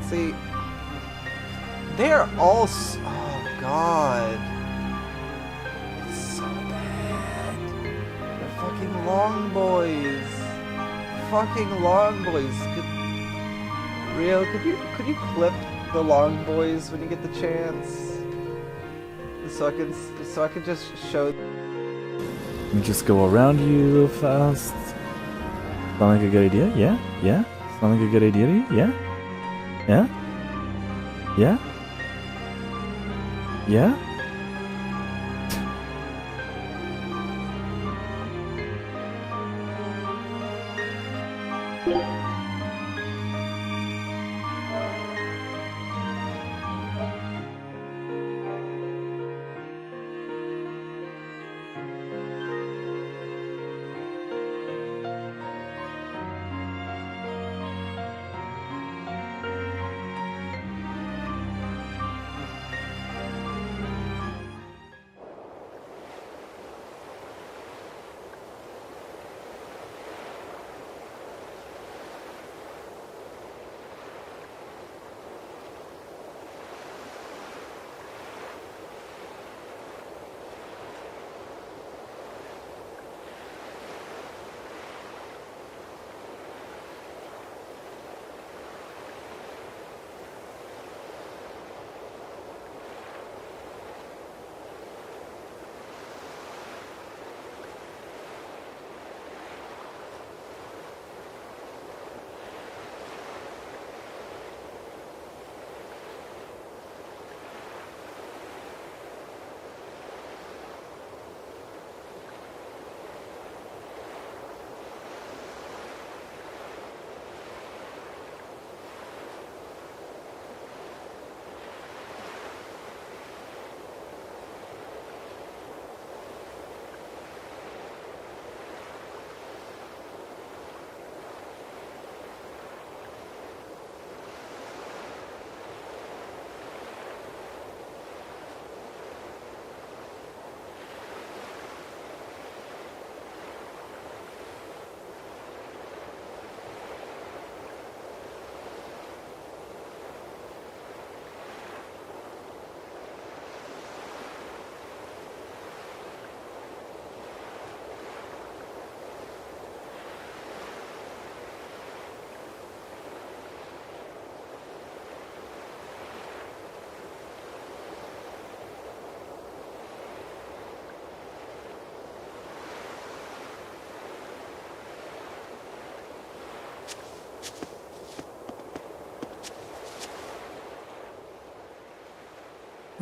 See, they're all oh god. It's so bad. They're fucking long boys. Fucking long boys. Could you clip the long boys when you get the chance? So I can just show. Let me just go around you real fast. Sound like a good idea? Yeah? Yeah? Sound like a good idea to you? Yeah? Yeah? Yeah? Yeah?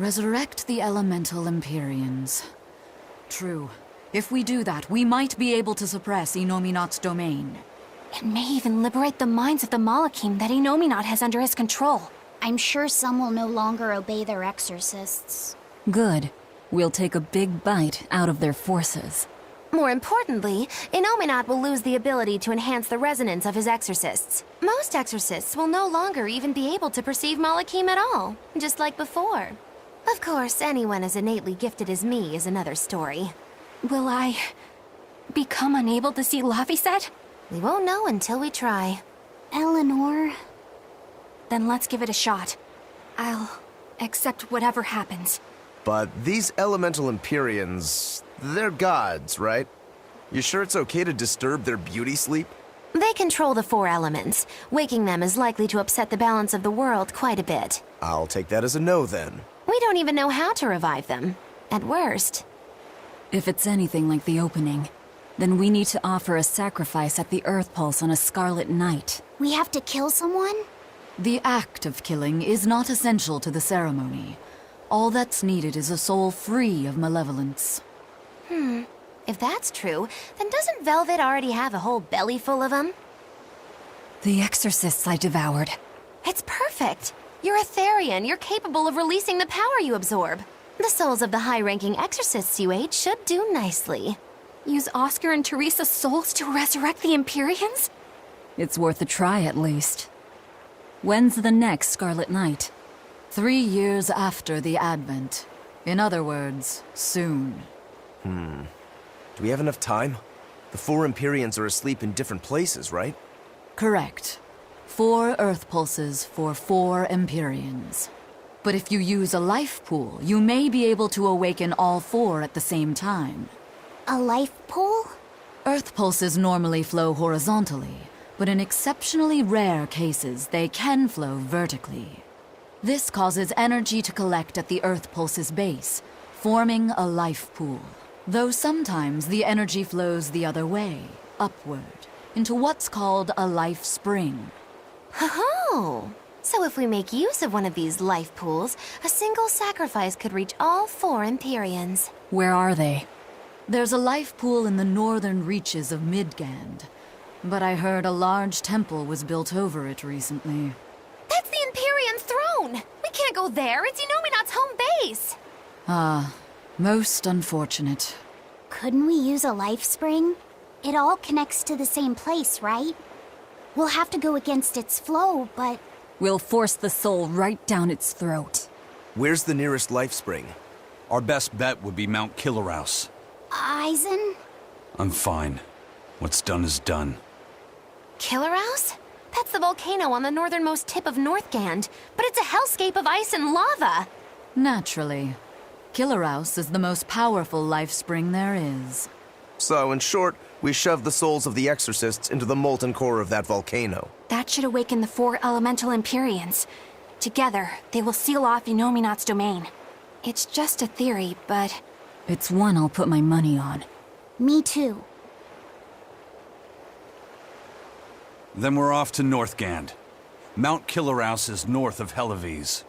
Resurrect the elemental Empyreans. True. If we do that, we might be able to suppress Inominat's domain. It may even liberate the minds of the Malachim that Inominat has under his control. I'm sure some will no longer obey their exorcists. Good. We'll take a big bite out of their forces. More importantly, Inominat will lose the ability to enhance the resonance of his exorcists. Most exorcists will no longer even be able to perceive Malachim at all, just like before. Of course, anyone as innately gifted as me is another story. Will I become unable to see Laphicet? We won't know until we try. Eleanor... Then let's give it a shot. I'll accept whatever happens. But these elemental Empyreans, they're gods, right? You sure it's okay to disturb their beauty sleep? They control the 4 elements. Waking them is likely to upset the balance of the world quite a bit. I'll take that as a no then. We don't even know how to revive them. At worst. If it's anything like the opening, then we need to offer a sacrifice at the Earth Pulse on a scarlet night. We have to kill someone? The act of killing is not essential to the ceremony. All that's needed is a soul free of malevolence. If that's true, then doesn't Velvet already have a whole belly full of them? The exorcists I devoured. It's perfect. You're a Therian. You're capable of releasing the power you absorb. The souls of the high-ranking exorcists you ate should do nicely. Use Oscar and Teresa's souls to resurrect the Empyreans? It's worth a try at least. When's the next Scarlet Night? 3 years after the Advent. In other words, soon. Do we have enough time? The 4 Empyreans are asleep in different places, right? Correct. 4 Earth Pulses for 4 Empyreans. But if you use a life pool, you may be able to awaken all 4 at the same time. A life pool? Earth Pulses normally flow horizontally, but in exceptionally rare cases, they can flow vertically. This causes energy to collect at the Earth Pulse's base, forming a life pool. Though sometimes the energy flows the other way, upward, into what's called a life spring. Oh! So if we make use of one of these life pools, a single sacrifice could reach all 4 Empyreans. Where are they? There's a life pool in the northern reaches of Midgand, but I heard a large temple was built over it recently. That's the Empyrean throne! We can't go there, it's Inominat's home base! Most unfortunate. Couldn't we use a life spring? It all connects to the same place, right? We'll have to go against its flow, but... We'll force the soul right down its throat. Where's the nearest life spring? Our best bet would be Mount Killerhouse. Eisen? I'm fine. What's done is done. Killerhouse? That's the volcano on the northernmost tip of Northgand, but it's a hellscape of ice and lava! Naturally. Killerhouse is the most powerful life spring there is. So, in short, we shove the souls of the exorcists into the molten core of that volcano. That should awaken the 4 elemental Empyreans. Together, they will seal off Inominat's domain. It's just a theory, but... It's one I'll put my money on. Me too. Then we're off to Northgand. Mount Killerhouse is north of Helives.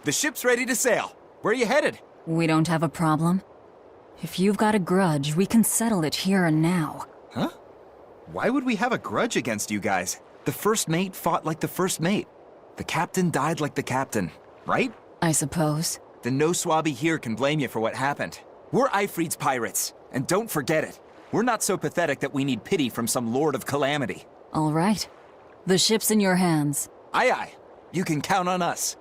The ship's ready to sail. Where are you headed? We don't have a problem. If you've got a grudge, we can settle it here and now. Huh? Why would we have a grudge against you guys? The first mate fought like the first mate. The captain died like the captain, right? I suppose. Then no swabby here can blame you for what happened. We're Ifrid's pirates, and don't forget it. We're not so pathetic that we need pity from some Lord of Calamity. All right. The ship's in your hands. Aye aye. You can count on us.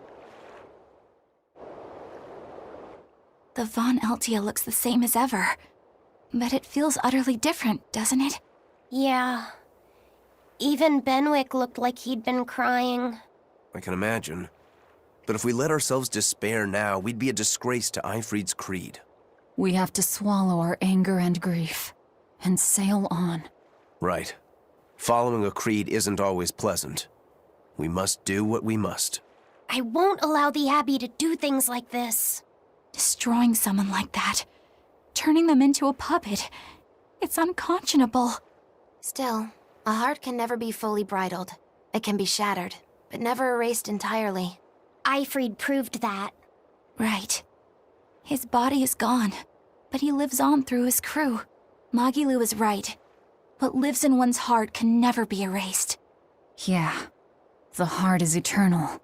The Von Eltia looks the same as ever. But it feels utterly different, doesn't it? Yeah. Even Benwick looked like he'd been crying. I can imagine. But if we let ourselves despair now, we'd be a disgrace to Ifrid's creed. We have to swallow our anger and grief, and sail on. Right. Following a creed isn't always pleasant. We must do what we must. I won't allow the Abbey to do things like this. Destroying someone like that. Turning them into a puppet. It's unconscionable. Still, a heart can never be fully bridled. It can be shattered, but never erased entirely. Ifrid proved that. Right. His body is gone, but he lives on through his crew. Magilu is right. What lives in one's heart can never be erased. Yeah. The heart is eternal.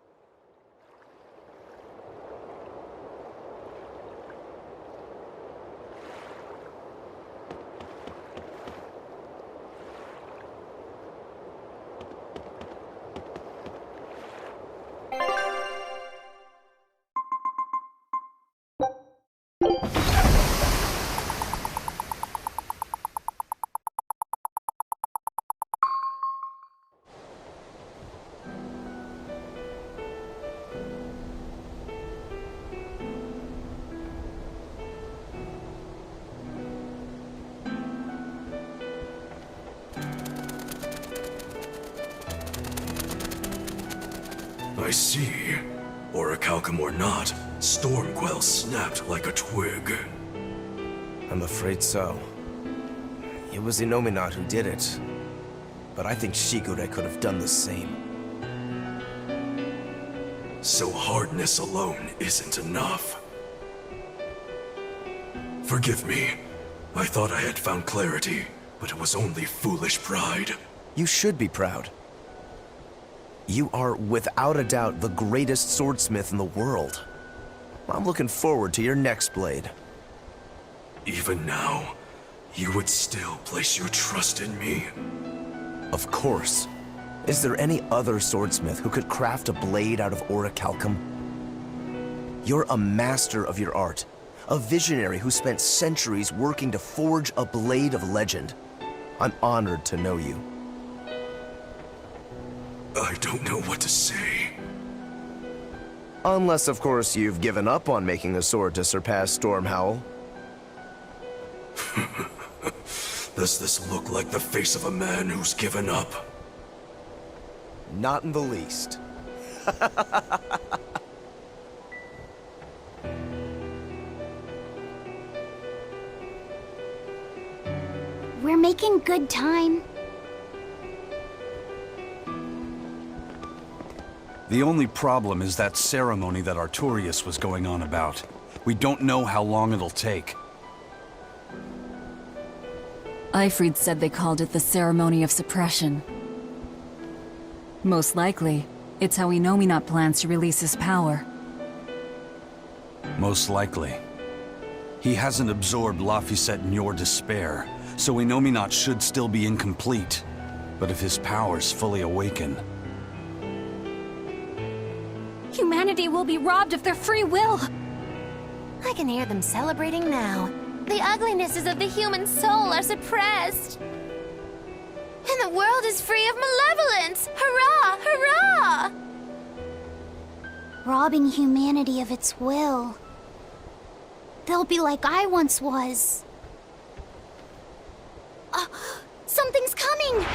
I see. Orichalcum or not, Stormquell snapped like a twig. I'm afraid so. It was Innominat who did it. But I think Shigure could have done the same. So hardness alone isn't enough. Forgive me. I thought I had found clarity, but it was only foolish pride. You should be proud. You are, without a doubt, the greatest swordsmith in the world. I'm looking forward to your next blade. Even now, you would still place your trust in me. Of course. Is there any other swordsmith who could craft a blade out of orichalcum? You're a master of your art. A visionary who spent centuries working to forge a blade of legend. I'm honored to know you. I don't know what to say. Unless, of course, you've given up on making a sword to surpass Stormhowl. Does this look like the face of a man who's given up? Not in the least. We're making good time. The only problem is that ceremony that Artorius was going on about. We don't know how long it'll take. Ifrid said they called it the Ceremony of Suppression. Most likely, it's how Innominat plans to release his power. Most likely. He hasn't absorbed Laphicet in your despair, so Innominat should still be incomplete. But if his powers fully awaken... Humanity will be robbed of their free will. I can hear them celebrating now. The uglinesses of the human soul are suppressed. And the world is free of malevolence! Hurrah! Hurrah! Robbing humanity of its will. They'll be like I once was. Something's coming!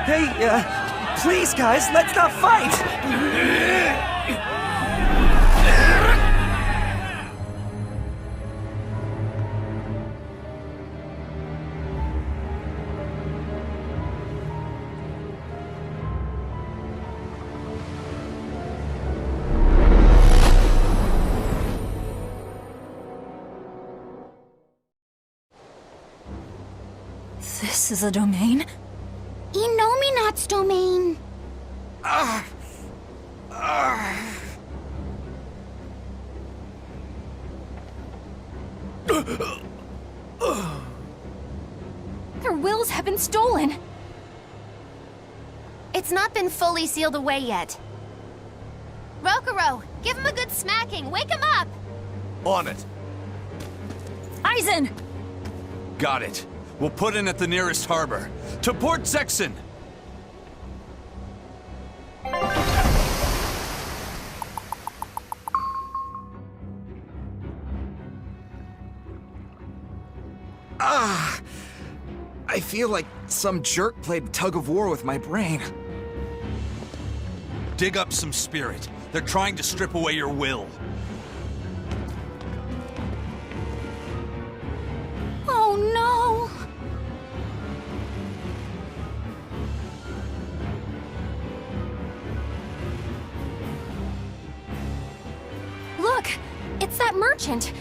Hey, please, guys, let's not fight! This is a domain? Inominat's domain. Their wills have been stolen. It's not been fully sealed away yet. Rokuro, give him a good smacking. Wake him up! On it. Aizen! Got it. We'll put in at the nearest harbor. To Port Zexon! I feel like some jerk played tug of war with my brain. Dig up some spirit. They're trying to strip away your will. Oh no! Look! It's that merchant!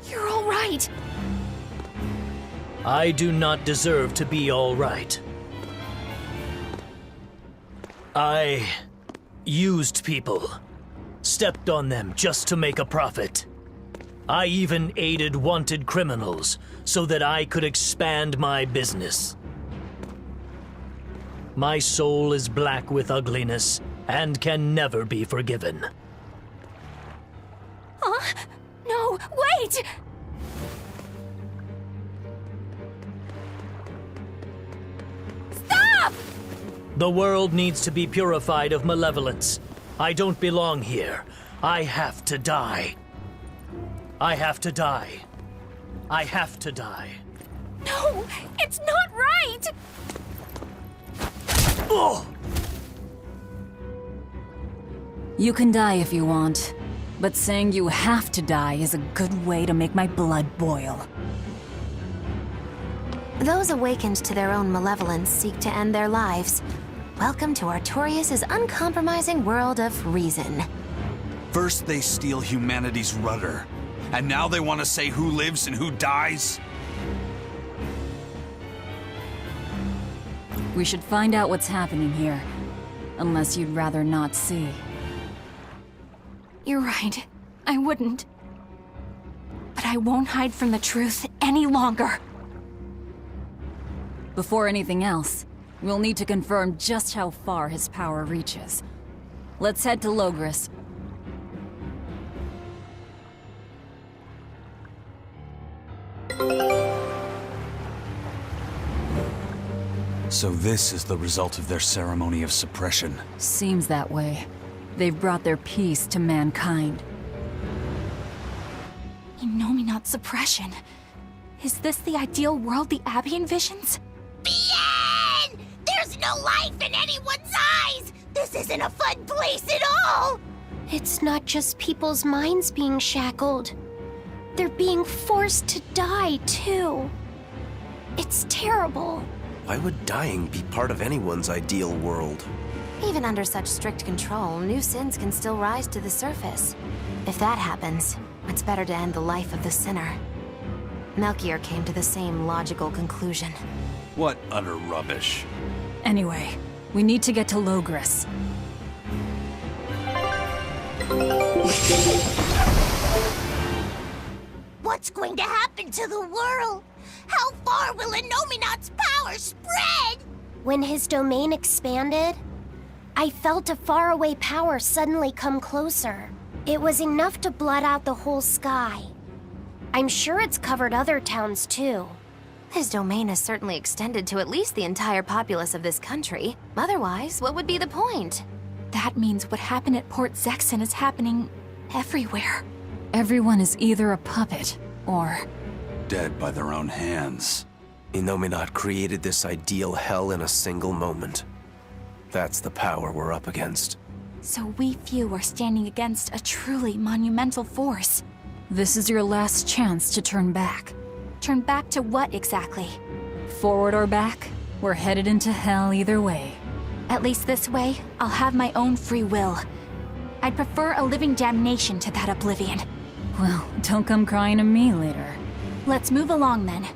You're all right! I do not deserve to be all right. I used people, stepped on them just to make a profit. I even aided wanted criminals so that I could expand my business. My soul is black with ugliness and can never be forgiven. No, wait! Stop! The world needs to be purified of malevolence. I don't belong here. I have to die. I have to die. I have to die. No, it's not right! Oh! You can die if you want, but saying you have to die is a good way to make my blood boil. Those awakened to their own malevolence seek to end their lives. Welcome to Artorias' uncompromising world of reason. First they steal humanity's rudder, and now they want to say who lives and who dies? We should find out what's happening here. Unless you'd rather not see. You're right. I wouldn't. But I won't hide from the truth any longer. Before anything else, we'll need to confirm just how far his power reaches. Let's head to Logris. So this is the result of their ceremony of suppression. Seems that way. They've brought their peace to mankind. Inominat suppression. Is this the ideal world the Abbey envisions? no life in anyone's eyes! This isn't a fun place at all! It's not just people's minds being shackled. They're being forced to die, too. It's terrible. Why would dying be part of anyone's ideal world? Even under such strict control, new sins can still rise to the surface. If that happens, it's better to end the life of the sinner. Melchior came to the same logical conclusion. What utter rubbish. Anyway, we need to get to Logris. What's going to happen to the world? How far will Innominat's power spread? When his domain expanded, I felt a faraway power suddenly come closer. It was enough to blot out the whole sky. I'm sure it's covered other towns too. His domain has certainly extended to at least the entire populace of this country. Otherwise, what would be the point? That means what happened at Port Zexon is happening everywhere. Everyone is either a puppet, or... Dead by their own hands. Innominat created this ideal hell in a single moment. That's the power we're up against. So we few are standing against a truly monumental force. This is your last chance to turn back. Turn back to what exactly? Forward or back, we're headed into hell either way. At least this way, I'll have my own free will. I'd prefer a living damnation to that oblivion. Well, don't come crying to me later. Let's move along then.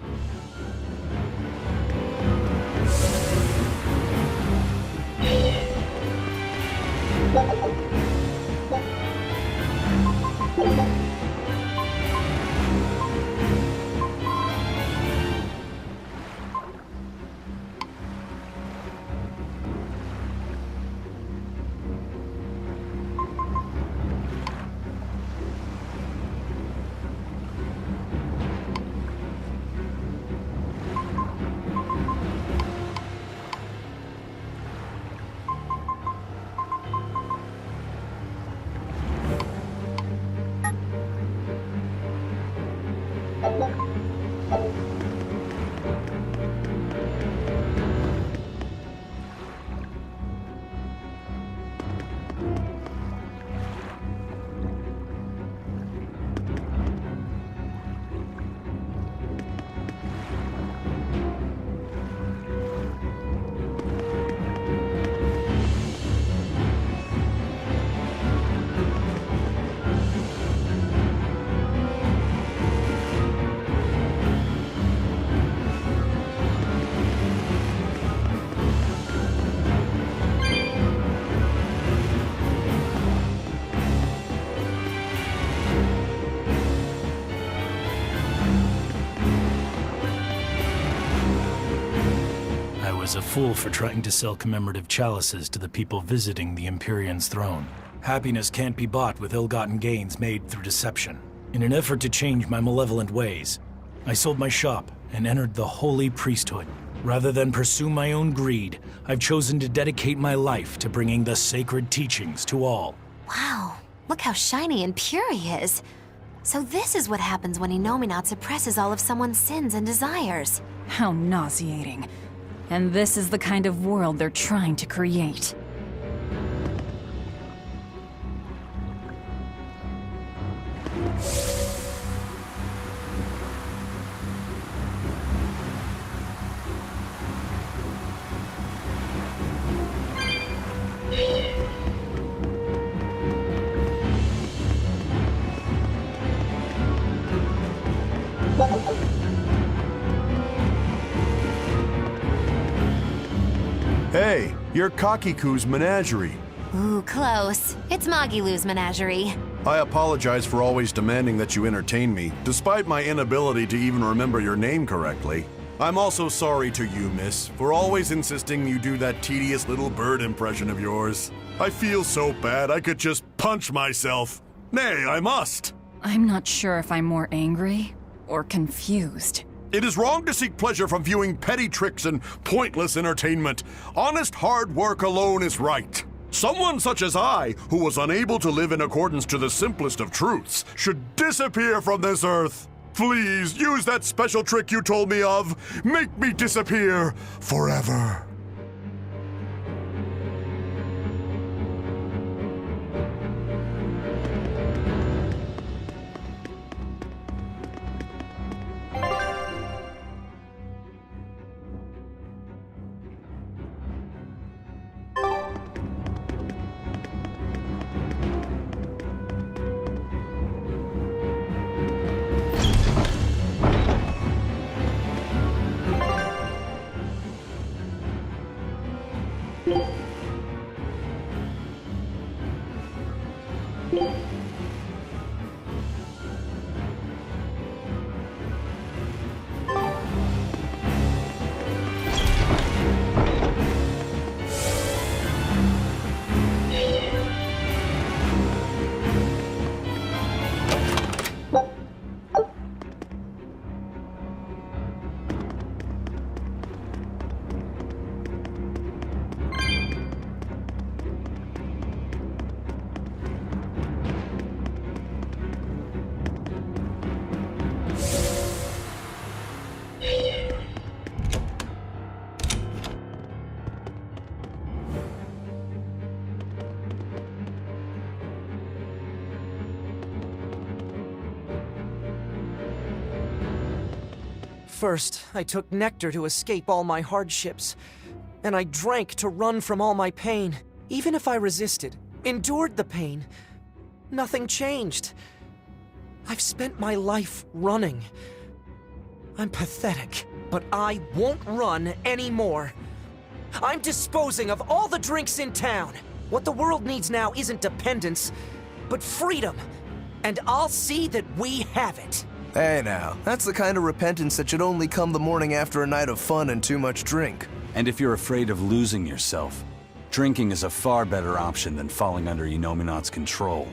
Was a fool for trying to sell commemorative chalices to the people visiting the Empyrean's throne. Happiness can't be bought with ill-gotten gains made through deception. In an effort to change my malevolent ways, I sold my shop and entered the holy priesthood. Rather than pursue my own greed, I've chosen to dedicate my life to bringing the sacred teachings to all. Wow, look how shiny and pure he is. So this is what happens when Innominat suppresses all of someone's sins and desires. How nauseating. And this is the kind of world they're trying to create. Hey, you're Kakiku's menagerie. Ooh, close. It's Magilu's menagerie. I apologize for always demanding that you entertain me, despite my inability to even remember your name correctly. I'm also sorry to you, miss, for always insisting you do that tedious little bird impression of yours. I feel so bad I could just punch myself. Nay, I must. I'm not sure if I'm more angry or confused. It is wrong to seek pleasure from viewing petty tricks and pointless entertainment. Honest hard work alone is right. Someone such as I, who was unable to live in accordance to the simplest of truths, should disappear from this earth. Please, use that special trick you told me of. Make me disappear forever. First, I took nectar to escape all my hardships, and I drank to run from all my pain. Even if I resisted, endured the pain, nothing changed. I've spent my life running. I'm pathetic, but I won't run anymore. I'm disposing of all the drinks in town. What the world needs now isn't dependence, but freedom. And I'll see that we have it. Hey now, that's the kind of repentance that should only come the morning after a night of fun and too much drink. And if you're afraid of losing yourself, drinking is a far better option than falling under Inominat's control.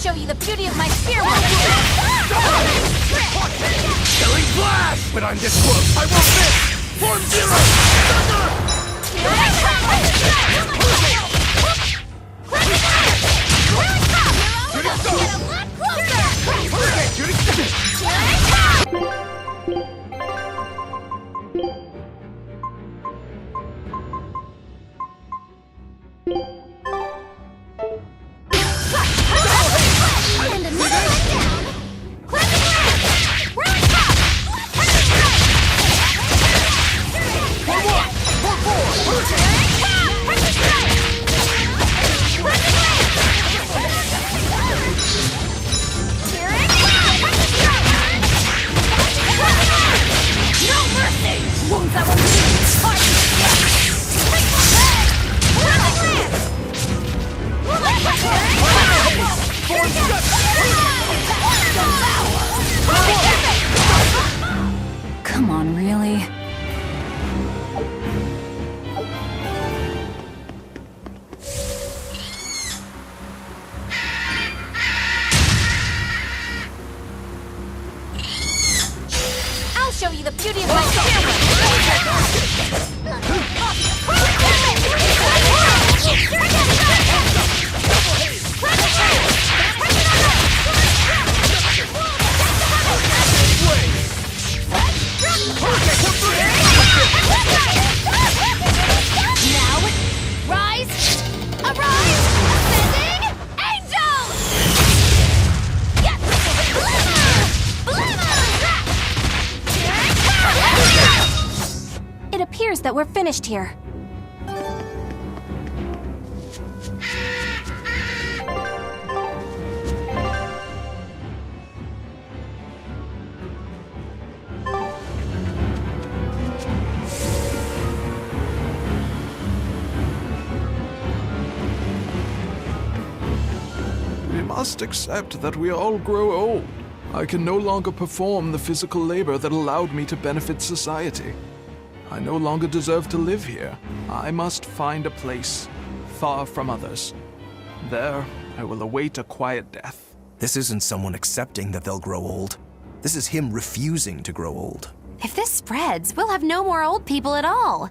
Show you the beauty of my spear work. Killing blast! But I'm this close, I won't miss! Form zero! Come on, really? show you the beauty of my Now, rise, arise, ascending angels! Yes! It appears that we're finished here. We must accept that we all grow old. I can no longer perform the physical labor that allowed me to benefit society. I no longer deserve to live here. I must find a place far from others. There, I will await a quiet death. This isn't someone accepting that they'll grow old. This is him refusing to grow old. If this spreads, we'll have no more old people at all.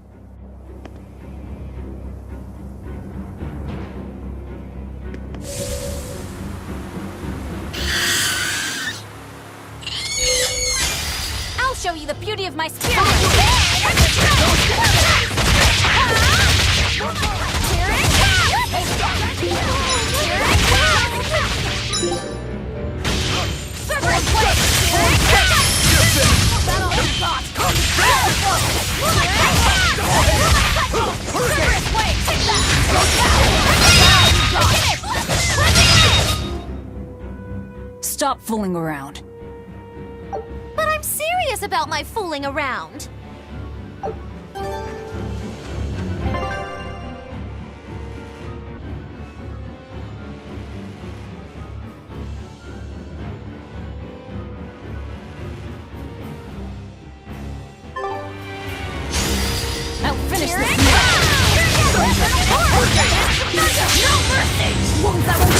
I'll show you the beauty of my spirit. Stop fooling around. But I'm serious about my fooling around. I'll finish this now. No mercy! Wounds that won't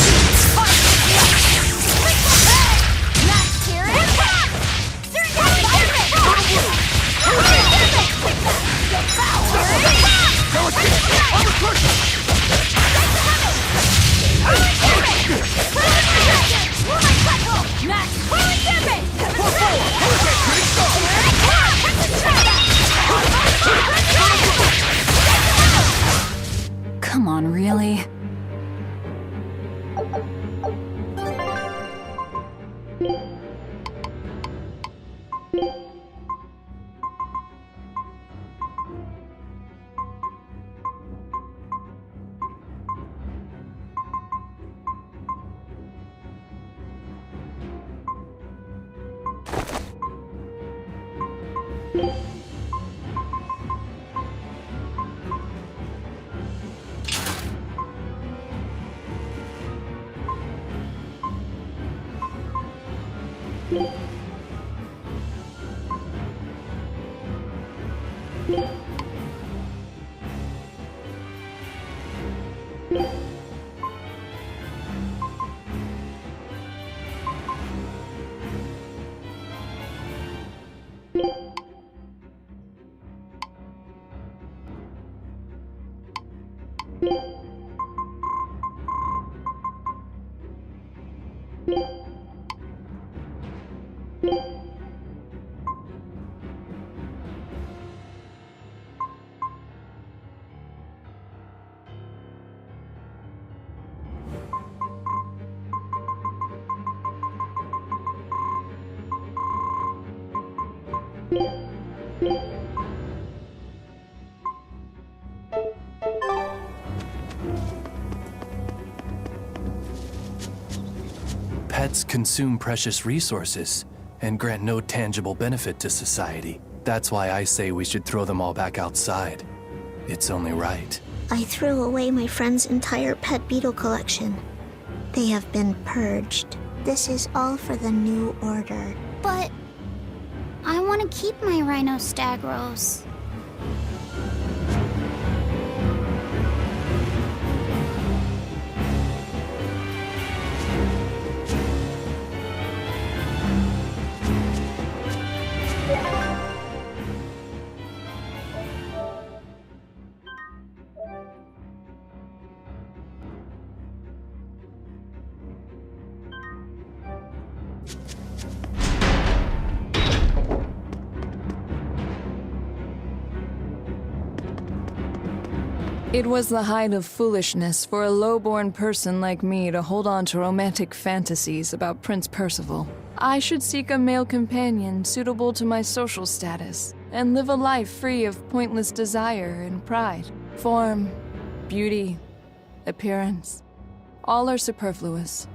Come on, really? Pets consume precious resources and grant no tangible benefit to society. That's why I say we should throw them all back outside. It's only right. I threw away my friend's entire pet beetle collection. They have been purged. This is all for the new order. But I want to keep my rhinostagros. It was the height of foolishness for a low-born person like me to hold on to romantic fantasies about Prince Percival. I should seek a male companion suitable to my social status, and live a life free of pointless desire and pride. Form, beauty, appearance, all are superfluous.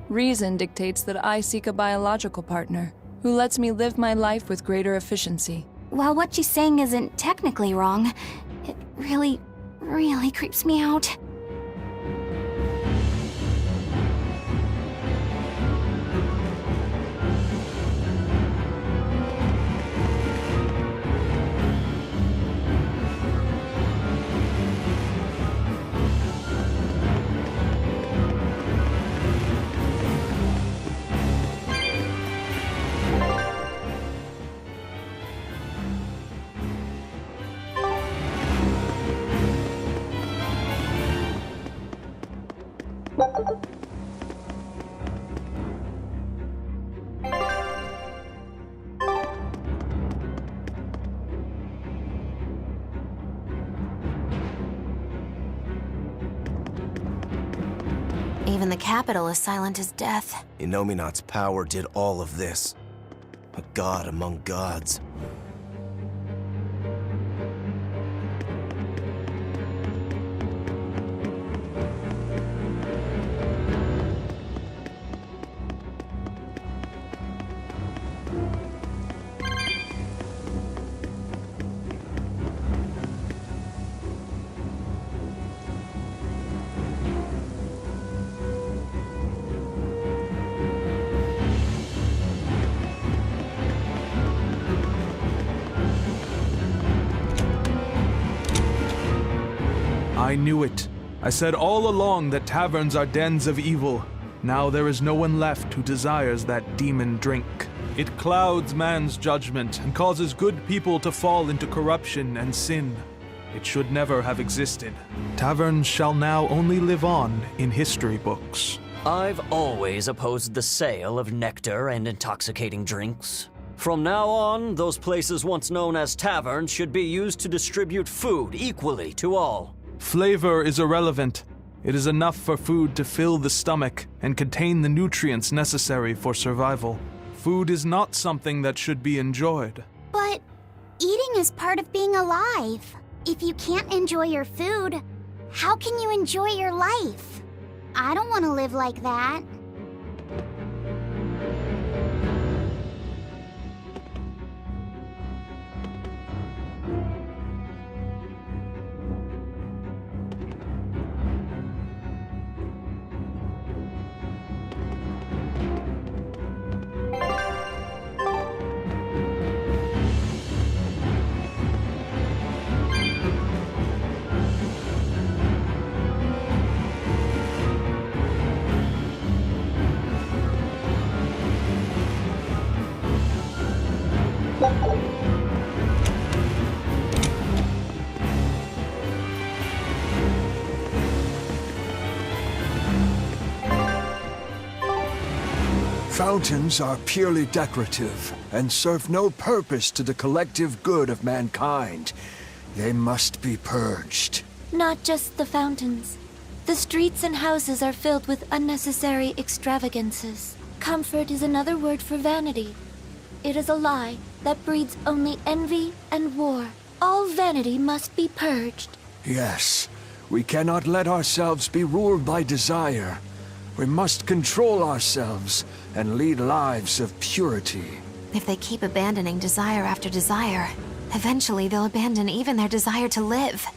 Reason dictates that I seek a biological partner who lets me live my life with greater efficiency. While what she's saying isn't technically wrong, it really creeps me out. Even the capital is silent as death. Innominat's power did all of this. A god among gods. I knew it. I said all along that taverns are dens of evil. Now there is no one left who desires that demon drink. It clouds man's judgment and causes good people to fall into corruption and sin. It should never have existed. Taverns shall now only live on in history books. I've always opposed the sale of nectar and intoxicating drinks. From now on, those places once known as taverns should be used to distribute food equally to all. Flavor is irrelevant. It is enough for food to fill the stomach and contain the nutrients necessary for survival. Food is not something that should be enjoyed. But eating is part of being alive. If you can't enjoy your food, how can you enjoy your life? I don't want to live like that. Fountains are purely decorative and serve no purpose to the collective good of mankind. They must be purged. Not just the fountains. The streets and houses are filled with unnecessary extravagances. Comfort is another word for vanity. It is a lie that breeds only envy and war. All vanity must be purged. Yes, we cannot let ourselves be ruled by desire. We must control ourselves and lead lives of purity. If they keep abandoning desire after desire, eventually they'll abandon even their desire to live.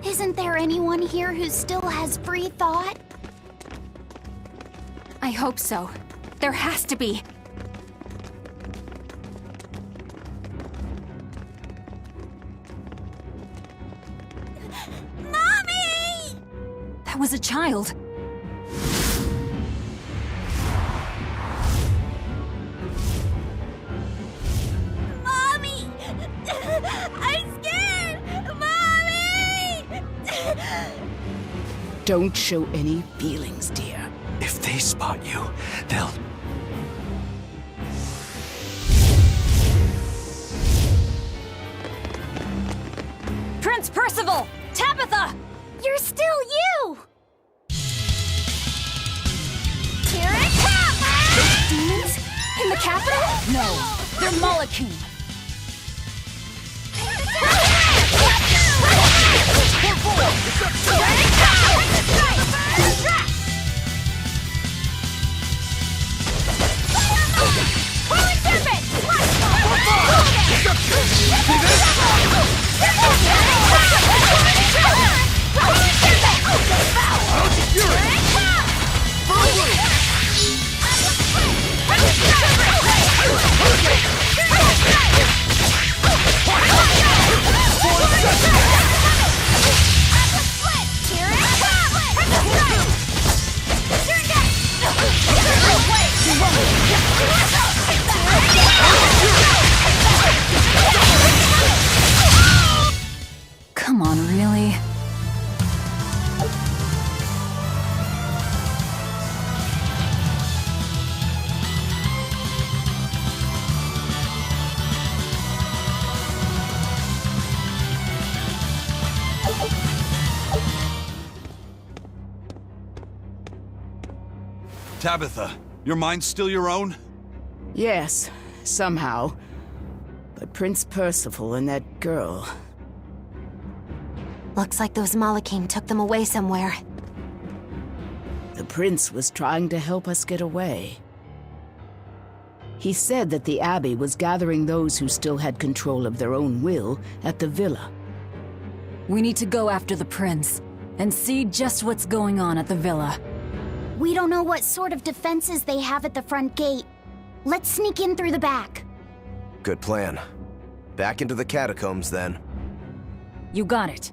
Isn't there anyone here who still has free thought? I hope so. There has to be. Mommy! That was a child. Mommy! I'm scared! Mommy! Don't show any feelings, dear. If they spot you, they'll... Prince Percival! Tabitha! You're still you! Here it comes! Demons? In the capital? No, they're Malachim. Come on, really? Tabitha, your mind's still your own? Yes, somehow. But Prince Percival and that girl... Looks like those Malachim took them away somewhere. The prince was trying to help us get away. He said that the Abbey was gathering those who still had control of their own will at the villa. We need to go after the prince and see just what's going on at the villa. We don't know what sort of defenses they have at the front gate. Let's sneak in through the back. Good plan. Back into the catacombs, then. You got it.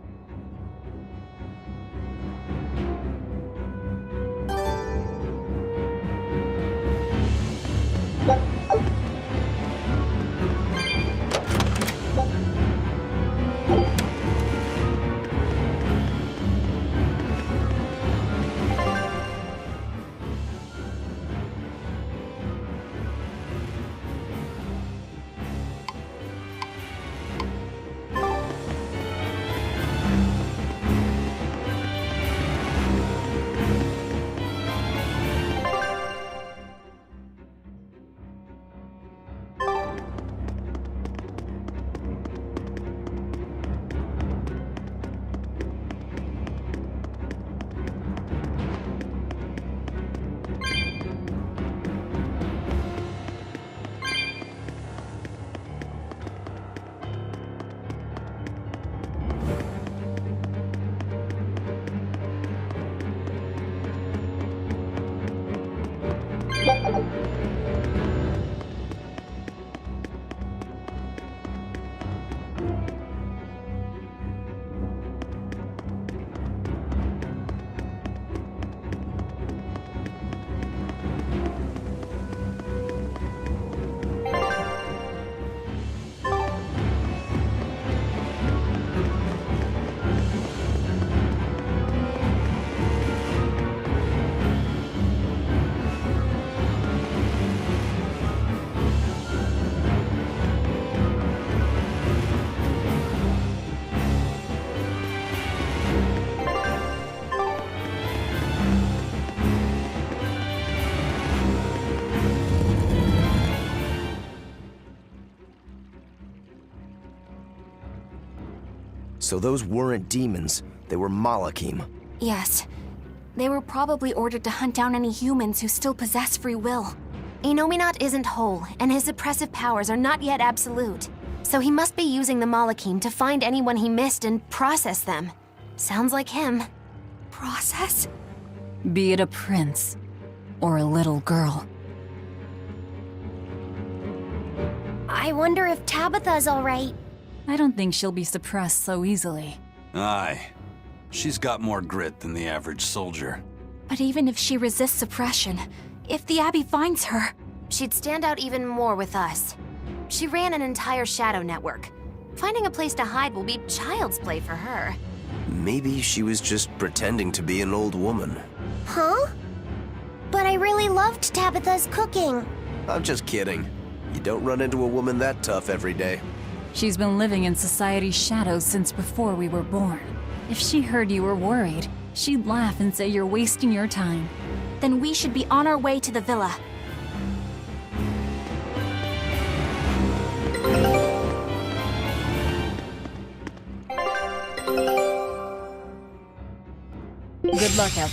So those weren't demons, they were Malachim. Yes. They were probably ordered to hunt down any humans who still possess free will. Inominat isn't whole, and his suppressive powers are not yet absolute. So he must be using the Malachim to find anyone he missed and process them. Sounds like him. Process? Be it a prince or a little girl. I wonder if Tabitha's alright. I don't think she'll be suppressed so easily. Aye. She's got more grit than the average soldier. But even if she resists suppression, if the Abbey finds her... She'd stand out even more with us. She ran an entire shadow network. Finding a place to hide will be child's play for her. Maybe she was just pretending to be an old woman. Huh? But I really loved Tabitha's cooking. I'm just kidding. You don't run into a woman that tough every day. She's been living in society's shadows since before we were born. If she heard you were worried, she'd laugh and say you're wasting your time. Then we should be on our way to the villa. Good luck out.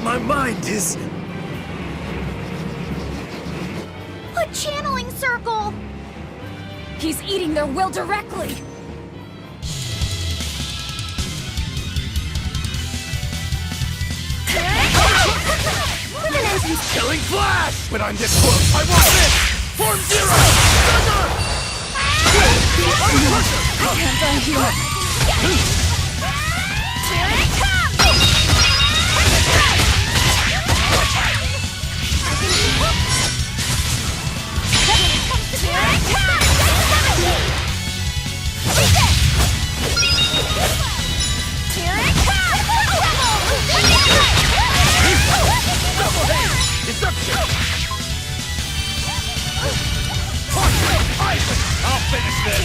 My mind is... A channeling circle! He's eating their will directly! Put an end to Killing Flash! But I'm this close. I won't miss! Form Zero! I can't die here. Here it comes! Here it comes! Here it comes! Double hit! Deception! I'll finish this!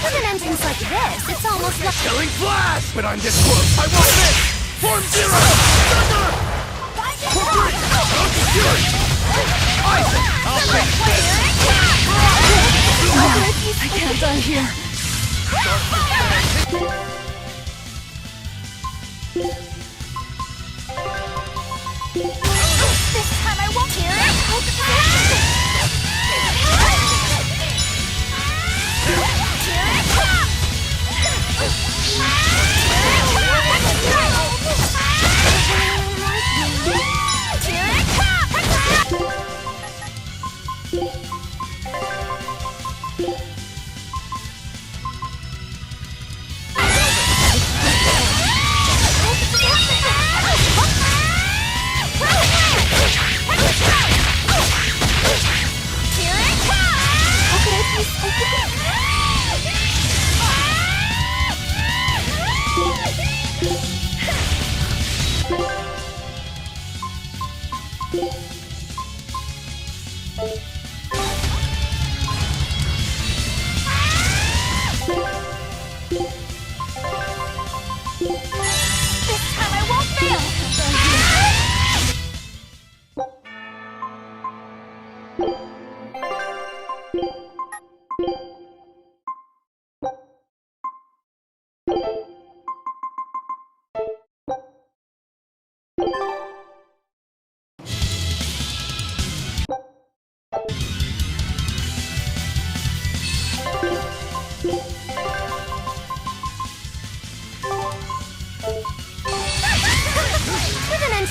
With an entrance like this, it's almost like... Killing Flash! But I'm this close. I won't miss! Form Zero! Thunder! I'll finish this! I can't die here. This time I won't hear it! Here it comes!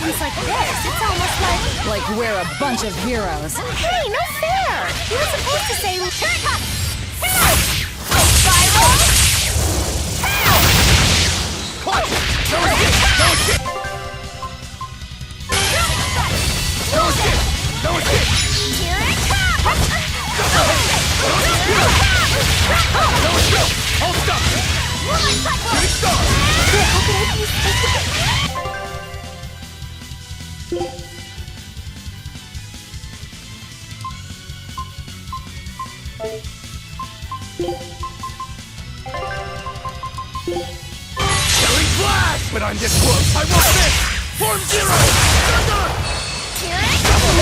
happens like this, it's almost like... Like we're a bunch of heroes. Hey, no fair! You're supposed to say... Here it comes! Spiral! Clutch! Don't skip! Don't skip! Don't skip! Don't skip! Here it comes! Don't skip! Hold up! Shooting star! How could I be... Killing flash! But I'm this close! I won't miss! Form zero! Here it comes!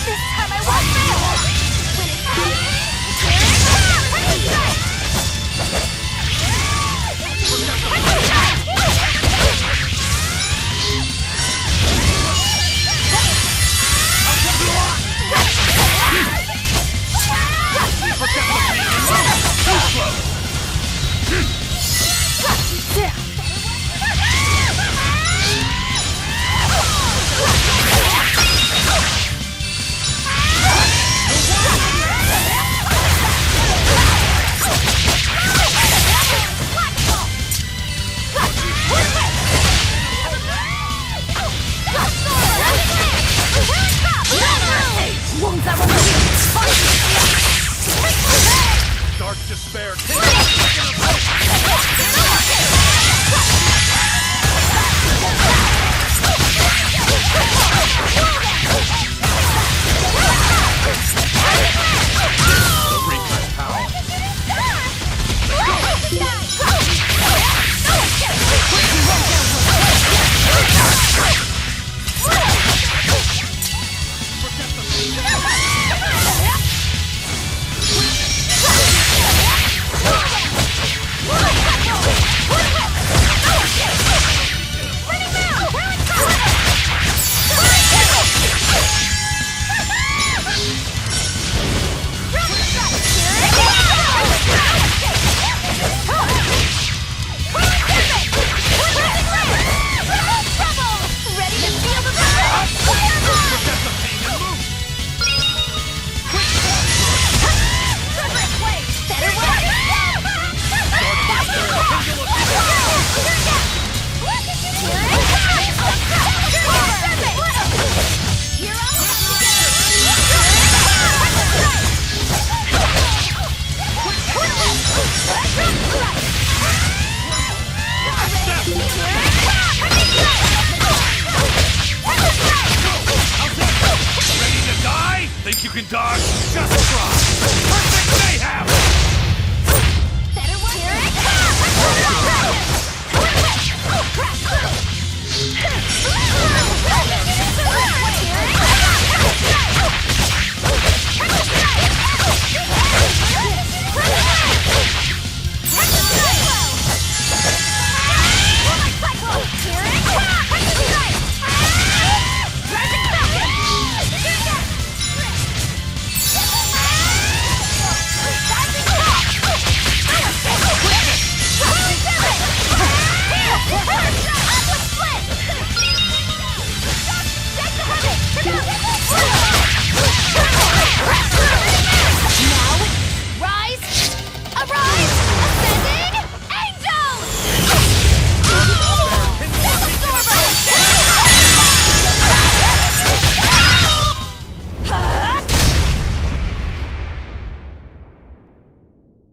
This time I won't fail! When it's happening, here it comes! Dark despair! Think you can dodge? Just try! Perfect mayhem! Better watch here it comes!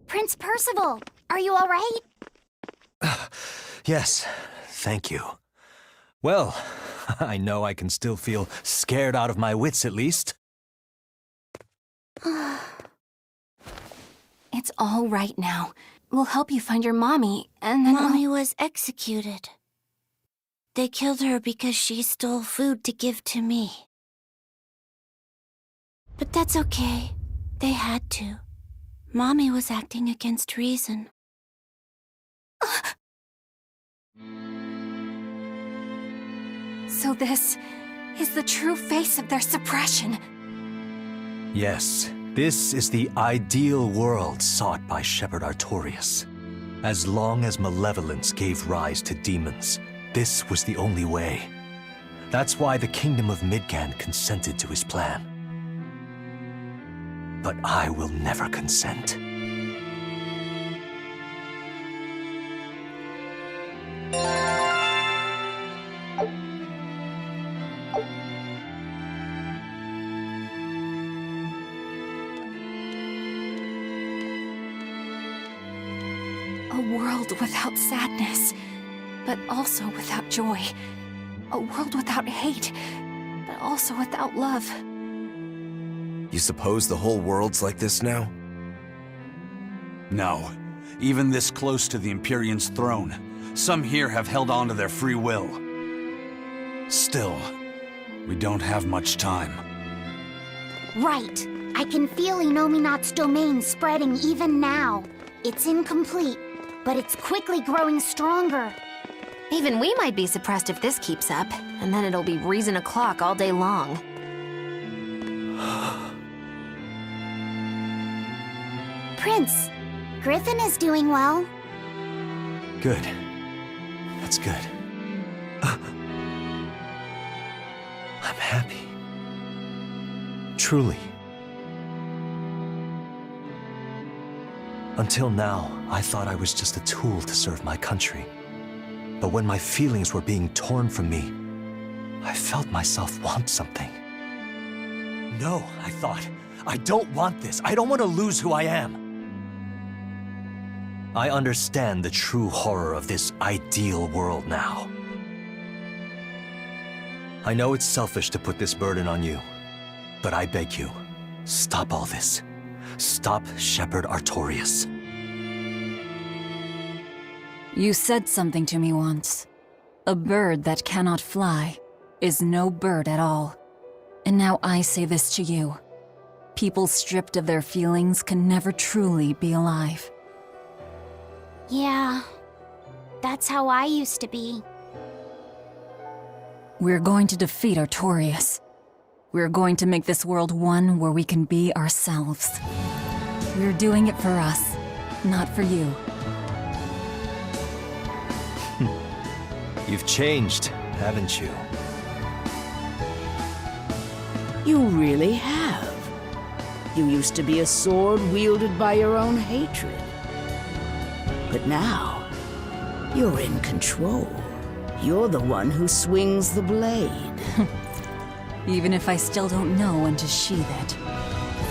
Prince Percival, are you all right? Yes, thank you. Well, I know I can still feel scared out of my wits at least. It's all right now. We'll help you find your mommy, and then Mommy was executed. They killed her because she stole food to give to me. But that's okay. They had to. Mommy was acting against reason. So this is the true face of their suppression. Yes, this is the ideal world sought by Shepherd Artorias. As long as malevolence gave rise to demons, this was the only way. That's why the Kingdom of Midgand consented to his plan. But I will never consent. A world without sadness, but also without joy. A world without hate, but also without love. You suppose the whole world's like this now? No. Even this close to the Empyrean's throne, some here have held on to their free will. Still, we don't have much time. Right. I can feel Inominat's domain spreading even now. It's incomplete, but it's quickly growing stronger. Even we might be suppressed if this keeps up, and then it'll be reason o'clock all day long. Prince, Griffin is doing well. Good. That's good. I'm happy. Truly. Until now, I thought I was just a tool to serve my country. But when my feelings were being torn from me, I felt myself want something. No, I thought. I don't want this. I don't want to lose who I am. I understand the true horror of this ideal world now. I know it's selfish to put this burden on you, but I beg you, stop all this. Stop Shepherd Artorias. You said something to me once. A bird that cannot fly is no bird at all. And now I say this to you. People stripped of their feelings can never truly be alive. Yeah, that's how I used to be. We're going to defeat Artorias. We're going to make this world one where we can be ourselves. We're doing it for us, not for you. You've changed, haven't you? You really have. You used to be a sword wielded by your own hatred. But now, you're in control. You're the one who swings the blade. Even if I still don't know when to sheathe it.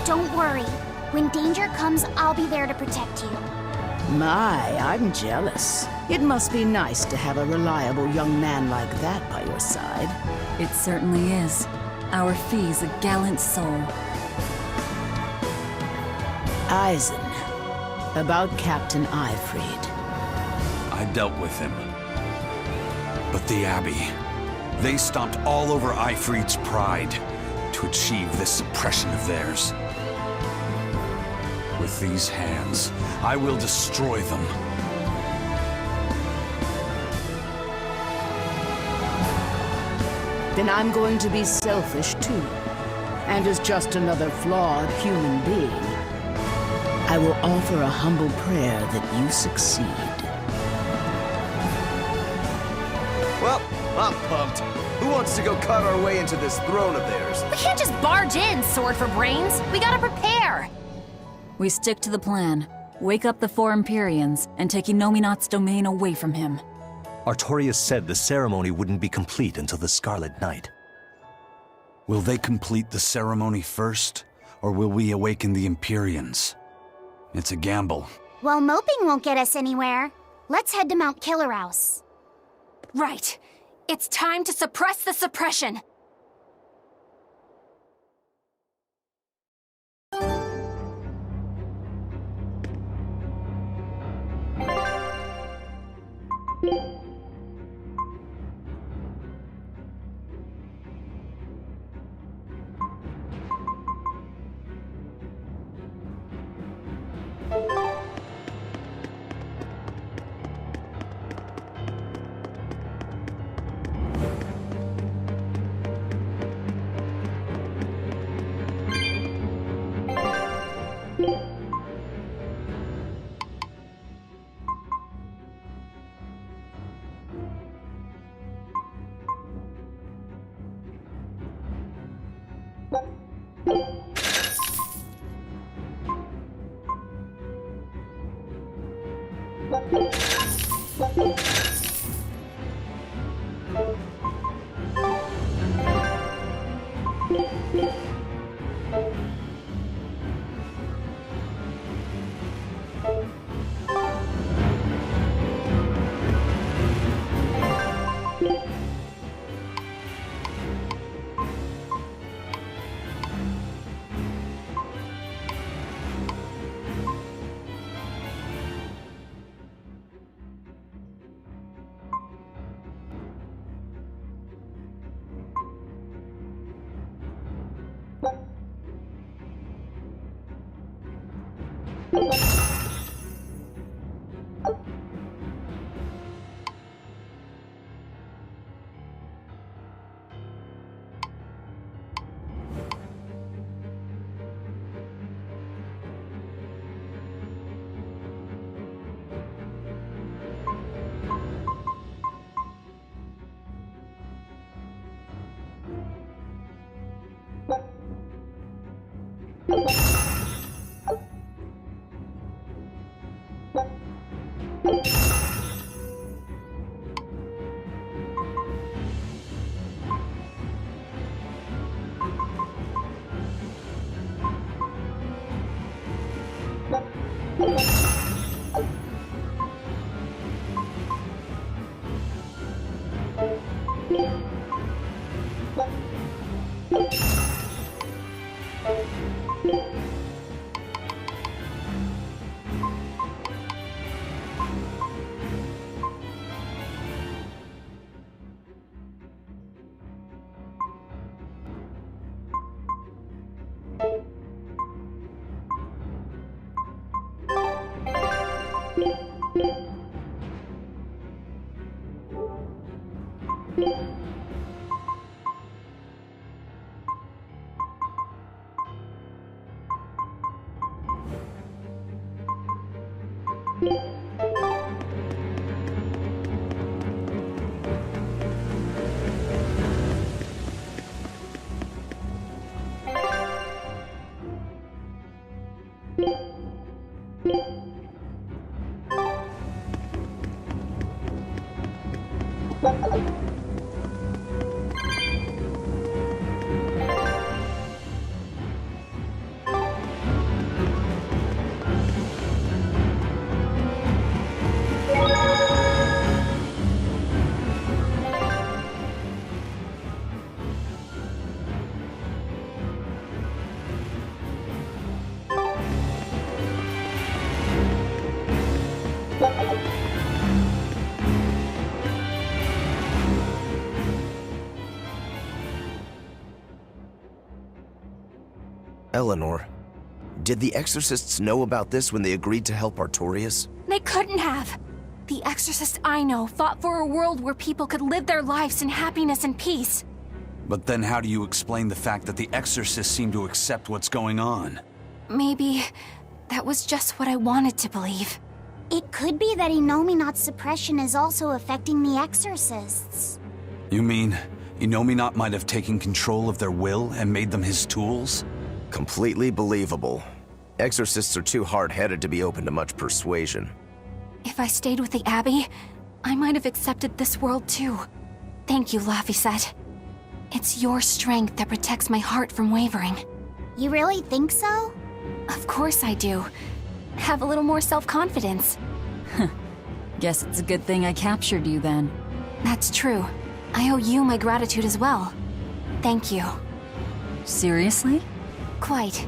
Don't worry. When danger comes, I'll be there to protect you. My, I'm jealous. It must be nice to have a reliable young man like that by your side. It certainly is. Our Fee's a gallant soul. Eisen, about Captain Eifried. I dealt with him. But the Abbey, they stomped all over Eifried's pride to achieve this suppression of theirs. With these hands, I will destroy them. Then I'm going to be selfish too. And as just another flawed human being, I will offer a humble prayer that you succeed. Well, I'm pumped. Who wants to go cut our way into this throne of theirs? We can't just barge in, Sword for Brains. We gotta prepare. We stick to the plan. Wake up the four Empyreans and take Inominat's domain away from him. Artorias said the ceremony wouldn't be complete until the Scarlet Night. Will they complete the ceremony first, or will we awaken the Empyreans? It's a gamble. Well, moping won't get us anywhere. Let's head to Mount Killerhouse. Right. It's time to suppress the suppression. Eleanor, did the Exorcists know about this when they agreed to help Artorias? They couldn't have. The exorcists I know fought for a world where people could live their lives in happiness and peace. But then how do you explain the fact that the Exorcists seem to accept what's going on? Maybe that was just what I wanted to believe. It could be that Innominat's suppression is also affecting the exorcists. You mean Innominat might have taken control of their will and made them his tools? Completely believable. Exorcists are too hard-headed to be open to much persuasion. If I stayed with the Abbey, I might have accepted this world too. Thank you, Laphicet. It's your strength that protects my heart from wavering. You really think so? Of course I do. Have a little more self-confidence. Guess it's a good thing I captured you then. That's true. I owe you my gratitude as well. Thank you. Seriously? Quite.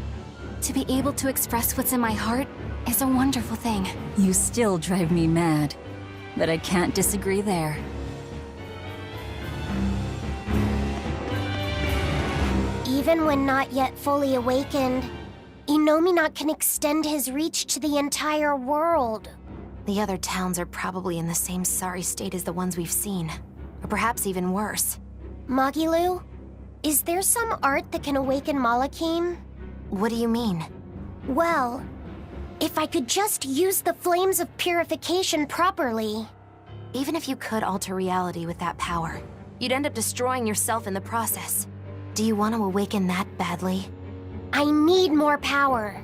To be able to express what's in my heart is a wonderful thing. You still drive me mad, but I can't disagree there. Even when not yet fully awakened, Innominat can extend his reach to the entire world. The other towns are probably in the same sorry state as the ones we've seen. Or perhaps even worse. Magilu, is there some art that can awaken Malachine? What do you mean? Well, if I could just use the flames of purification properly. Even if you could alter reality with that power, you'd end up destroying yourself in the process. Do you want to awaken that badly? I need more power.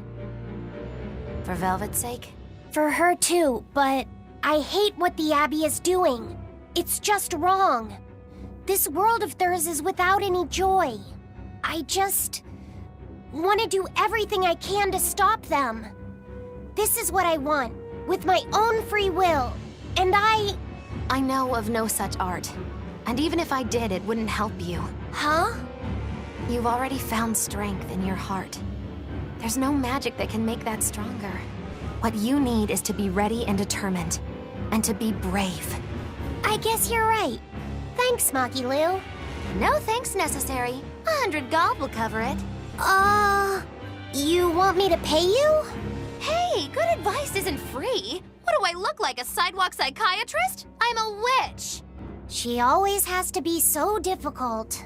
For Velvet's sake? For her too, but I hate what the Abbey is doing. It's just wrong. This world of theirs is without any joy. I just want to do everything I can to stop them. This is what I want, with my own free will. And I know of no such art. And even if I did, it wouldn't help you. Huh? You've already found strength in your heart. There's no magic that can make that stronger. What you need is to be ready and determined. And to be brave. I guess you're right. Thanks, Maki Lou. No thanks necessary. 100 gold will cover it. You want me to pay you? Hey, good advice isn't free. What do I look like, a sidewalk psychiatrist? I'm a witch. She always has to be so difficult.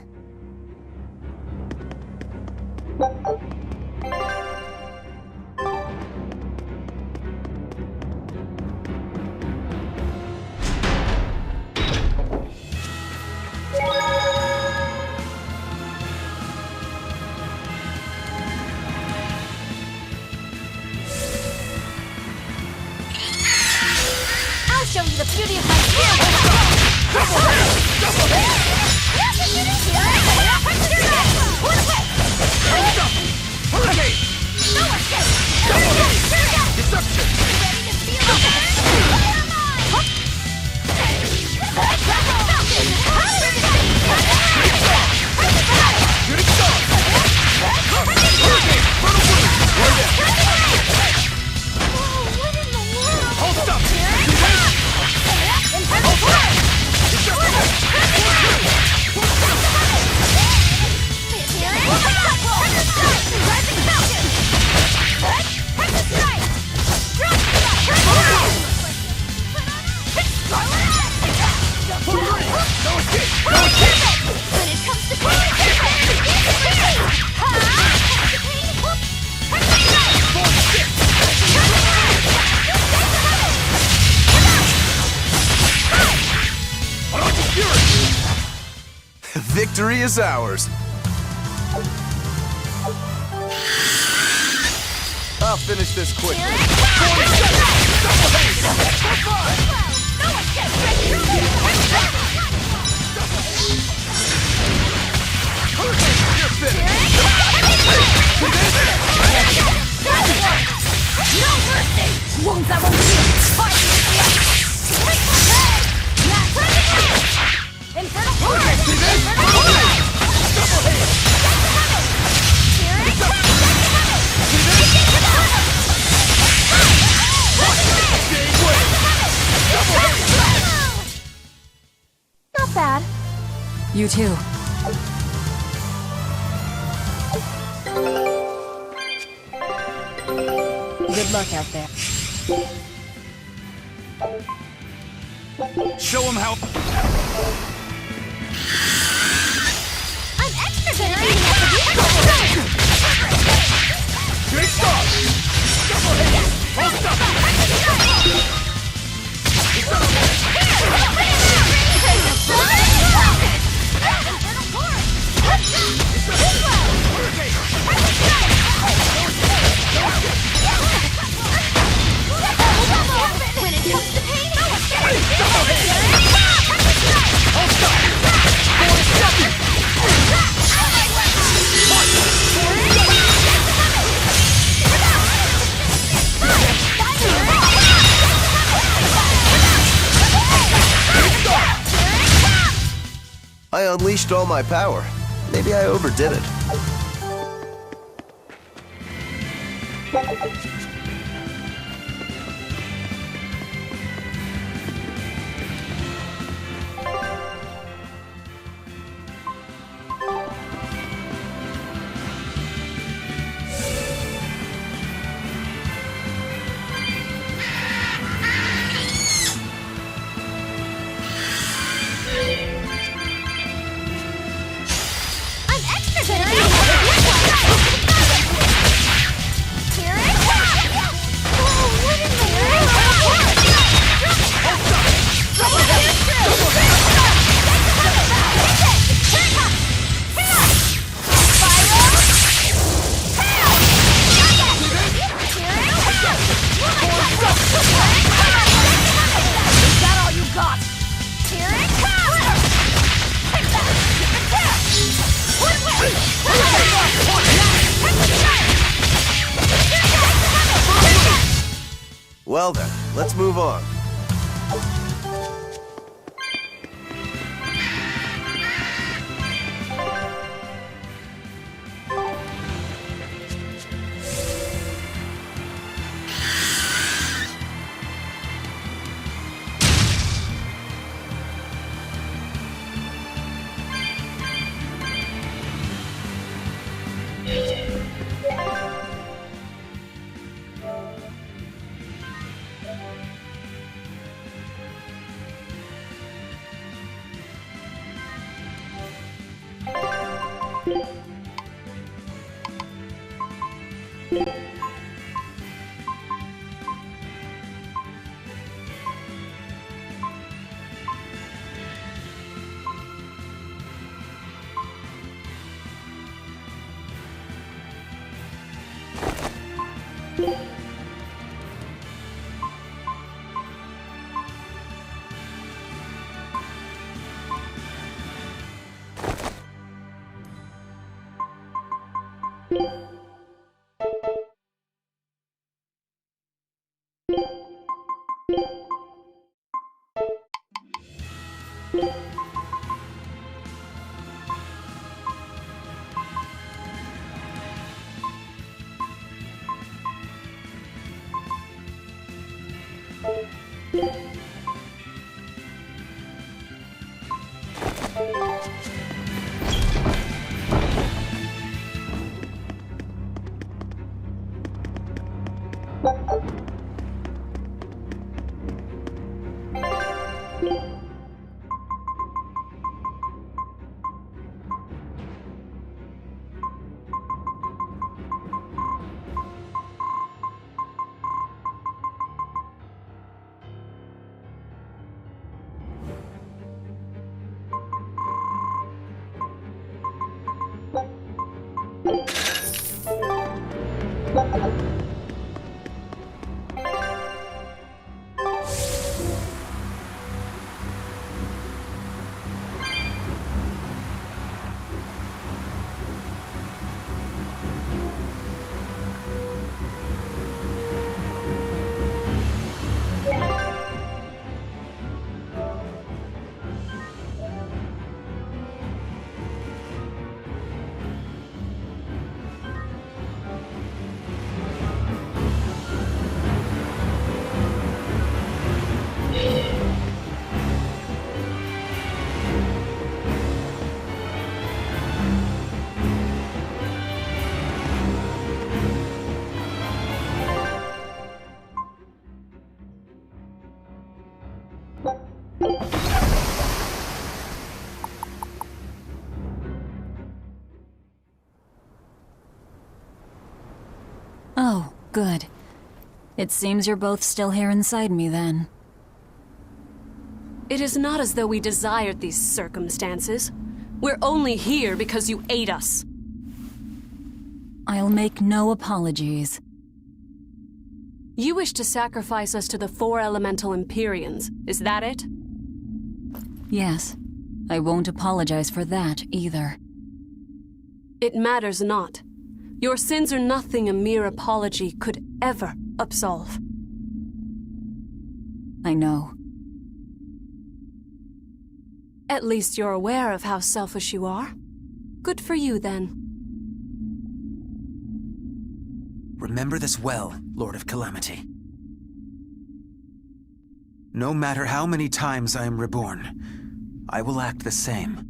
I'll show you the beauty of my skill. Victory is ours. I'll finish this quick. Not bad. You too. Good luck out there. Show him how. I'm extra good at Great stop! Hold up! When it comes to pain, I unleashed all my power. Maybe I overdid it. I'm extra good at Well then, let's move on. Oh, good. It seems you're both still here inside me, then. It is not as though we desired these circumstances. We're only here because you ate us. I'll make no apologies. You wish to sacrifice us to the 4 elemental Empyreans, is that it? Yes. I won't apologize for that, either. It matters not. Your sins are nothing a mere apology could ever absolve. I know. At least you're aware of how selfish you are. Good for you, then. Remember this well, Lord of Calamity. No matter how many times I am reborn, I will act the same.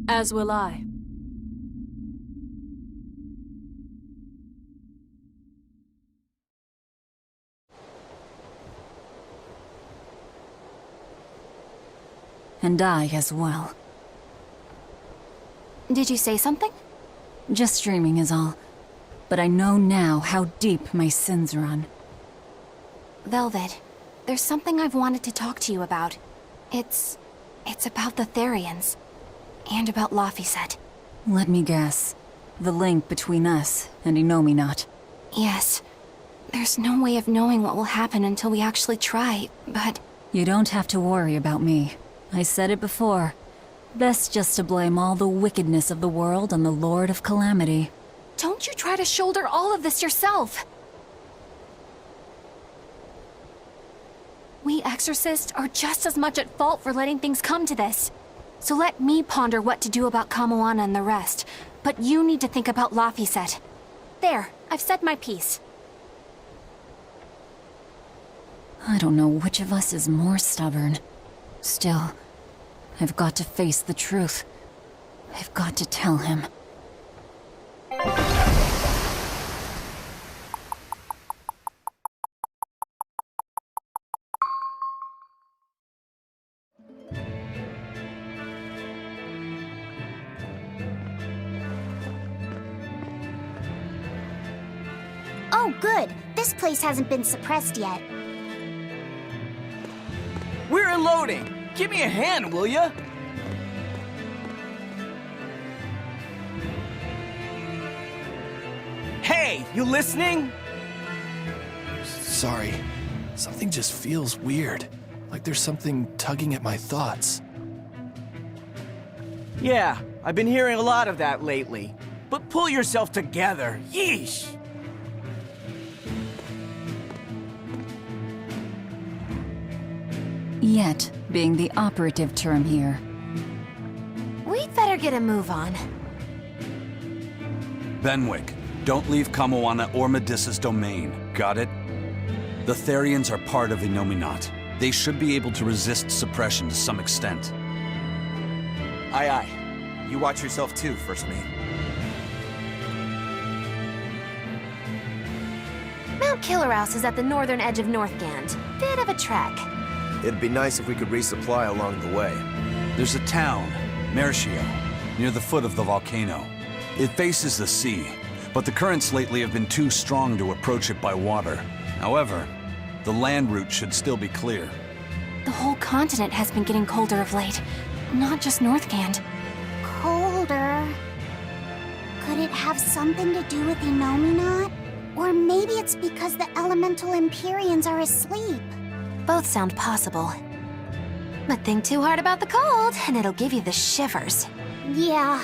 As will I. And I as well. Did you say something? Just dreaming is all. But I know now how deep my sins run. Velvet, there's something I've wanted to talk to you about. It's about the Therians. And about Laphicet. Let me guess. The link between us and Innominat. Yes. There's no way of knowing what will happen until we actually try, but... You don't have to worry about me. I said it before. Best just to blame all the wickedness of the world on the Lord of Calamity. Don't you try to shoulder all of this yourself! We exorcists are just as much at fault for letting things come to this. So let me ponder what to do about Kamoana and the rest. But you need to think about Laphicet. There, I've said my piece. I don't know which of us is more stubborn. Still, I've got to face the truth. I've got to tell him. Oh, good. This place hasn't been suppressed yet. We're unloading! Give me a hand, will ya? Hey, you listening? Sorry. Something just feels weird. Like there's something tugging at my thoughts. Yeah, I've been hearing a lot of that lately. But pull yourself together. Yeesh! Yet being the operative term here. We'd better get a move on. Benwick, don't leave Kamoana or Medissa's domain. Got it? The Therians are part of Innominat. They should be able to resist suppression to some extent. Aye, aye. You watch yourself too, First Mate. Mount Killerhouse is at the northern edge of Northgand. Bit of a trek. It'd be nice if we could resupply along the way. There's a town, Mercio, near the foot of the volcano. It faces the sea, but the currents lately have been too strong to approach it by water. However, the land route should still be clear. The whole continent has been getting colder of late, not just Northgand. Colder. Could it have something to do with Innominat? Or maybe it's because the elemental Empyreans are asleep. Both sound possible. But think too hard about the cold, and it'll give you the shivers. Yeah,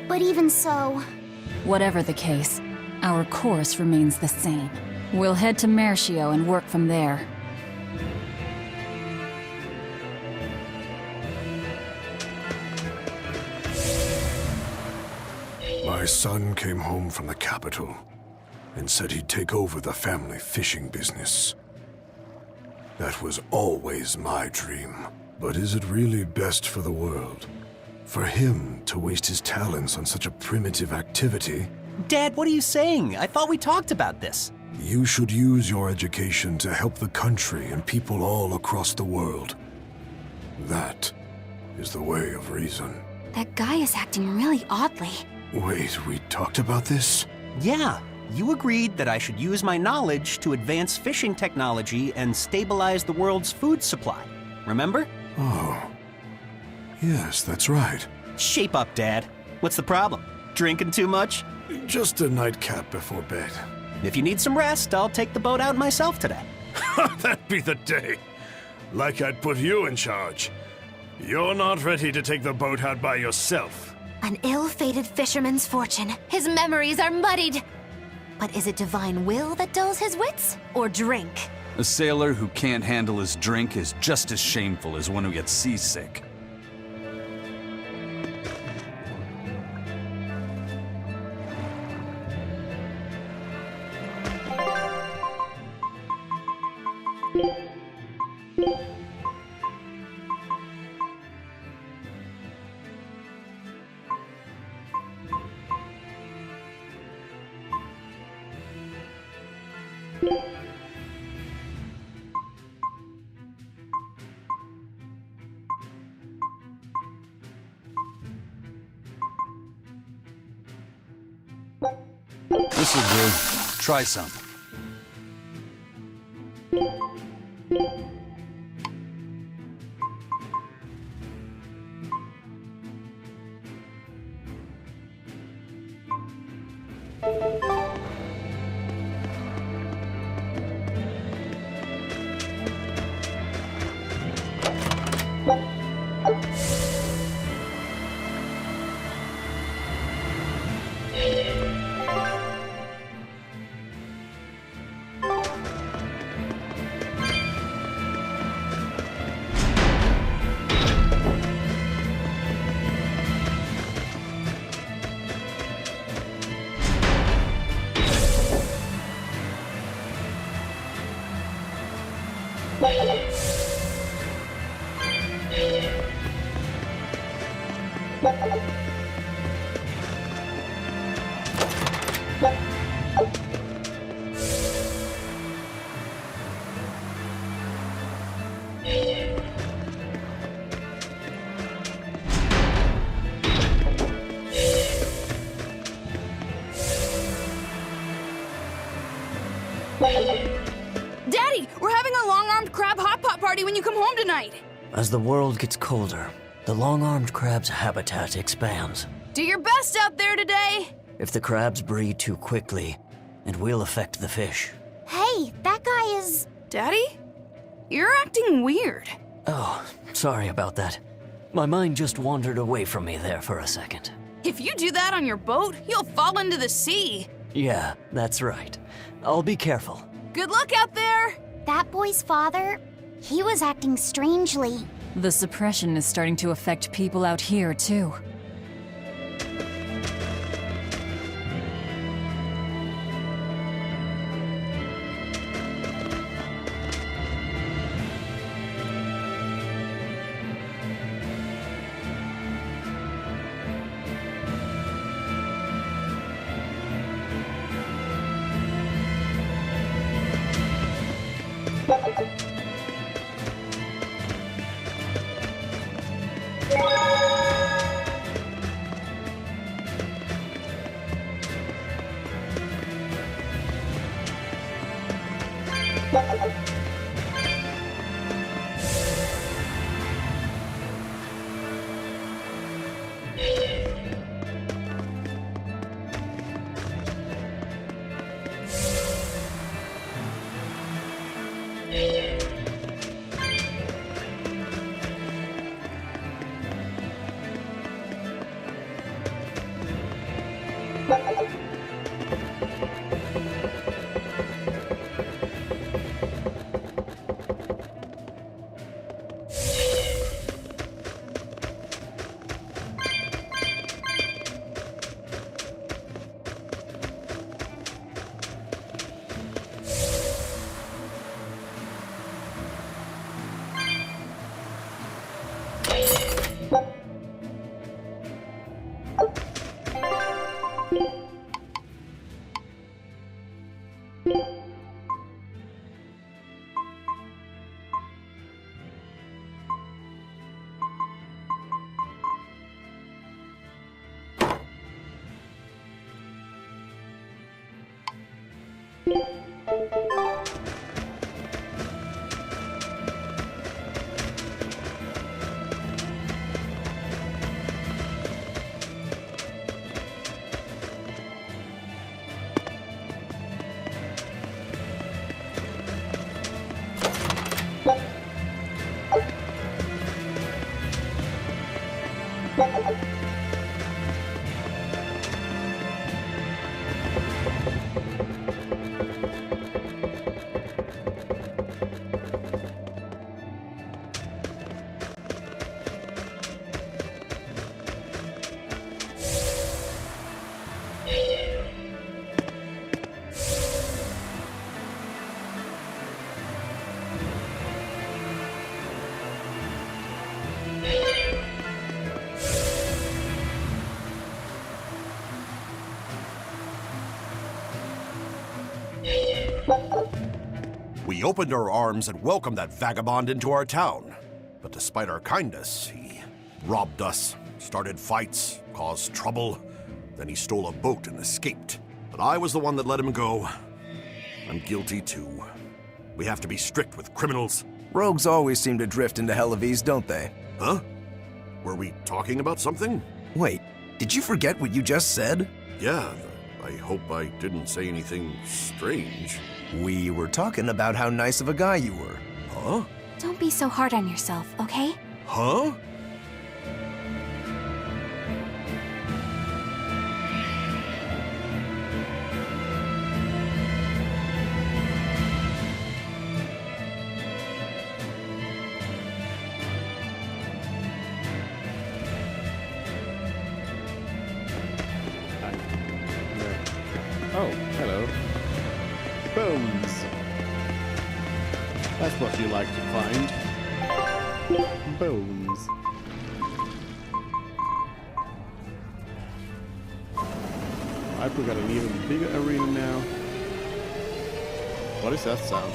but even so... Whatever the case, our course remains the same. We'll head to Mercio and work from there. My son came home from the capital and said he'd take over the family fishing business. That was always my dream. But is it really best for the world? For him to waste his talents on such a primitive activity? Dad, what are you saying? I thought we talked about this. You should use your education to help the country and people all across the world. That is the way of reason. That guy is acting really oddly. Wait, we talked about this? Yeah. You agreed that I should use my knowledge to advance fishing technology and stabilize the world's food supply. Remember? Oh. Yes, that's right. Shape up, Dad. What's the problem? Drinking too much? Just a nightcap before bed. If you need some rest, I'll take the boat out myself today. That'd be the day. Like I'd put you in charge. You're not ready to take the boat out by yourself. An ill-fated fisherman's fortune. His memories are muddied. But is it divine will that dulls his wits, or drink? A sailor who can't handle his drink is just as shameful as one who gets seasick. This'll do. Try some. Daddy, we're having a long-armed crab hot pot party when you come home tonight. As the world gets colder, the long-armed crab's habitat expands. Do your best out there today. If the crabs breed too quickly, it will affect the fish. Hey, that guy is... Daddy? You're acting weird. Oh, sorry about that. My mind just wandered away from me there for a second. If you do that on your boat, you'll fall into the sea. Yeah, that's right. I'll be careful. Good luck out there! That boy's father, he was acting strangely. The suppression is starting to affect people out here, too. We opened our arms and welcomed that vagabond into our town. But despite our kindness, he robbed us, started fights, caused trouble. Then he stole a boat and escaped. But I was the one that let him go. I'm guilty too. We have to be strict with criminals. Rogues always seem to drift into hell of ease, don't they? Huh? Were we talking about something? Wait, did you forget what you just said? Yeah, I hope I didn't say anything strange. We were talking about how nice of a guy you were. Huh? Don't be so hard on yourself, okay? Huh? Oh, hello. Bones. That's what you like to find. Bones. like we got an even bigger arena now. What is that sound?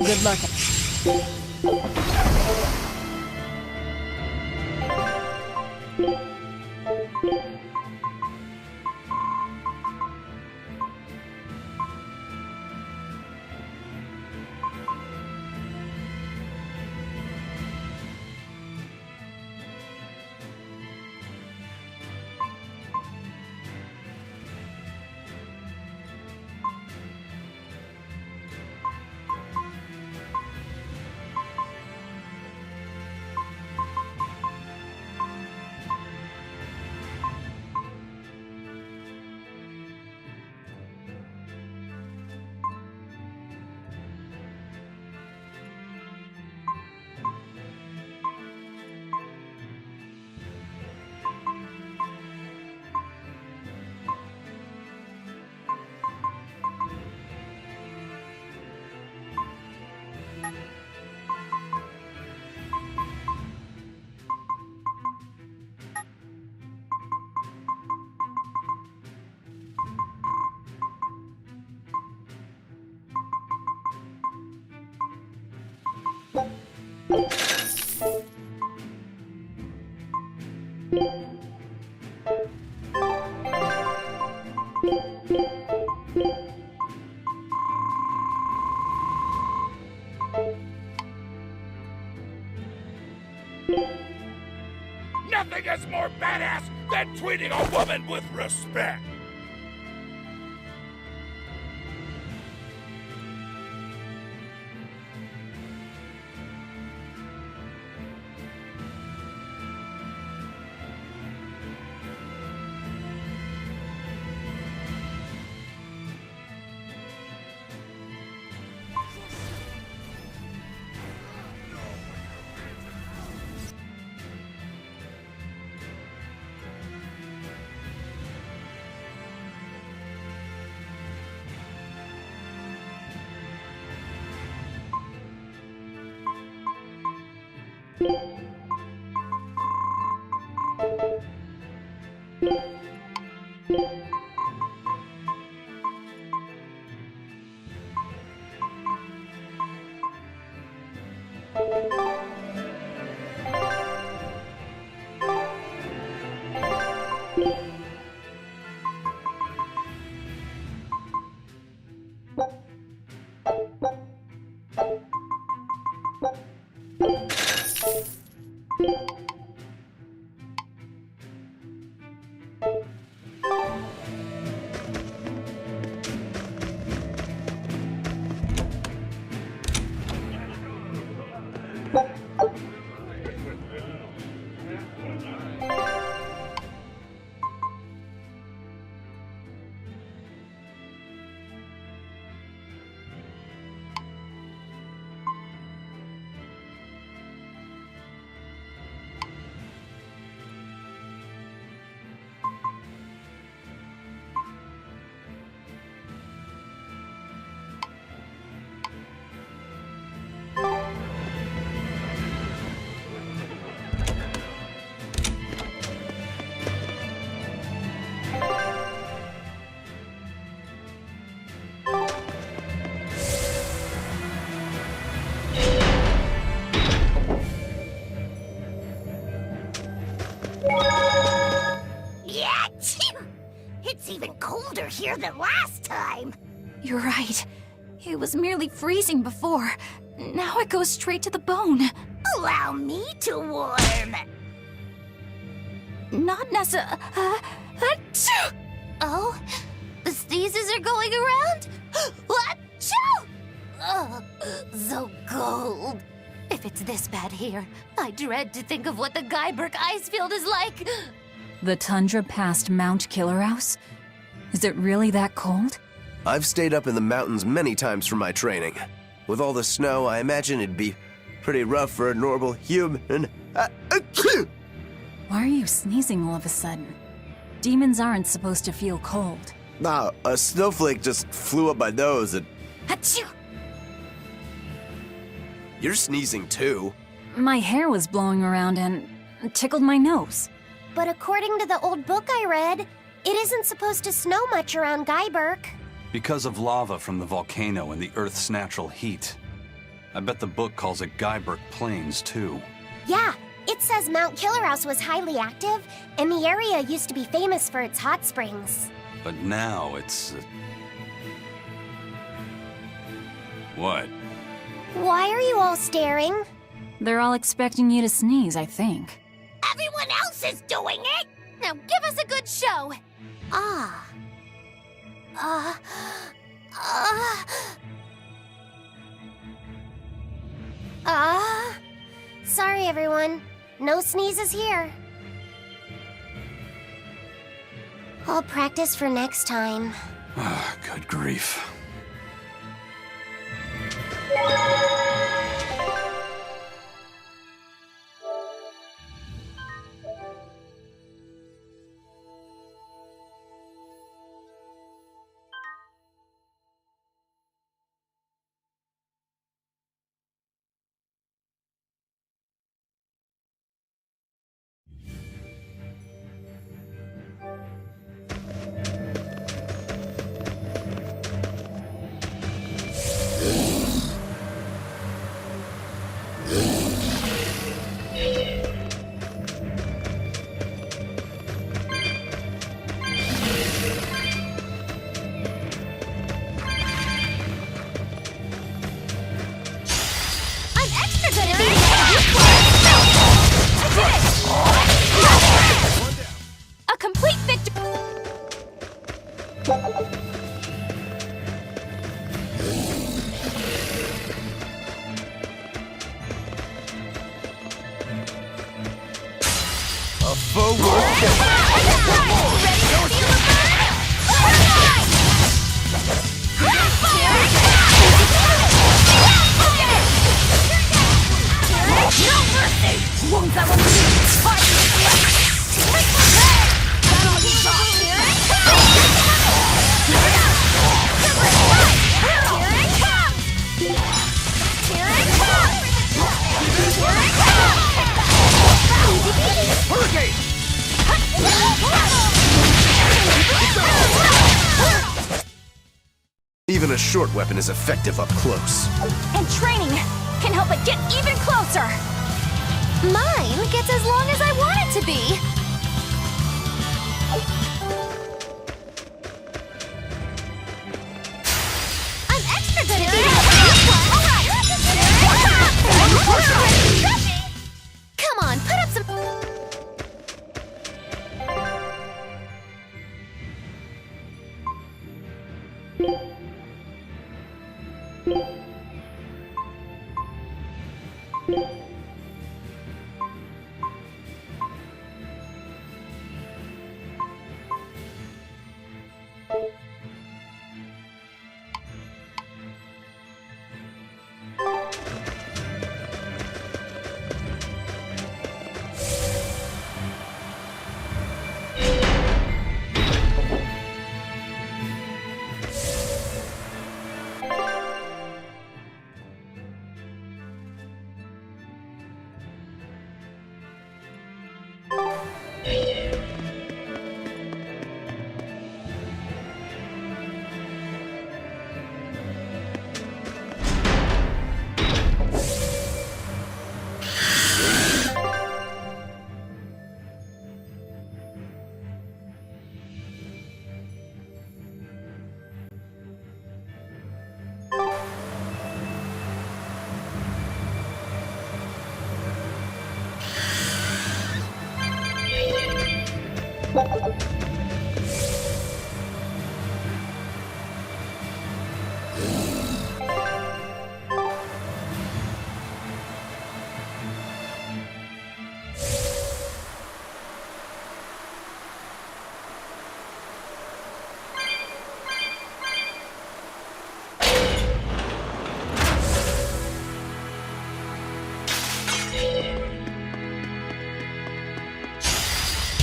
Good luck. Nothing is more badass than treating a woman with respect. It's even colder here than last time. You're right. It was merely freezing before. Now it goes straight to the bone. Allow me to warm. Not necessarily. Oh, the sneezes are going around? Achoo! Oh, so cold. If it's this bad here, I dread to think of what the Guyberg ice field is like. The tundra past Mount Killerhouse? Is it really that cold? I've stayed up in the mountains many times for my training. With all the snow, I imagine it'd be pretty rough for a normal human. Why are you sneezing all of a sudden? Demons aren't supposed to feel cold. Nah, a snowflake just flew up my nose and... Achoo! You're sneezing too. My hair was blowing around and tickled my nose. But according to the old book I read, it isn't supposed to snow much around Guyberg. Because of lava from the volcano and the Earth's natural heat. I bet the book calls it Guyberg Plains, too. Yeah, it says Mount Killerhouse was highly active, and the area used to be famous for its hot springs. But now it's... What? Why are you all staring? They're all expecting you to sneeze, I think. Everyone else is doing it! Now give us a good show! Sorry everyone. No sneezes here. I'll practice for next time. Ah, good grief. A complete victory! A foe Even a short weapon is effective up close. And training! can help but get even closer! Mine gets as long as I want it to be. I'm extra good at beating up this one. Come on, put up some...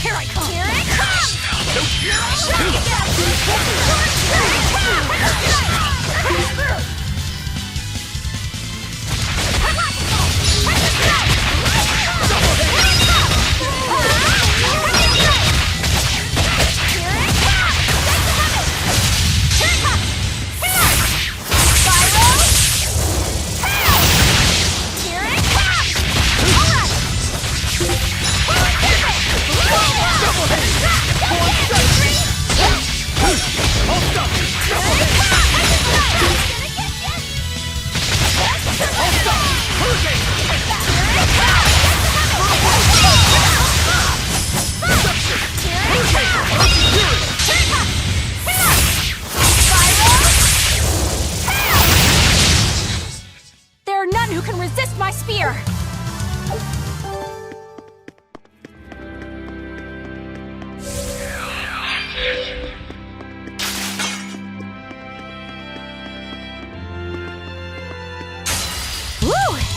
Here I come! Here I There are none who can resist my spear!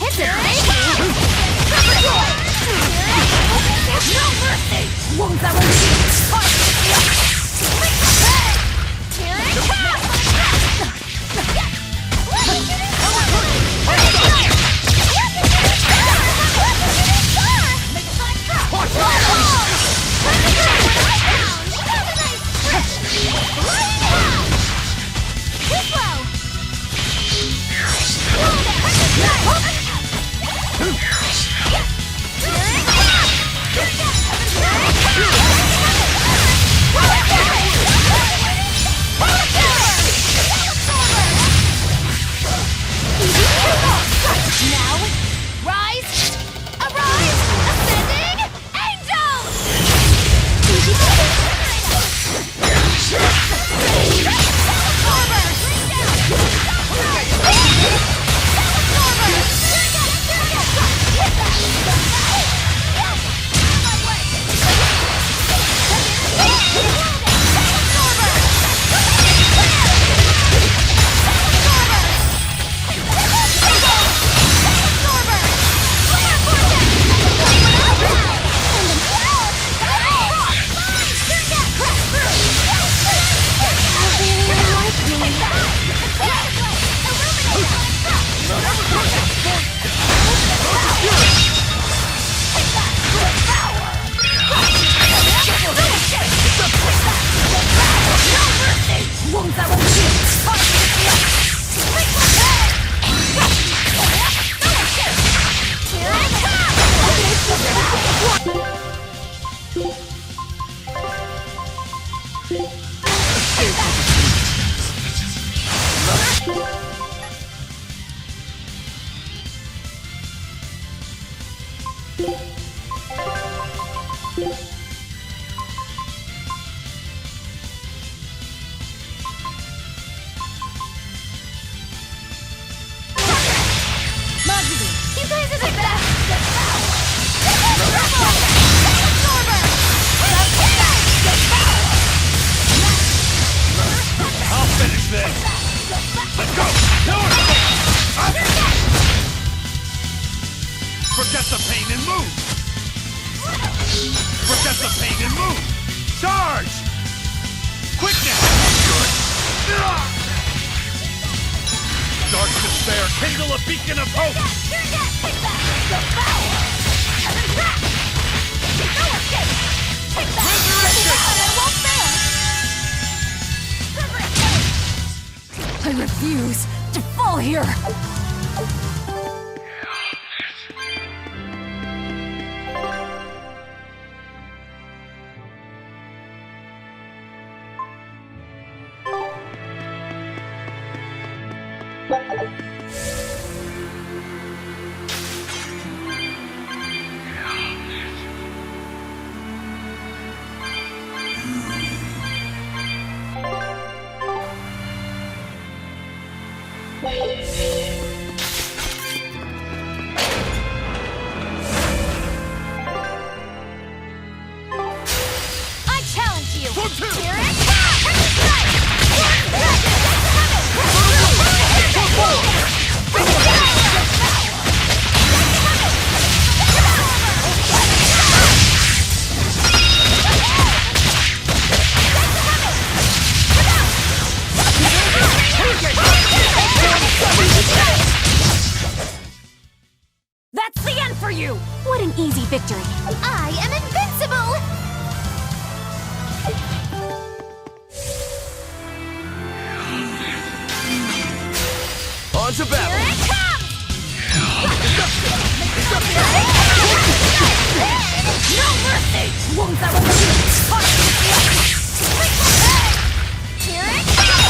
It's a no mercy! Wounds that will Whoa! Let's go! Up! Forget the pain and move! Forget the pain and move! Charge! Quickness! Dark despair, kindle a beacon of hope! I refuse to fall here! I challenge you! Here it That's the end for you! What an easy victory! I am invincible! On to battle! Here it comes! No mercy! Wounds that will Here it comes!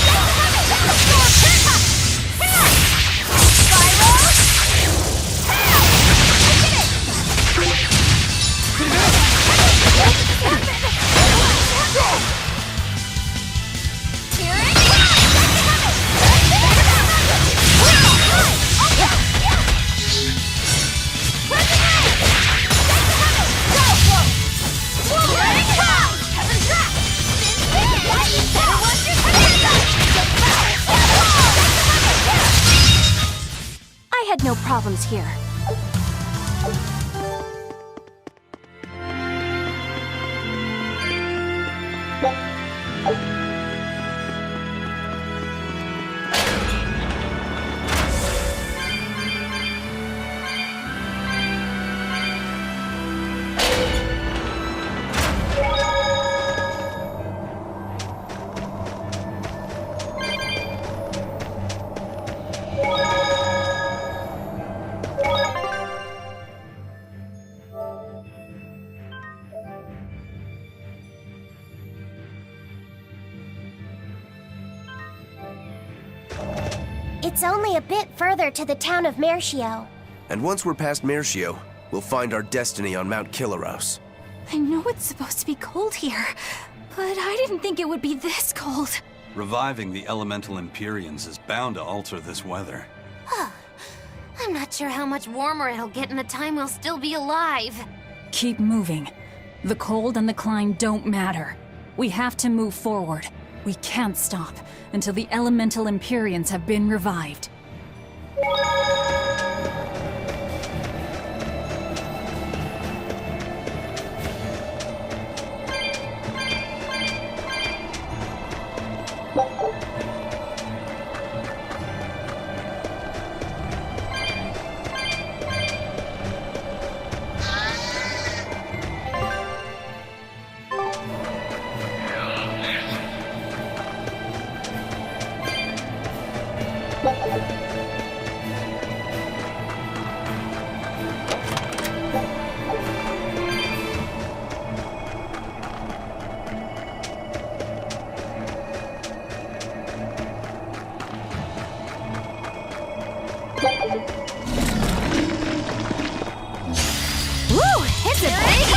I had no problems here. It's only a bit further to the town of Mershio. And once we're past Mershio, we'll find our destiny on Mount Killarouse. I know it's supposed to be cold here, but I didn't think it would be this cold. Reviving the elemental Empyreans is bound to alter this weather. I'm not sure how much warmer it'll get in the time we'll still be alive. Keep moving. The cold and the climb don't matter. We have to move forward. We can't stop until the elemental Empyreans have been revived. Woo! It's a biggie!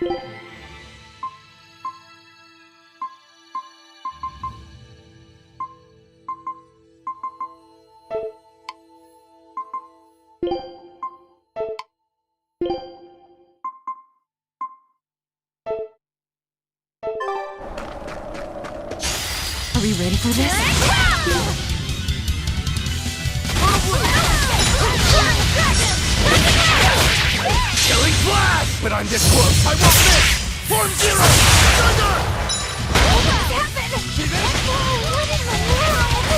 Are we ready for this? Killing flash! But I'm this close, I won't miss! Form zero! Thunder! What happened? What in the world?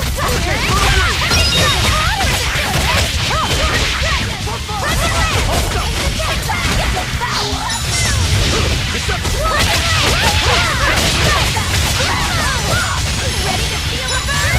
Ready to feel a burn?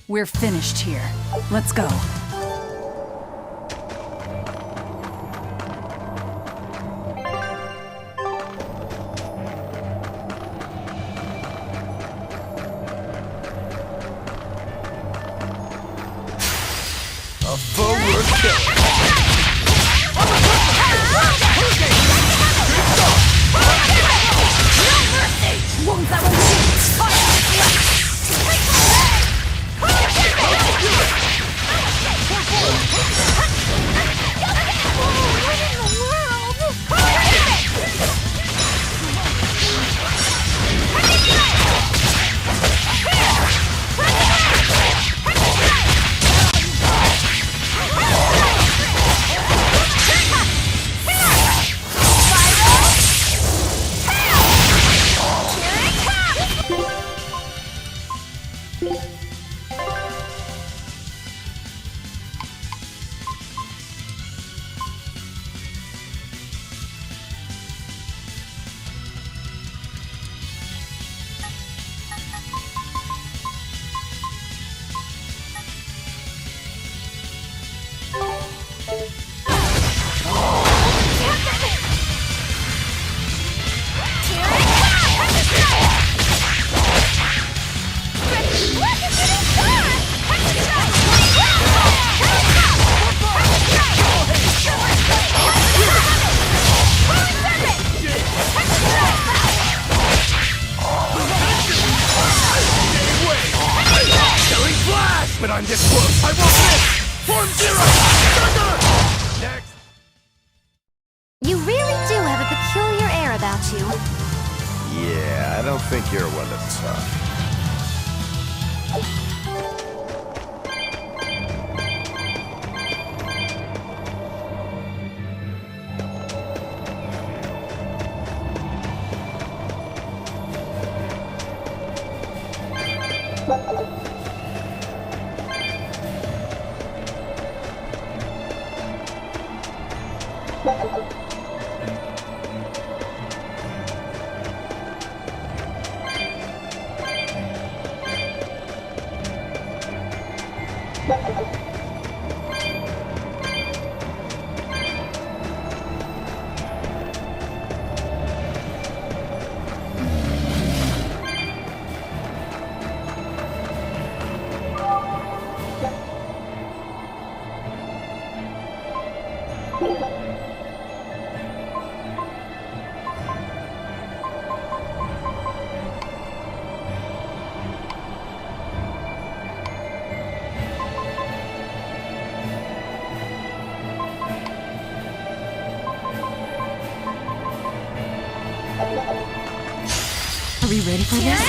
We're finished here. Let's go. A forward kill. But I'm this close, I won't miss! Form zero! Thunder! Next! You really do have a peculiar air about you. Yeah, I don't think you're one to talk. Are we ready for this?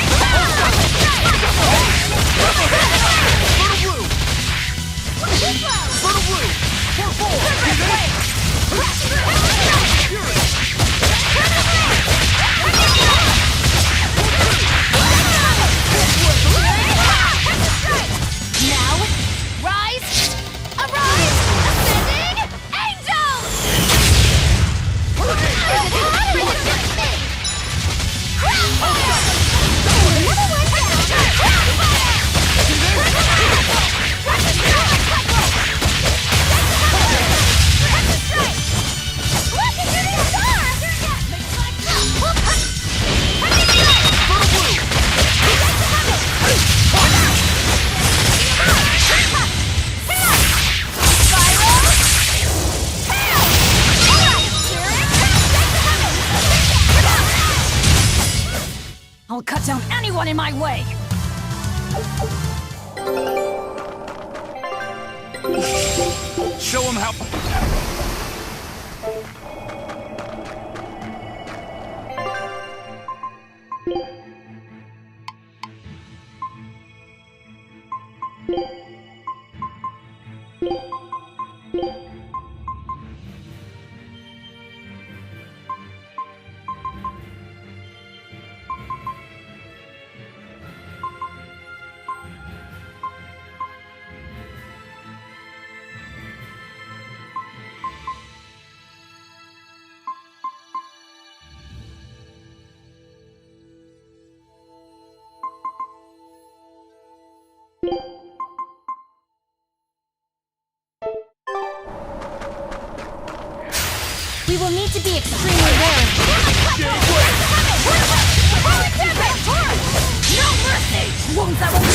Now, rise, arise, ascending, angels! I'll cut down anyone in my way! Show him how... We will need to be extremely wary. No mercy! Wounds that will be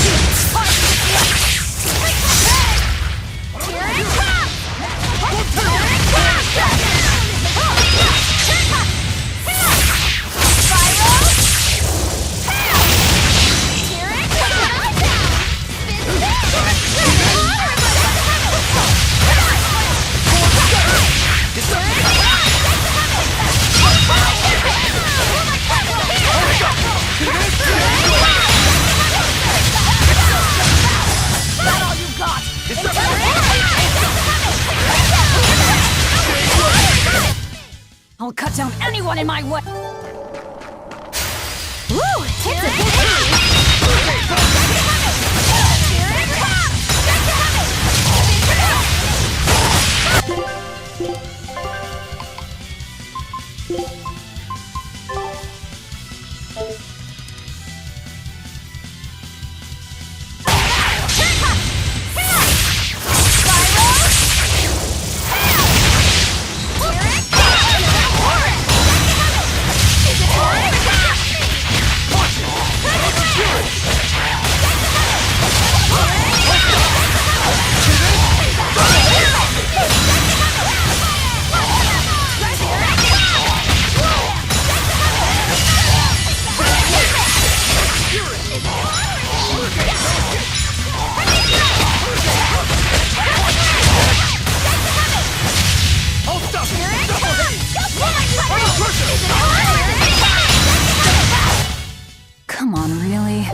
here it comes! Here it comes! Spyro! Here it That all you got? I'll cut down anyone in my way. Woo! It's a big Come on, really?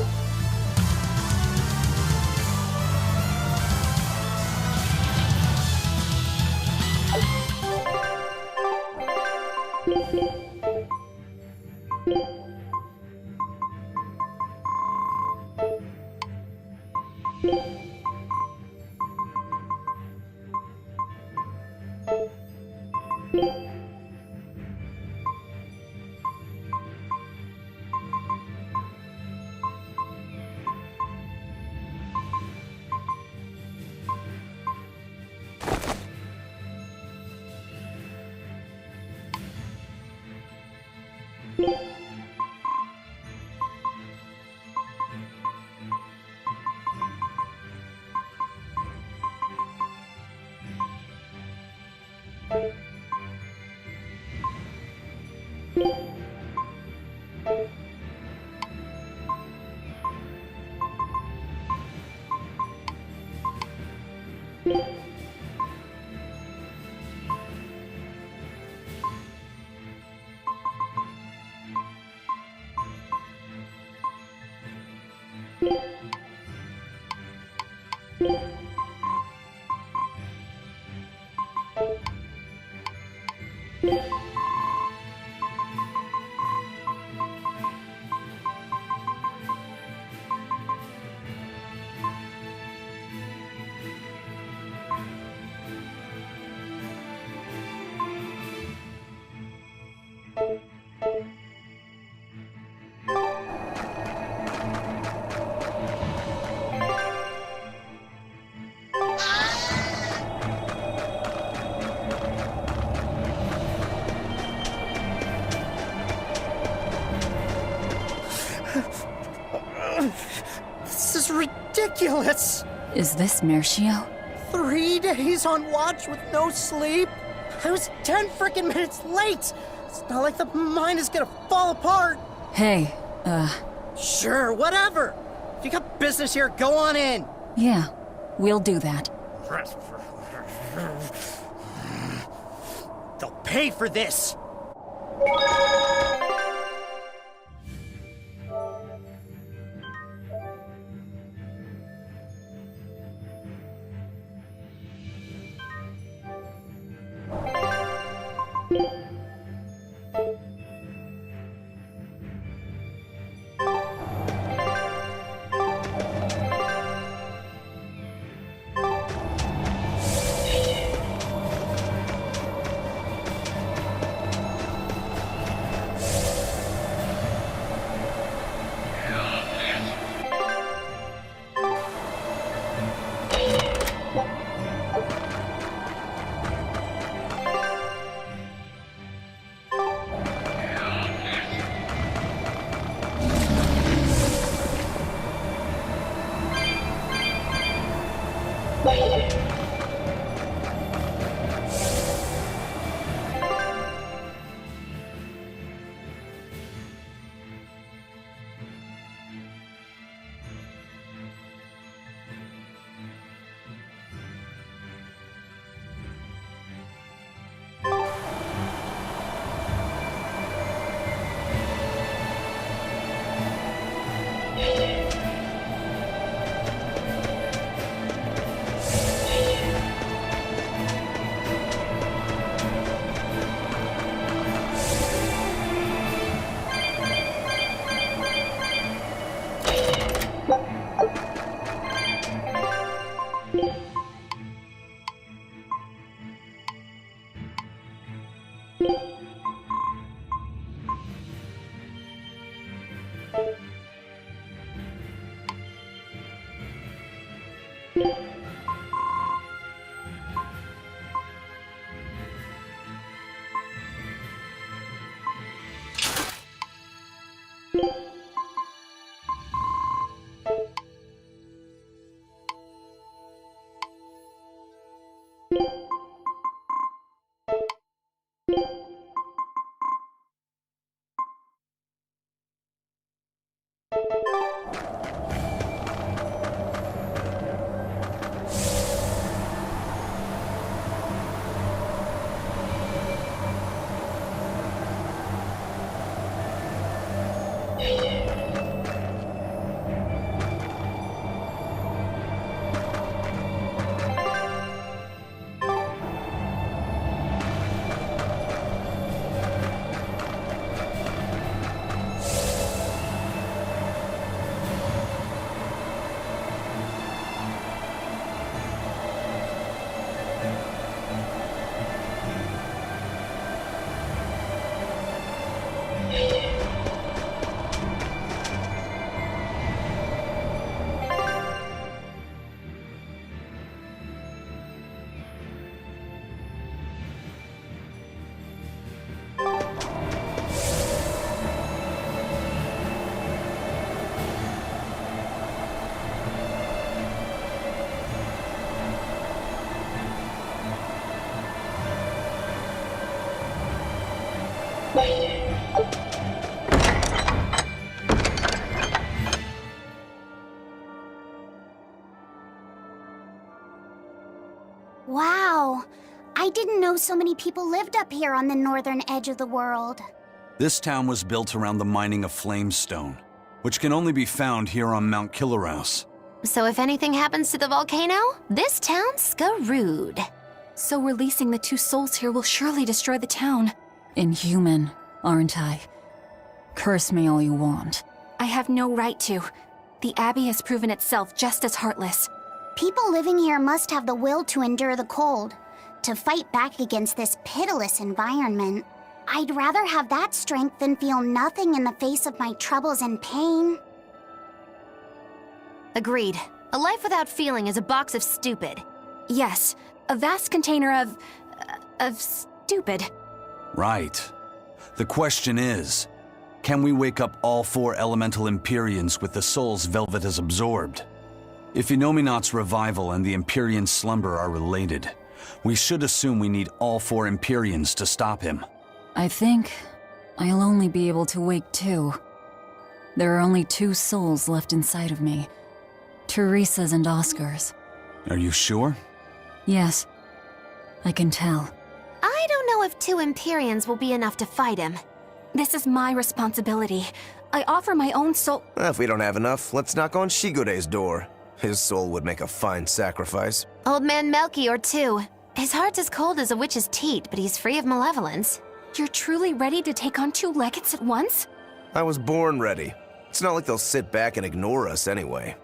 This is ridiculous! Is this Mershio? 3 days on watch with no sleep? I was 10 frickin' minutes late! It's not like the mine is gonna fall apart! Hey, Sure, whatever. If you got business here, go on in. Yeah, we'll do that. They'll pay for this. Wow. I didn't know so many people lived up here on the northern edge of the world. This town was built around the mining of flamestone, which can only be found here on Mount Killerhouse. So if anything happens to the volcano, this town's screwed. So releasing the two souls here will surely destroy the town. Inhuman, aren't I? Curse me all you want. I have no right to. The Abbey has proven itself just as heartless. People living here must have the will to endure the cold, to fight back against this pitiless environment. I'd rather have that strength than feel nothing in the face of my troubles and pain. Agreed. A life without feeling is a box of stupid. Yes, a vast container of stupid. Right. The question is, can we wake up all 4 elemental Empyreans with the souls Velvet has absorbed? If Inominat's revival and the Empyrean slumber are related, we should assume we need all 4 Empyreans to stop him. I think I'll only be able to wake 2. There are only 2 souls left inside of me. Teresa's and Oscar's. Are you sure? Yes. I can tell. I don't know if 2 Empyreans will be enough to fight him. This is my responsibility. I offer my own soul. Well, if we don't have enough, let's knock on Shigure's door. His soul would make a fine sacrifice. Old man Melchior, too. His heart's as cold as a witch's teat, but he's free of malevolence. You're truly ready to take on 2 legates at once? I was born ready. It's not like they'll sit back and ignore us anyway.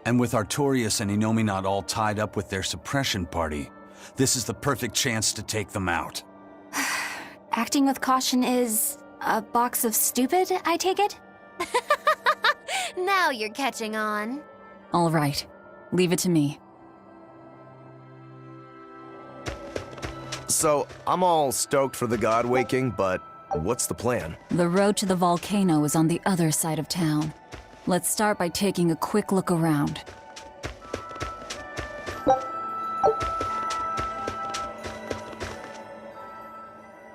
And with Artorias and Inominat all tied up with their suppression party, this is the perfect chance to take them out. Acting with caution is a box of stupid, I take it? Now you're catching on. All right. Leave it to me. So, I'm all stoked for the god waking, but what's the plan? The road to the volcano is on the other side of town. Let's start by taking a quick look around.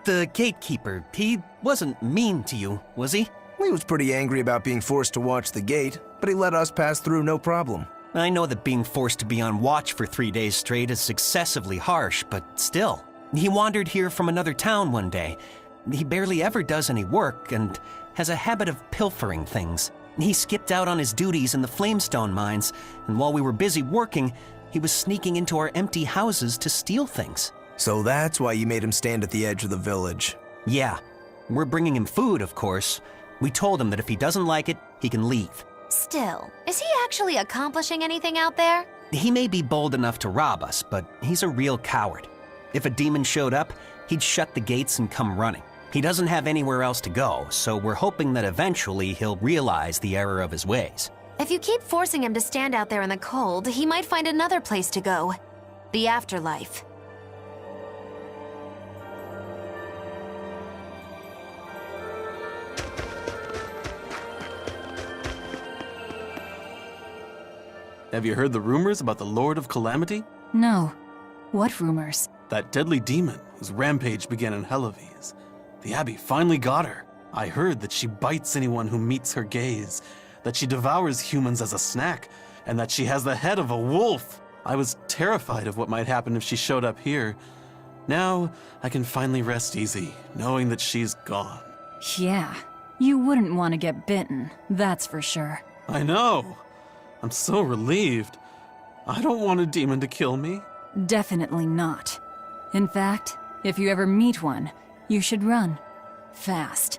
The gatekeeper, he wasn't mean to you, was he? He was pretty angry about being forced to watch the gate, but he let us pass through no problem. I know that being forced to be on watch for 3 days straight is excessively harsh, but still. He wandered here from another town one day. He barely ever does any work and has a habit of pilfering things. He skipped out on his duties in the Flamestone mines, and while we were busy working, he was sneaking into our empty houses to steal things. So that's why you made him stand at the edge of the village. Yeah. We're bringing him food, of course. We told him that if he doesn't like it, he can leave. Still, is he actually accomplishing anything out there? He may be bold enough to rob us, but he's a real coward. If a demon showed up, he'd shut the gates and come running. He doesn't have anywhere else to go, so we're hoping that eventually he'll realize the error of his ways. If you keep forcing him to stand out there in the cold, he might find another place to go. The afterlife. Have you heard the rumors about the Lord of Calamity? No. What rumors? That deadly demon whose rampage began in Helives. The Abbey finally got her. I heard that she bites anyone who meets her gaze, that she devours humans as a snack, and that she has the head of a wolf. I was terrified of what might happen if she showed up here. Now, I can finally rest easy, knowing that she's gone. Yeah. You wouldn't want to get bitten, that's for sure. I know. I'm so relieved. I don't want a demon to kill me. Definitely not. In fact, if you ever meet one, you should run. Fast.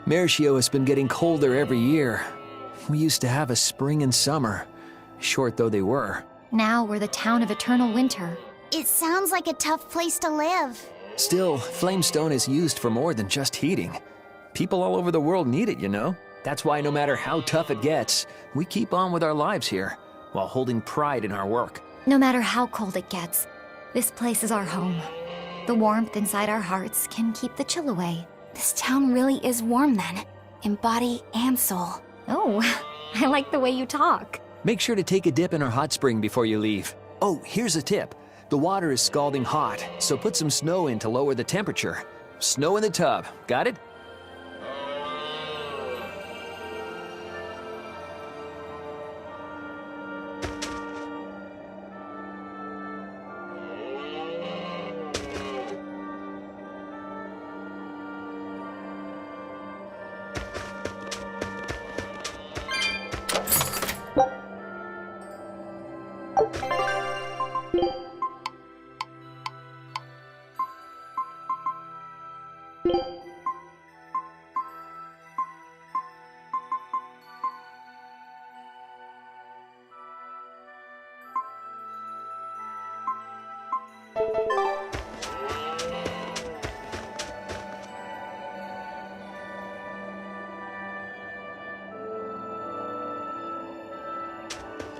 Mershio has been getting colder every year. We used to have a spring and summer, short though they were. Now we're the town of eternal winter. It sounds like a tough place to live. Still, Flamestone is used for more than just heating. People all over the world need it, you know? That's why no matter how tough it gets, we keep on with our lives here, while holding pride in our work. No matter how cold it gets, this place is our home. The warmth inside our hearts can keep the chill away. This town really is warm then, in body and soul. Oh, I like the way you talk. Make sure to take a dip in our hot spring before you leave. Oh, here's a tip. The water is scalding hot, so put some snow in to lower the temperature. Snow in the tub, got it?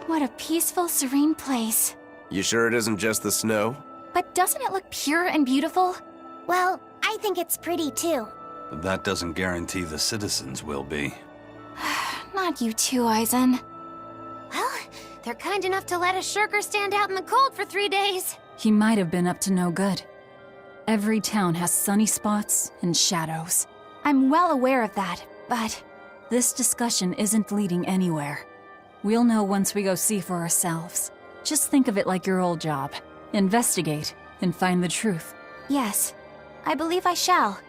What a peaceful, serene place. You sure it isn't just the snow? But doesn't it look pure and beautiful? Well, I think it's pretty too. But that doesn't guarantee the citizens will be. Not you too, Eisen. Well, they're kind enough to let a shirker stand out in the cold for 3 days. He might have been up to no good. Every town has sunny spots and shadows. I'm well aware of that, but... This discussion isn't leading anywhere. We'll know once we go see for ourselves. Just think of it like your old job. Investigate and find the truth. Yes, I believe I shall.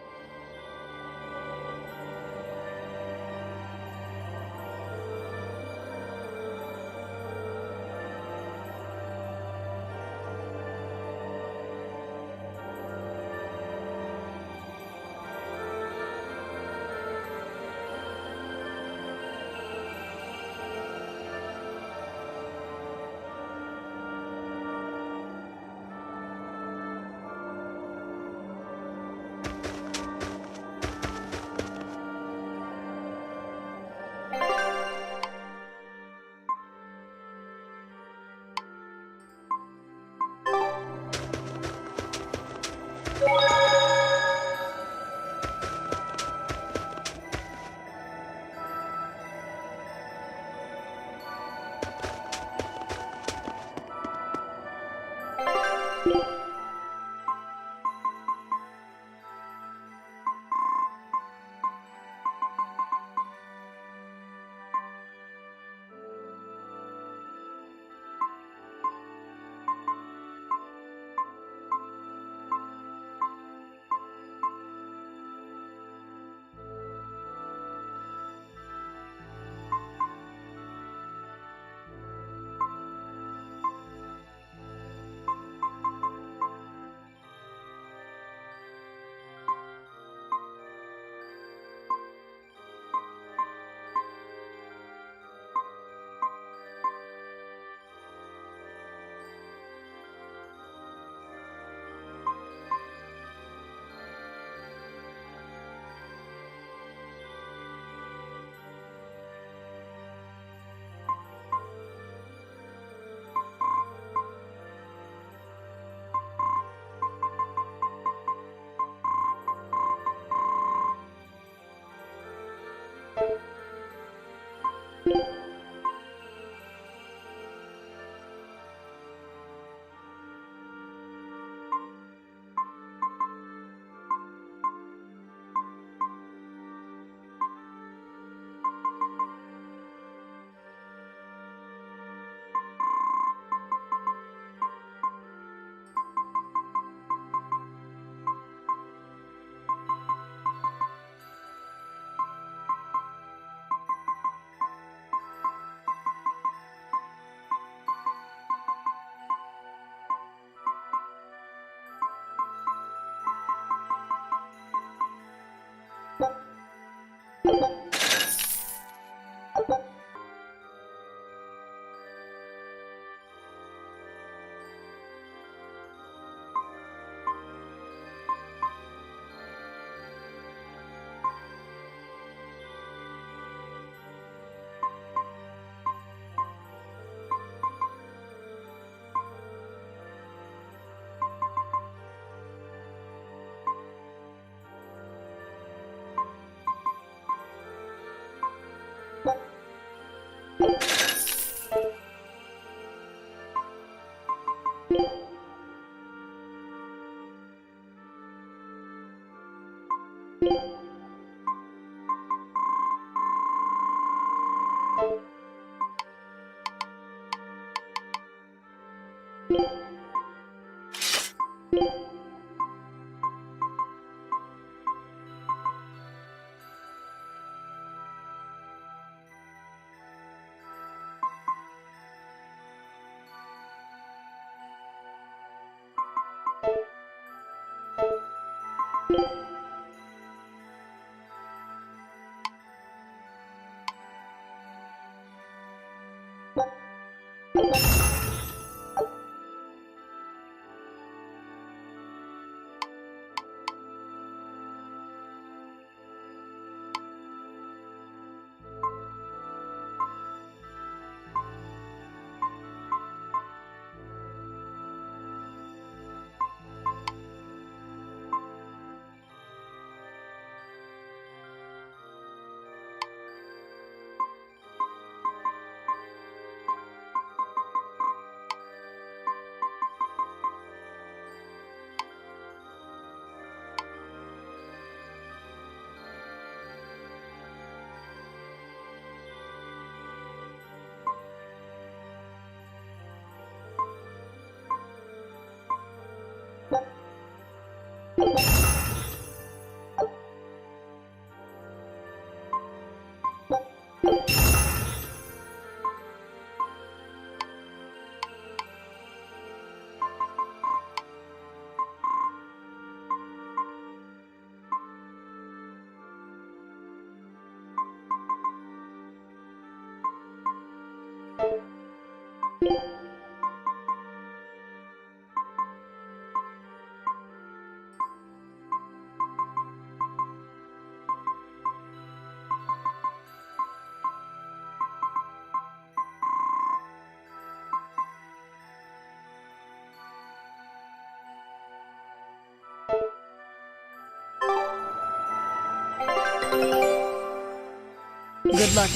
good luck.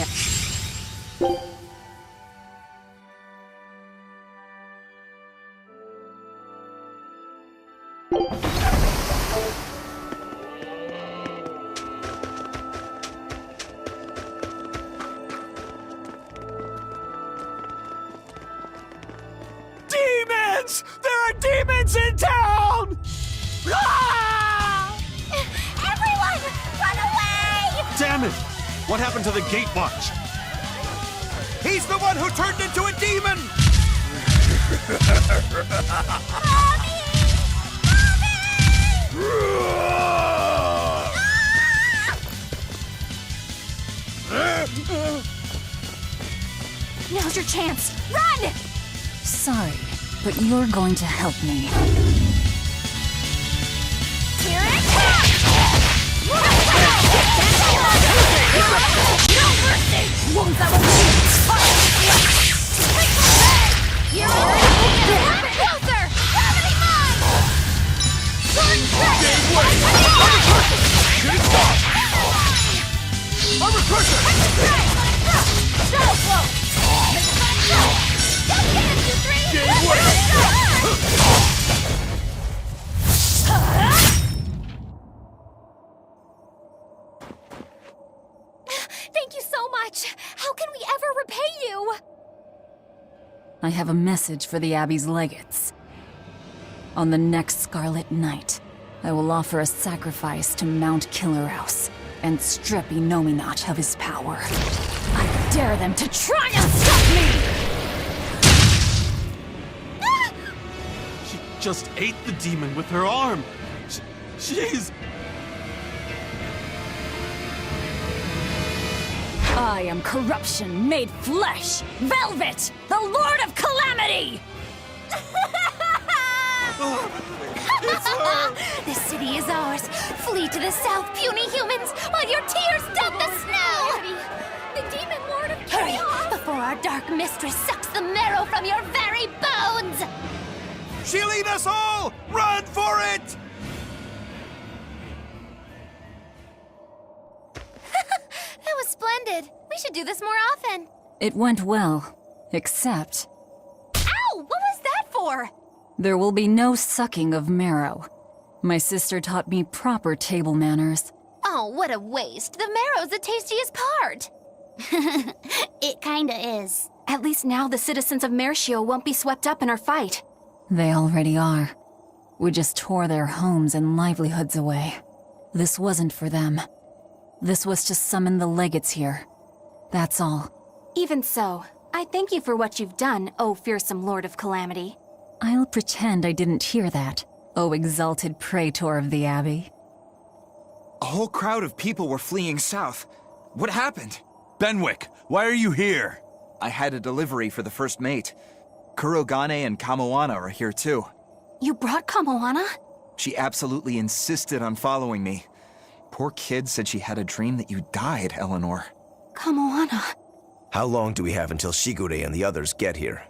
Demons! There are demons in town! Ah! Everyone, run away! Damn it! What happened to the gate watch? He's the one who turned into a demon! Now's your chance. Run! Sorry, but you're going to help me. Here it comes! No mercy! Won't that You're closer! Gravity mine! Sword Good stop! Armor crusher! Thank you so much. How can we ever repay you? I have a message for the Abbey's legates. On the next Scarlet Night, I will offer a sacrifice to Mount Killerhouse and strip Inominat of his power. I dare them to try and stop me! She just ate the demon with her arm. She's... I am corruption made flesh! Velvet! The Lord of Calamity! The city is ours. Flee to the south, puny humans, while your tears dump the snow! The demon lord of Hurry, chaos! before our dark mistress sucks the marrow from your very bones! She'll eat us all! Run for it! That was splendid. We should do this more often. It went well, except Ow! What was that for? there will be no sucking of marrow. My sister taught me proper table manners. Oh, what a waste. The marrow's the tastiest part. It kinda is. At least now the citizens of Mershio won't be swept up in our fight. They already are. We just tore their homes and livelihoods away. This wasn't for them. This was to summon the legates here. That's all. Even so, I thank you for what you've done, O fearsome Lord of Calamity. I'll pretend I didn't hear that, O exalted praetor of the Abbey. A whole crowd of people were fleeing south. What happened? Benwick, why are you here? I had a delivery for the first mate. Kurogane and Kamoana are here too. You brought Kamoana? She absolutely insisted on following me. Poor kid said she had a dream that you died, Eleanor. Kamoana. How long do we have until Shigure and the others get here?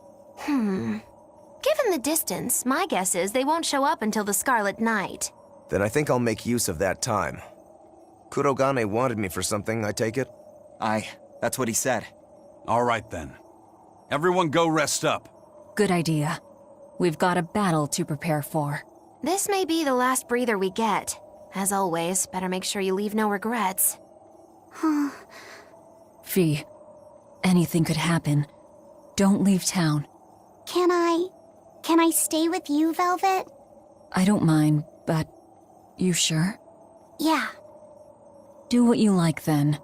Given the distance, my guess is they won't show up until the Scarlet Night. Then I think I'll make use of that time. Kurogane wanted me for something, I take it? Aye, that's what he said. All right then. Everyone go rest up. Good idea. We've got a battle to prepare for. This may be the last breather we get. As always, better make sure you leave no regrets. Fee, anything could happen. Don't leave town. Can I stay with you, Velvet? I don't mind, but you sure? Yeah. Do what you like then.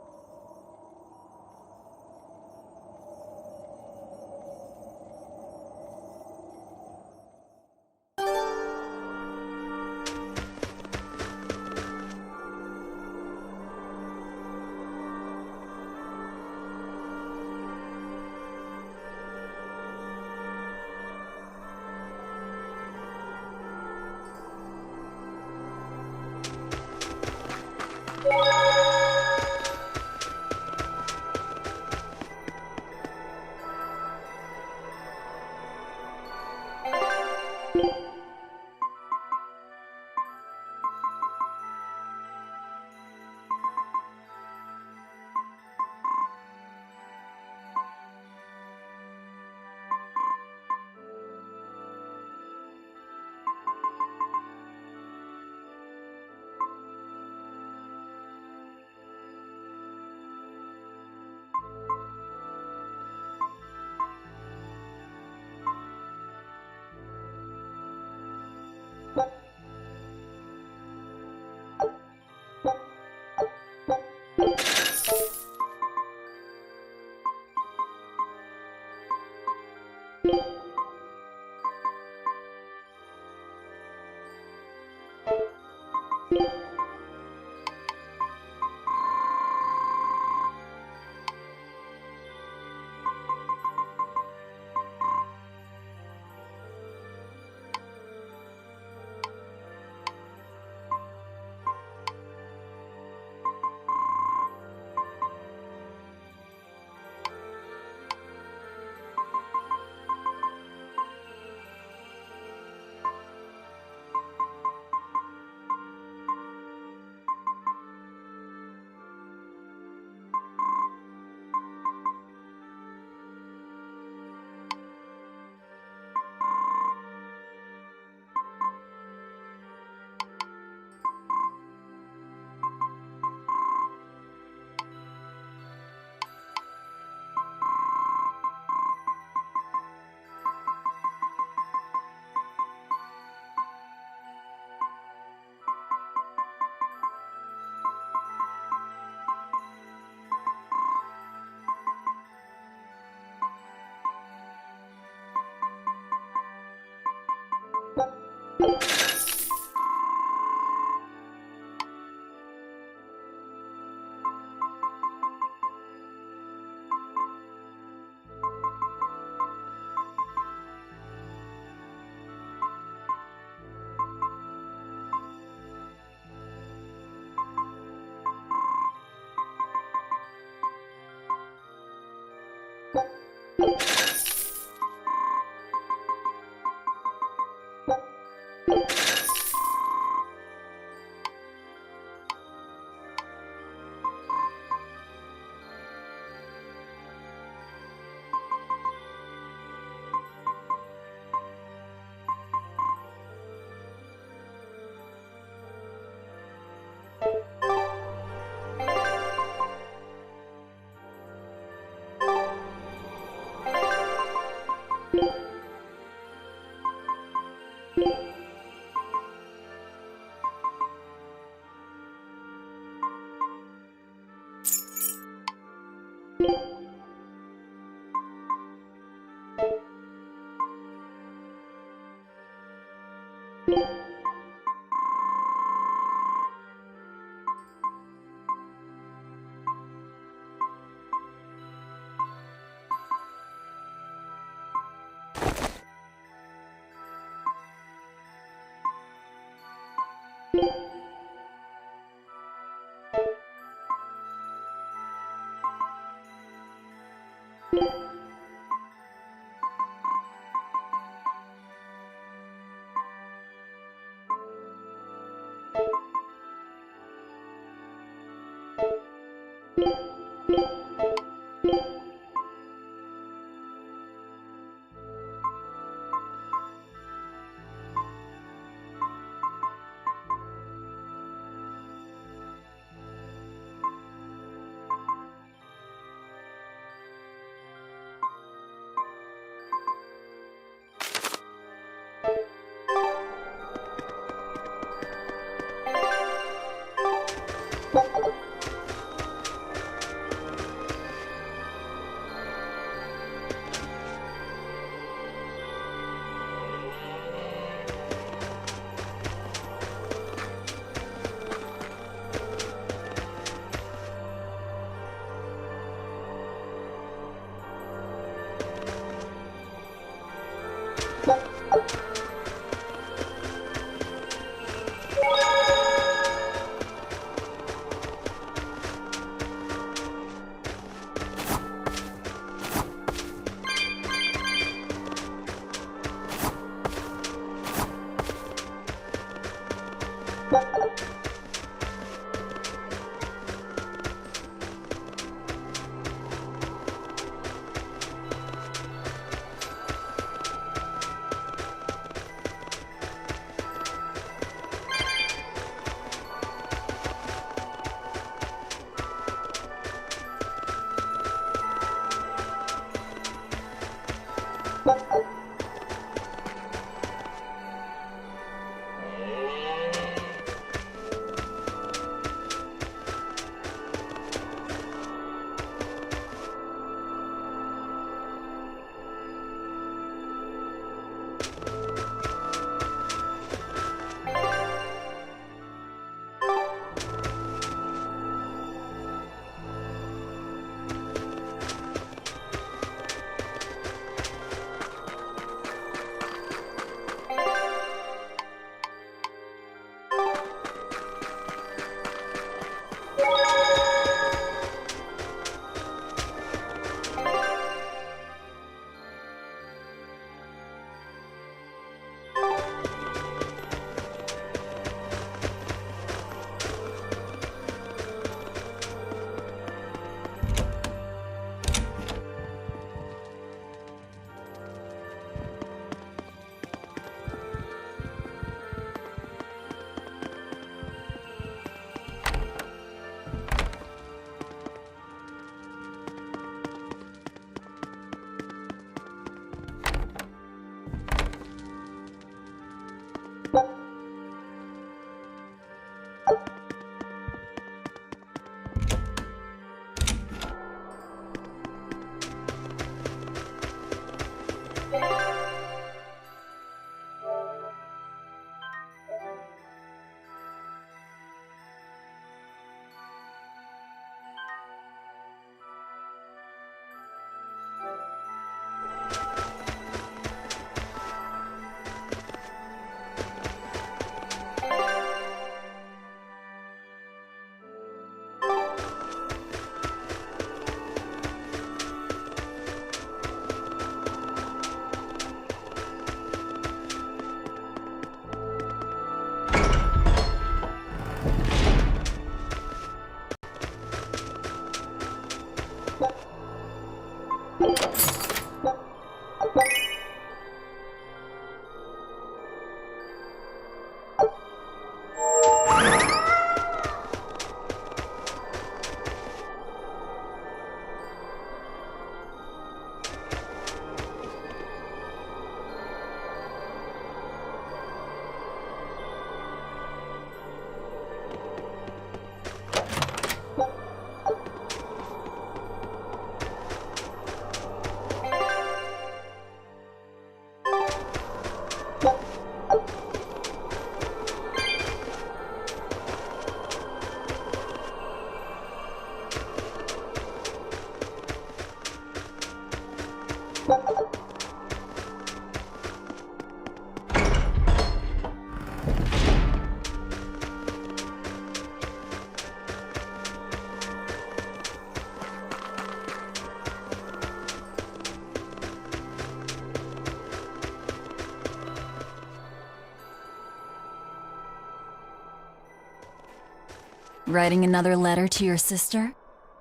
Writing another letter to your sister?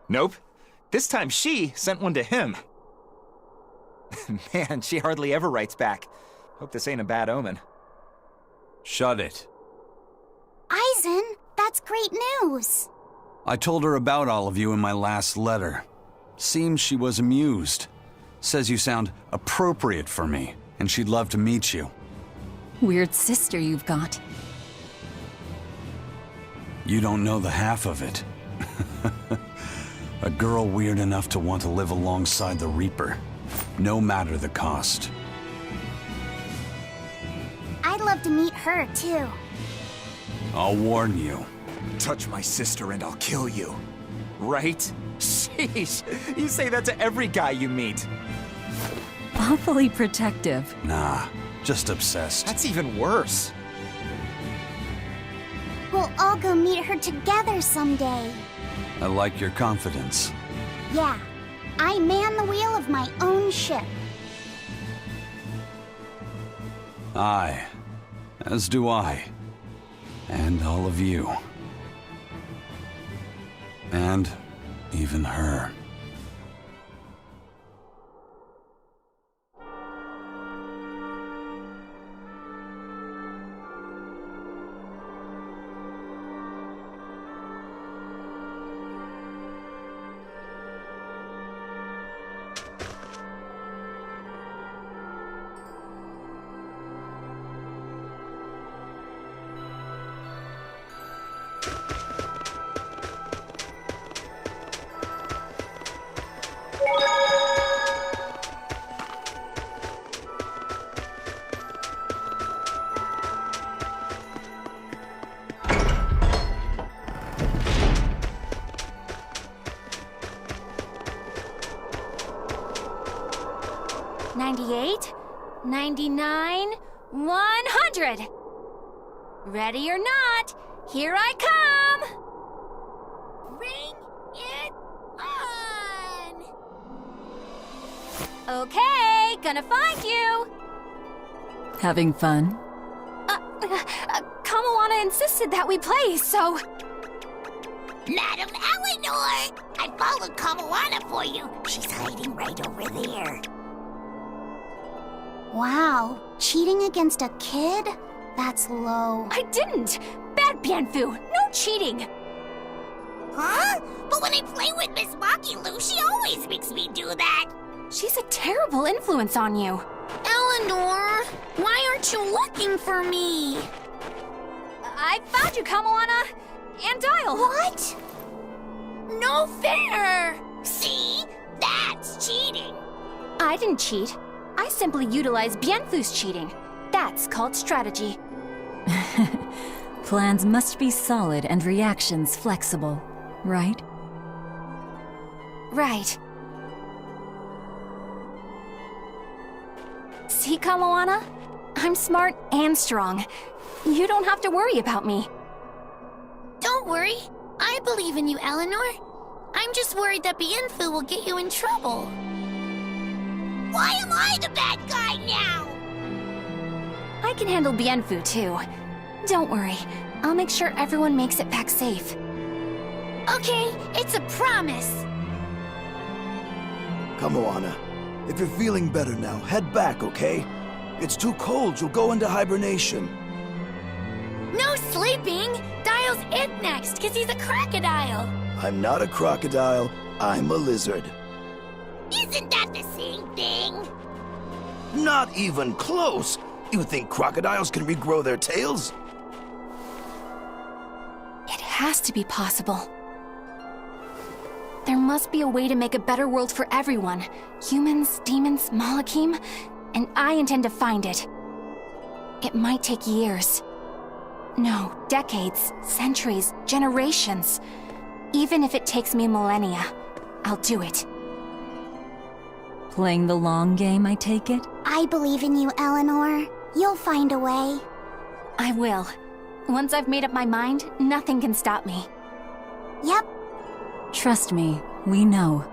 Nope. This time she sent one to him. Man, she hardly ever writes back. Hope this ain't a bad omen. Shut it. Eisen, that's great news. I told her about all of you in my last letter. Seems she was amused. Says you sound appropriate for me, and she'd love to meet you. Weird sister you've got. You don't know the half of it. A girl weird enough to want to live alongside the Reaper, no matter the cost. I'd love to meet her, too. I'll warn you. Touch my sister and I'll kill you. Right? Sheesh, you say that to every guy you meet. Awfully protective. Nah, just obsessed. That's even worse. We'll all go meet her together someday. I like your confidence. Yeah, I man the wheel of my own ship. Aye, as do I. And all of you. And even her. 99, 100. Ready or not, here I come! Bring it on! Okay, gonna find you! Having fun? Kamawana insisted that we play, so... Madam Eleanor! I followed Kamawana for you. She's hiding right over there. Wow, cheating against a kid? That's low. I didn't! Bad Bienfu! No cheating! Huh? But when I play with Miss Makilu, she always makes me do that. She's a terrible influence on you. Eleanor, why aren't you looking for me? I found you, Kamawana! And Dial! What? No fair! See? That's cheating! I didn't cheat. I simply utilized Bienfu's cheating. That's called strategy. Plans must be solid and reactions flexible, right? Right. See, Kamawana? I'm smart and strong. You don't have to worry about me. Don't worry. I believe in you, Eleanor. I'm just worried that Bienfu will get you in trouble. Why am I the bad guy now? I can handle Bienfu, too. Don't worry. I'll make sure everyone makes it back safe. Okay, it's a promise. Kamawana, if you're feeling better now, head back, okay? It's too cold, you'll go into hibernation. No sleeping! Dial's it next, because he's a crocodile. I'm not a crocodile, I'm a lizard. Isn't that the same thing? Not even close! You think crocodiles can regrow their tails? It has to be possible. There must be a way to make a better world for everyone. Humans, demons, Malakim, and I intend to find it. It might take years. No, decades, centuries, generations. Even if it takes me millennia, I'll do it. Playing the long game, I take it? I believe in you, Eleanor. You'll find a way. I will. Once I've made up my mind, nothing can stop me. Yep. Trust me, we know.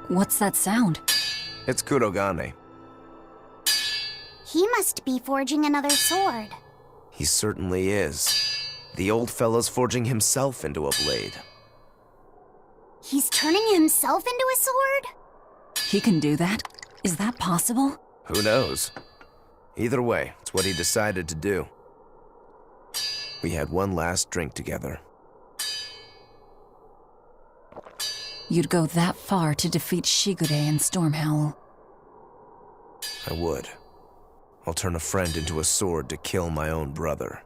What's that sound? It's Kurogane. He must be forging another sword. He certainly is. The old fella's forging himself into a blade. He's turning himself into a sword? He can do that? Is that possible? Who knows? Either way, it's what he decided to do. We had one last drink together. You'd go that far to defeat Shigure and Stormhowl. I would. I'll turn a friend into a sword to kill my own brother.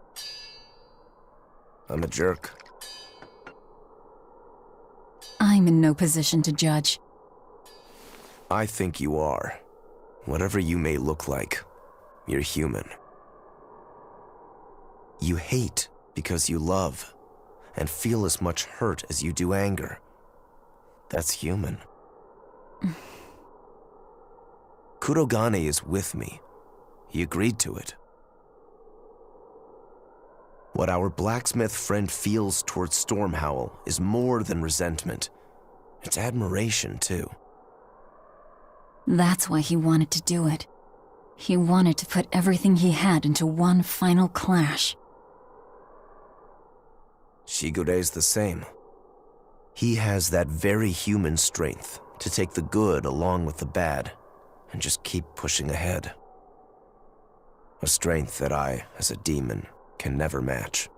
I'm a jerk. I'm in no position to judge. I think you are. Whatever you may look like, you're human. You hate because you love, and feel as much hurt as you do anger. That's human. Kurogane is with me. He agreed to it. What our blacksmith friend feels towards Stormhowl is more than resentment. It's admiration, too. That's why he wanted to do it. He wanted to put everything he had into one final clash. Shigure's the same. He has that very human strength to take the good along with the bad and just keep pushing ahead. A strength that I, as a demon, can never match.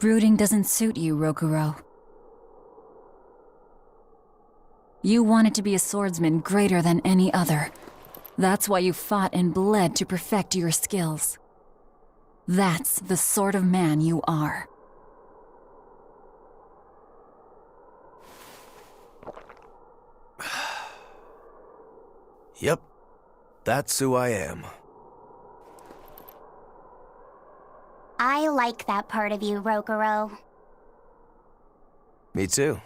Brooding doesn't suit you, Rokuro. You wanted to be a swordsman greater than any other. That's why you fought and bled to perfect your skills. That's the sort of man you are. Yep, that's who I am. I like that part of you, Rokuro. Me too.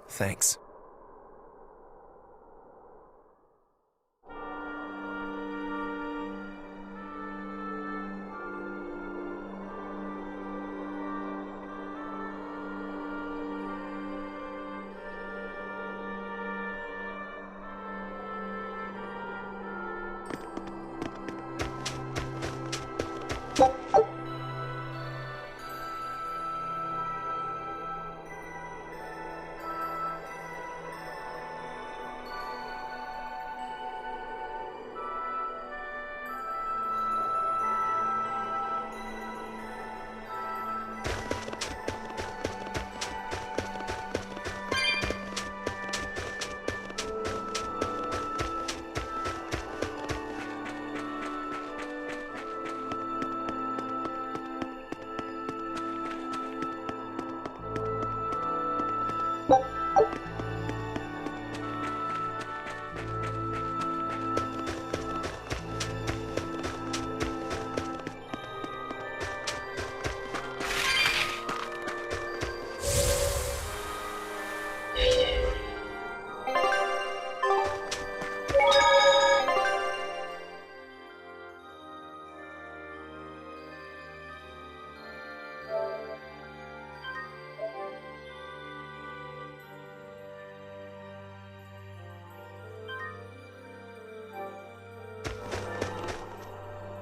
Thanks.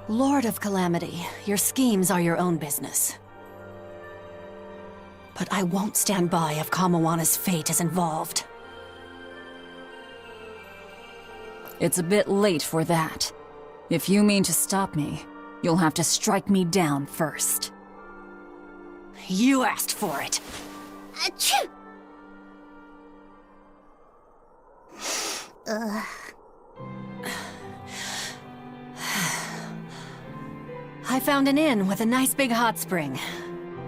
Lord of Calamity, your schemes are your own business. But I won't stand by if Kamawana's fate is involved. It's a bit late for that. If you mean to stop me, you'll have to strike me down first. You asked for it. Achoo! Ugh. I found an inn with a nice big hot spring.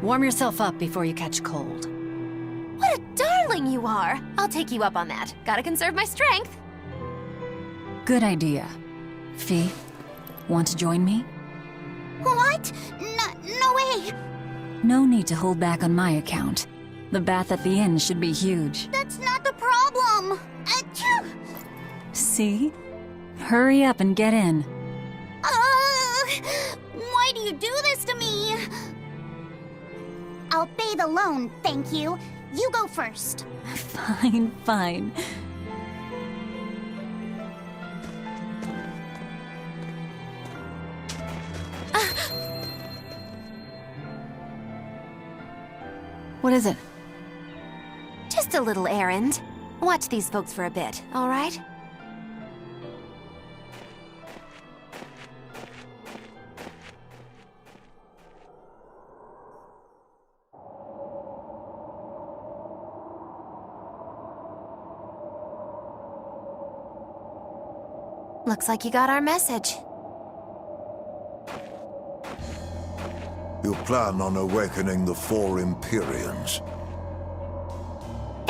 Warm yourself up before you catch cold. What a darling you are! I'll take you up on that. Gotta conserve my strength. Good idea. Fee, want to join me? What? No way! No need to hold back on my account. The bath at the inn should be huge. That's not the problem! Achoo! See? Hurry up and get in. Why do you do this to me? I'll bathe alone, thank you. You go first. Fine, fine. What is it? Just a little errand. Watch these folks for a bit, all right? Looks like you got our message. You plan on awakening the 4 Empyreans.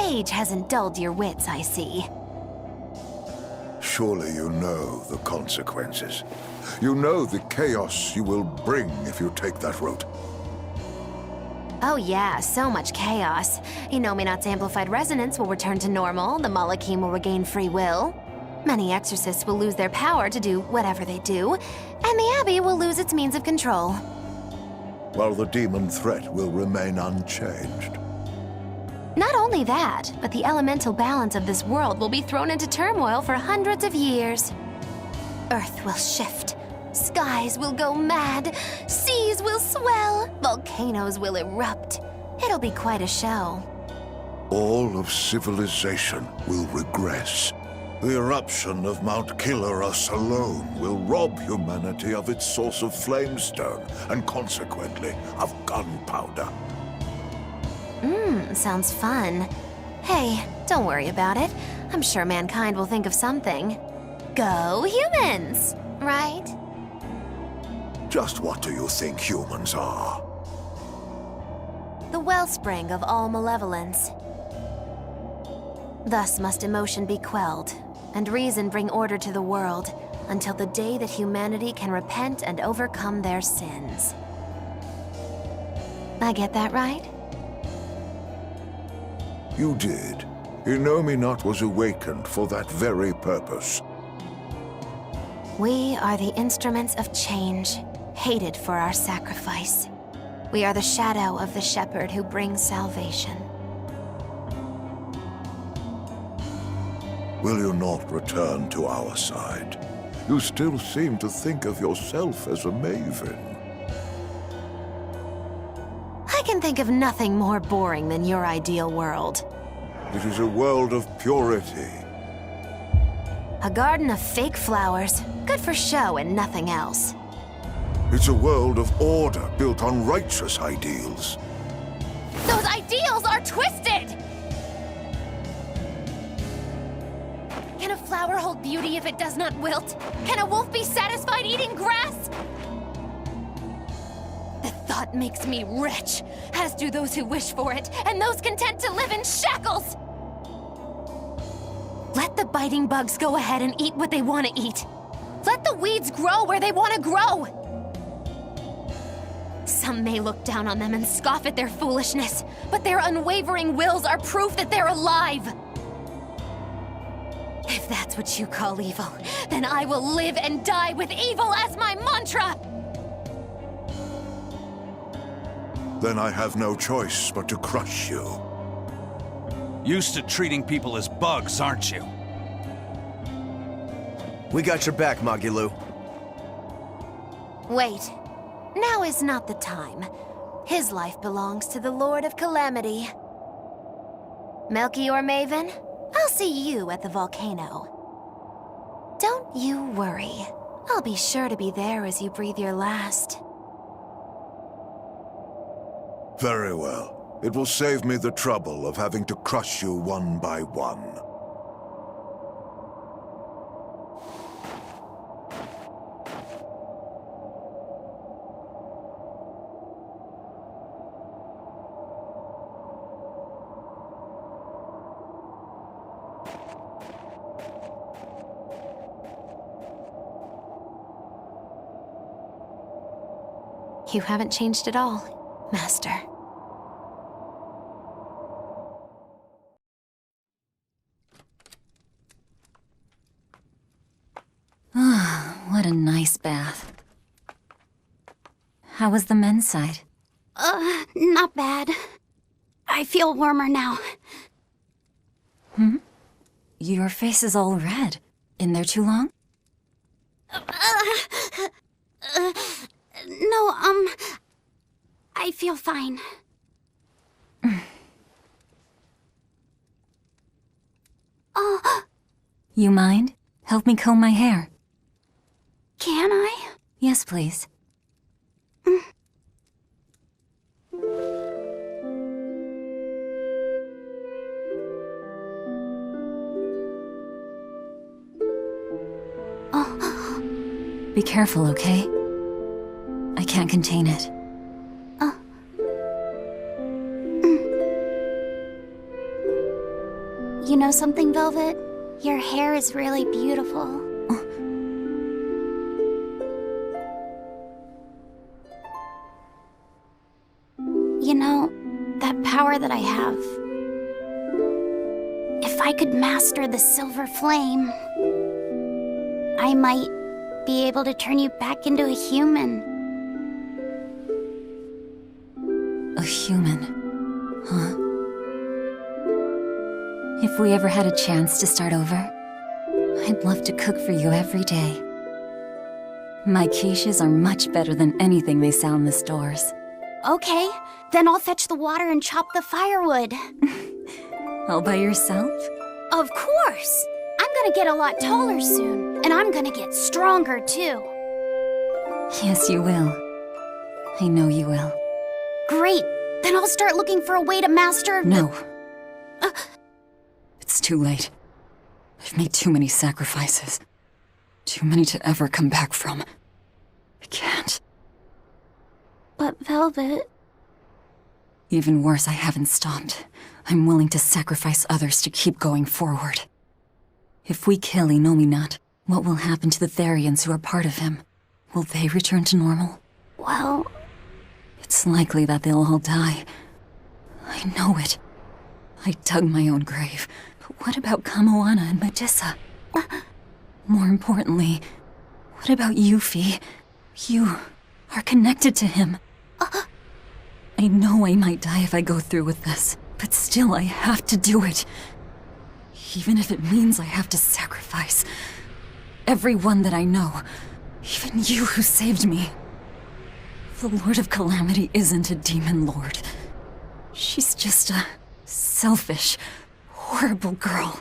Age hasn't dulled your wits, I see. Surely you know the consequences. You know the chaos you will bring if you take that route. Oh yeah, so much chaos. Inominat's amplified resonance will return to normal, the Malachim will regain free will. Many exorcists will lose their power to do whatever they do, and the Abbey will lose its means of control. While the demon threat will remain unchanged. Not only that, but the elemental balance of this world will be thrown into turmoil for hundreds of years. Earth will shift, skies will go mad, seas will swell, volcanoes will erupt. It'll be quite a show. All of civilization will regress. The eruption of Mount Killerus alone will rob humanity of its source of flamestone, and consequently, of gunpowder. Sounds fun. Hey, don't worry about it. I'm sure mankind will think of something. Go humans, right? Just what do you think humans are? The wellspring of all malevolence. Thus must emotion be quelled, and reason bring order to the world, until the day that humanity can repent and overcome their sins. I get that right? You did. Inominat was awakened for that very purpose. We are the instruments of change, hated for our sacrifice. We are the shadow of the shepherd who brings salvation. Will you not return to our side? You still seem to think of yourself as a maven. I can think of nothing more boring than your ideal world. It is a world of purity. A garden of fake flowers, good for show and nothing else. It's a world of order built on righteous ideals. Those ideals are twisted! Can a flower hold beauty if it does not wilt? Can a wolf be satisfied eating grass? The thought makes me rich, as do those who wish for it, and those content to live in shackles! Let the biting bugs go ahead and eat what they want to eat. Let the weeds grow where they want to grow. Some may look down on them and scoff at their foolishness, but their unwavering wills are proof that they're alive. If that's what you call evil, then I will live and die with evil as my mantra! Then I have no choice but to crush you. Used to treating people as bugs, aren't you? We got your back, Magilu. Wait. Now is not the time. His life belongs to the Lord of Calamity. Melchior Maven, I'll see you at the volcano. Don't you worry. I'll be sure to be there as you breathe your last. Very well. It will save me the trouble of having to crush you one by one. You haven't changed at all, Master. What a nice bath. How was the men's side? Not bad. I feel warmer now. Hmm? Your face is all red. In there too long? No, I feel fine. You mind? Help me comb my hair. Can I? Yes, please. Be careful, okay? I can't contain it. You know something, Velvet? Your hair is really beautiful. You know, that power that I have. If I could master the silver flame, I might be able to turn you back into a human. A human, huh? If we ever had a chance to start over, I'd love to cook for you every day. My quiches are much better than anything they sell in the stores. Okay, then I'll fetch the water and chop the firewood. All by yourself? Of course! I'm gonna get a lot taller soon, and I'm gonna get stronger too. Yes, you will. I know you will. Great! Then I'll start looking for a way to master... No. It's too late. I've made too many sacrifices. Too many to ever come back from. I can't. But Velvet... Even worse, I haven't stopped. I'm willing to sacrifice others to keep going forward. If we kill Innominat, what will happen to the Therians who are part of him? Will they return to normal? Well... It's likely that they'll all die. I know it. I dug my own grave. But what about Kamoana and Medissa? More importantly, what about Yuffie? You are connected to him. I know I might die if I go through with this, but still I have to do it. Even if it means I have to sacrifice everyone that I know, even you who saved me. The Lord of Calamity isn't a demon lord. She's just a selfish, horrible girl.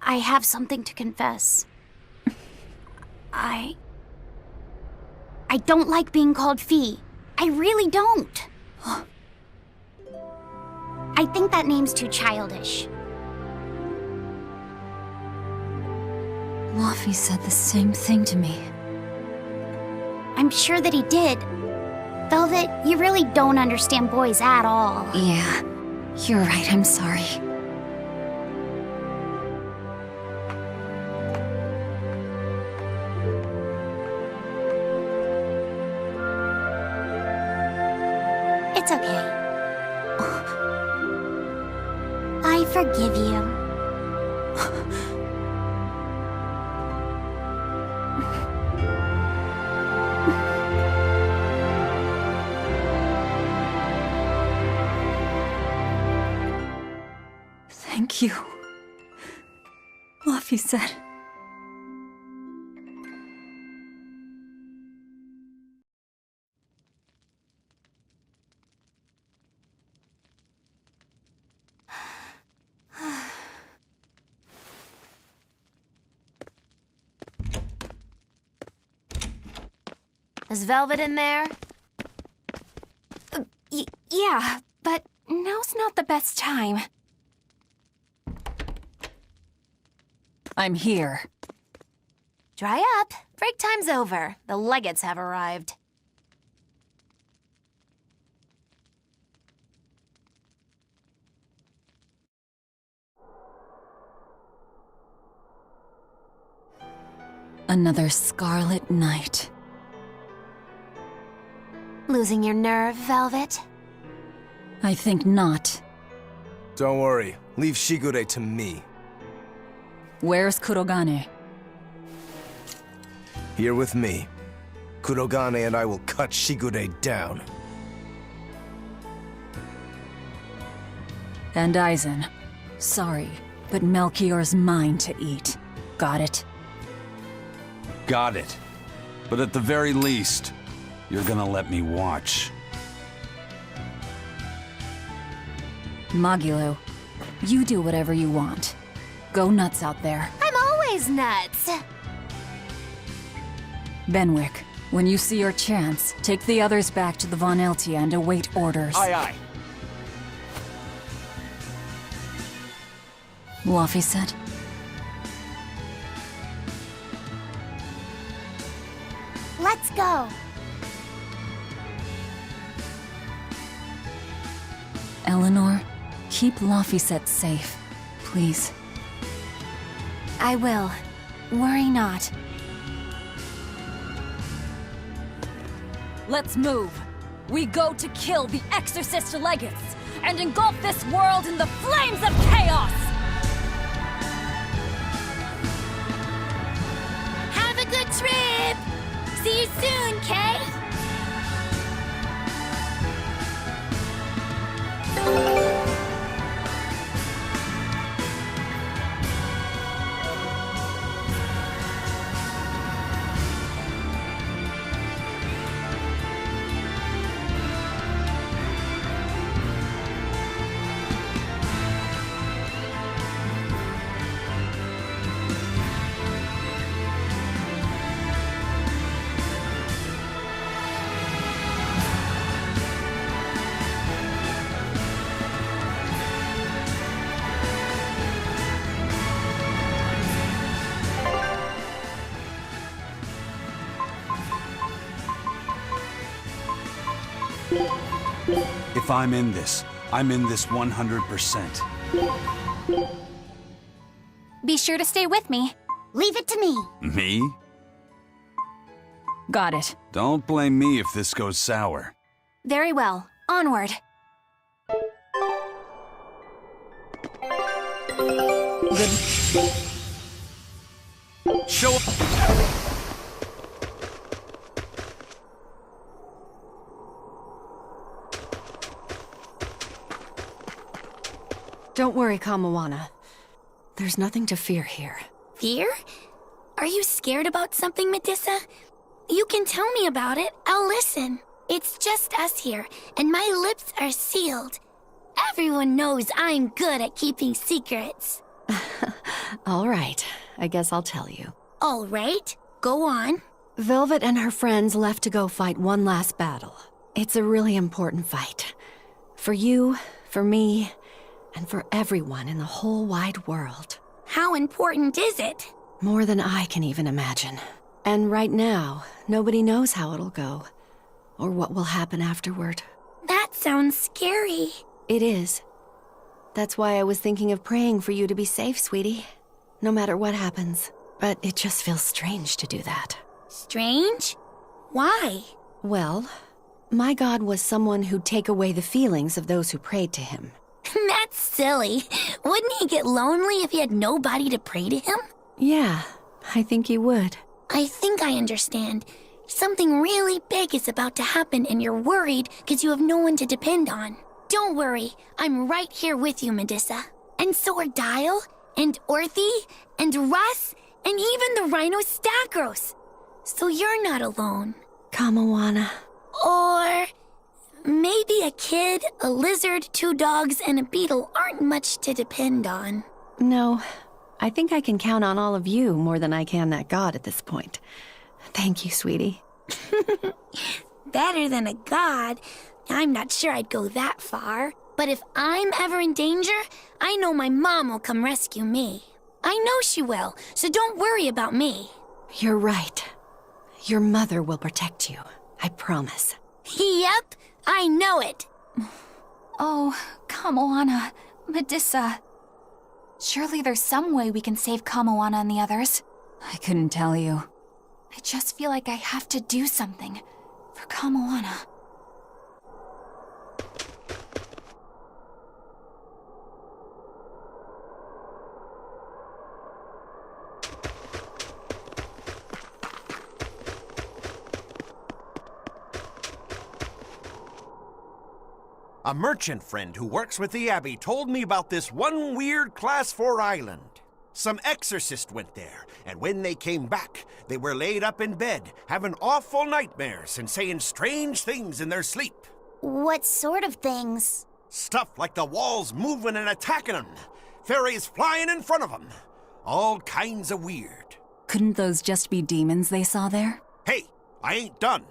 I have something to confess. I don't like being called Fee. I really don't. I think that name's too childish. Luffy said the same thing to me. I'm sure that he did. Velvet, you really don't understand boys at all. Yeah, you're right, I'm sorry. It's okay. I forgive you. Thank you. Luffy said. Is Velvet in there? Yeah, but now's not the best time. I'm here. Dry up. Break time's over. The legates have arrived. Another scarlet night. Losing your nerve, Velvet? I think not. Don't worry. Leave Shigure to me. Where's Kurogane? Here with me. Kurogane and I will cut Shigure down. And Aizen. Sorry, but Melchior's mine to eat. Got it? Got it. But at the very least, you're gonna let me watch. Magilo, you do whatever you want. Go nuts out there. I'm always nuts. Benwick, when you see your chance, take the others back to the Von Eltia and await orders. Aye, aye. Luffy said. Let's go. Eleanor, keep Laphicet safe, please. I will. Worry not. Let's move. We go to kill the Exorcist Legates and engulf this world in the flames of chaos! Have a good trip. See you soon, Kay. If I'm in this 100%. Be sure to stay with me. Leave it to me. Me? Got it. Don't blame me if this goes sour. Very well. Onward. Show up! Don't worry, Kamawana. There's nothing to fear here. Fear? Are you scared about something, Medusa? You can tell me about it. I'll listen. It's just us here, and my lips are sealed. Everyone knows I'm good at keeping secrets. All right, I guess I'll tell you. All right, go on. Velvet and her friends left to go fight one last battle. It's a really important fight. For you, for me, and for everyone in the whole wide world. How important is it? More than I can even imagine. And right now, nobody knows how it'll go, or what will happen afterward. That sounds scary. It is. That's why I was thinking of praying for you to be safe, sweetie. No matter what happens. But it just feels strange to do that. Strange? Why? Well, my God was someone who'd take away the feelings of those who prayed to him. That's silly. Wouldn't he get lonely if he had nobody to pray to him? Yeah, I think he would. I think I understand. Something really big is about to happen and you're worried because you have no one to depend on. Don't worry, I'm right here with you, Medusa. And so are Dial, and Orthy, and Russ, and even the Rhino Stagros. So you're not alone. Kamawana. Or maybe a kid, a lizard, 2 dogs, and a beetle aren't much to depend on. No, I think I can count on all of you more than I can that God at this point. Thank you, sweetie. Better than a god. I'm not sure I'd go that far. But if I'm ever in danger, I know my mom will come rescue me. I know she will, so don't worry about me. You're right. Your mother will protect you. I promise. Yep, I know it. Oh, Kamawana, Medusa. Surely there's some way we can save Kamawana and the others. I couldn't tell you. I just feel like I have to do something for Kamoana. A merchant friend who works with the Abbey told me about this one weird Class 4 island. Some exorcist went there, and when they came back, they were laid up in bed, having awful nightmares and saying strange things in their sleep. What sort of things? Stuff like the walls moving and attacking them, fairies flying in front of them. All kinds of weird. Couldn't those just be demons they saw there? Hey, I ain't done.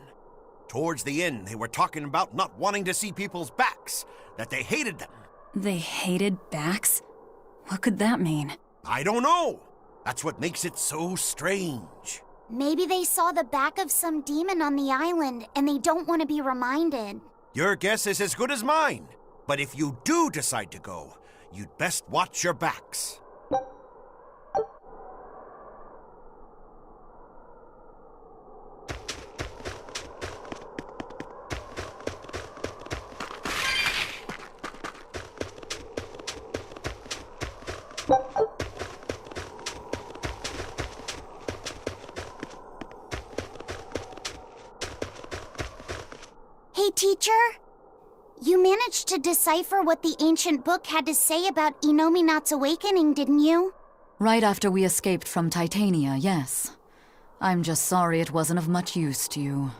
Towards the end, they were talking about not wanting to see people's backs, that they hated them. They hated backs? What could that mean? I don't know. That's what makes it so strange. Maybe they saw the back of some demon on the island and they don't want to be reminded. Your guess is as good as mine. But if you do decide to go, you'd best watch your backs. Hey, teacher? You managed to decipher what the ancient book had to say about Inominat's awakening, didn't you? Right after we escaped from Titania, yes. I'm just sorry it wasn't of much use to you.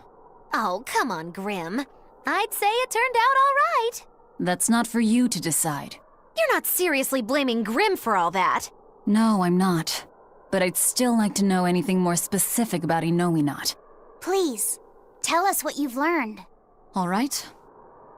Oh, come on, Grim. I'd say it turned out all right. That's not for you to decide. You're not seriously blaming Grim for all that. No, I'm not. But I'd still like to know anything more specific about Inominat. Please, tell us what you've learned. All right.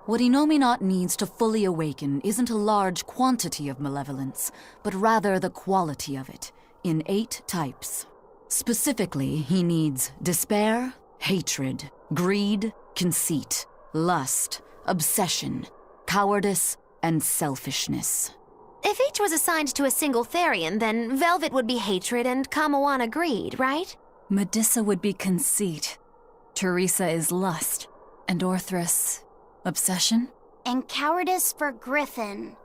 What Inominat needs to fully awaken isn't a large quantity of malevolence, but rather the quality of it, in 8 types. Specifically, he needs despair, hatred, greed, conceit, lust, obsession, cowardice, and selfishness. If each was assigned to a single Therian, then Velvet would be hatred and Kamoana greed, right? Medissa would be conceit. Teresa is lust. And Orthrus, obsession? And cowardice for Griffin.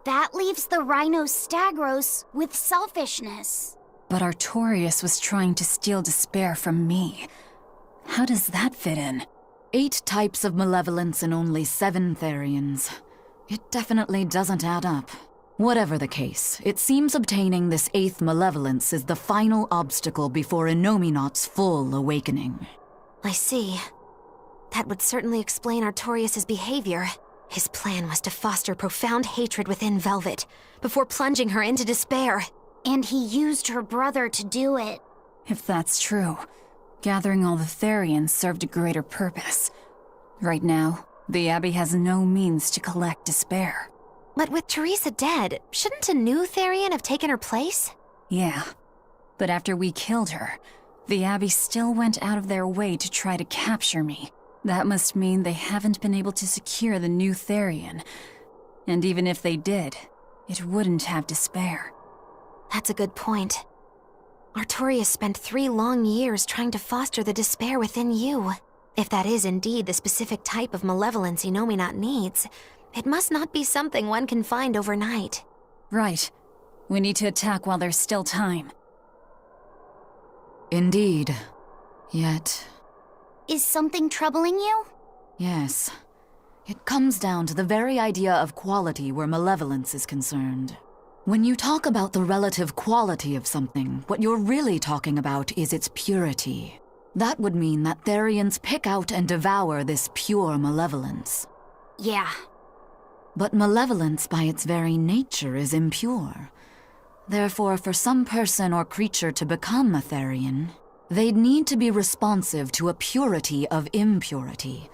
That leaves the Rhino Stagros with selfishness. But Artorius was trying to steal despair from me. How does that fit in? 8 types of malevolence and only 7 Therians. It definitely doesn't add up. Whatever the case, it seems obtaining this 8th malevolence is the final obstacle before Inominat's full awakening. I see. That would certainly explain Artorius' behavior. His plan was to foster profound hatred within Velvet, before plunging her into despair. And he used her brother to do it. If that's true, gathering all the Therians served a greater purpose. Right now, the Abbey has no means to collect despair. But with Teresa dead, shouldn't a new Therian have taken her place? Yeah, but after we killed her, the Abbey still went out of their way to try to capture me. That must mean they haven't been able to secure the new Therian. And even if they did, it wouldn't have despair. That's a good point. Artorius spent 3 long years trying to foster the despair within you. If that is indeed the specific type of malevolence Inominat needs, it must not be something one can find overnight. Right. We need to attack while there's still time. Indeed. Yet... Is something troubling you? Yes. It comes down to the very idea of quality where malevolence is concerned. When you talk about the relative quality of something, what you're really talking about is its purity. That would mean that Therians pick out and devour this pure malevolence. Yeah. But malevolence by its very nature is impure. Therefore, for some person or creature to become a Therian, they'd need to be responsive to a purity of impurity.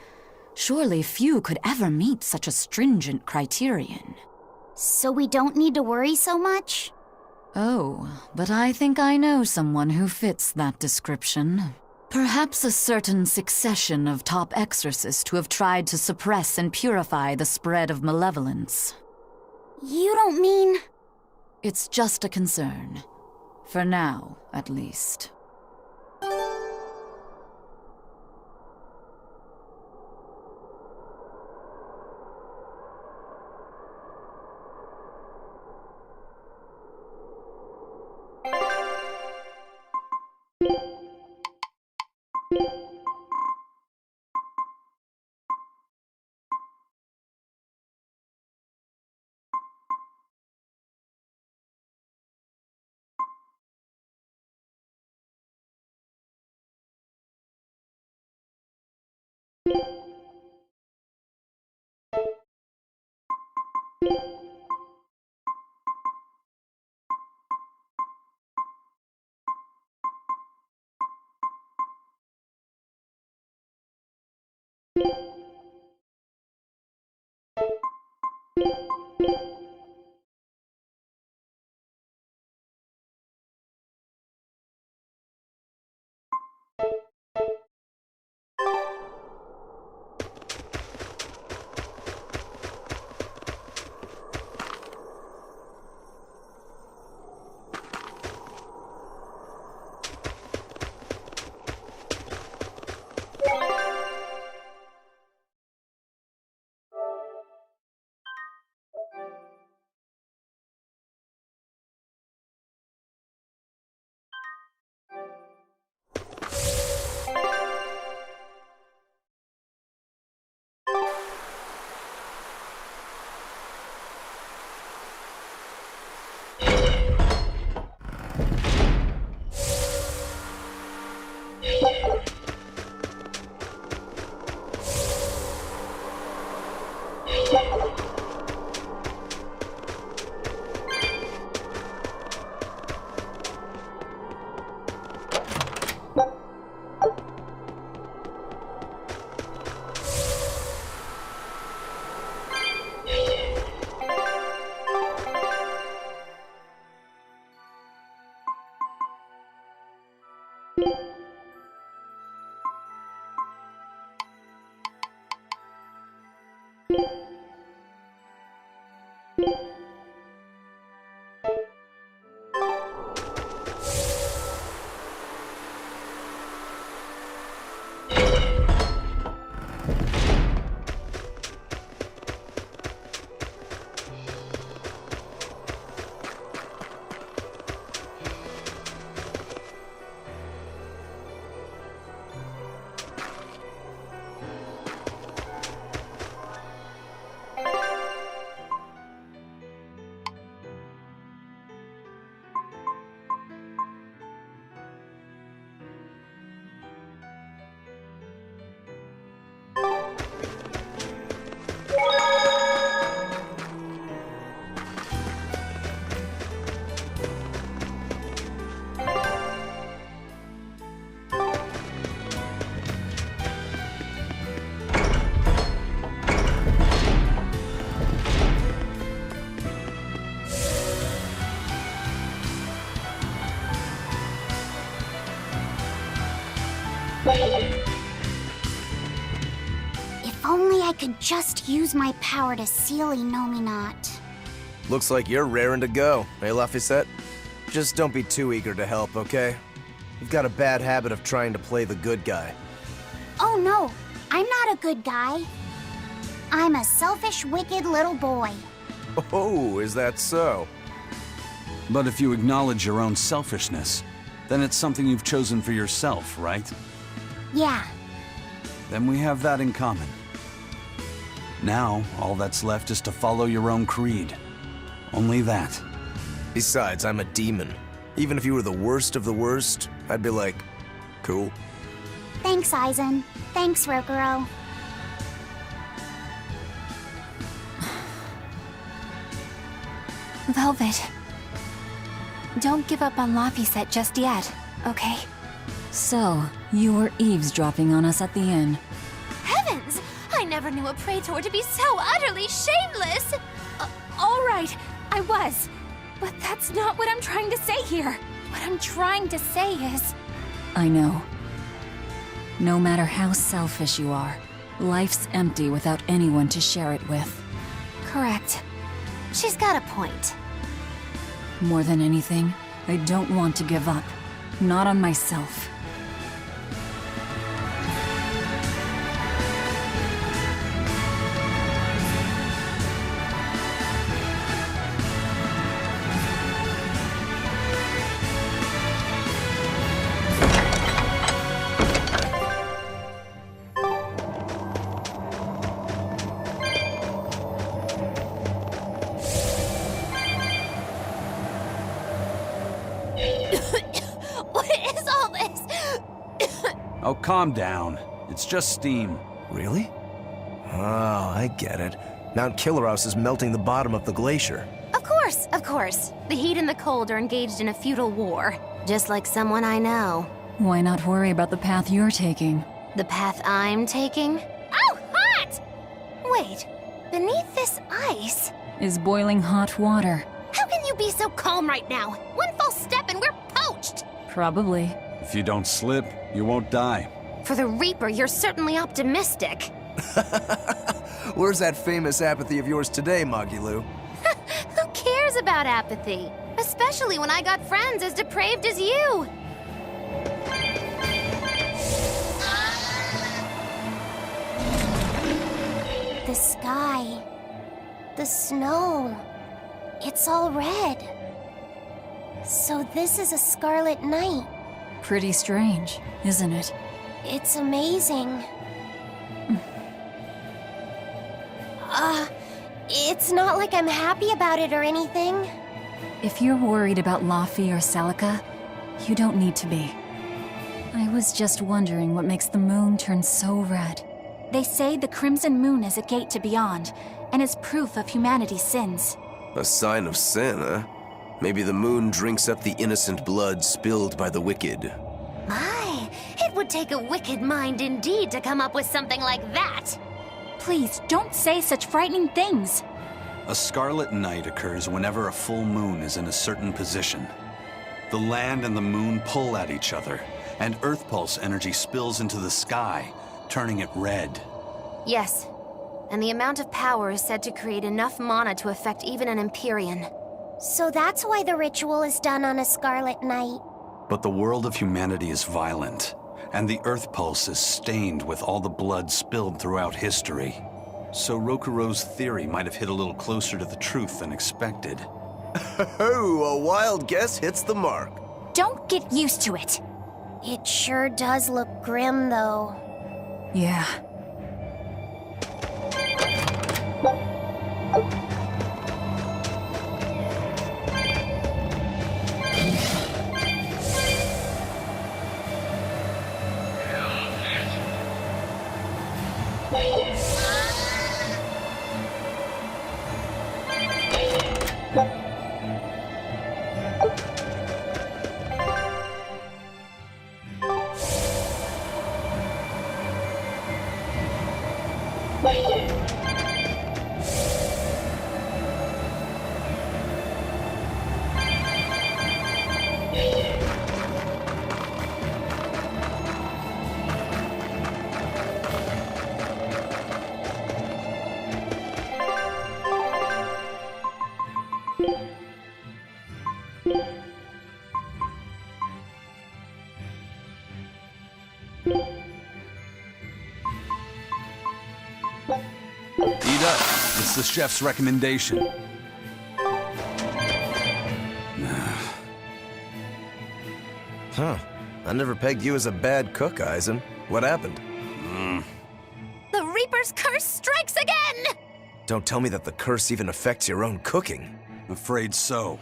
Surely few could ever meet such a stringent criterion. So we don't need to worry so much? Oh, but I think I know someone who fits that description. Perhaps a certain succession of top exorcists who have tried to suppress and purify the spread of malevolence. You don't mean... It's just a concern. For now, at least. If only I could just use my power to seal Inominat. Looks like you're raring to go, eh, Laphicet? Just don't be too eager to help, okay? You've got a bad habit of trying to play the good guy. Oh no, I'm not a good guy. I'm a selfish, wicked little boy. Oh, is that so? But if you acknowledge your own selfishness, then it's something you've chosen for yourself, right? Yeah. Then we have that in common. Now, all that's left is to follow your own creed. Only that. Besides, I'm a demon. Even if you were the worst of the worst, I'd be like, cool. Thanks, Aizen. Thanks, Rokuro. Velvet. Don't give up on Laphicet just yet, okay? So, you were eavesdropping on us at the inn. Heavens! I never knew a praetor to be so utterly shameless! All right, I was. But that's not what I'm trying to say here. What I'm trying to say is... I know. No matter how selfish you are, life's empty without anyone to share it with. Correct. She's got a point. More than anything, I don't want to give up. Not on myself. Oh, calm down. It's just steam. Really? Oh, I get it. Mount Killeros is melting the bottom of the glacier. Of course, of course. The heat and the cold are engaged in a feudal war, just like someone I know. Why not worry about the path you're taking? The path I'm taking? Oh, hot! Wait, beneath this ice? Is boiling hot water. How can you be so calm right now? One false step and we're poached! Probably. If you don't slip, you won't die. For the Reaper, you're certainly optimistic. Where's that famous apathy of yours today, Magilou? Who cares about apathy? Especially when I got friends as depraved as you. The sky, the snow, it's all red. So this is a scarlet night. Pretty strange, isn't it? It's amazing. It's not like I'm happy about it or anything. If you're worried about Laffy or Celica, you don't need to be. I was just wondering what makes the moon turn so red. They say the Crimson Moon is a gate to beyond, and is proof of humanity's sins. A sign of sin, huh? Maybe the moon drinks up the innocent blood spilled by the wicked. My, it would take a wicked mind indeed to come up with something like that. Please, don't say such frightening things. A scarlet night occurs whenever a full moon is in a certain position. The land and the moon pull at each other, and Earth Pulse energy spills into the sky, turning it red. Yes, and the amount of power is said to create enough mana to affect even an Empyrean. So that's why the ritual is done on a scarlet night. But the world of humanity is violent, and the Earth Pulse is stained with all the blood spilled throughout history. So Rokuro's theory might have hit a little closer to the truth than expected. Oh, a wild guess hits the mark. Don't get used to it. It sure does look grim, though. Yeah. Eat up. It's the chef's recommendation. Huh. I never pegged you as a bad cook, Eisen. What happened? The Reaper's curse strikes again! Don't tell me that the curse even affects your own cooking. Afraid so.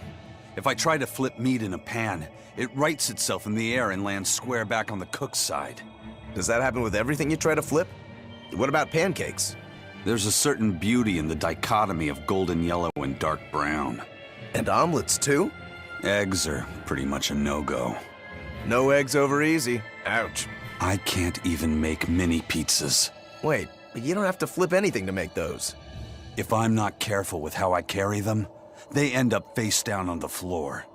If I try to flip meat in a pan, it rights itself in the air and lands square back on the cook's side. Does that happen with everything you try to flip? What about pancakes? There's a certain beauty in the dichotomy of golden yellow and dark brown. And omelets, too? Eggs are pretty much a no-go. No eggs over easy. Ouch. I can't even make mini pizzas. Wait, but you don't have to flip anything to make those. If I'm not careful with how I carry them, they end up face down on the floor.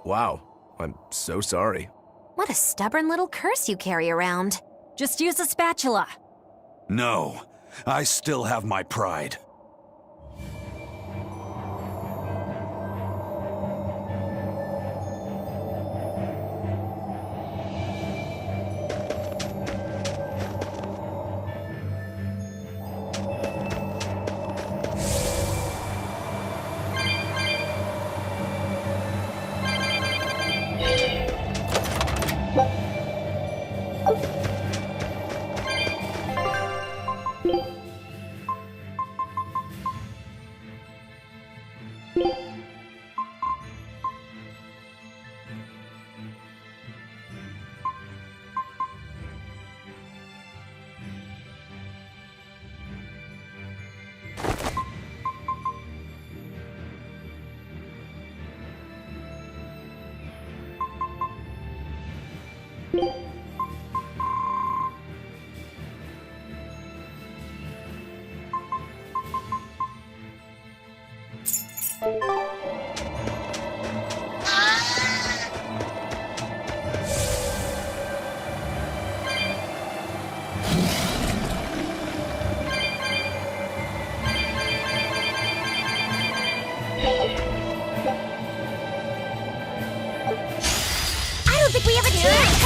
Wow. I'm so sorry. What a stubborn little curse you carry around. Just use a spatula. No, I still have my pride. I don't think we have a chance!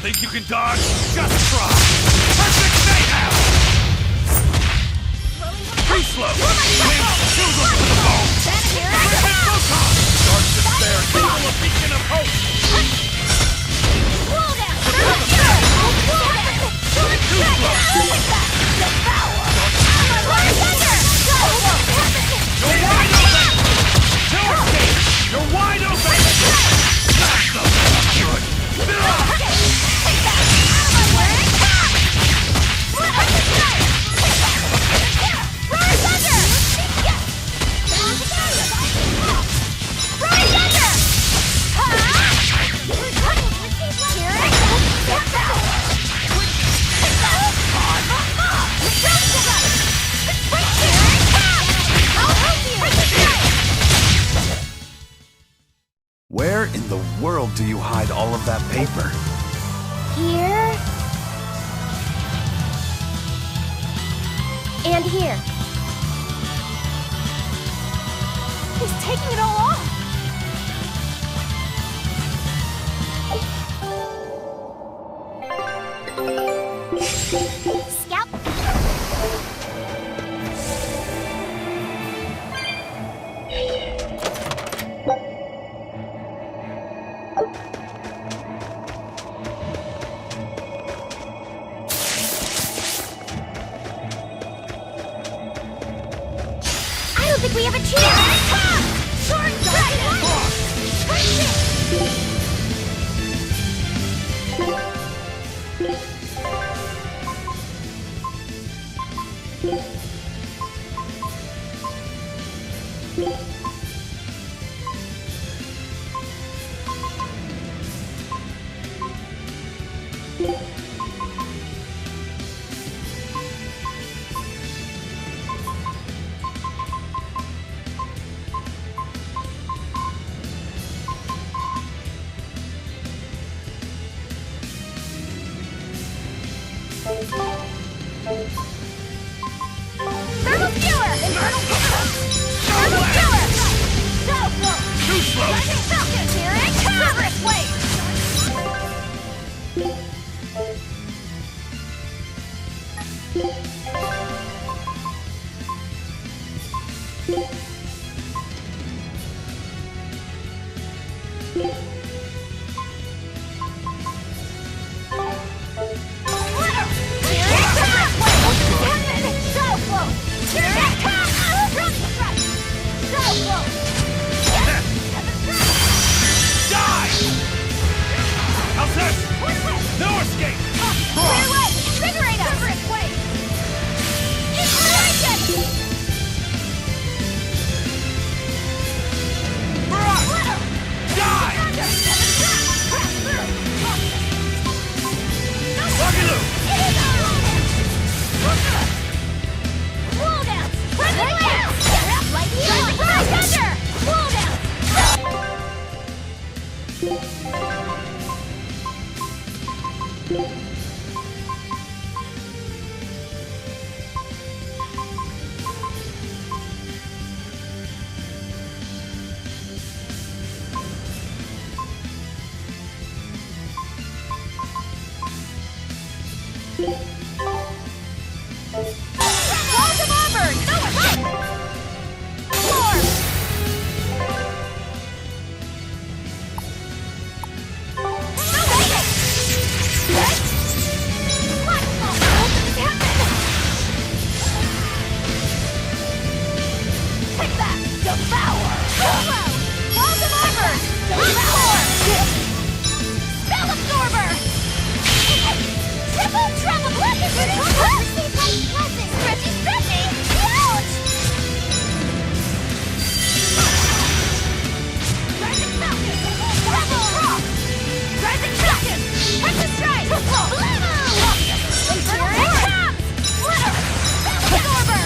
Think you can dodge? Just try! Perfect mayhem! Too slow! Wind chills them to the bone! Perfect photon! Starts to spare people a beacon of hope! Too slow! You're wide open! That's the good! Where in the world do you hide all of that paper? Here. And here. He's taking it all off. Scout. I don't think we have a chance! Sword Dragon! Thermal Skewer! Thermal Skewer! Too slow! Lightning Falcon! Here it comes! Cerberus Wave! Walls of Auburn! Storm! Take that! Devour! Walls of Auburn! Devour! Spell Absorber! Triple trouble! Stretchy, stretchy! Ouch! Rising Falcon! Triple rock! Rising Falcon! Precious Strike! Blammo! Infernal Crabs! Splitter! Spell Absorber!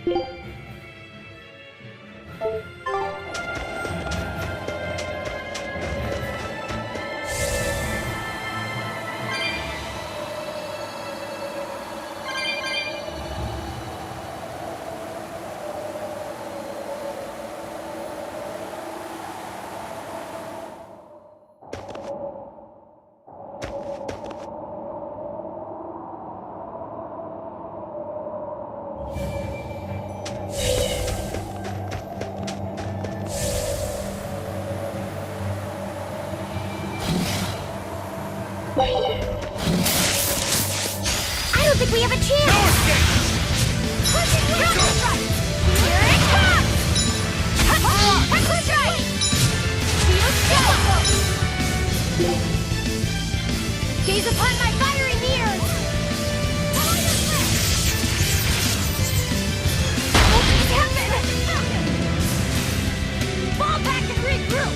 I don't think we have a chance! No escape! Pushing you! Here it comes! Push right! Gaze upon my fiery mirrors! Open heaven! Fall back and regroup!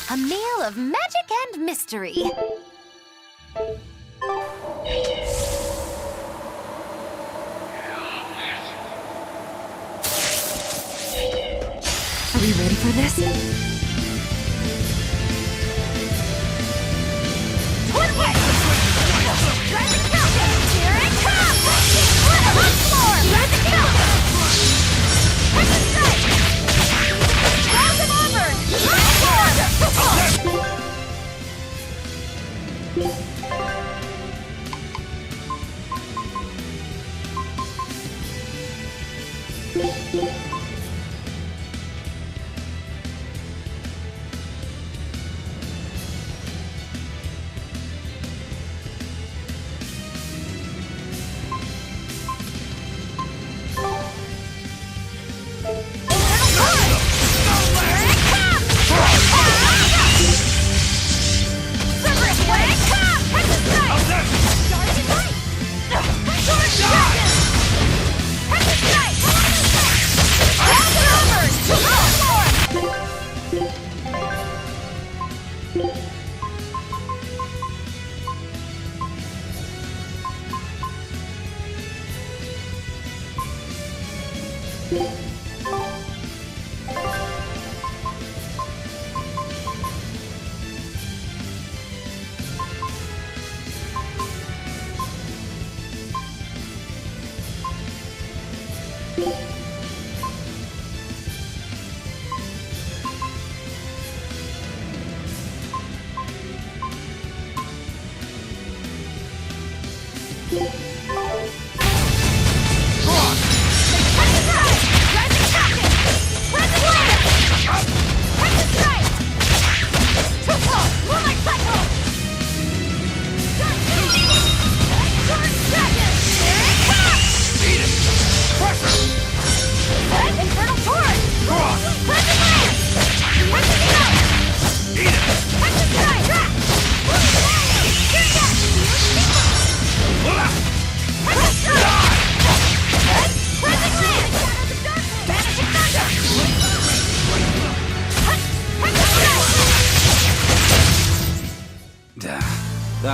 A meal of magic and mystery. Are we ready for this? One way! Drive the count! Here it comes! One floor! Drive the count! Hit the strike! Round them over!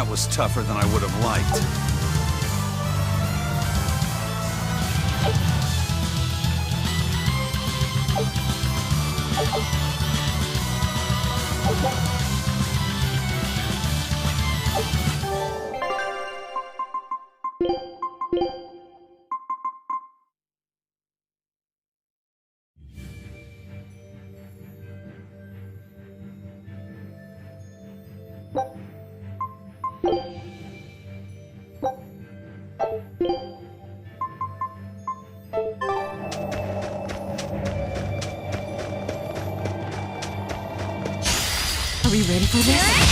that was tougher than I would have liked. Are we ready for this?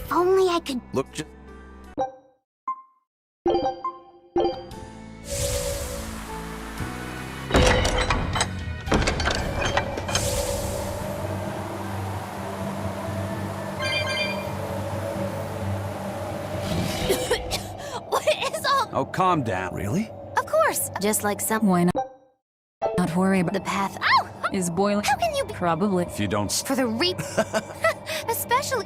If only I could... Look, just... What is all... Oh, calm down. Really? Of course. Just like some... Why not worry about The path... Oh! is boiling? How can you be... Probably. If you don't... For the reap... Especially...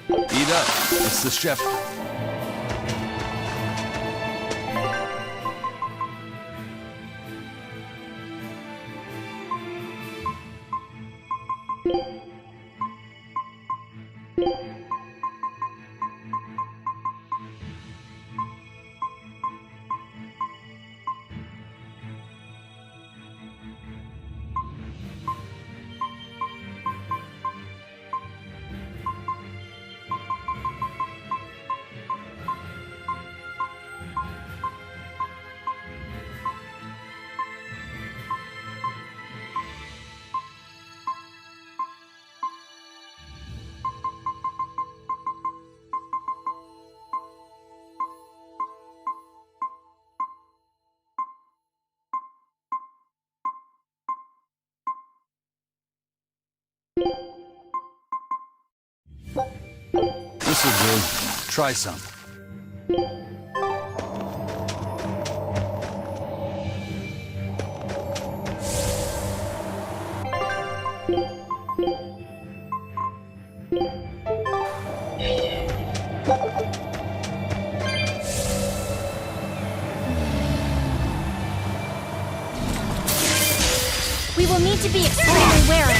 Eat up. It's the chef. This'll do. Try some. We will need to be extremely wary.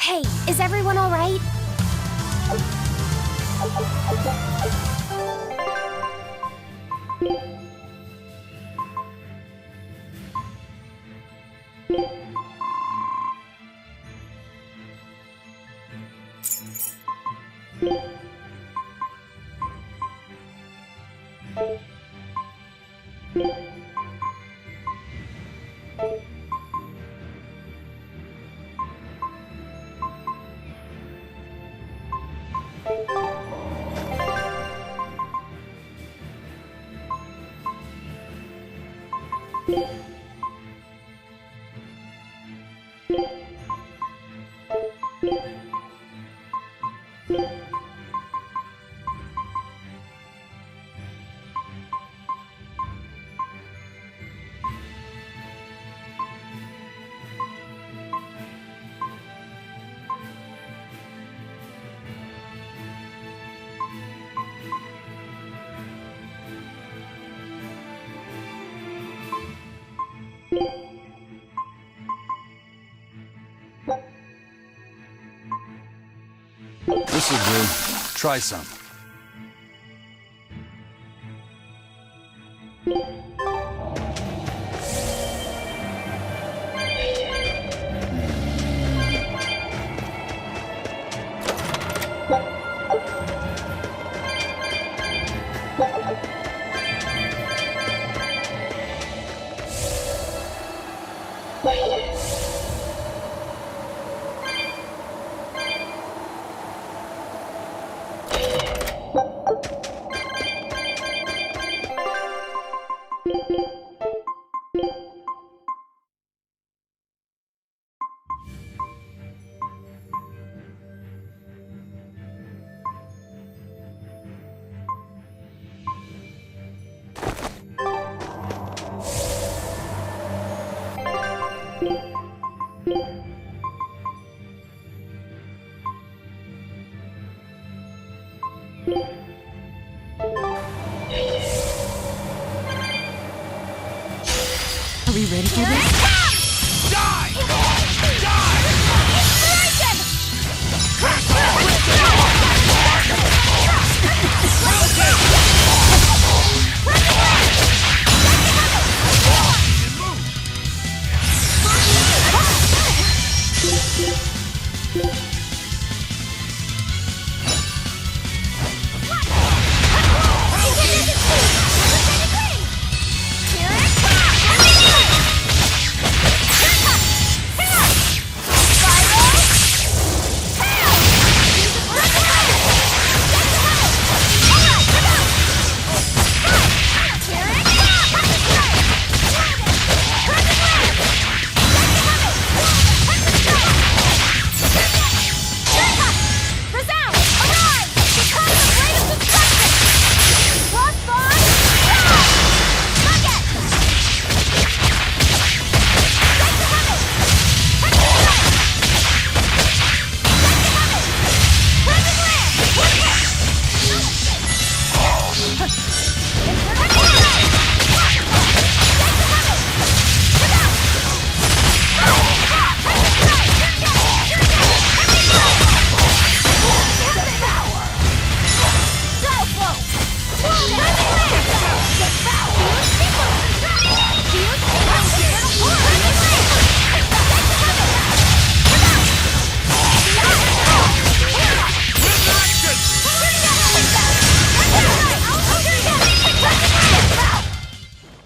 Hey, is everyone all right? This'll do. Try some. Are we ready for this?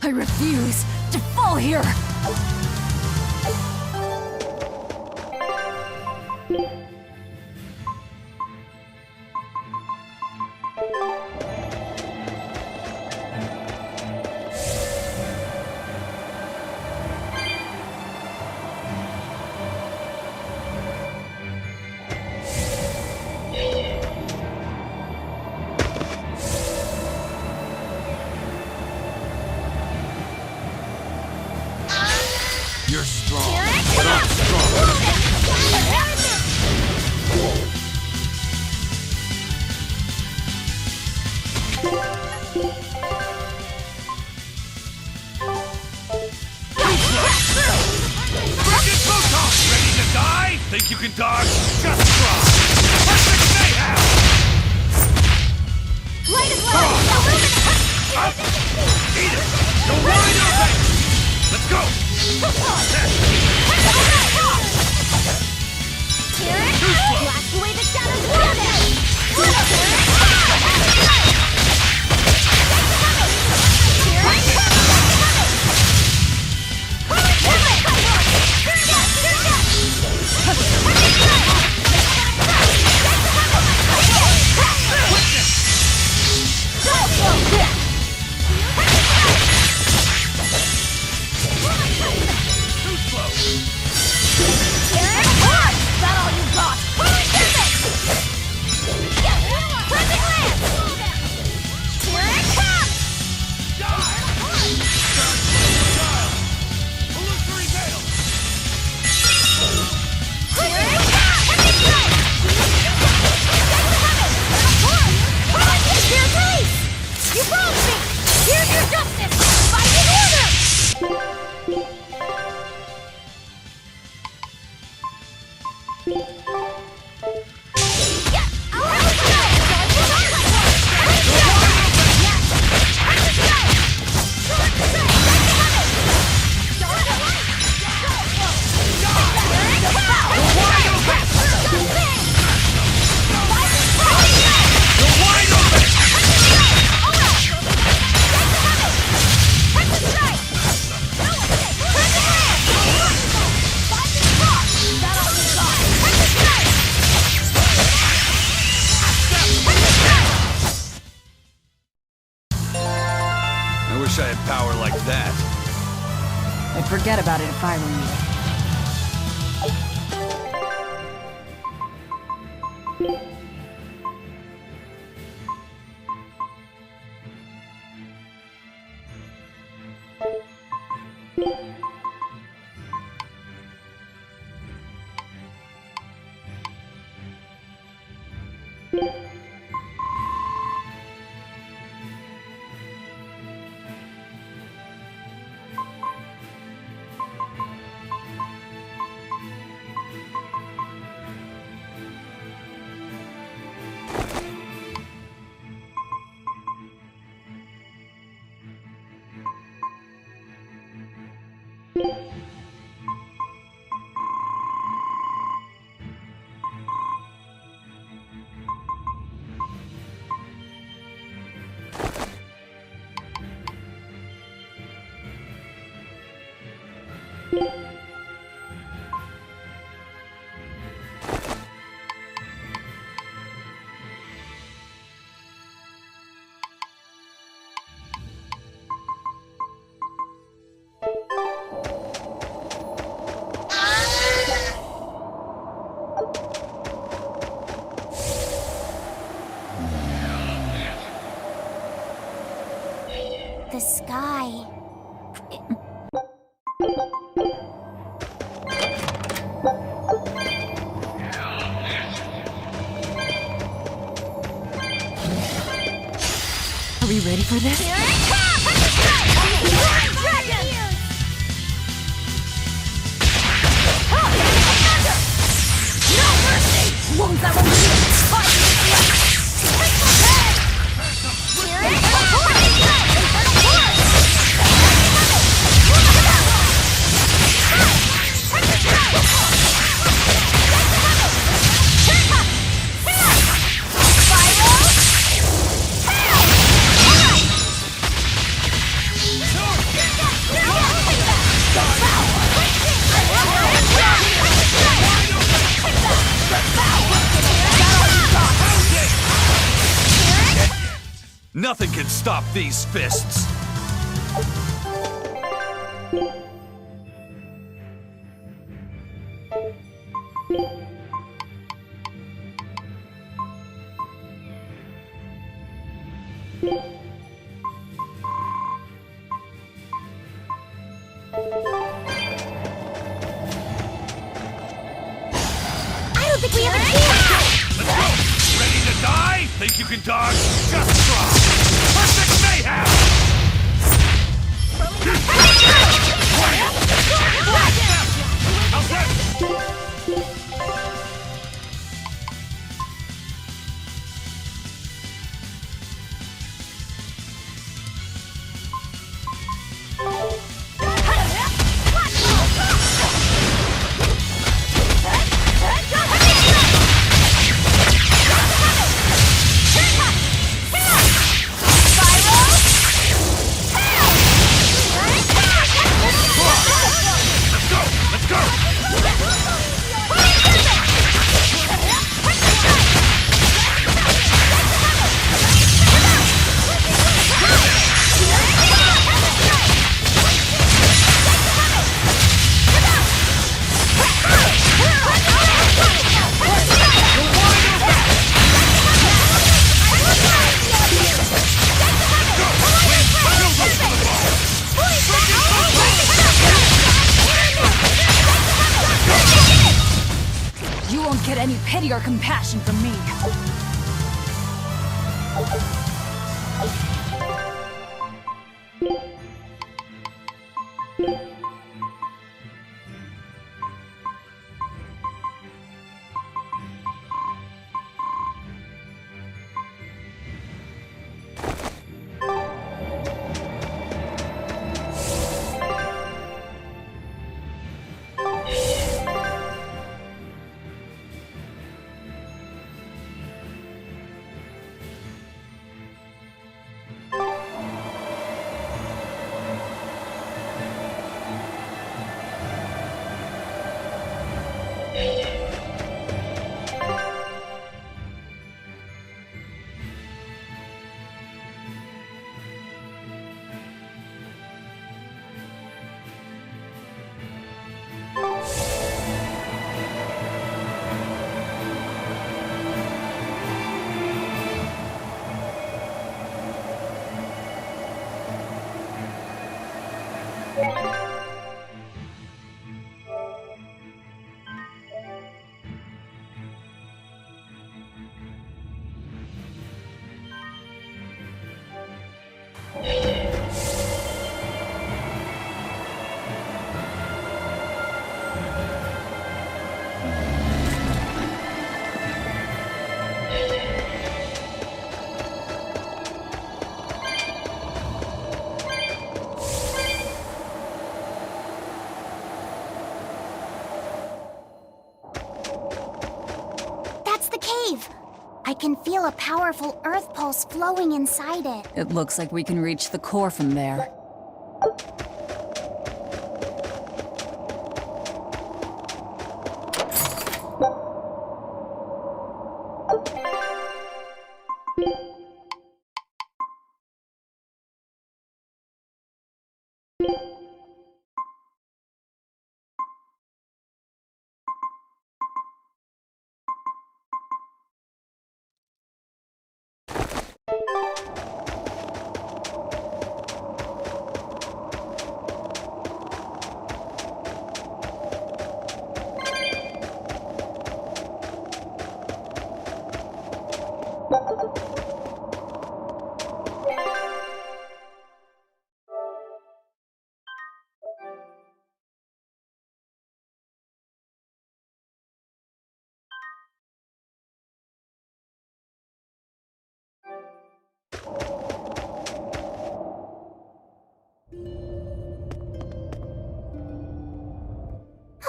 I refuse to fall here! You're strong, but I'm stronger. Ready to die? Think you can dodge? Just try. Perfect mayhem! Light as well! Up! Eat it! You're wide open! Let's go! Blast away the shadows with it! I'd forget about it if I were you. The sky. Are we ready for this? Here it comes! Dragon! No mercy! Won't that one be Here it comes! Nothing can stop these fists! I don't think we have a chance! Let's go! Ready to die? Think you can dodge? Just try! Perfect mayhem! How's that? You won't get any pity or compassion from me. alive! I can feel a powerful earth pulse flowing inside it. It looks like we can reach the core from there.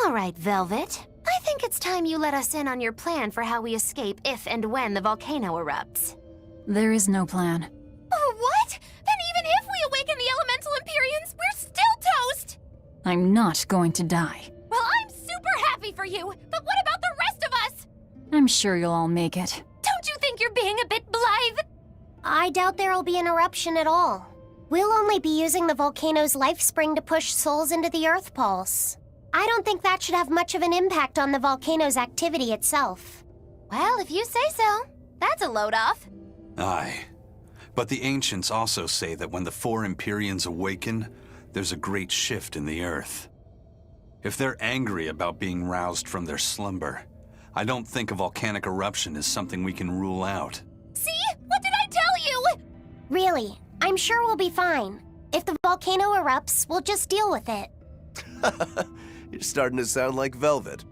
All right, Velvet. I think it's time you let us in on your plan for how we escape if and when the volcano erupts. There is no plan. Oh, what? Then even if we awaken the Elemental Empyreans, we're still toast! I'm not going to die. Well, I'm super happy for you, but what about the rest of us? I'm sure you'll all make it. Don't you think you're being a bit blithe? I doubt there'll be an eruption at all. We'll only be using the volcano's life spring to push souls into the Earth Pulse. I don't think that should have much of an impact on the volcano's activity itself. Well, if you say so. That's a load off. Aye. But the ancients also say that when the four Empyreans awaken, there's a great shift in the earth. If they're angry about being roused from their slumber, I don't think a volcanic eruption is something we can rule out. See? What did I tell you? Really, I'm sure we'll be fine. If the volcano erupts, we'll just deal with it. You're starting to sound like Velvet.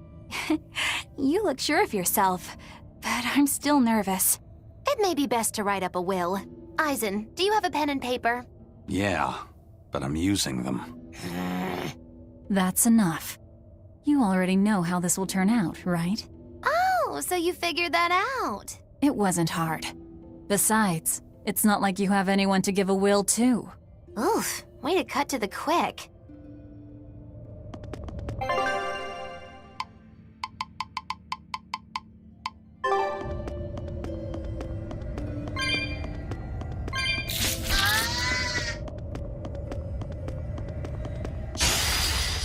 You look sure of yourself, but I'm still nervous. It may be best to write up a will. Eisen, do you have a pen and paper? Yeah, but I'm using them. That's enough. You already know how this will turn out, right? Oh, so you figured that out. It wasn't hard. Besides, it's not like you have anyone to give a will to. Oof, way to cut to the quick.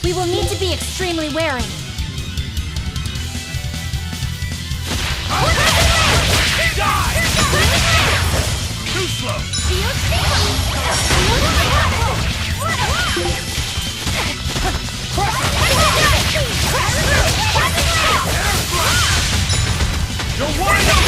We will need to be extremely wary. Too slow! You're wide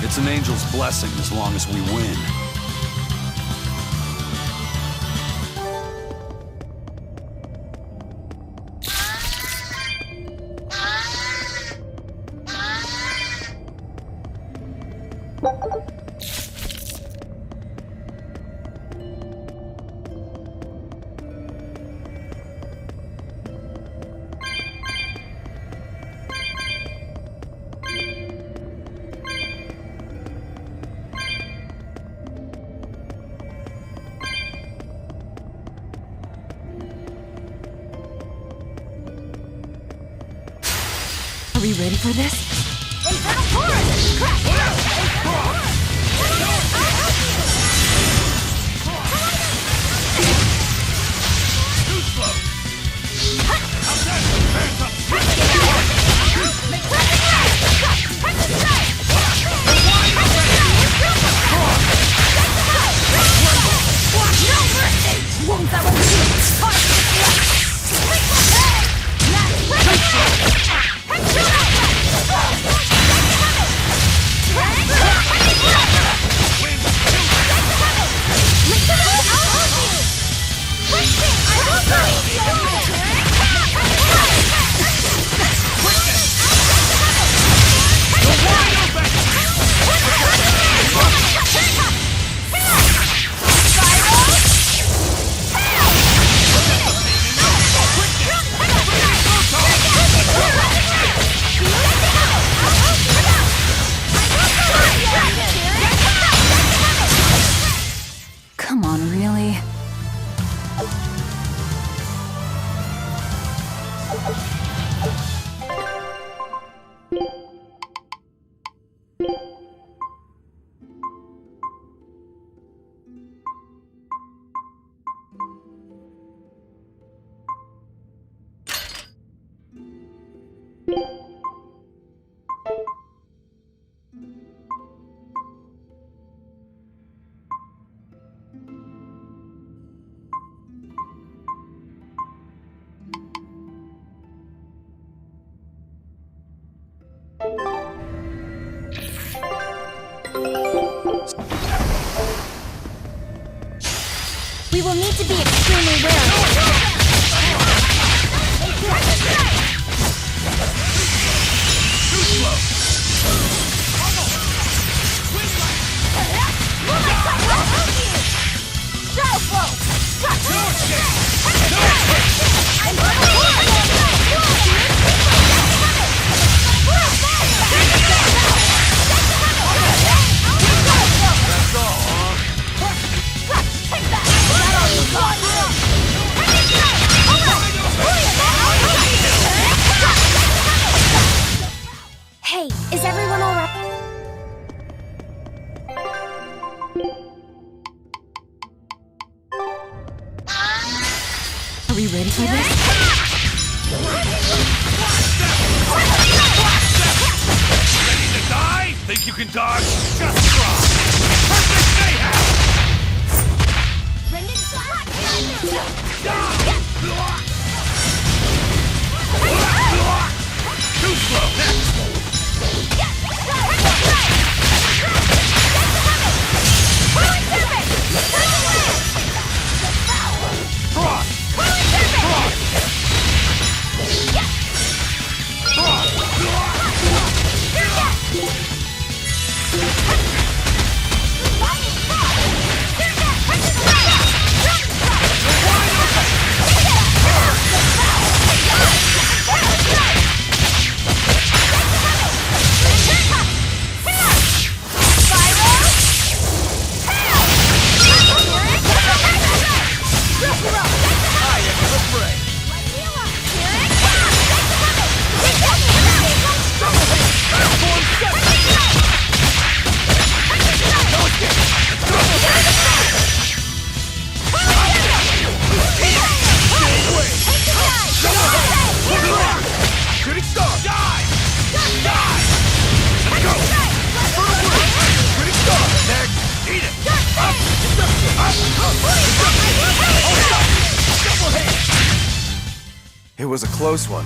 It's an angel's blessing as long as we win. Are we ready for this? Infernal Chorus! Crash! Too slow! How's that? Hands up! Come on, really? We will need to be extremely wary. Hey, is everyone all right? Are we ready for this? Ready to die? Think you can dodge? Just try! Perfect mayhem! Too slow! Frost! spray! Shooting star! Die! Die! Let's go! Shooting star! Next! Eat it! Up! Double hit! It was a close one,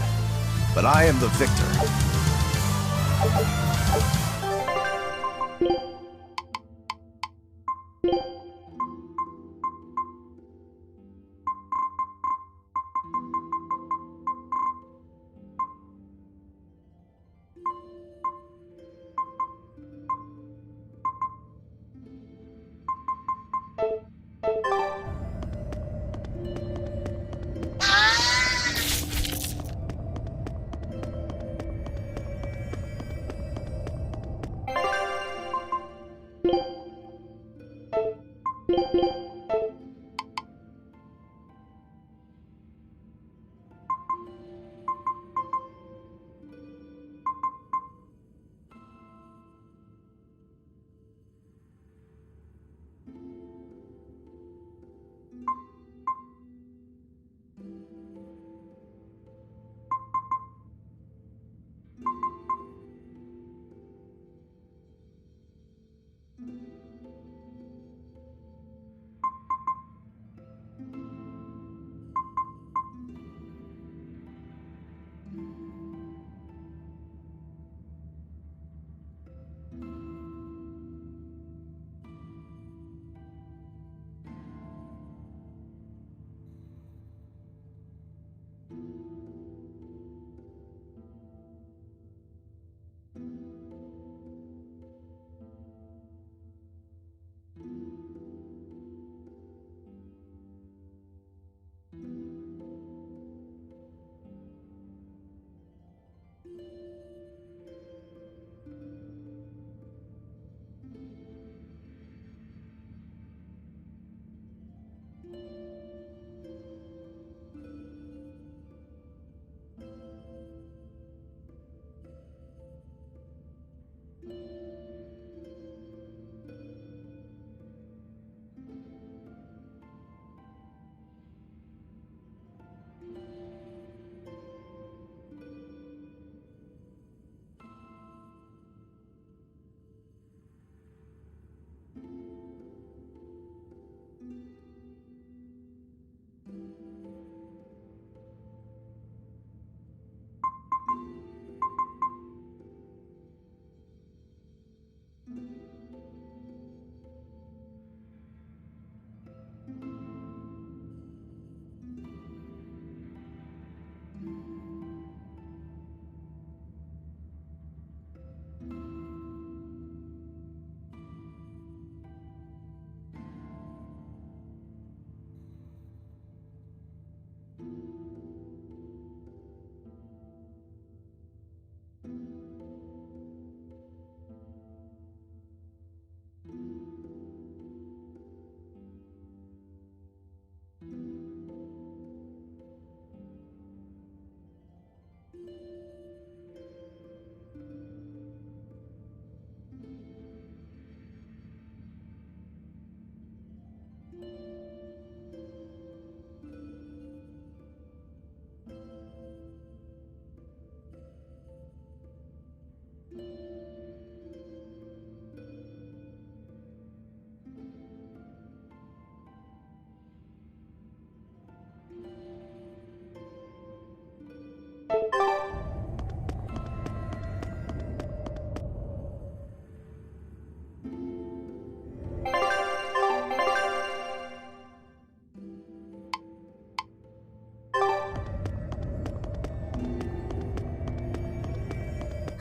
but I am the victor.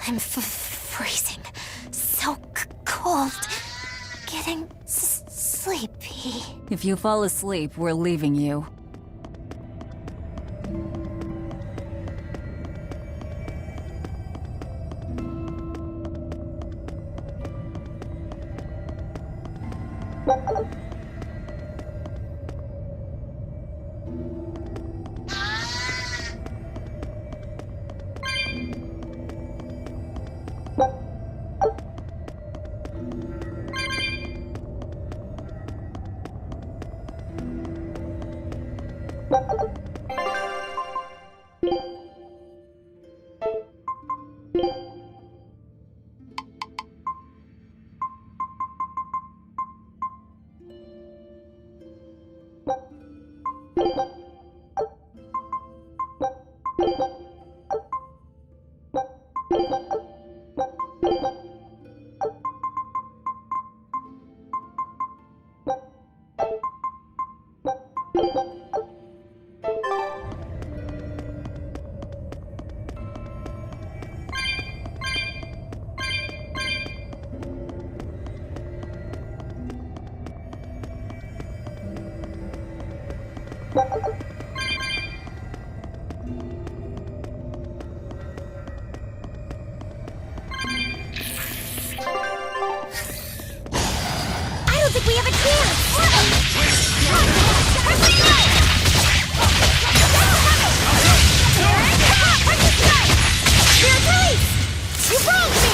I'm freezing. So cold. Getting sleepy. If you fall asleep, we're leaving you. I don't think we have a chance! Spirit release! You wronged me!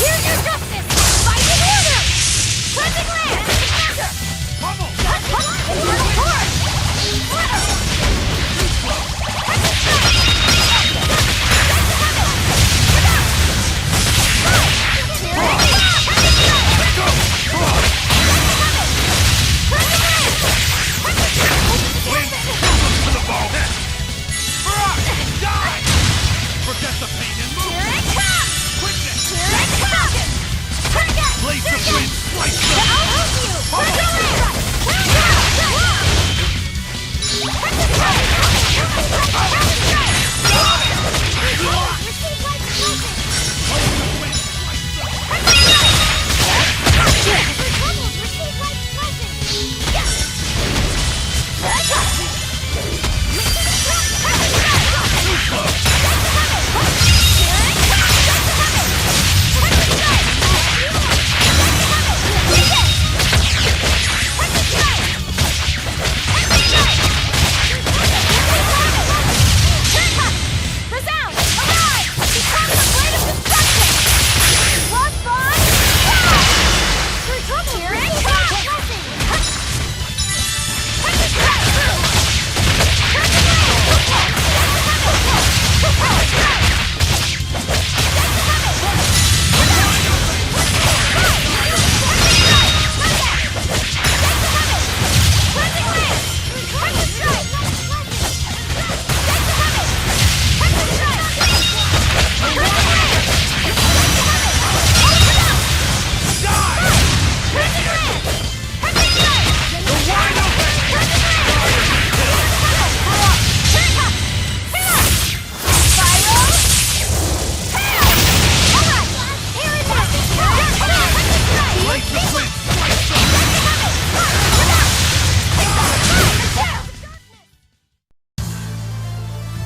Here's your justice! Fighting order! Cleansing land! Eternal force! Forget the pain and move! Quickness! Blades of wind, slice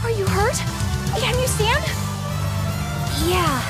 Are you hurt? Can you stand? Yeah.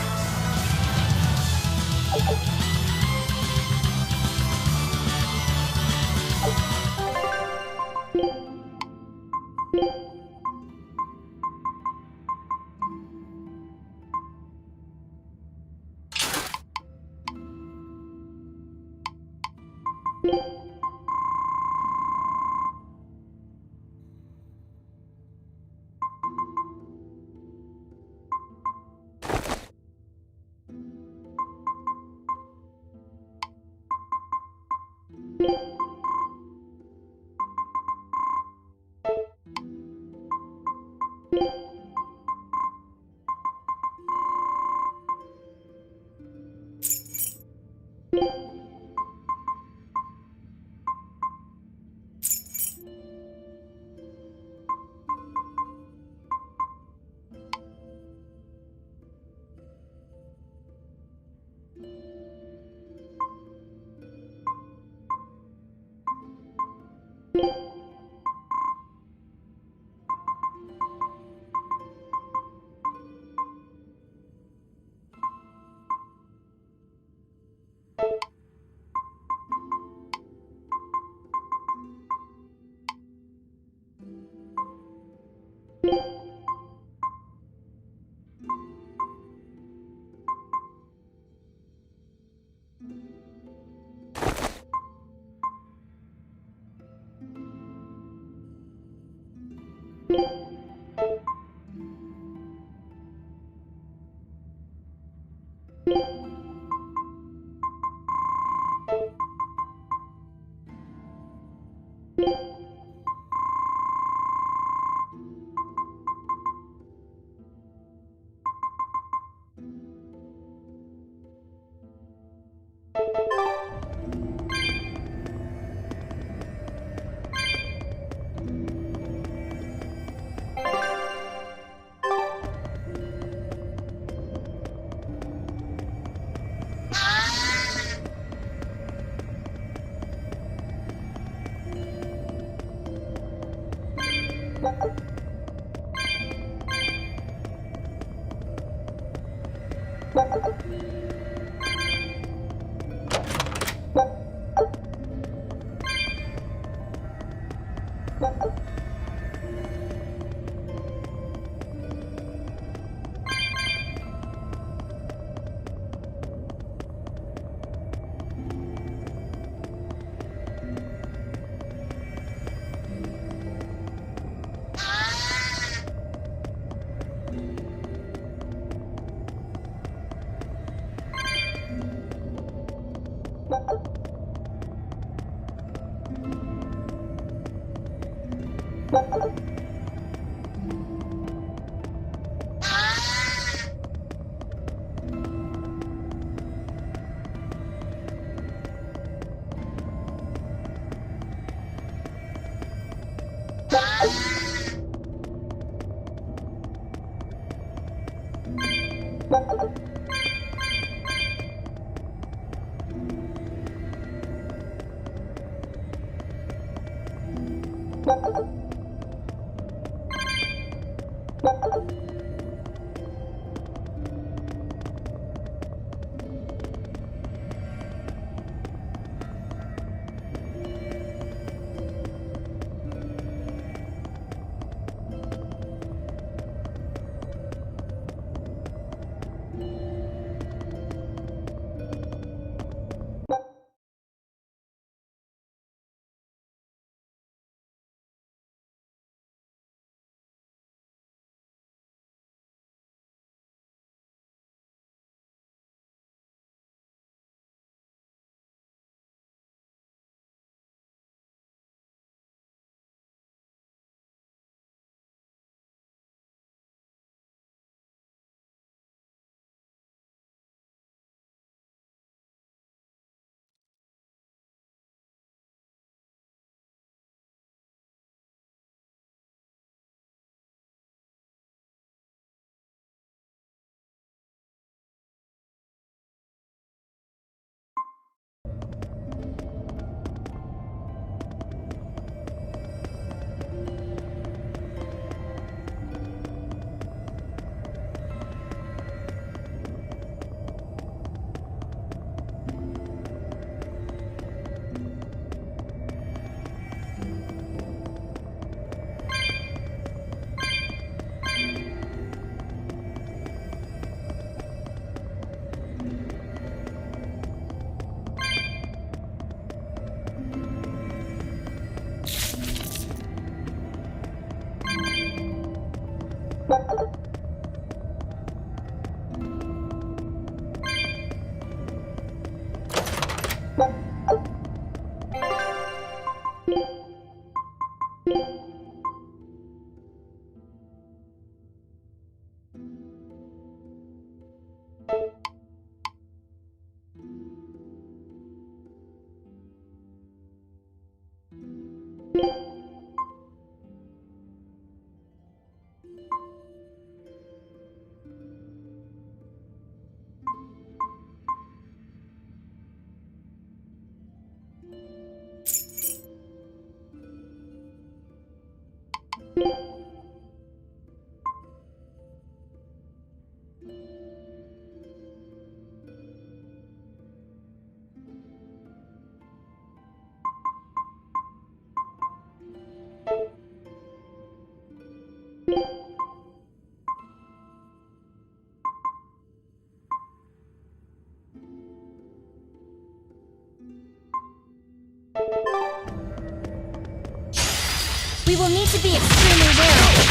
We will need to be extremely wary.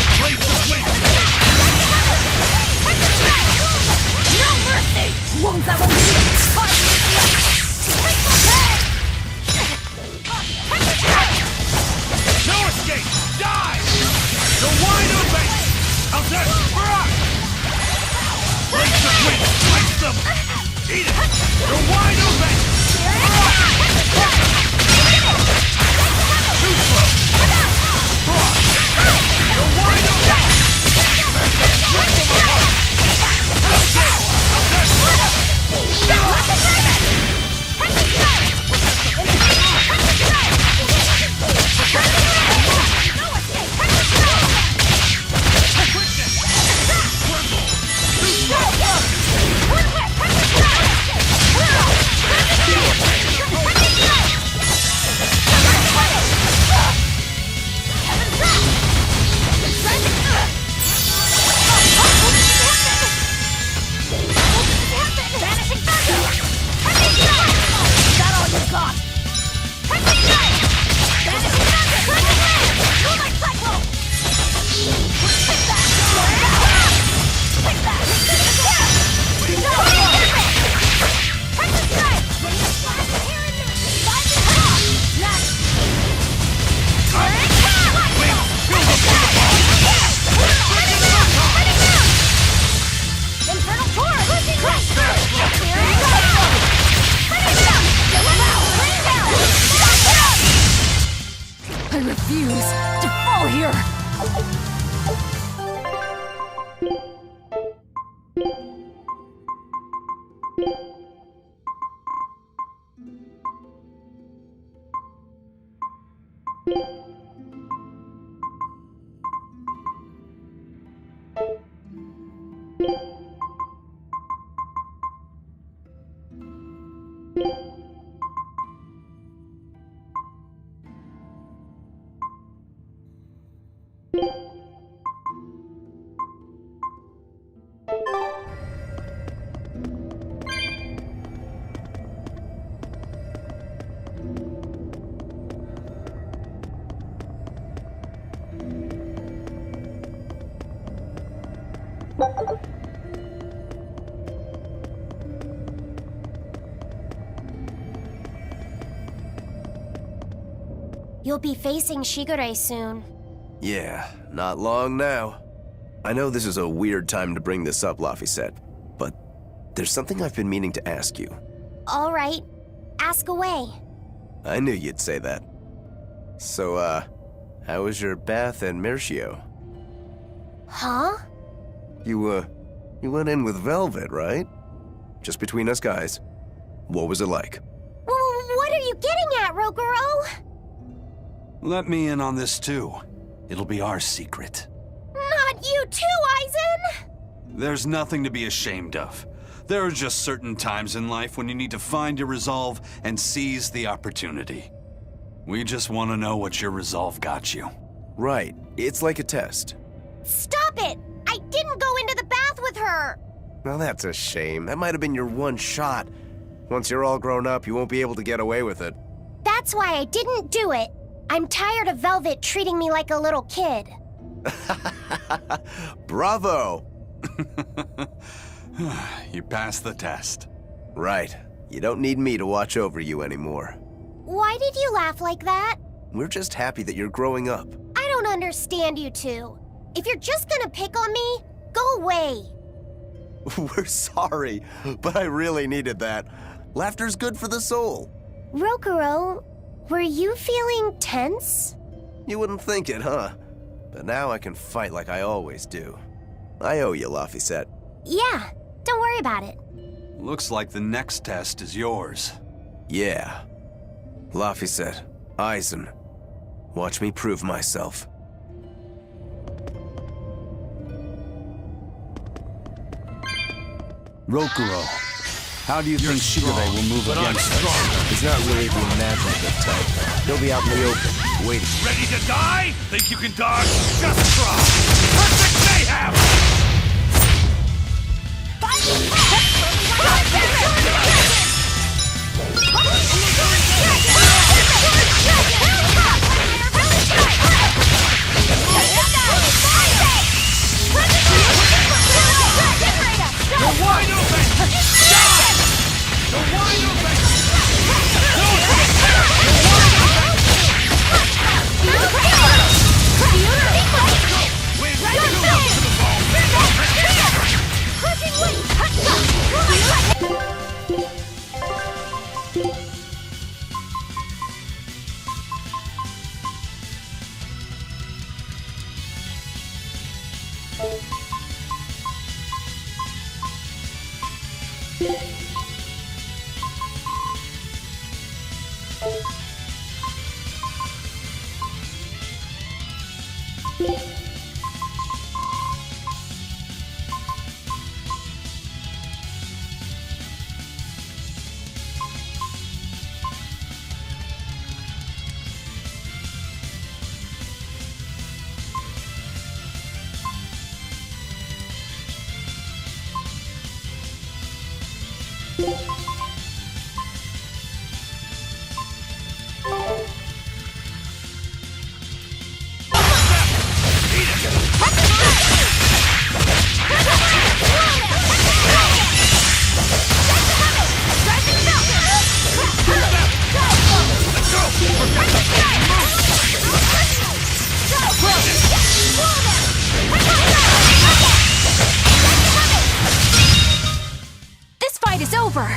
wide open! How's that? Place the twins! Place them! Eat it! You're wide open! Too slow! You're wide open! Rip them apart! How's that? I refuse to fall here! You'll be facing Shigure soon. Yeah, not long now. I know this is a weird time to bring this up, Laphicet, but there's something I've been meaning to ask you. All right, ask away. I knew you'd say that. So, how was your bath in Mercio? Huh? You went in with Velvet, right? Just between us guys. What was it like? What are you getting at, Roguro? Let me in on this too. It'll be our secret. Not you too, Aizen! There's nothing to be ashamed of. There are just certain times in life when you need to find your resolve and seize the opportunity. We just want to know what your resolve got you. Right. It's like a test. Stop it! I didn't go into the bath with her! Well, that's a shame. That might have been your one shot. Once you're all grown up, you won't be able to get away with it. That's why I didn't do it. I'm tired of Velvet treating me like a little kid. Bravo! You passed the test. Right. You don't need me to watch over you anymore. Why did you laugh like that? We're just happy that you're growing up. I don't understand you two. If you're just gonna pick on me, go away. We're sorry, but I really needed that. Laughter's good for the soul. Roguro, were you feeling tense? You wouldn't think it, huh? But now I can fight like I always do. I owe you, Laphicet. Yeah, don't worry about it. Looks like the next test is yours. Yeah. Laphicet, Aizen, watch me prove myself. Rokuro, how do you think Shigure will move against us? He's not really the imaginative type. He'll be out in the open, waiting. Ready to die? Think you can dodge? Just try! Perfect mayhem! You're wide open! Die! You're wide open! You're wide open! This fight is over!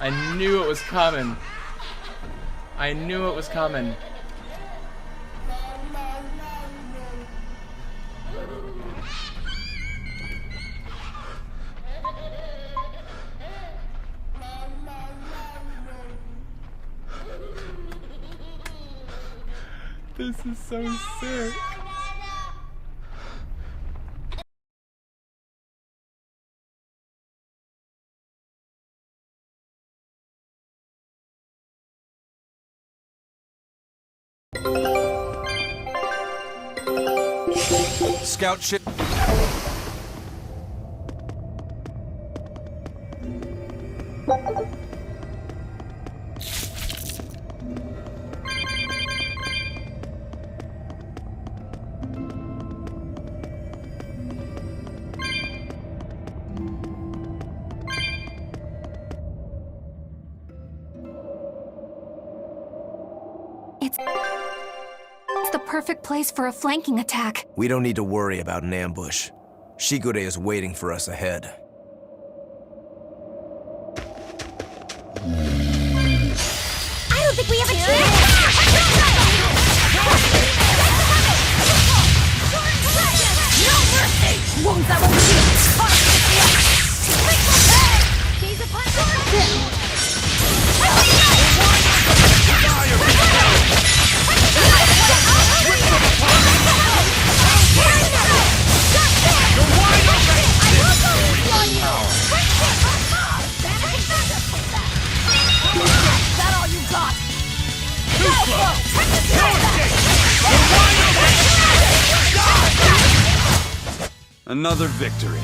I knew it was coming. I knew it was coming. This is so sick. scout ship. It's the perfect place for a flanking attack. We don't need to worry about an ambush. Shigure is waiting for us ahead. I don't think we have a chance! No mercy! Wounds that will that all you got? Another victory.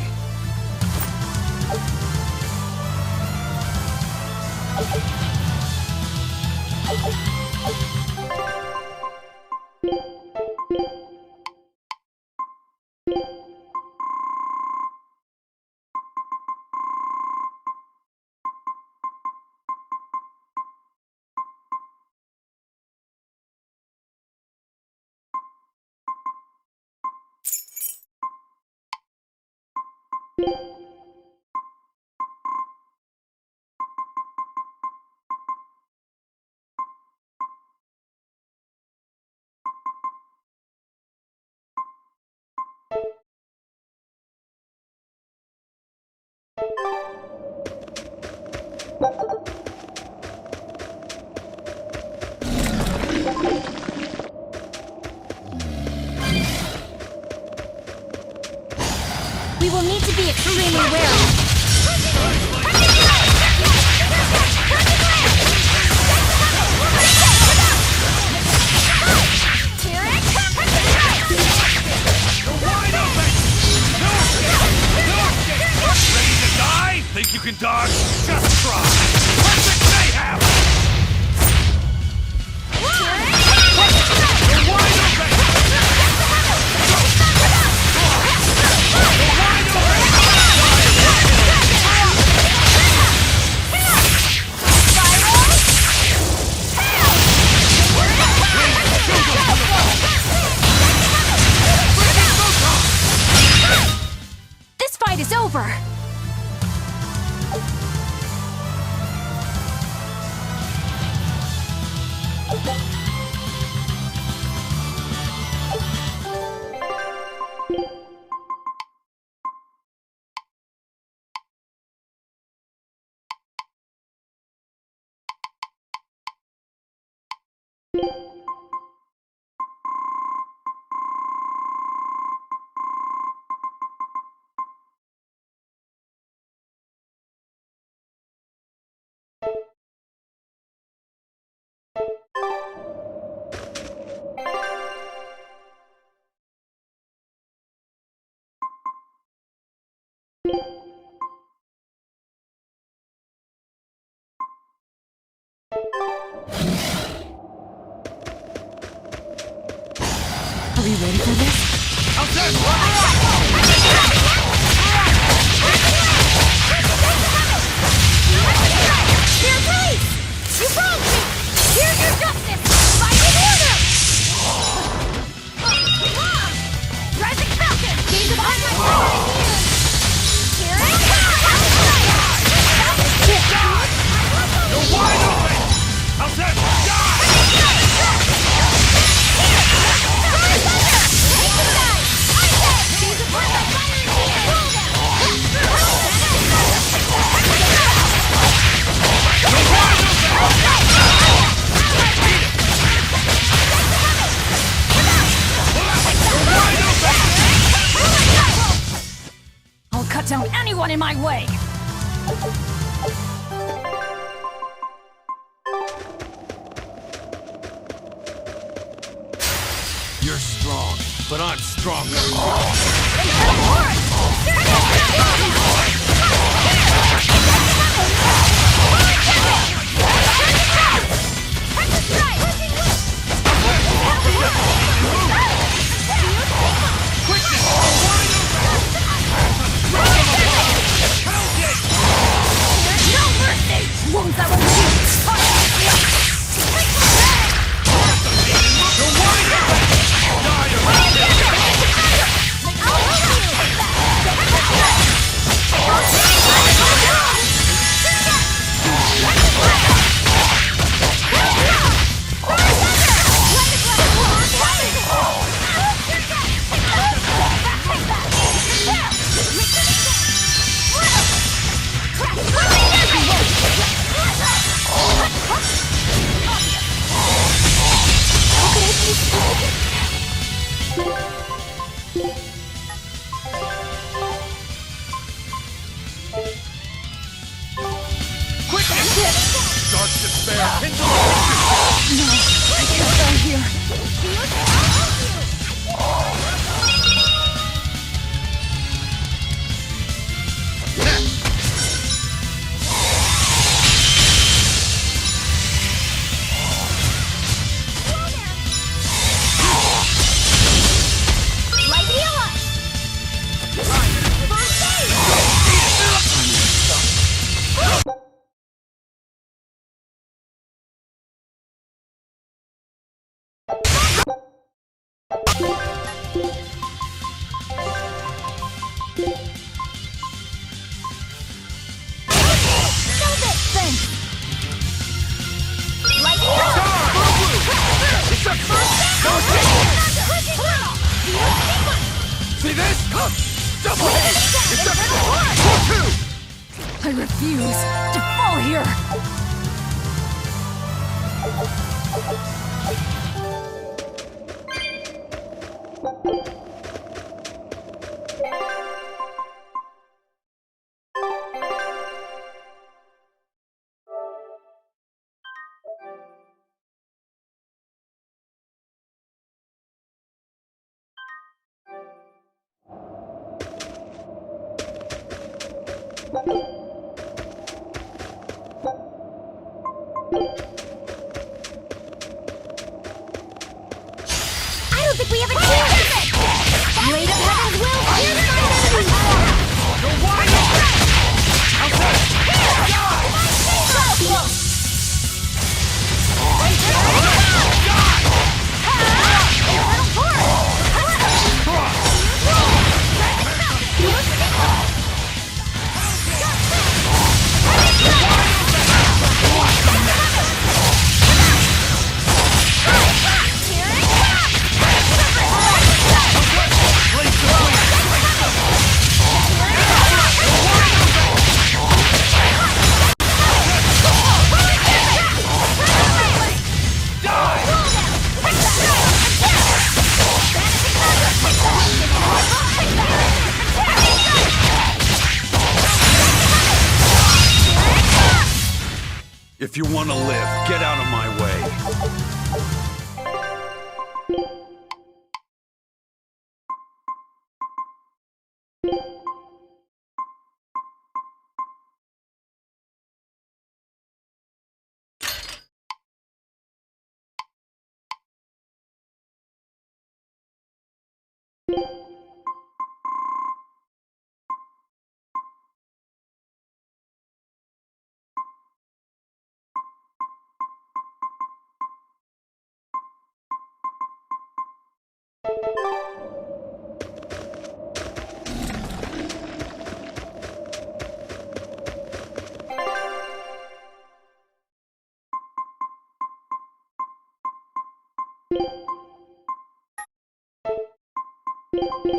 We will need to be extremely wary. Ready to die? Think you can dodge? Just try! Perfect mayhem! You're wide open! This fight is over. Are we ready for this? Dear police! You wronged me! Here's your justice! Fight in order! Mom! Rising Falcon! Gaze upon my power! Here it comes! You're wide open! How's that? I'll cut down anyone in my way. You're strong, but I'm stronger. See this? Double hit! It's a 4-2! I refuse to fall here! I don't think we have a chance! Blade of Heaven's will pierce my enemies! You're wide open! How's that? If you want to live, get out of my way.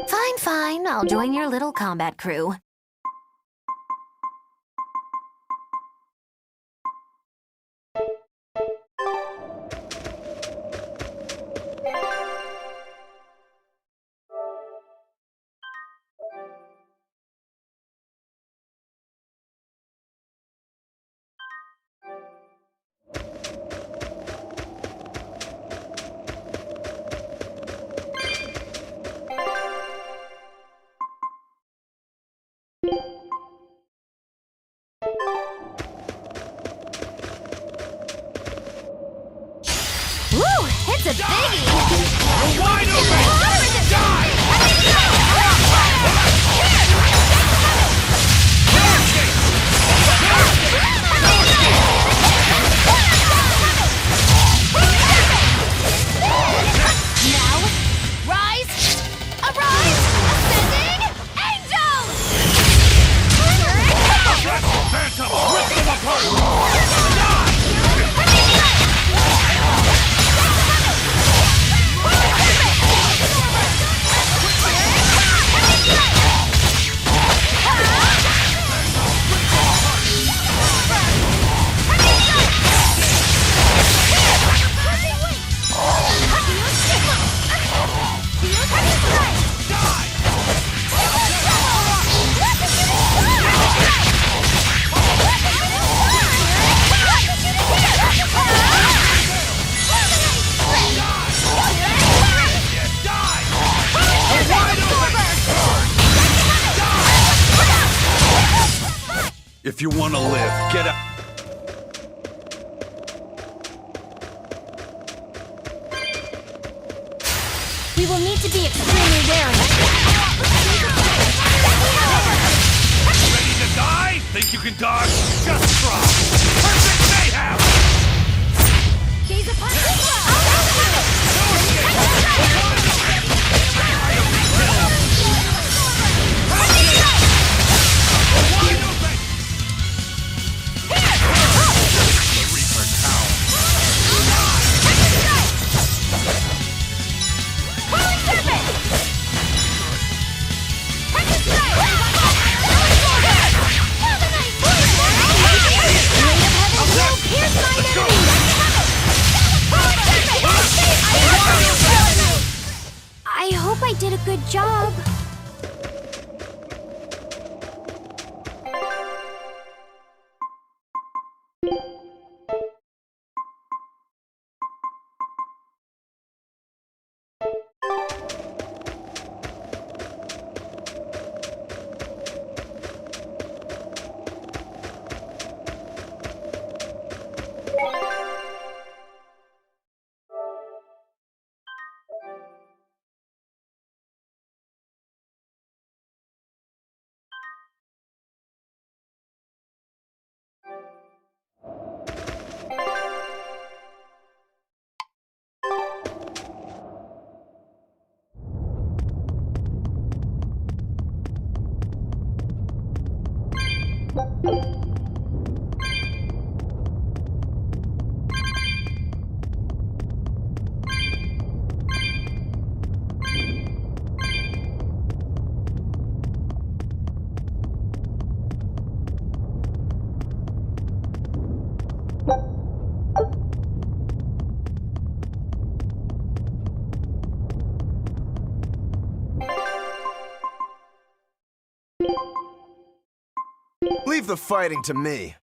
Fine, fine. I'll join your little combat crew. It's a biggie! You're wide open! Now, rise! Arise! Ascending! Angels! Phantom! Rip them apart! If you want to live, get up. We will need to be extremely wary. Ready to die? Think you can dodge? Just try! Perfect mayhem! Gaze upon I hope I did a good job. Leave the fighting to me.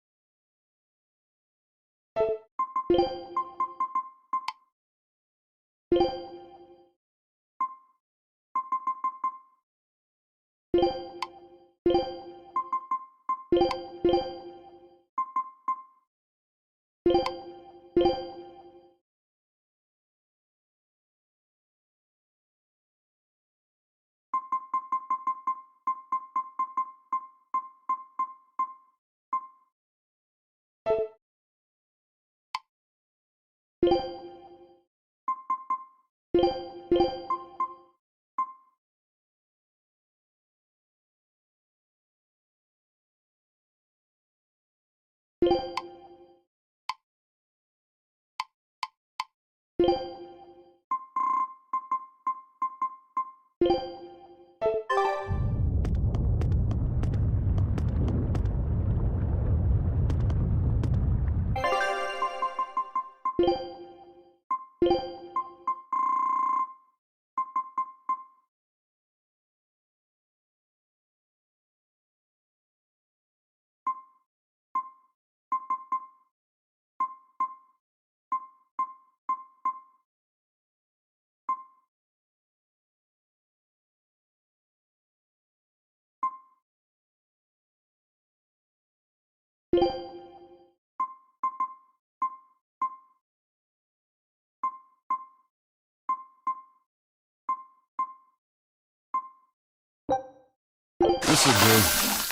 This'll do.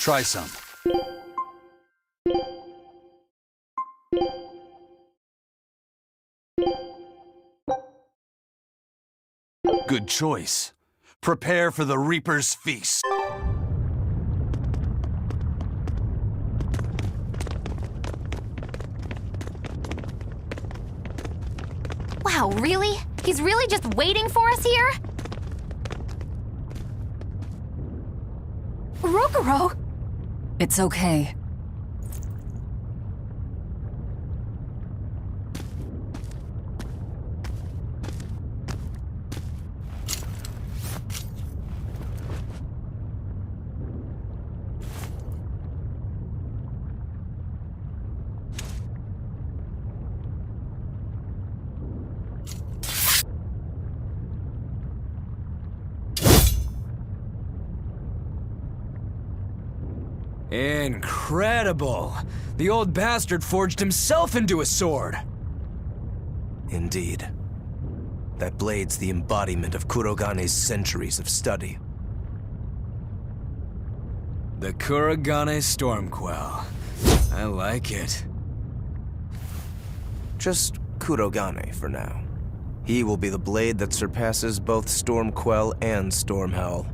Try some. Good choice. Prepare for the Reaper's Feast. Wow, really? He's really just waiting for us here? Rokuro! It's okay. Incredible! The old bastard forged himself into a sword! Indeed. That blade's the embodiment of Kurogane's centuries of study. The Kurogane Stormquell. I like it. Just Kurogane for now. He will be the blade that surpasses both Stormquell and Stormhowl.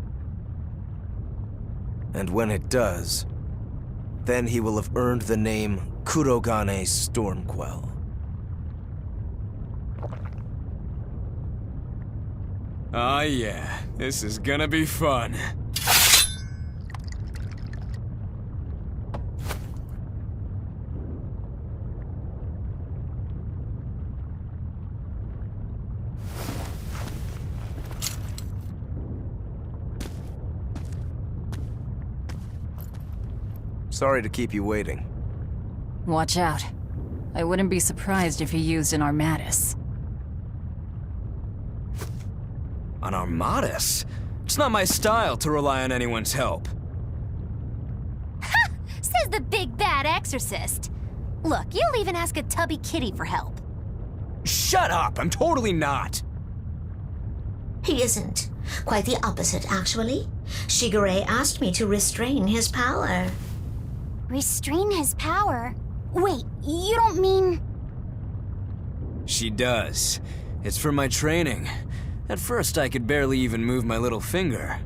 And when it does, then he will have earned the name Kurogane Stormquell. Oh yeah, this is gonna be fun. Sorry to keep you waiting. Watch out. I wouldn't be surprised if he used an Armatus. An Armatus? It's not my style to rely on anyone's help. Ha! Says the big bad exorcist. Look, you'll even ask a tubby kitty for help. Shut up! I'm totally not! He isn't. Quite the opposite, actually. Shigure asked me to restrain his power. Restrain his power? Wait, you don't mean... She does. It's for my training. At first, I could barely even move my little finger.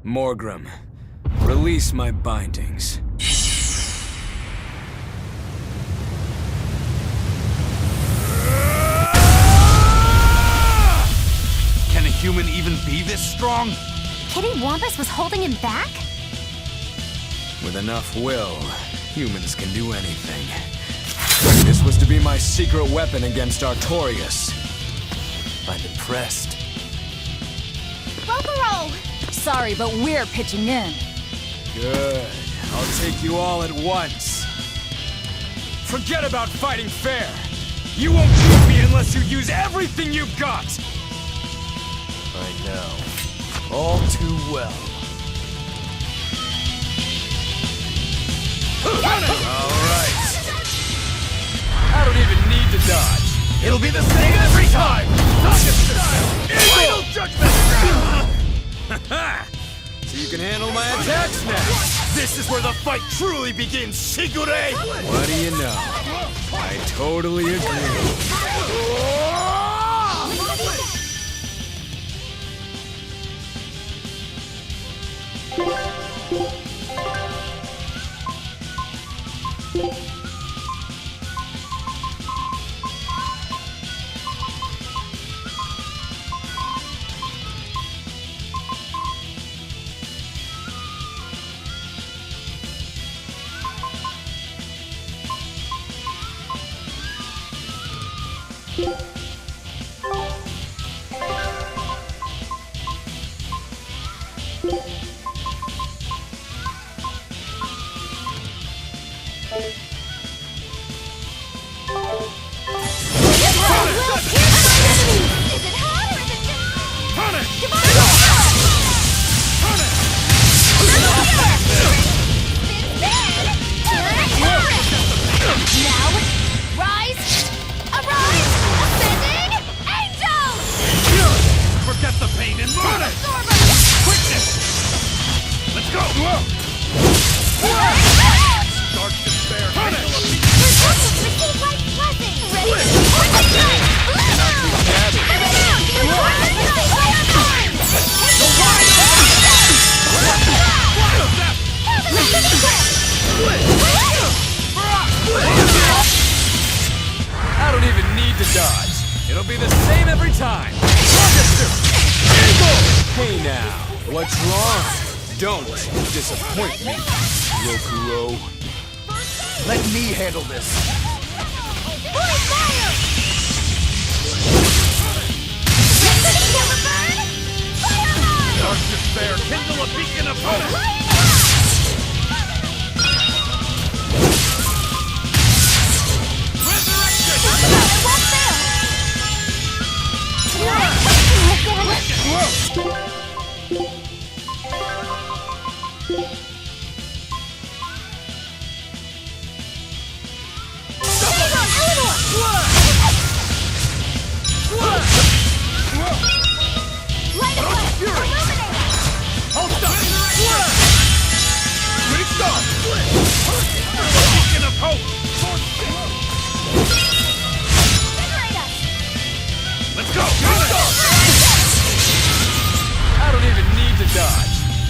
Morgrim, release my bindings. Can a human even be this strong? Kitty Wampus was holding him back? With enough will, humans can do anything. This was to be my secret weapon against Artorias. I'm impressed. Rokuro! Sorry, but we're pitching in. Good. I'll take you all at once. Forget about fighting fair. You won't beat me unless you use everything you've got. I know. All too well. Alright. I don't even need to dodge. It'll be the same every time! Final judgment! So you can handle my attacks now! This is where the fight truly begins, Shigure! What do you know? I totally agree. Now, rise, arise, ascend need to dodge. It'll be the same every time. Hey now, what's wrong? Don't disappoint me, Rokuro. Let me handle this. Dark despair, kindle a beacon of hope!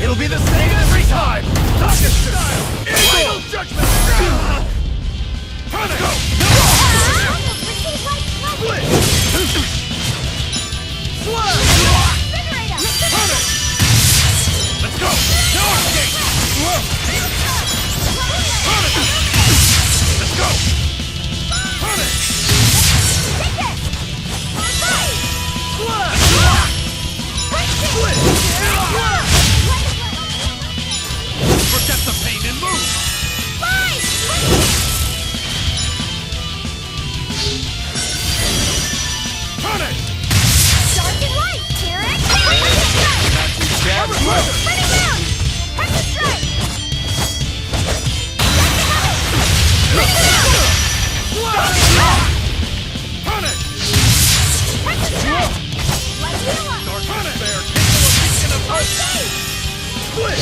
It'll be the same every time! Rocket style! Final judgment! Let's go! Split! Let's go! No escape! Let's go! Split! Forget the pain and move! Turn it! Dark and light! Terran! Bring it down! Press the strike! Bring it down! Turn it! Press the strike! Light you up! Dark and fair, kindle a beacon of hope! Split!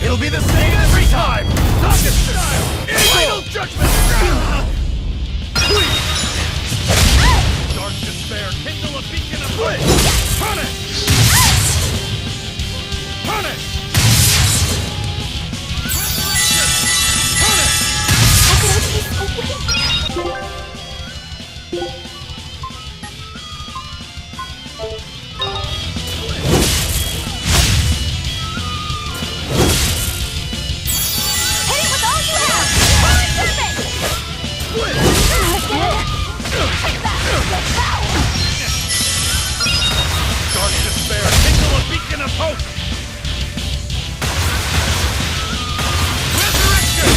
It'll be the same every time! Rocket style! Final judgment! Dark despair, kindle a beacon of light! Punish! Punish! Dark despair, kindle a beacon of hope! Resurrection!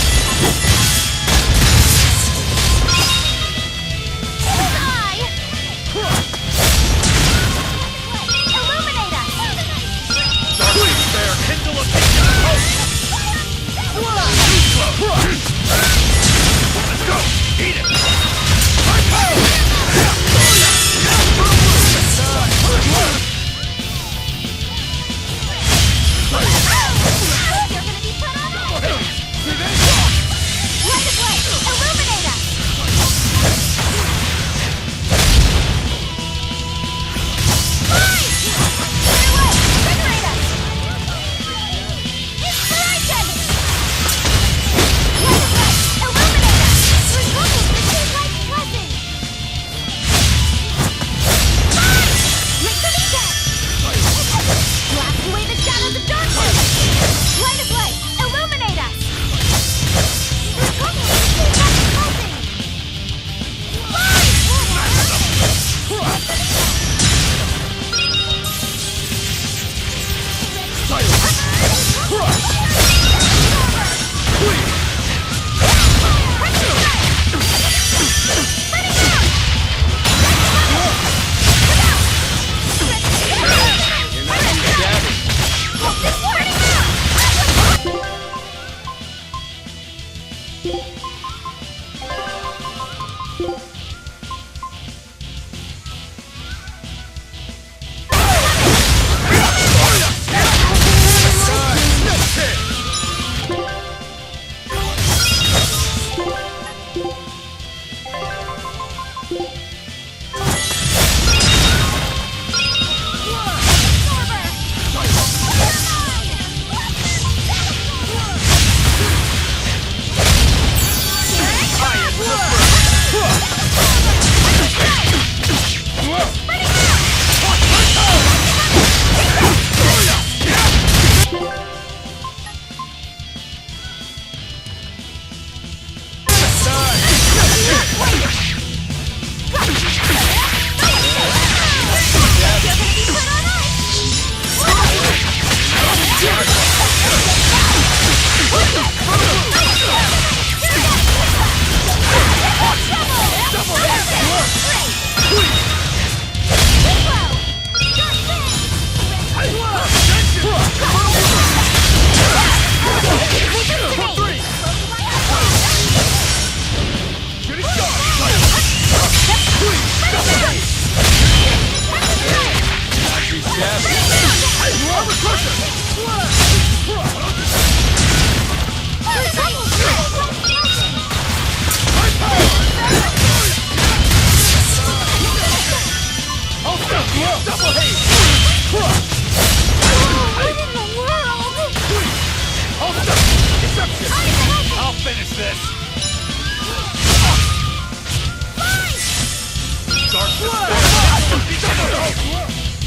I'll finish this!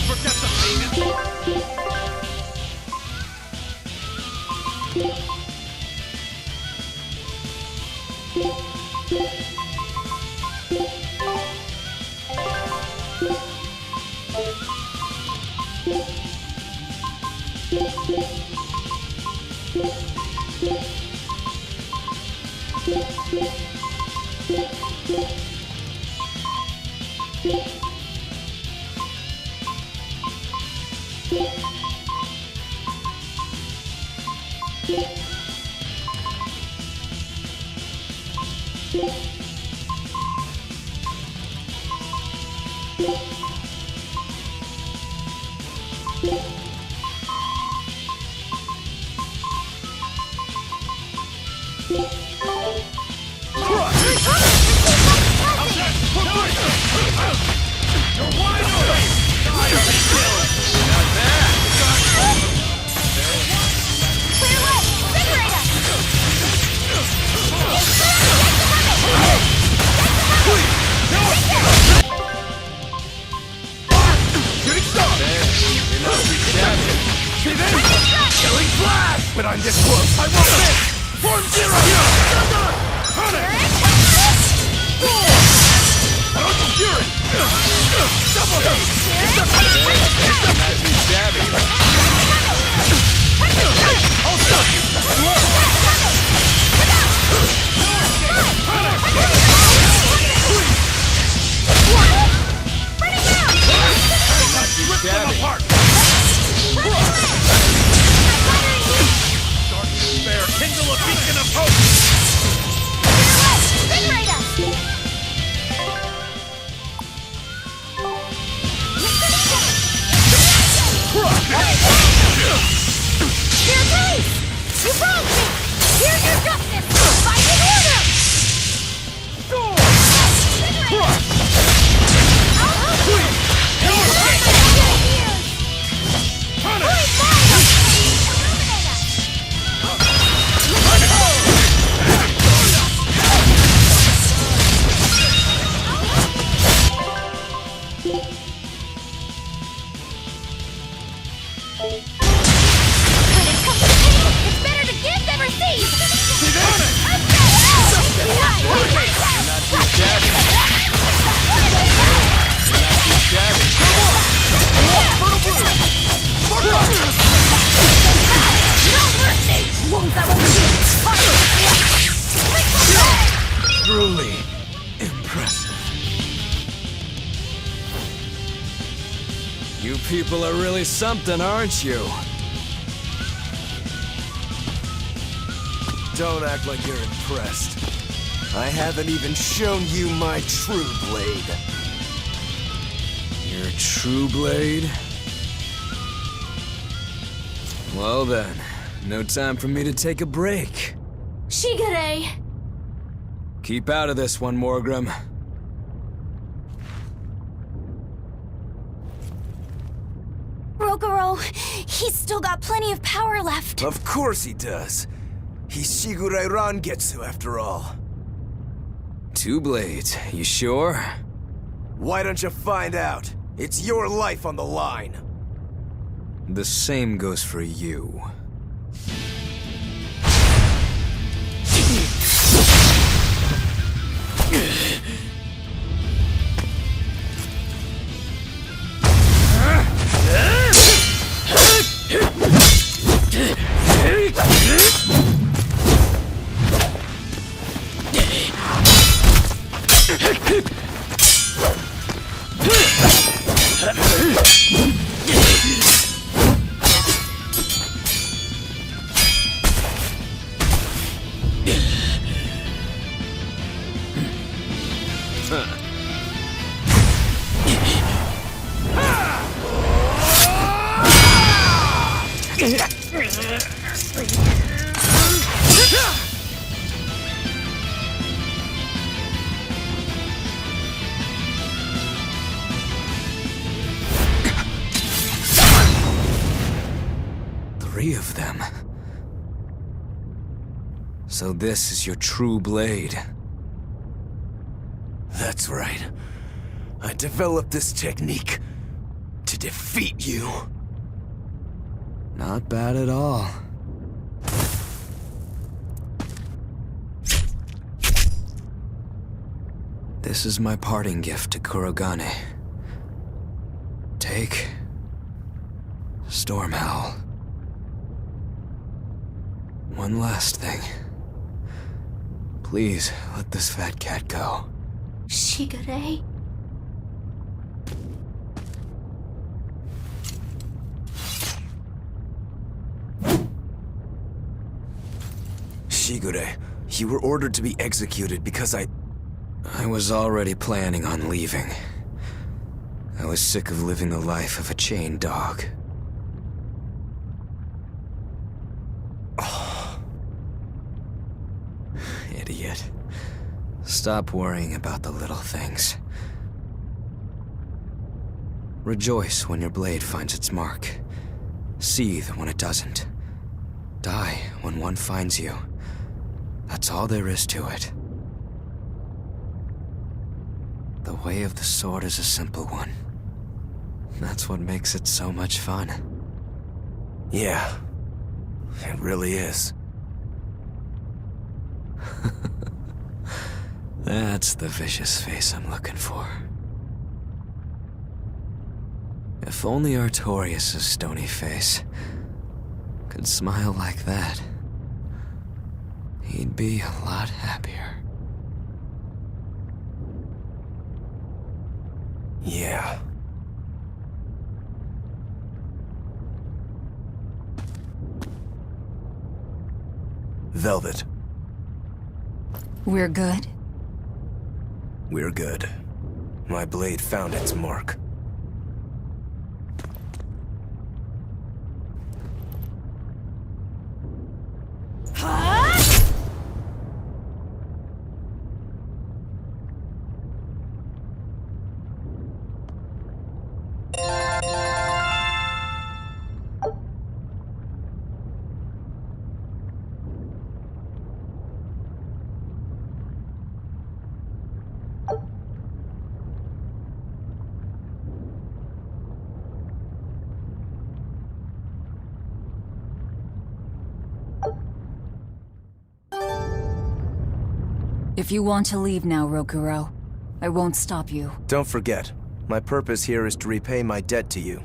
Forget the But I'm this close, I won't miss! Form zero! Turn it! Fury! Double hit! I'll stop you! Rip them apart! Despair, kindle a beacon of hope! Liberate us! Your place! You broke me! Here's your justice! Fight in order! Truly impressive. You people are really something, aren't you? Don't act like you're impressed. I haven't even shown you my true blade. Your true blade? Well then, no time for me to take a break. Shigure! Keep out of this one, Morgrim. Rokuro. He's still got plenty of power left. Of course he does. He's Shigure Rangetsu after all. 2 blades, you sure? Why don't you find out? It's your life on the line. The same goes for you. Of them. So this is your true blade. That's right. I developed this technique to defeat you. Not bad at all. This is my parting gift to Kurogane. Take Stormhowl. One last thing. Please, let this fat cat go. Shigure? Shigure, you were ordered to be executed because I was already planning on leaving. I was sick of living the life of a chained dog. Idiot. Stop worrying about the little things. Rejoice when your blade finds its mark. Seethe when it doesn't. Die when one finds you. That's all there is to it. The way of the sword is a simple one. That's what makes it so much fun. Yeah, it really is. That's the vicious face I'm looking for. If only Artorias' stony face could smile like that, he'd be a lot happier. Yeah. Velvet. We're good? We're good. My blade found its mark. If you want to leave now, Rokuro, I won't stop you. Don't forget, my purpose here is to repay my debt to you.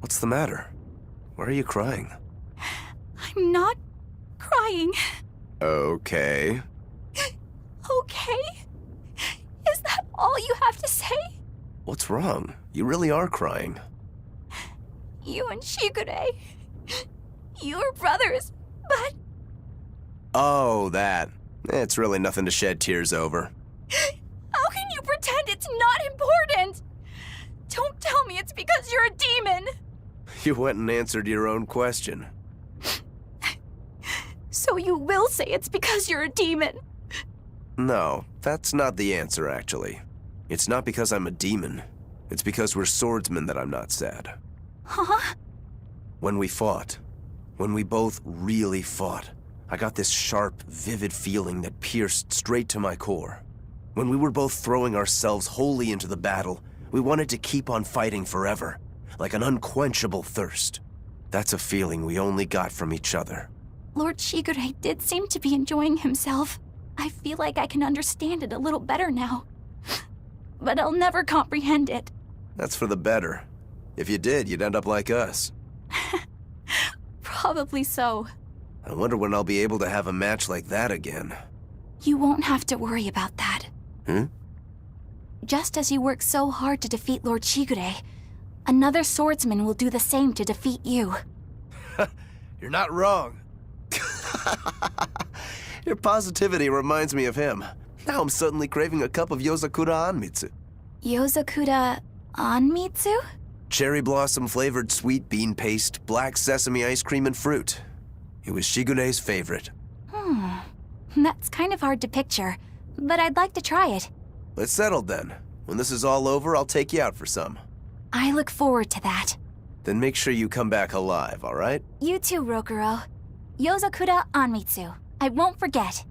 What's the matter? Why are you crying? I'm not crying. Okay. Okay? Is that all you have to say? What's wrong? You really are crying. You and Shigure. You're brothers, but... Oh, that. It's really nothing to shed tears over. How can you pretend it's not important? Don't tell me it's because you're a demon. You went and answered your own question. So you will say it's because you're a demon. No, that's not the answer, actually. It's not because I'm a demon. It's because we're swordsmen that I'm not sad. Huh? When we fought, when we both really fought, I got this sharp, vivid feeling that pierced straight to my core. When we were both throwing ourselves wholly into the battle, we wanted to keep on fighting forever, like an unquenchable thirst. That's a feeling we only got from each other. Lord Shigure did seem to be enjoying himself. I feel like I can understand it a little better now. But I'll never comprehend it. That's for the better. If you did, you'd end up like us. Probably so. I wonder when I'll be able to have a match like that again. You won't have to worry about that. Hmm? Just as you work so hard to defeat Lord Shigure, another swordsman will do the same to defeat you. You're not wrong. Your positivity reminds me of him. Now I'm suddenly craving a cup of Yozakura Anmitsu. Yozakura Anmitsu? Cherry blossom flavored sweet bean paste, black sesame ice cream, and fruit. It was Shigure's favorite. That's kind of hard to picture, but I'd like to try it. It's settled then. When this is all over, I'll take you out for some. I look forward to that. Then make sure you come back alive, all right? You too, Rokuro. Yozakura Anmitsu. I won't forget.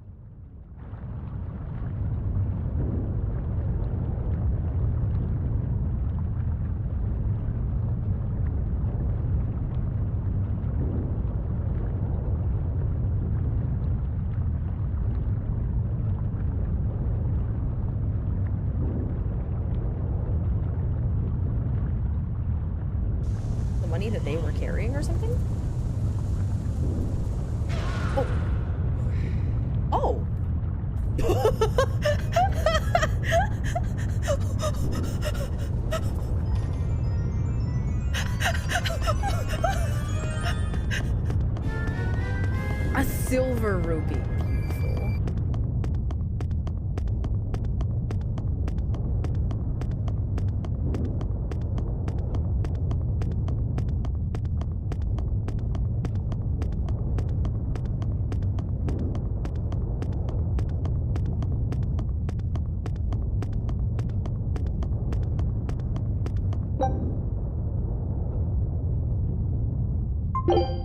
The money that they were carrying or something? Oh. A silver rupee. Beautiful.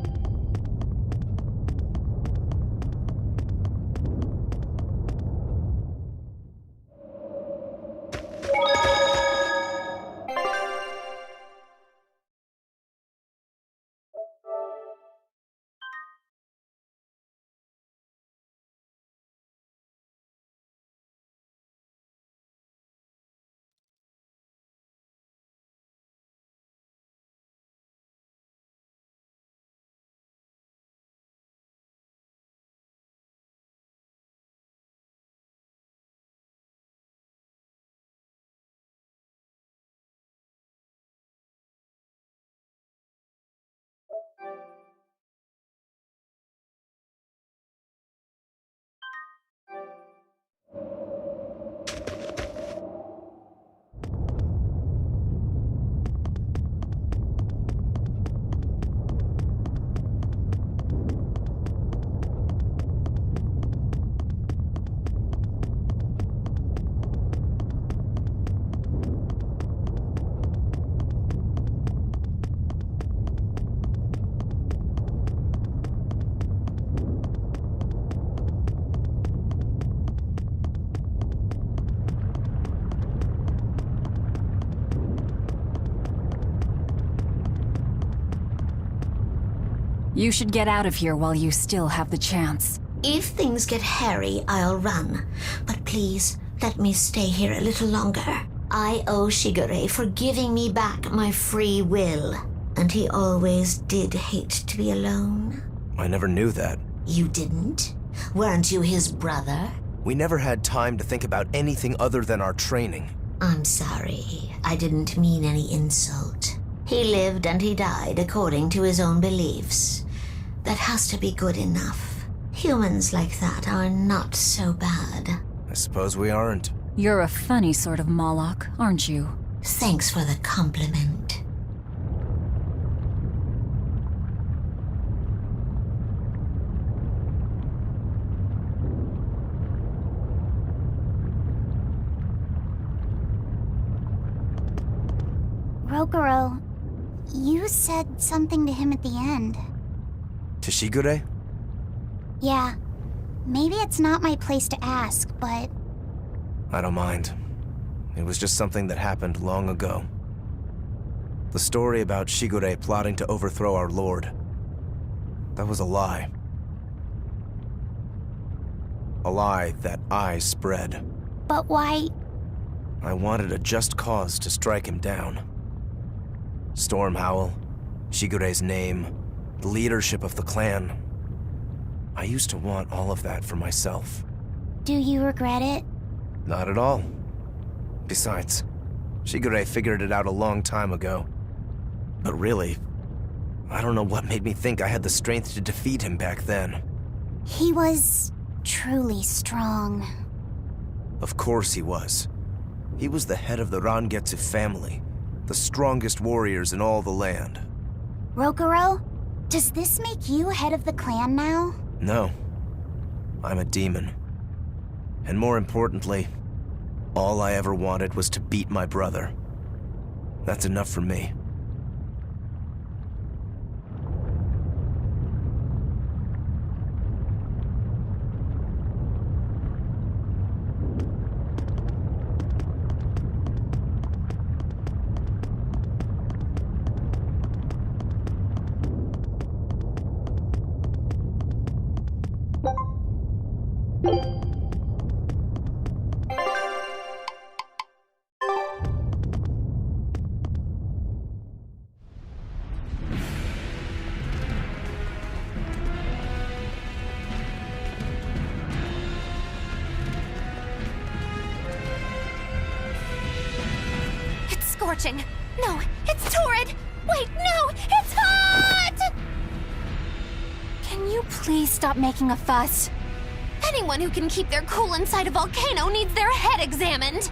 You should get out of here while you still have the chance. If things get hairy, I'll run. But please, let me stay here a little longer. I owe Shigure for giving me back my free will. and he always did hate to be alone. I never knew that. You didn't? Weren't you his brother? We never had time to think about anything other than our training. I'm sorry. I didn't mean any insult. He lived and he died according to his own beliefs. That has to be good enough. Humans like that are not so bad. I suppose we aren't. You're a funny sort of Moloch, aren't you? Thanks for the compliment. Rokuro, you said something to him at the end. To Shigure? Yeah. Maybe it's not my place to ask, but... I don't mind. It was just something that happened long ago. The story about Shigure plotting to overthrow our lord. That was a lie. A lie that I spread. But why... I wanted a just cause to strike him down. Storm Howl, Shigure's name, the leadership of the clan. I used to want all of that for myself. Do you regret it? Not at all. Besides, Shigure figured it out a long time ago. But really, I don't know what made me think I had the strength to defeat him back then. He was truly strong. Of course he was. He was the head of the Rangetsu family, the strongest warriors in all the land. Rokuro, does this make you head of the clan now? No. I'm a demon. And more importantly, all I ever wanted was to beat my brother. That's enough for me. Scorching. No, it's torrid. Wait, no, it's hot! Can you please stop making a fuss? Anyone who can keep their cool inside a volcano needs their head examined.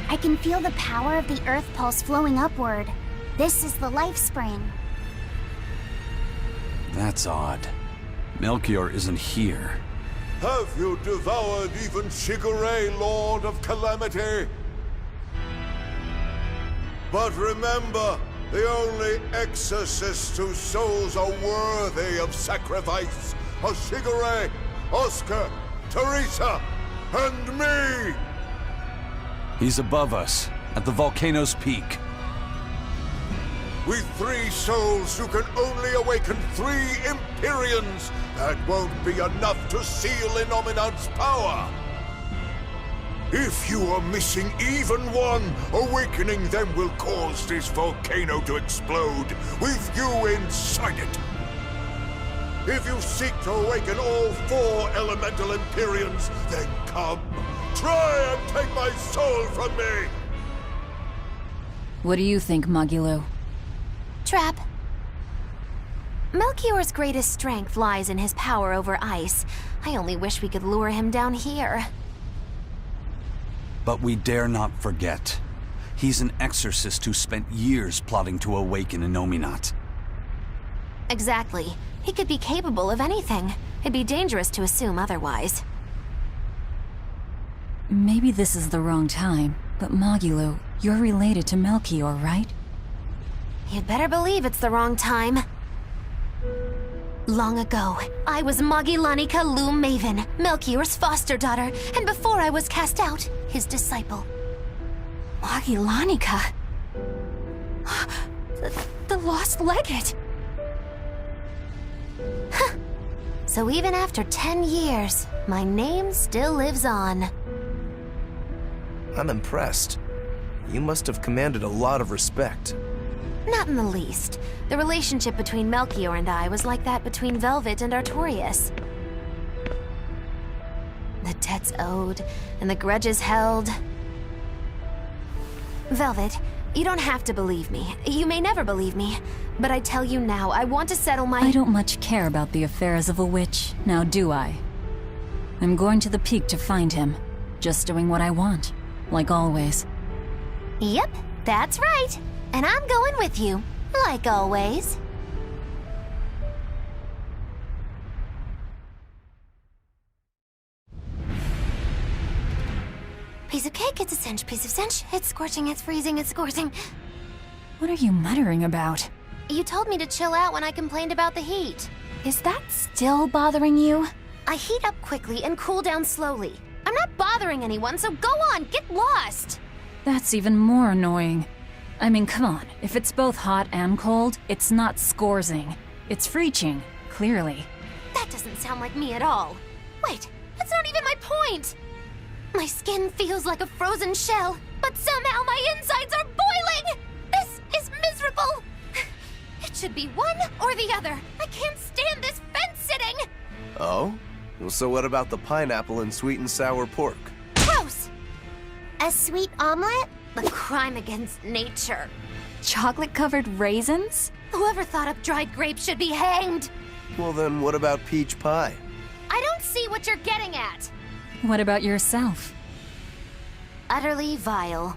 I can feel the power of the Earth Pulse flowing upward. This is the life spring. That's odd. Melchior isn't here. Have you devoured even Shigure, Lord of Calamity? But remember, the only exorcists whose souls are worthy of sacrifice are Shigure, Oscar, Teresa, and me! He's above us, at the volcano's peak. With 3 souls who can only awaken 3 Empyreans, that won't be enough to seal Innominat's power! If you are missing even one, awakening them will cause this volcano to explode, with you inside it. If you seek to awaken all 4 elemental Empyreans, then come. Try and take my soul from me! What do you think, Magilo? Trap. Melchior's greatest strength lies in his power over ice. I only wish we could lure him down here. But we dare not forget. He's an exorcist who spent years plotting to awaken Innominat. Exactly. He could be capable of anything. It'd be dangerous to assume otherwise. Maybe this is the wrong time, but Magilo, you're related to Melchior, right? You'd better believe it's the wrong time. Long ago, I was Magilanica Lu Maven, Melchior's foster daughter, and before I was cast out, his disciple. Magilanica? The lost legate? Huh. So even after 10 years, my name still lives on. I'm impressed. You must have commanded a lot of respect. Not in the least. The relationship between Melchior and I was like that between Velvet and Artorias. The debts owed, and the grudges held. Velvet, you don't have to believe me. You may never believe me. But I tell you now, I want to settle my— I don't much care about the affairs of a witch, now do I? I'm going to the peak to find him. Just doing what I want, like always. Yep, that's right. And I'm going with you, like always. Piece of cake, it's a cinch. Piece of cinch, it's scorching, it's freezing, it's scorching. What are you muttering about? You told me to chill out when I complained about the heat. Is that still bothering you? I heat up quickly and cool down slowly. I'm not bothering anyone, so go on, get lost! That's even more annoying. I mean, come on. If it's both hot and cold, it's not scorzing. It's freeching, clearly. That doesn't sound like me at all. Wait, that's not even my point! My skin feels like a frozen shell, but somehow my insides are boiling! This is miserable! It should be one or the other. I can't stand this fence-sitting! Oh? Well, so what about the pineapple and sweet and sour pork? Gross! A sweet omelet? A crime against nature. Chocolate-covered raisins? Whoever thought up dried grapes should be hanged! Well then, what about peach pie? I don't see what you're getting at! What about yourself? Utterly vile.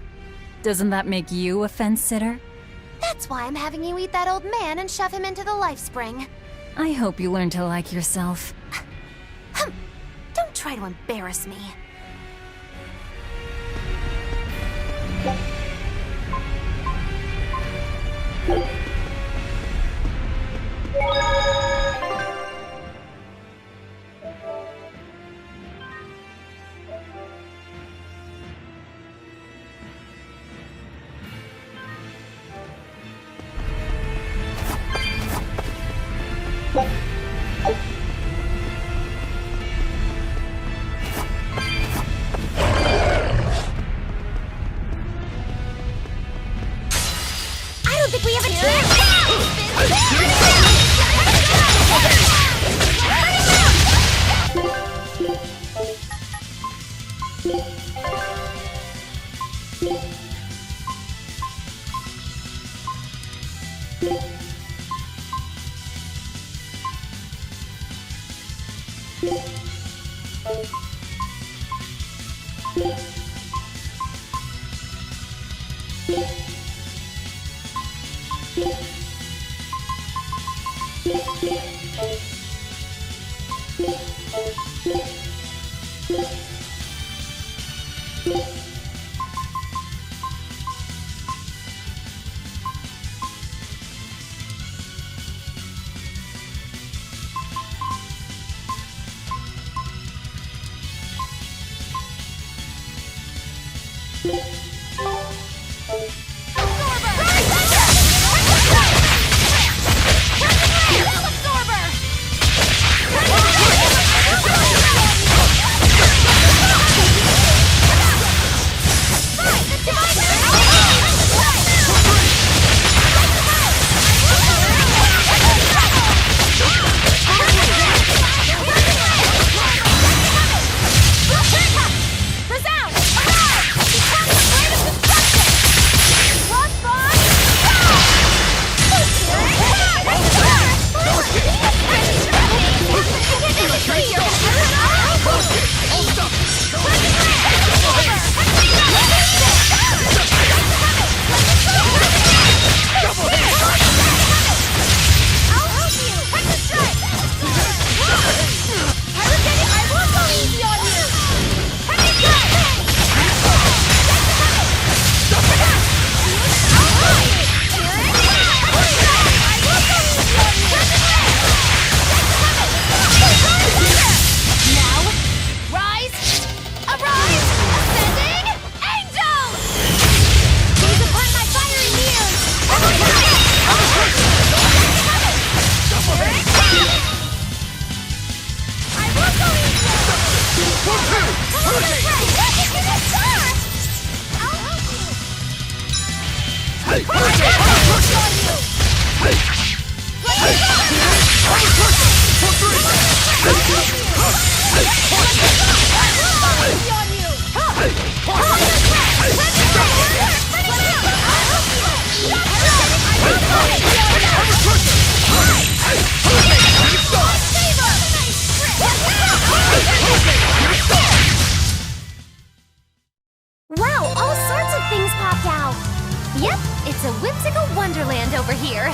Doesn't that make you a fence-sitter? That's why I'm having you eat that old man and shove him into the life spring. I hope you learn to like yourself. Don't try to embarrass me. I don't think we have a Resound! Yep, it's a whimsical wonderland over here.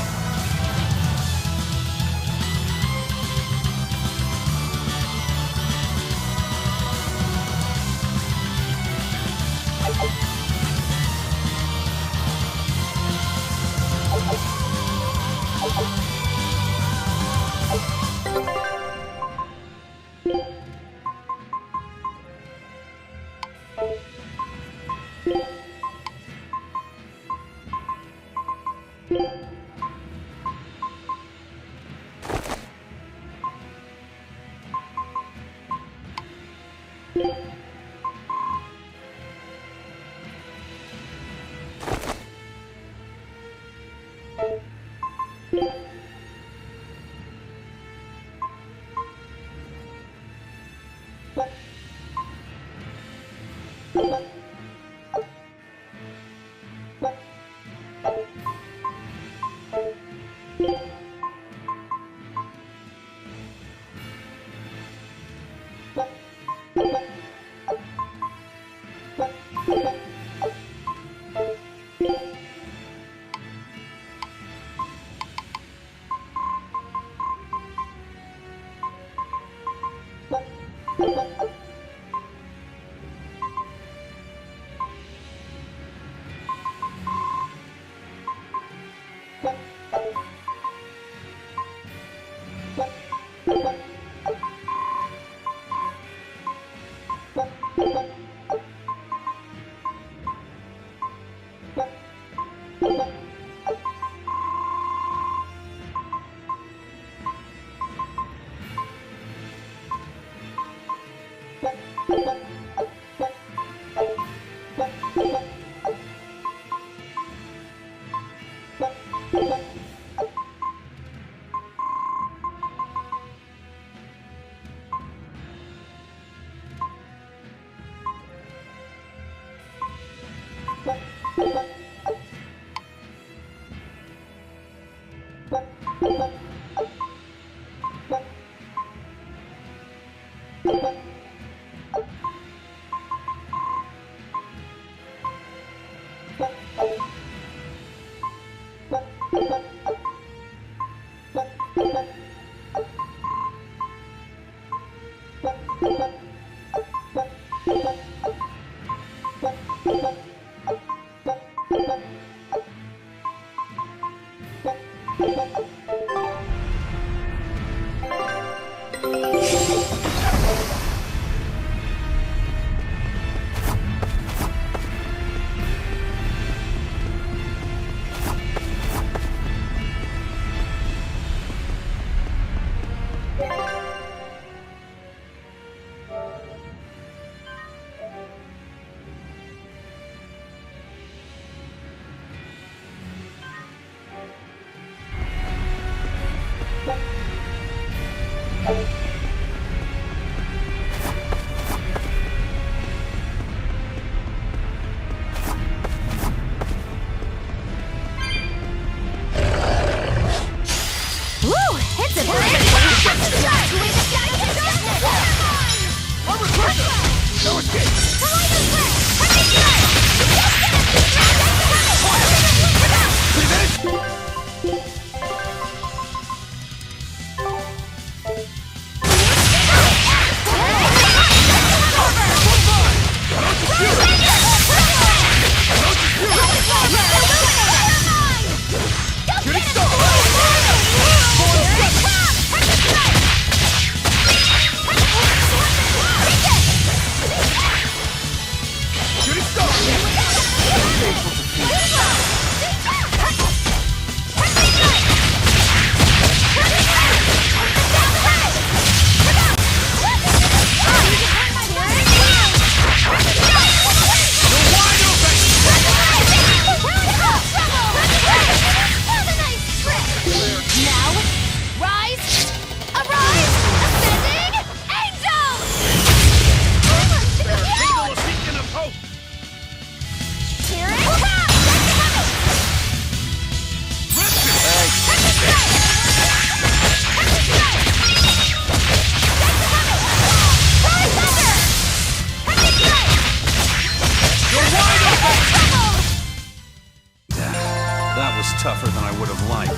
tougher than I would have liked.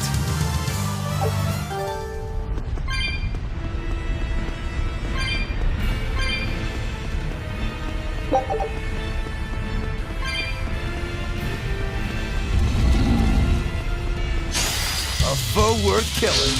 A foe worth killing.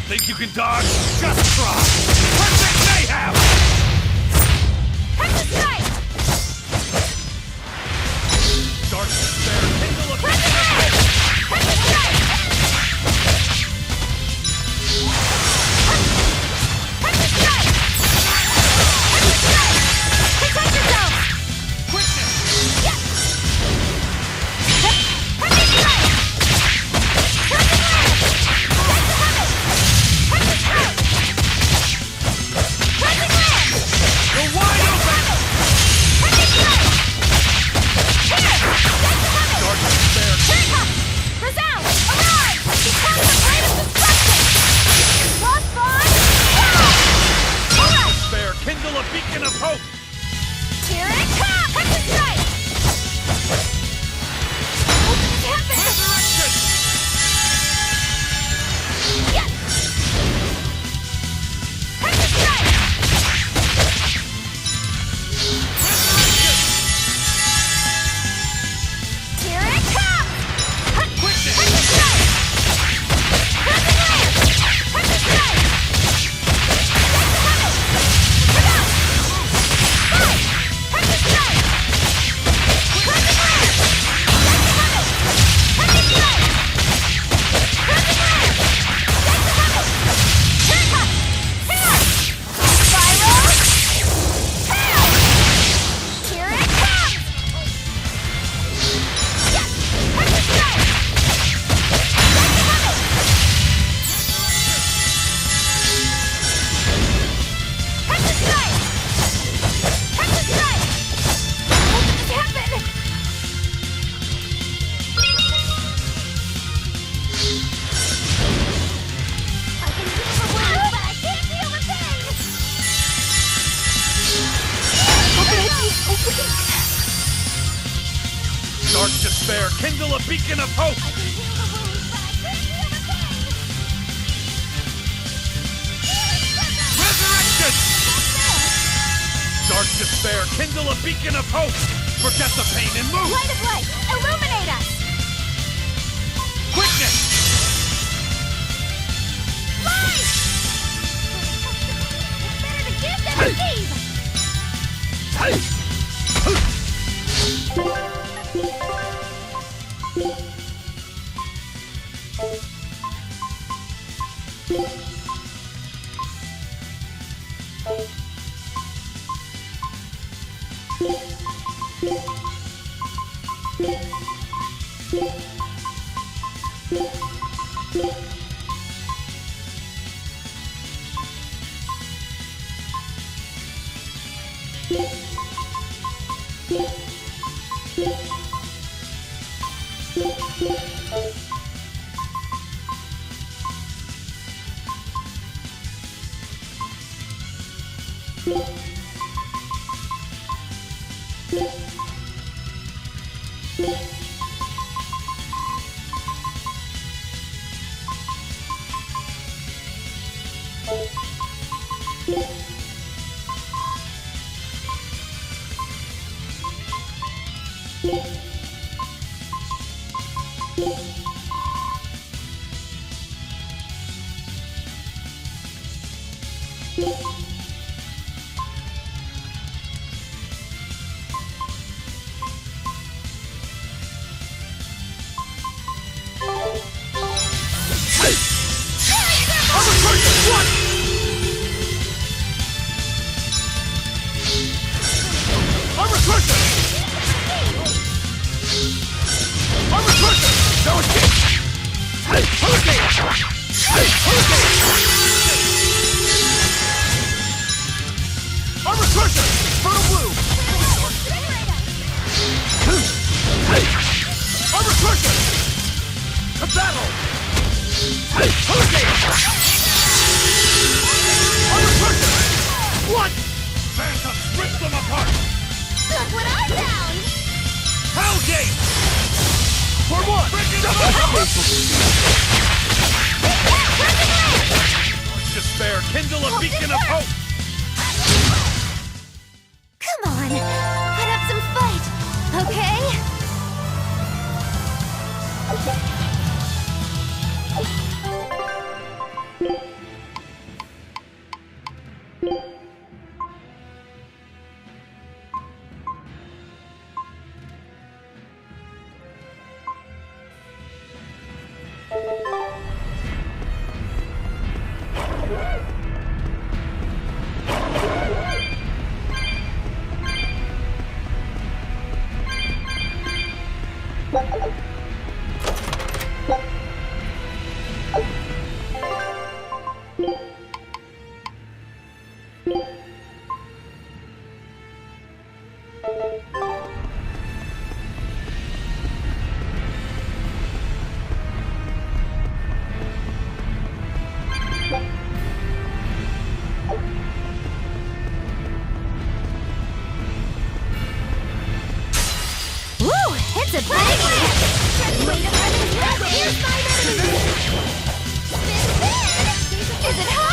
Think you can dodge? Just try! Perfect mayhem! Dark despair, kindle a beacon of hope! Here it comes! Touch the strike! Resurrection! Yes! Touch the strike! Here it comes! Touch the strike! Touch the strike! Dark despair, kindle a beacon of hope! Resurrection! Dark despair, kindle a beacon of hope! Forget the pain and move! Light of light, illuminate us! Quickness! Light! It's better to give than receive! Despair, kindle a beacon of hope! Come on, put up some fight, okay? It's a big way to run his breath. Here's my enemy. Is it hot?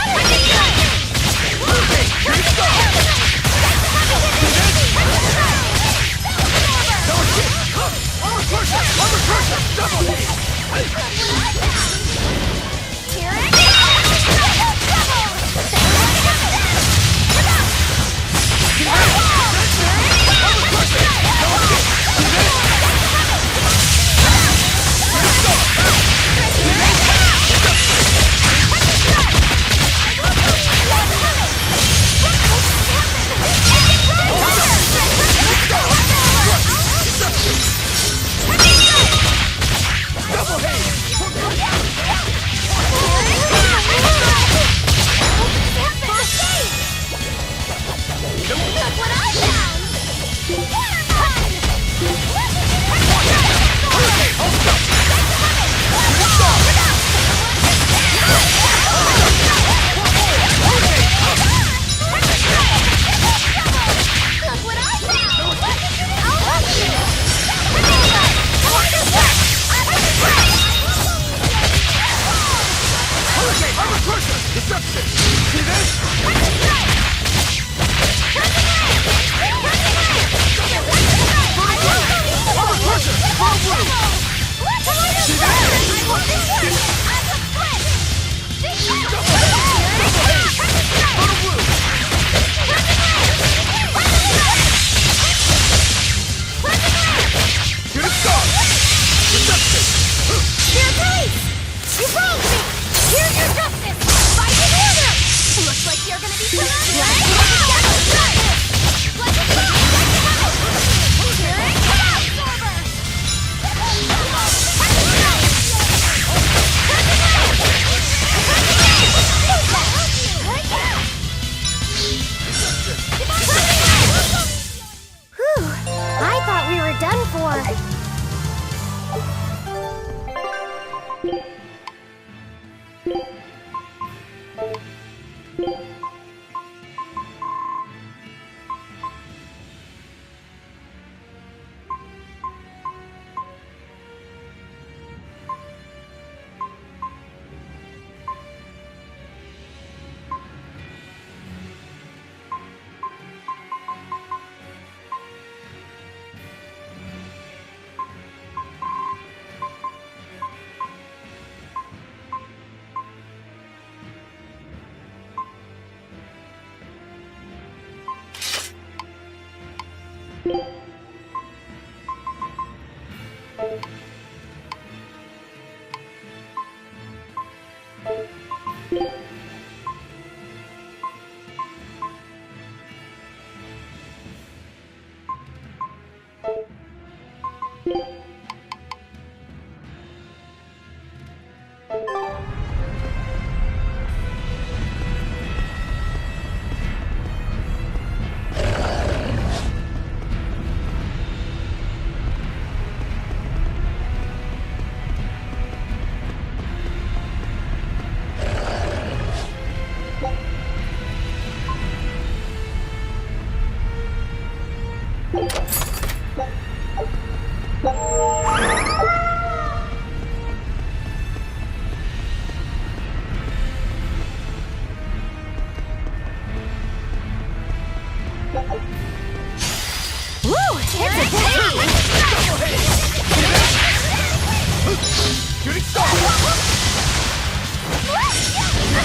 Shooting star!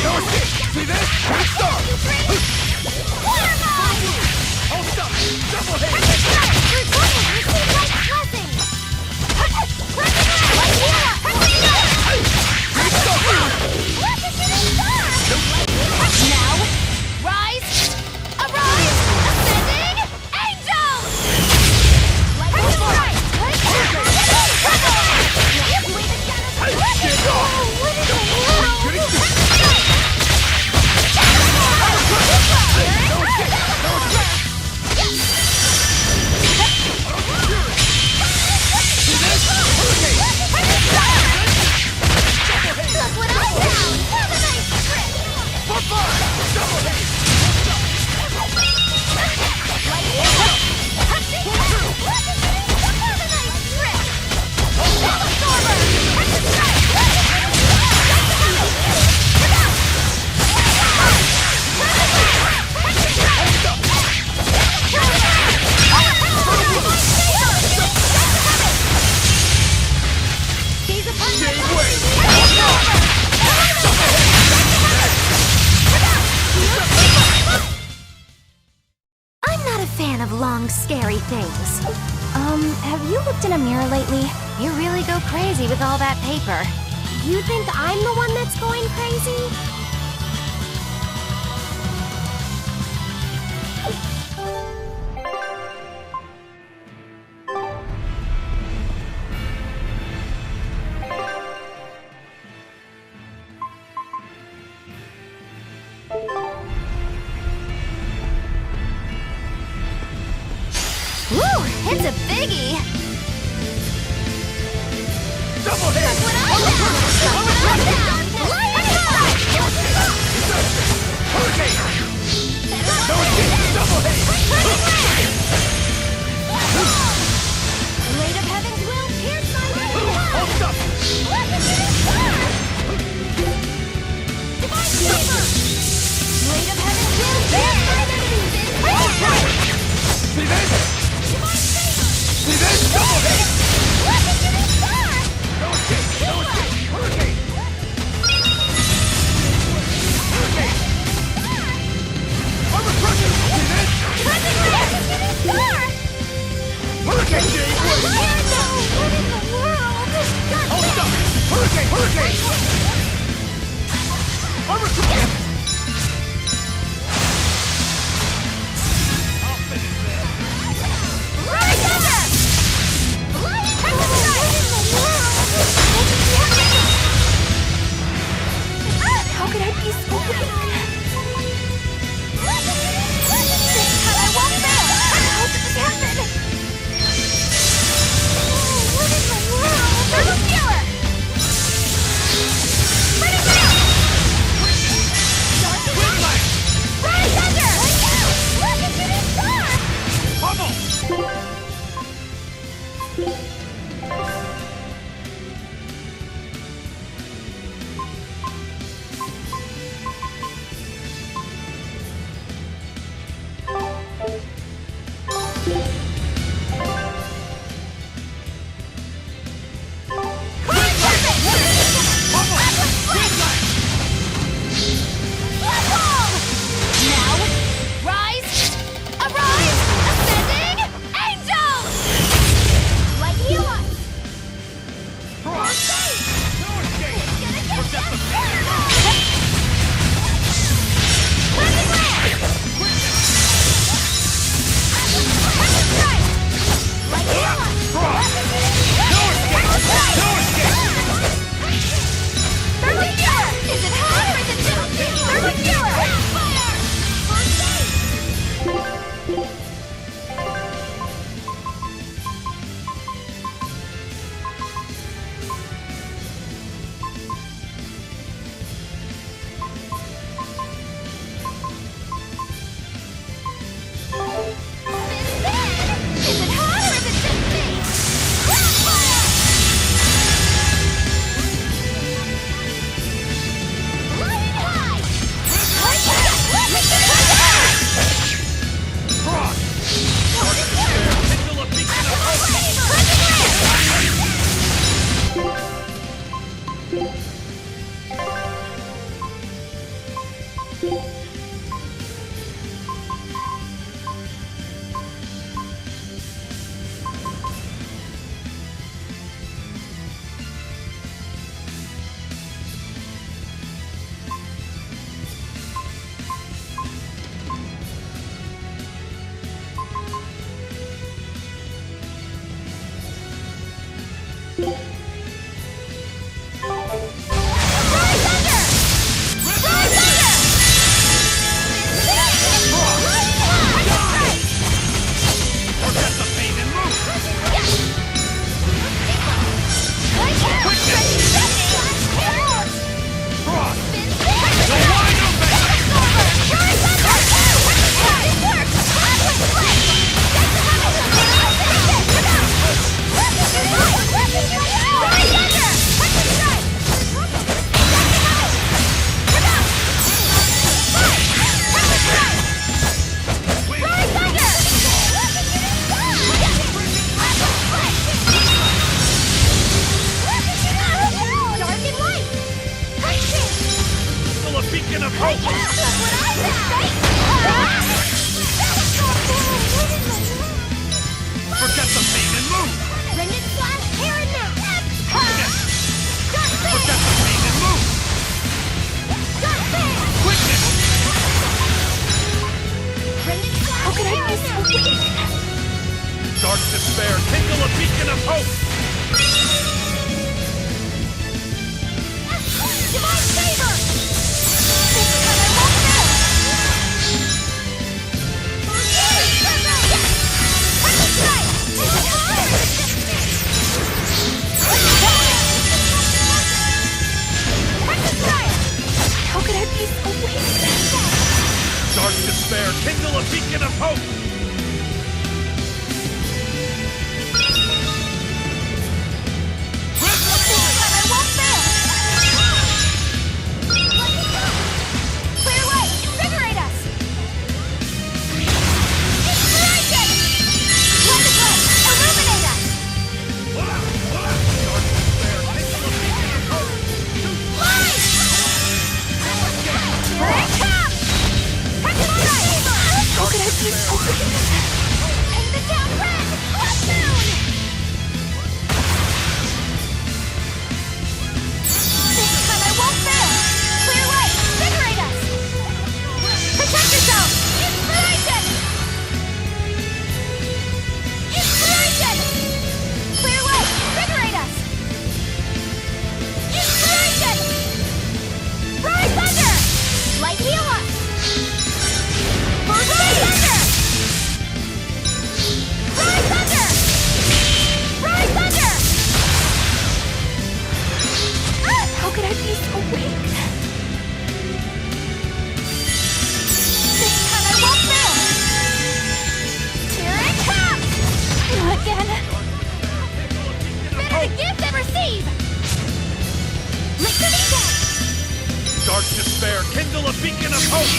No escape! See this? Shooting star! Hold up! Double hit! Now, rise! Arise! Ascending! Angels! Lightning strike! Scary things. Have you looked in a mirror lately? You really go crazy with all that paper. You think I'm the one that's going crazy? It's a biggie! Double hit! That's what I found! Hurricane! No escape! Double hit! Blade of Heaven's will pierce my heart! Hold up! Divine Saber! Blade of Heaven's will pierce my enemies! See this? See this? Double hit! No escape! No escape! Hurricane! Hurricane! Armor crusher! See this? Hurricane! Hold up! Hurricane! Hurricane! Armor crusher! How could I be so weak? This time I won't fail! How did this happen? Oh, what in the world? Turtle Killer! Pretty good! Rise Thunder! Look at shooting star! Bubble! Dark despair, kindle a beacon of hope! Divine favor! This is what I won't fail! How could I be so weak? Dark despair, kindle a beacon of hope! Dark despair, kindle a beacon of hope!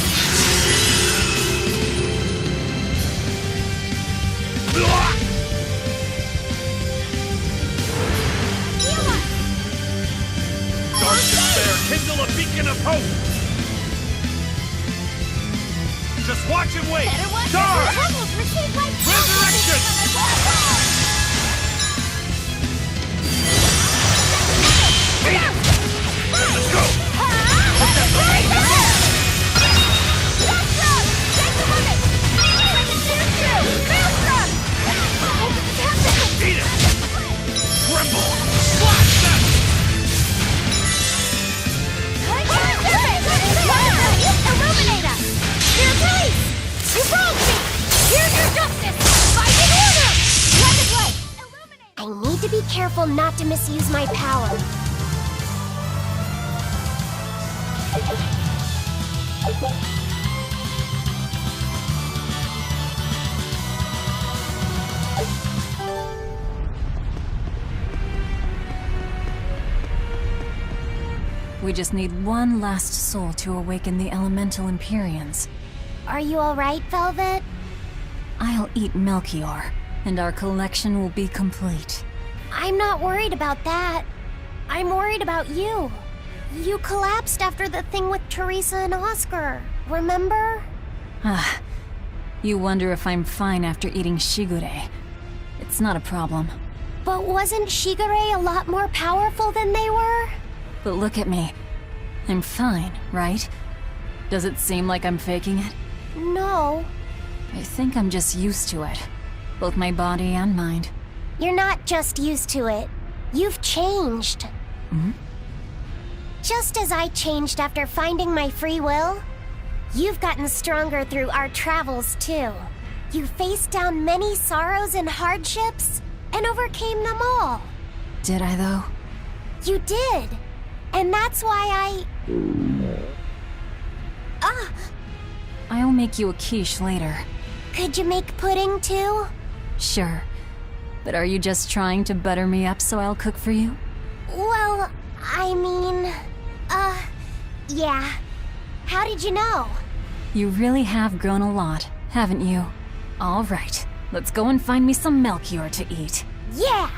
Dark despair, kindle a beacon of hope! Just watch and wait! Charge! Resurrection! Let's go! Eat it! Tremble! Blast them! Illuminate us! Your release! You broke me! Here's your justice! Fight in order! Let it play! I need to be careful not to misuse my power. We just need one last soul to awaken the elemental Empyreans. Are you alright, Velvet? I'll eat Melchior, and our collection will be complete. I'm not worried about that. I'm worried about you. You collapsed after the thing with Teresa and Oscar, remember? You wonder if I'm fine after eating shigure. It's not a problem. But wasn't Shigure a lot more powerful than they were? But look at me. I'm fine, right? Does it seem like I'm faking it? No. I think I'm just used to it. Both my body and mind. You're not just used to it. You've changed. Hmm? Just as I changed after finding my free will, you've gotten stronger through our travels too. You faced down many sorrows and hardships, and overcame them all. Did I though? You did. And that's why I'll make you a quiche later. Could you make pudding too? Sure. But are you just trying to butter me up so I'll cook for you? Well, I mean, yeah. How did you know? You really have grown a lot, haven't you? All right, let's go and find me some Melchior to eat. Yeah!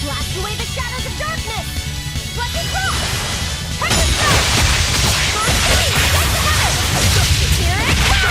Blast away the shadows of darkness! Lucky cross! Here it comes!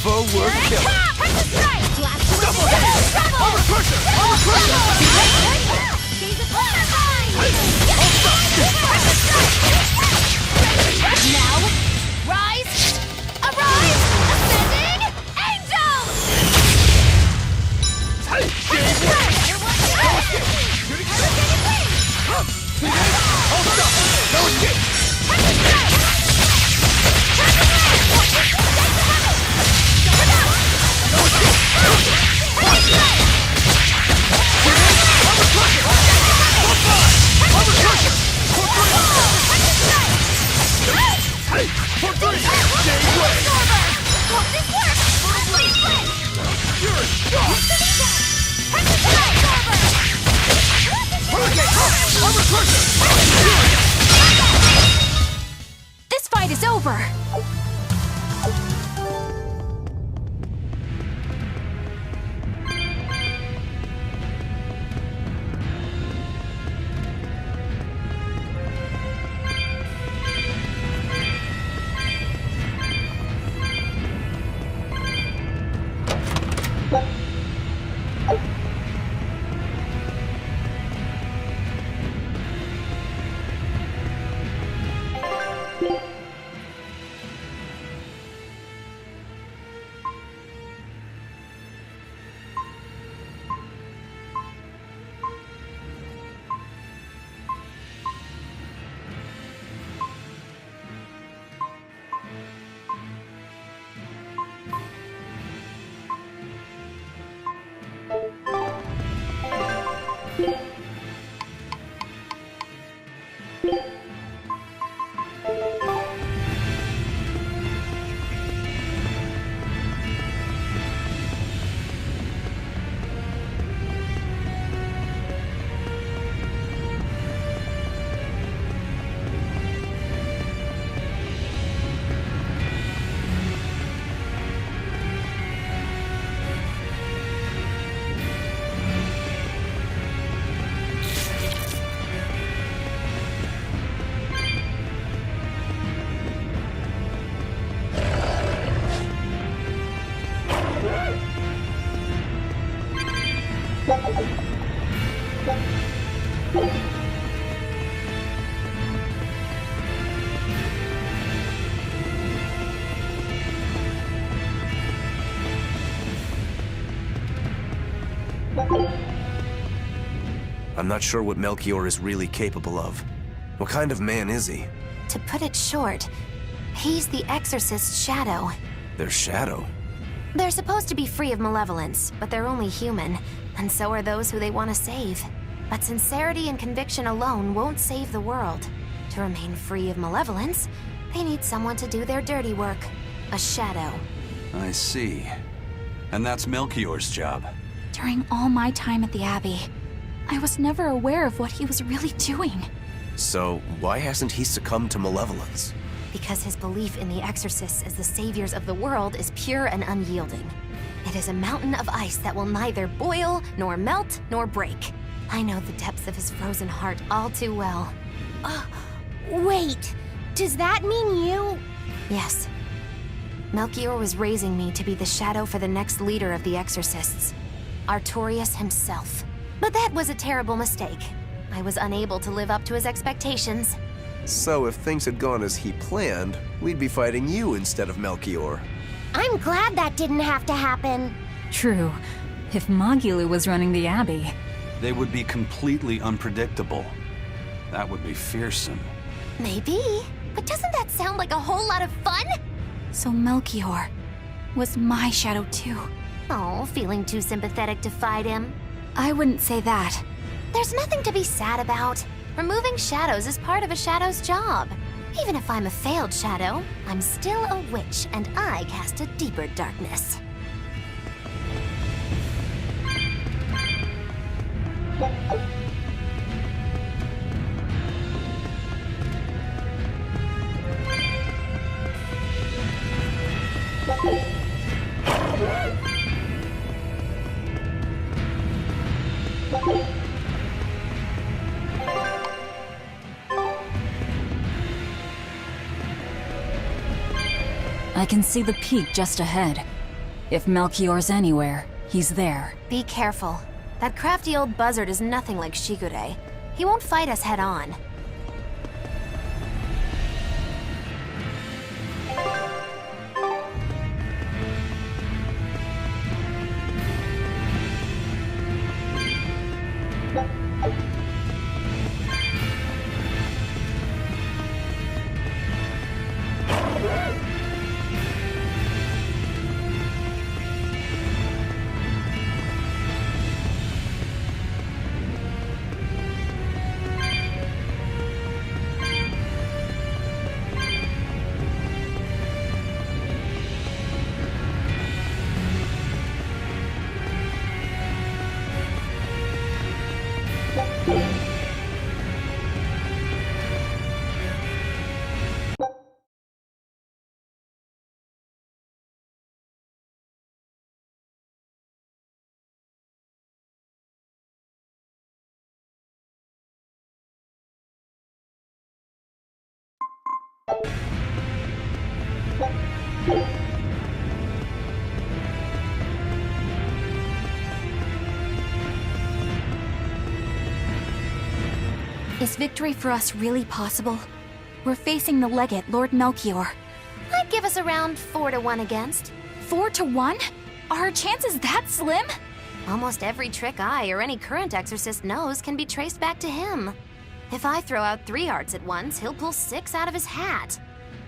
Forward kill. Now, rise, arise, ascending angels! This fight is over! I'm not sure what Melchior is really capable of. What kind of man is he? To put it short, he's the Exorcist's shadow. Their shadow? They're supposed to be free of malevolence, but they're only human, and so are those who they want to save. But sincerity and conviction alone won't save the world. To remain free of malevolence, they need someone to do their dirty work. A shadow. I see. And that's Melchior's job. During all my time at the Abbey, I was never aware of what he was really doing. So, why hasn't he succumbed to malevolence? Because his belief in the Exorcists as the saviors of the world is pure and unyielding. It is a mountain of ice that will neither boil, nor melt, nor break. I know the depths of his frozen heart all too well. Wait, does that mean you? Yes. Melchior was raising me to be the shadow for the next leader of the Exorcists, Artorius himself. But that was a terrible mistake. I was unable to live up to his expectations. So if things had gone as he planned, we'd be fighting you instead of Melchior. I'm glad that didn't have to happen. True. If Magulu was running the Abbey, They would be completely unpredictable. That would be fearsome. Maybe. But doesn't that sound like a whole lot of fun? So Melchior was my shadow too. Oh, feeling too sympathetic to fight him? I wouldn't say that. There's nothing to be sad about. Removing shadows is part of a shadow's job. Even if I'm a failed shadow, I'm still a witch, and I cast a deeper darkness. I can see the peak just ahead. If Melchior's anywhere, he's there. Be careful. That crafty old buzzard is nothing like Shigure. He won't fight us head on. Is victory for us really possible? We're facing the legate, Lord Melchior. I'd give us around 4-1 against. 4-1? Are our chances that slim? Almost every trick I or any current exorcist knows can be traced back to him. If I throw out 3 arts at once, he'll pull 6 out of his hat.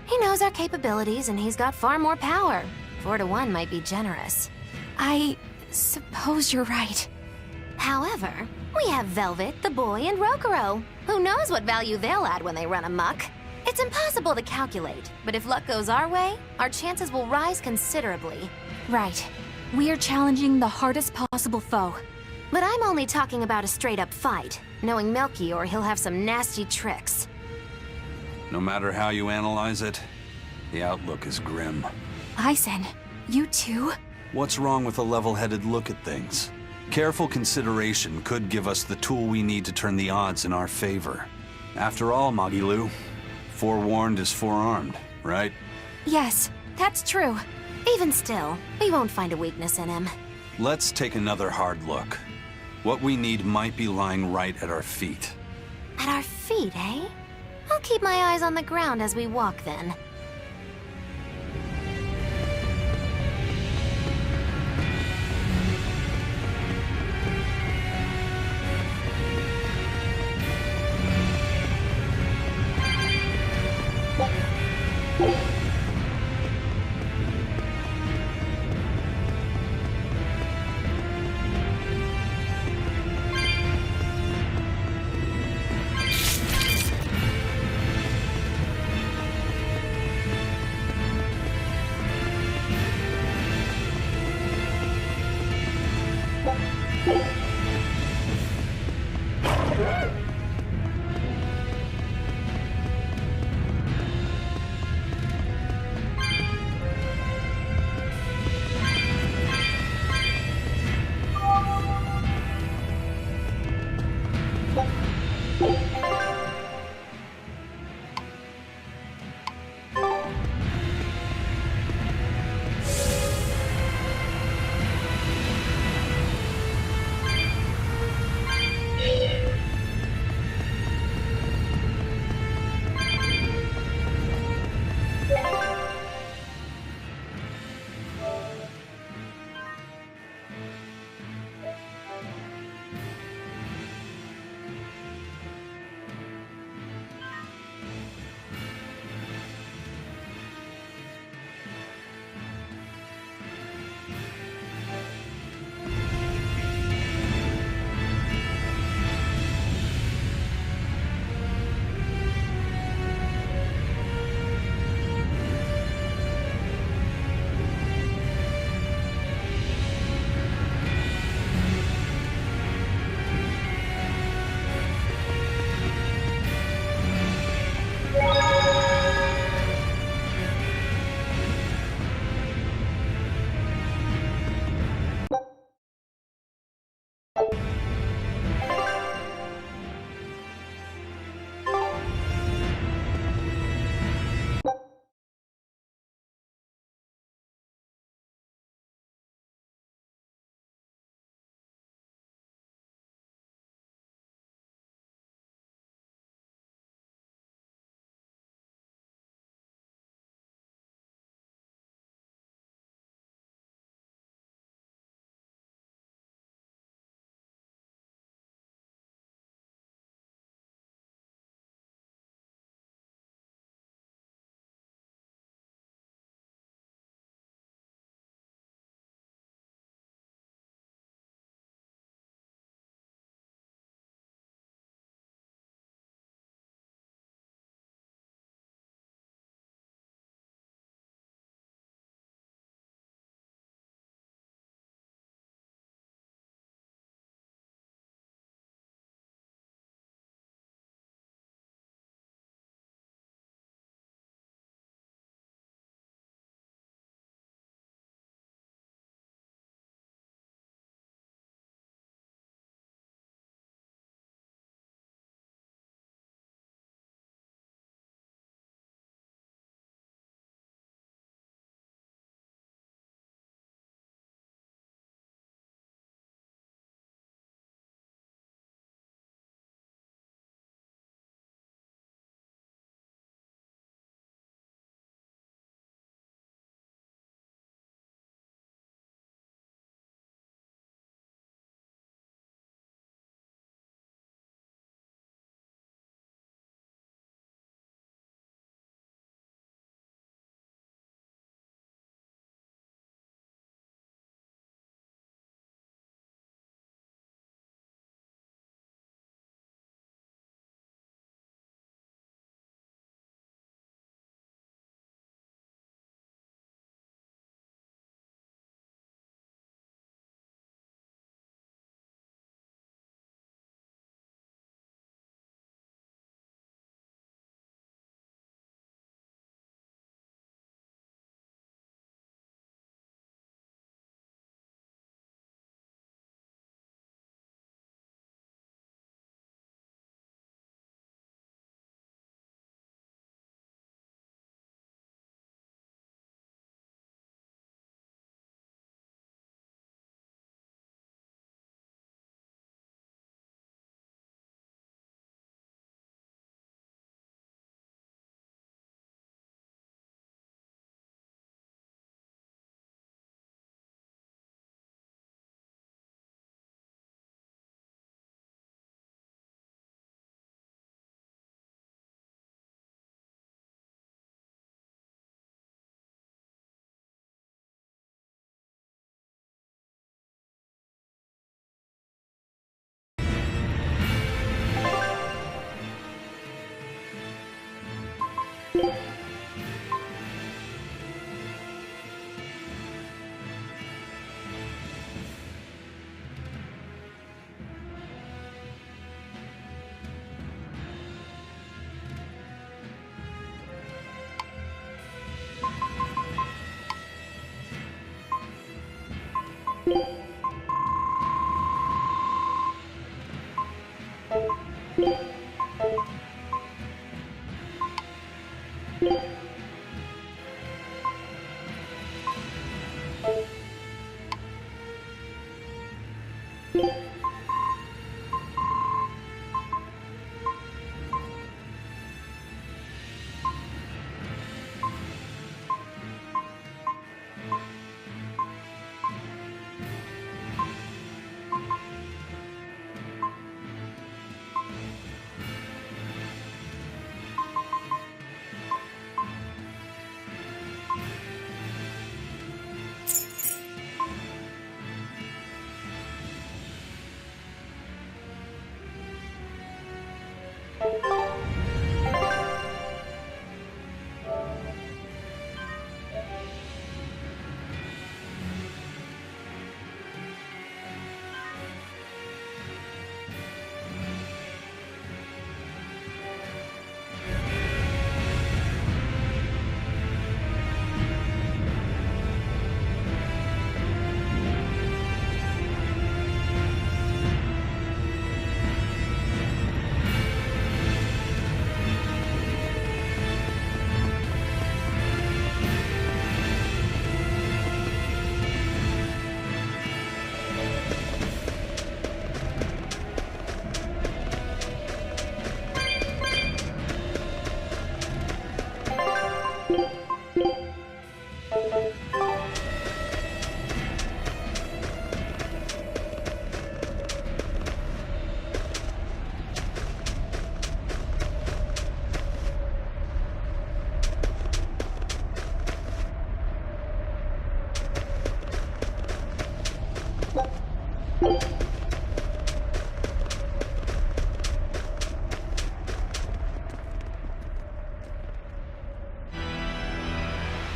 He knows our capabilities and he's got far more power. 4-1 might be generous. I suppose you're right. However, we have Velvet, the boy, and Rokuro. Who knows what value they'll add when they run amok? It's impossible to calculate, but if luck goes our way, our chances will rise considerably. Right. We are challenging the hardest possible foe. But I'm only talking about a straight-up fight. Knowing Melchior, he'll have some nasty tricks. No matter how you analyze it, the outlook is grim. Aizen, you too? What's wrong with a level-headed look at things? Careful consideration could give us the tool we need to turn the odds in our favor. After all, Magilu, forewarned is forearmed, right? Yes, that's true. Even still, we won't find a weakness in him. Let's take another hard look. What we need might be lying right at our feet. At our feet, eh? I'll keep my eyes on the ground as we walk then.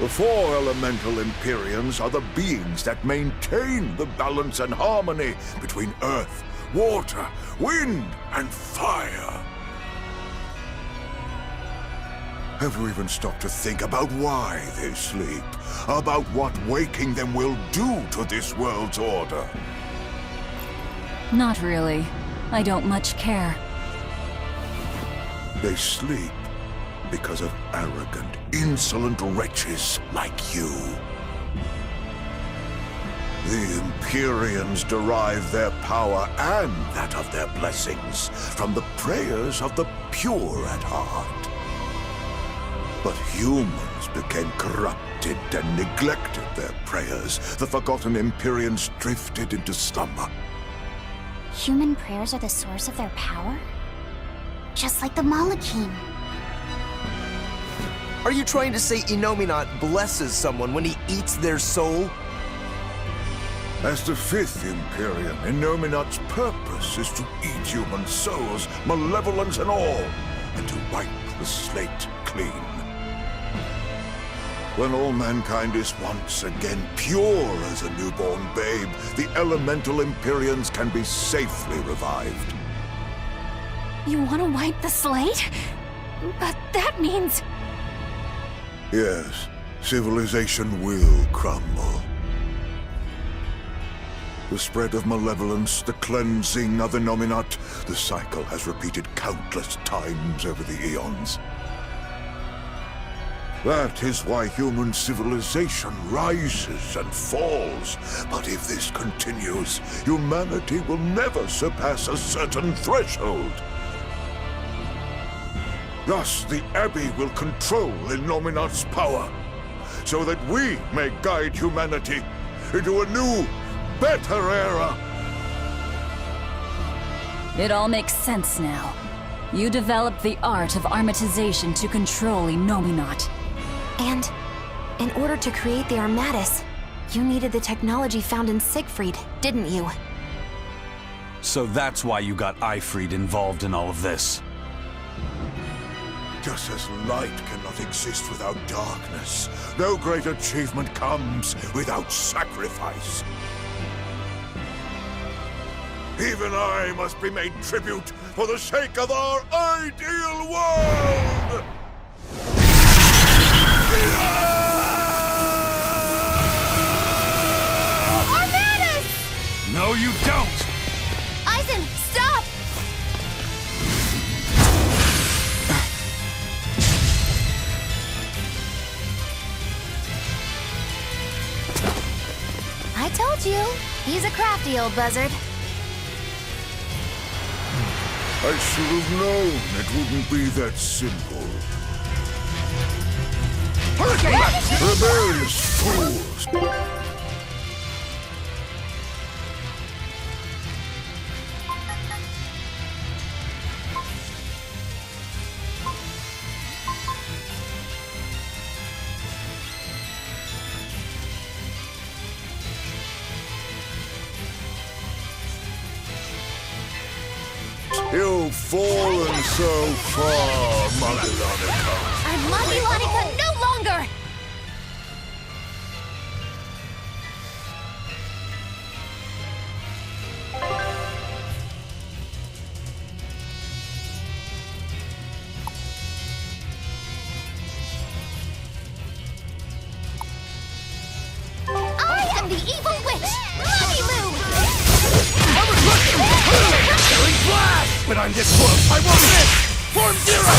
The 4 elemental Empyreans are the beings that maintain the balance and harmony between earth, water, wind, and fire. Have we even stopped to think about why they sleep? About what waking them will do to this world's order? Not really. I don't much care. They sleep because of arrogant, insolent wretches like you. The Empyreans derive their power and that of their blessings from the prayers of the pure at heart. But humans became corrupted and neglected their prayers. The forgotten Empyreans drifted into slumber. Human prayers are the source of their power? Just like the Malachim. Are you trying to say Innominat blesses someone when he eats their soul? As the 5th Empyrean, Innominat's purpose is to eat human souls, malevolence and all, and to wipe the slate clean. When all mankind is once again pure as a newborn babe, the elemental Empyreans can be safely revived. You want to wipe the slate? But that means... Yes, civilization will crumble. The spread of malevolence, the cleansing of Innominat, the cycle has repeated countless times over the eons. That is why human civilization rises and falls. But if this continues, humanity will never surpass a certain threshold. Thus, the Abbey will control Innominat's power, so that we may guide humanity into a new, better era. It all makes sense now. You developed the art of armatization to control Innominat. And in order to create the Armatus, you needed the technology found in Siegfried, didn't you? So that's why you got Eifried involved in all of this. Just as light cannot exist without darkness, no great achievement comes without sacrifice. Even I must be made tribute for the sake of our ideal world! Armadas! No, you don't! Eisen, stop! I told you. He's a crafty old buzzard. I should have known it wouldn't be that simple. Rebellious fools! You've fallen so far, Magilonica. I'm Magilonica no longer! I am the evil witch! Mummy Moo! Killing flash! But I'm this close, I won't miss! Form zero!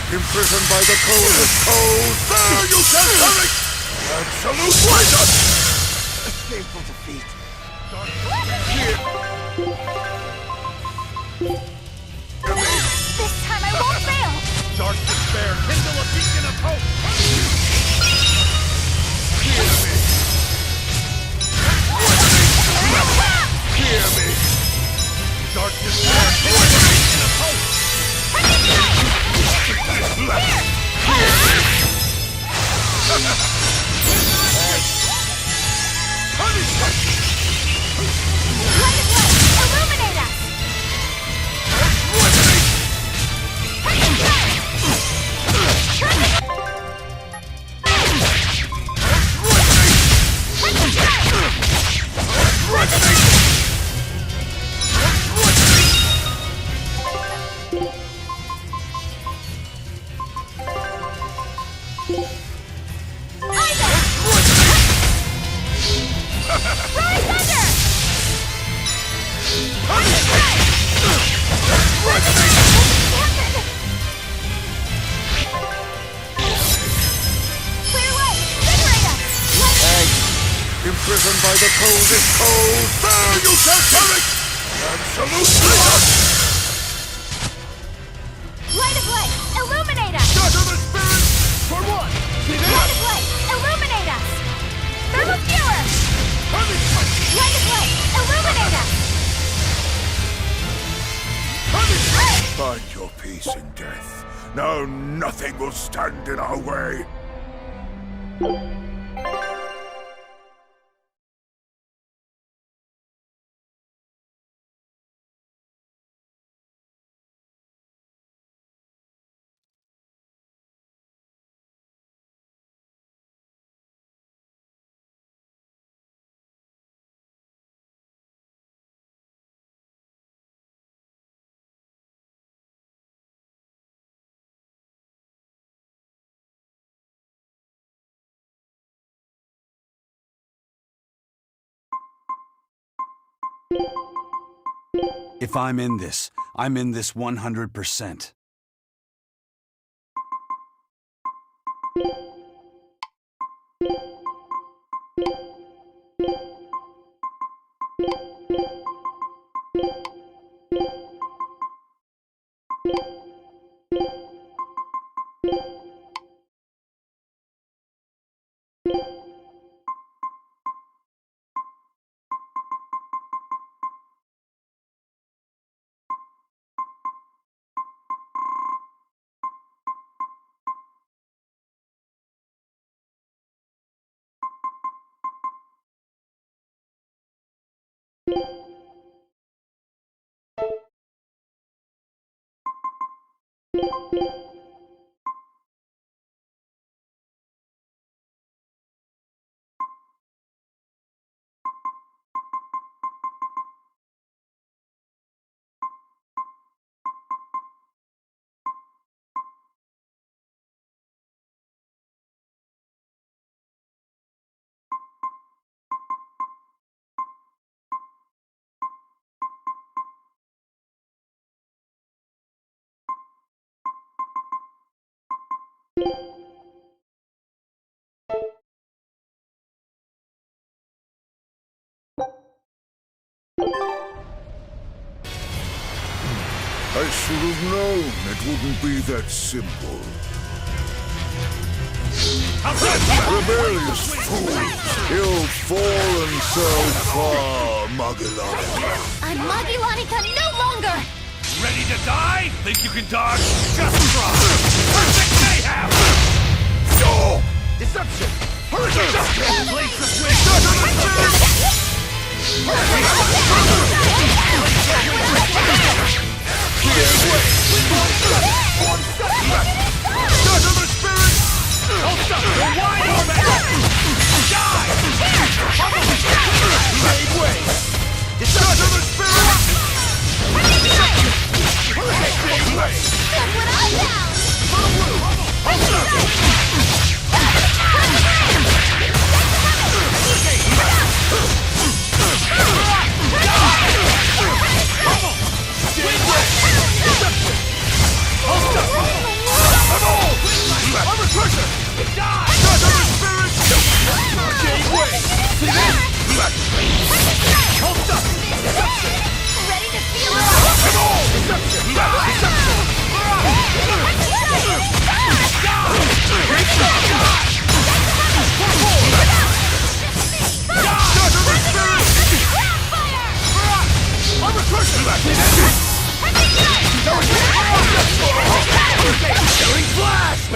Imprisoned by the coldest cold. There you shall have it! Absolute poison! A shameful defeat. This time I won't fail! Dark despair, kindle a beacon of hope! Hear me! Dark despair, kindle a beacon of hope! Illuminate us! Imprisoned by the coldest cold. There you shall have it! Absolute poison! Light of light, illuminate us! Shatter the spirits! For what? Light of light, illuminate us! Thermoskewer! Light of light, illuminate us! Find your peace in death. Now nothing will stand in our way. If I'm in this 100%. I should have known it wouldn't be that simple. Rebellious fools! You'll fall and so far, Magilonica. I'm Magilonica no longer! Ready to die? Think you can dodge? Just try! Perfect mayhem! No! Deception! Hurry! Place the switch! Shatter the spirit! Don't stop! You're wide open! Die! Made way! Shatter the spirit! Made way! That's what I found!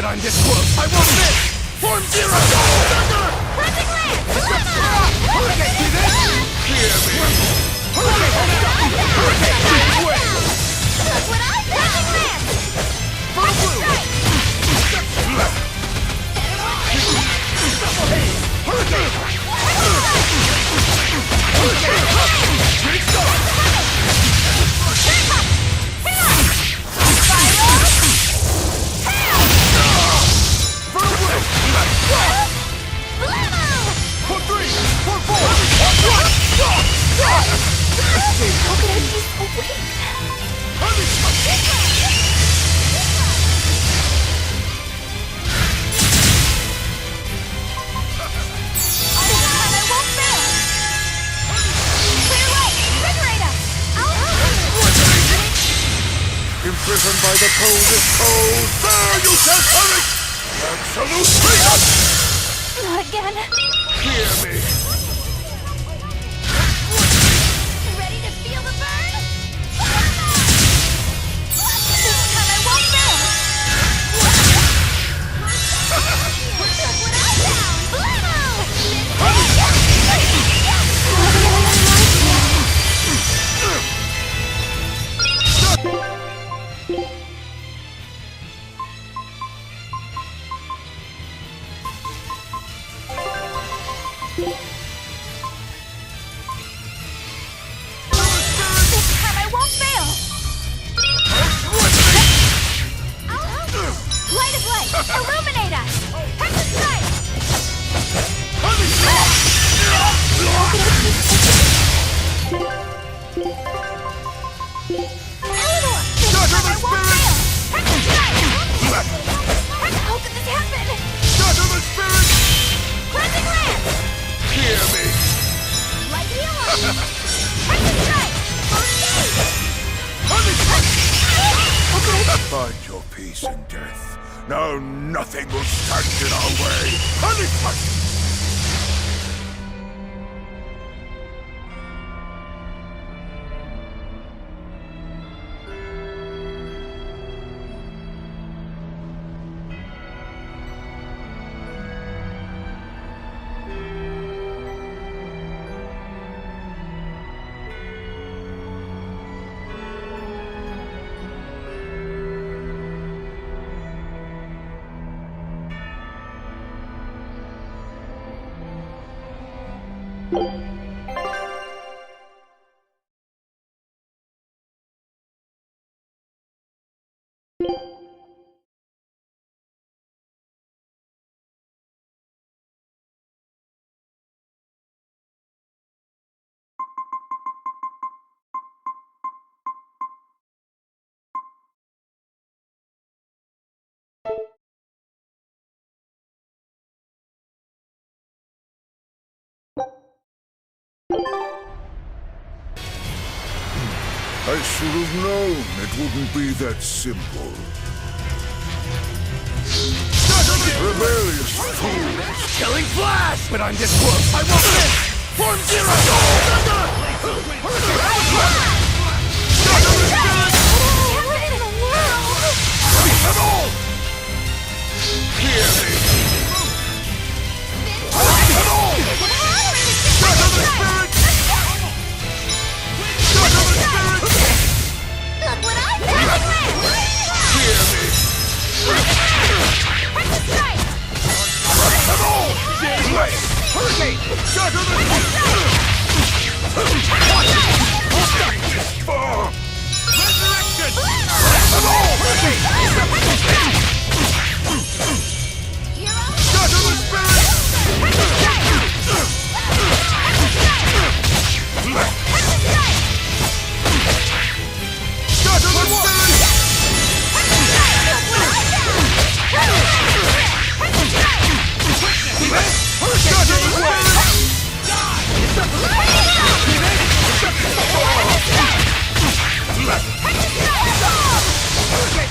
but I'm this close. I won't miss! Form zero! Thunder! Cleansing lance! Hurricane, see this? Hear me! Hurricane! Way! Look what I found! For the blue! Hurricane! Shooting star! For 3, for 4, How could I be so weak? Imprisoned by the coldest cold, there you shall perish! Absolute freedom! Not again. Hear me! Ready to feel the burn? This time I won't fail. Look what I found! This time I won't fail. Light of light, illuminate us! Hex strike! Eleanor! This time I won't fail! Hex strike! How could this happen? Shatter the spirit! Cleansing lance! Hear me! Light healer! Hex strike! Find your peace in death. Now nothing will stand in our way. Honeypot! I should have known it wouldn't be that simple. Rebellious fools! Killing flash! But I'm this close, I won't miss! Form zero! Look what I found! Hear me! Strike! Hurricane! Shatter the Resurrection! Shatter the spirit! Shatter the spirit!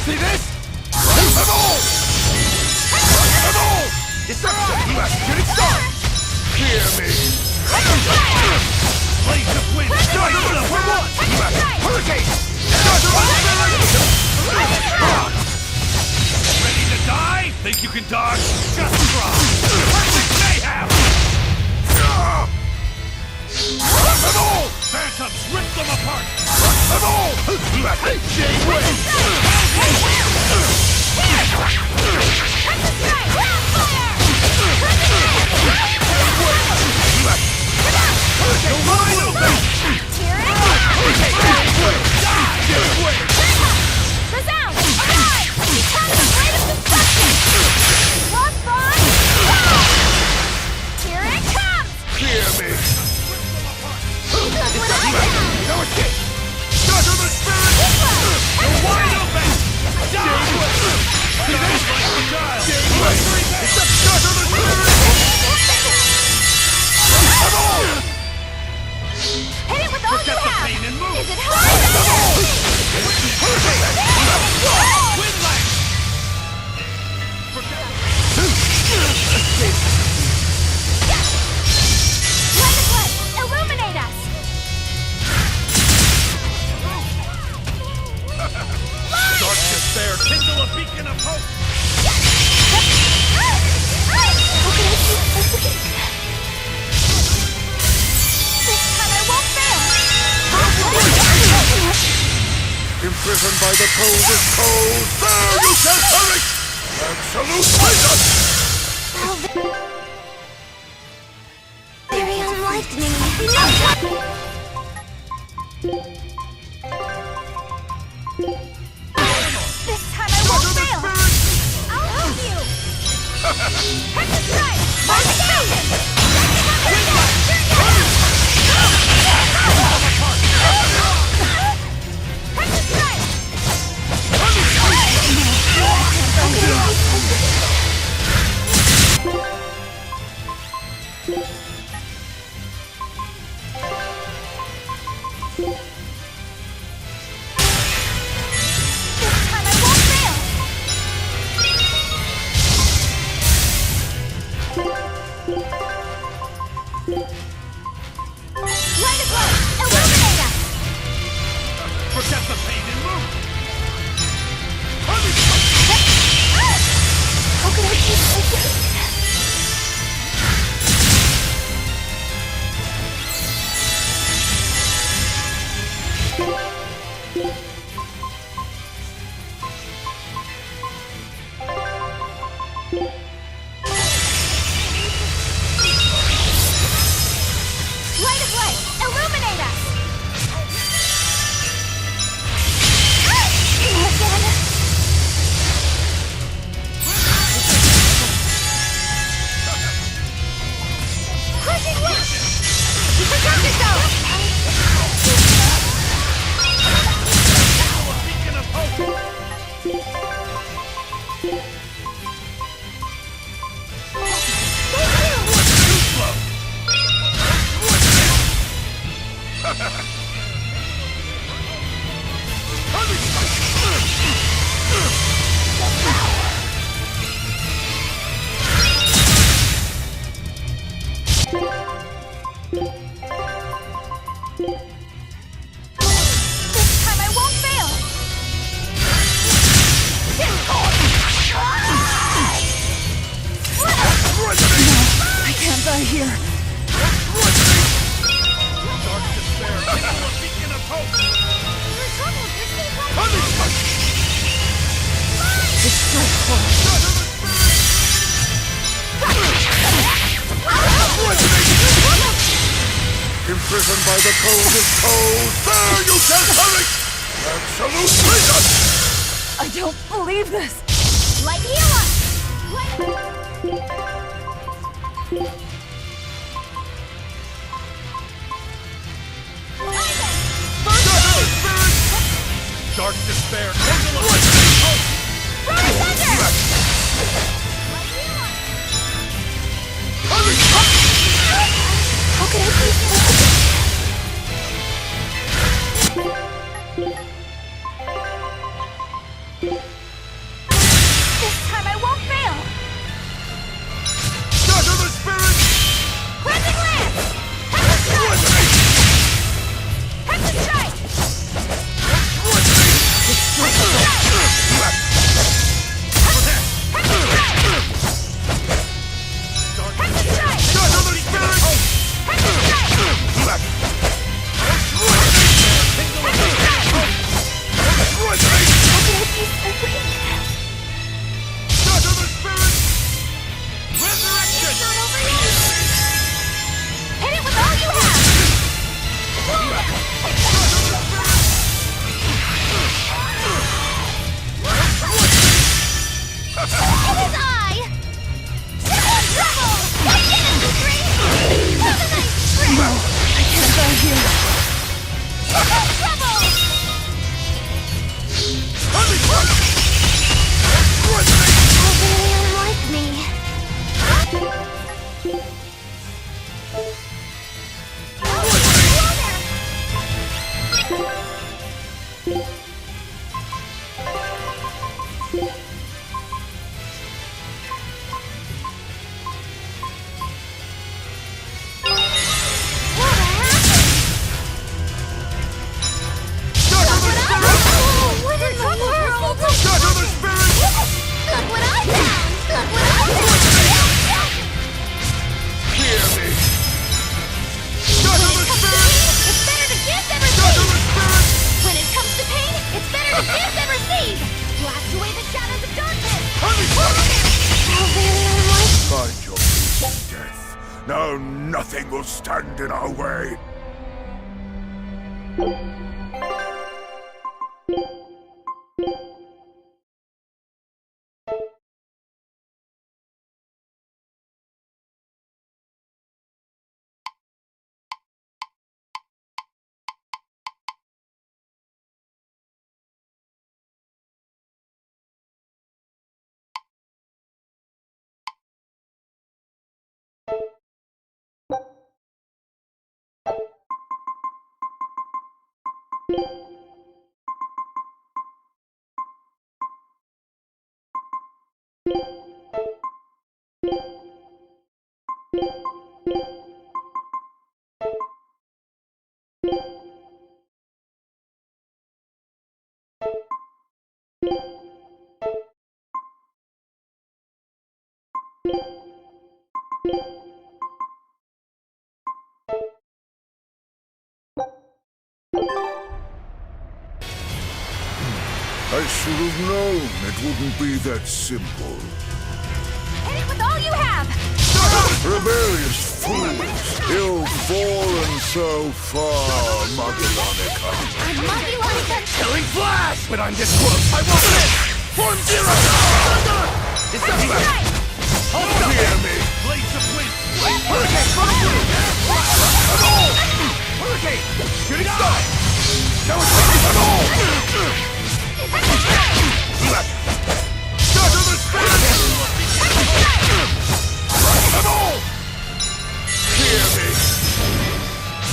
See this? Deception! Getting started! Hear me! Blaze of wind! For one! Hurricane! Ready to die? beacon of hope! This time I won't fail! Imprisoned by the coldest cold, there you shall perish! Absolute poison! Very unlike me. This time I won't fail! I'll help you! Hector strike! March down! Hector strike! This time I won't fail! Light of light! Illuminate us! Forget the pain and move! How could I keep this? Light of light! Illuminate us! Again! Crushing wind! Protect yourself! Beacon of hope! This time I won't fail! I can't die here. Dark despair, kindle a beacon of hope! You're troubled! You're safe right It's so close. Imprisoned by the coldest cold, there you shall perish! Absolute freedom! I don't believe this. Light heal us! Dark despair, kindle a beacon of hope! How could I be This time I won't fail! Shatter the spirit! Cleansing lance! Hector strike! Hector strike! Hector strike! Now nothing will stand in our way. I should have known it wouldn't be that simple. Hit it with all you have! Rebellious fools, ill-born so far, Magellanica. Magellanica! Killing flash! But I'm this close, I won't miss! Form zero! Thunder! Deception! Hold up! Hear me! Blades of wind! Hurricane! Come on! Hurricane! Shooting star! Show us come on! Shatter the spirit! Come on! Hear me!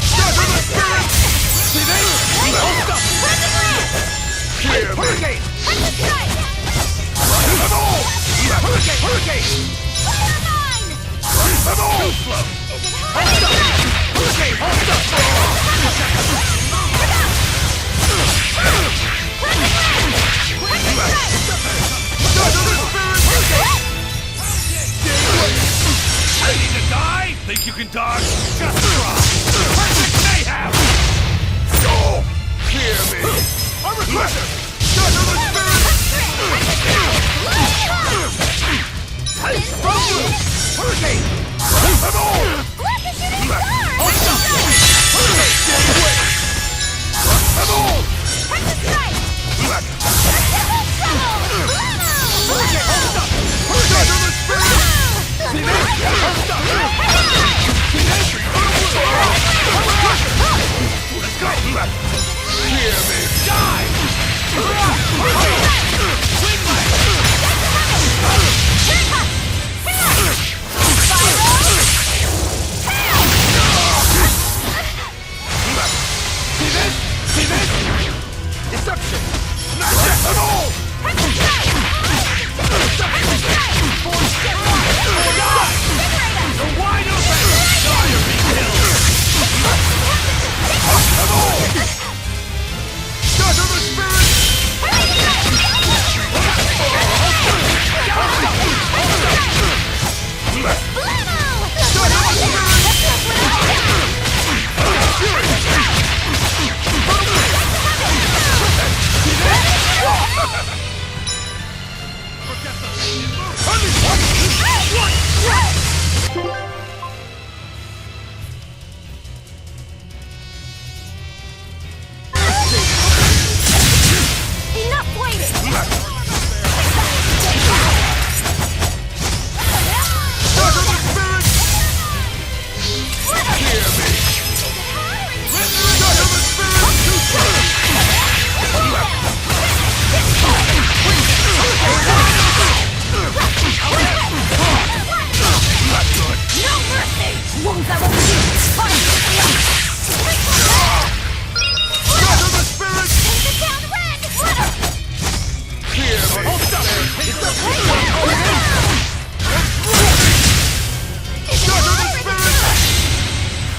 Shatter the spirit! See this? Hold up! Hear me! Hurricane! Come on! Hurricane! Hurricane! Come on! Too slow! Hold up! Hurricane! Hold up! Ready to die? Think you can dodge? Just try! Perfect mayhem! Go! Hear me! I'm a crusher! Shatter the spirit! Hurricane! Come on! Hold up! Hurricane! Stay away! Come on! Hurricane! Hold up! Hurricane! Shatter the spirit! See this? Hold up! See this? Let's go! Hear me! Die! Swing leg! See this? See this? Deception! Smash it! Come on! You're wide open! Dire be killed! Come on! Shatter the spirit! Enough waiting!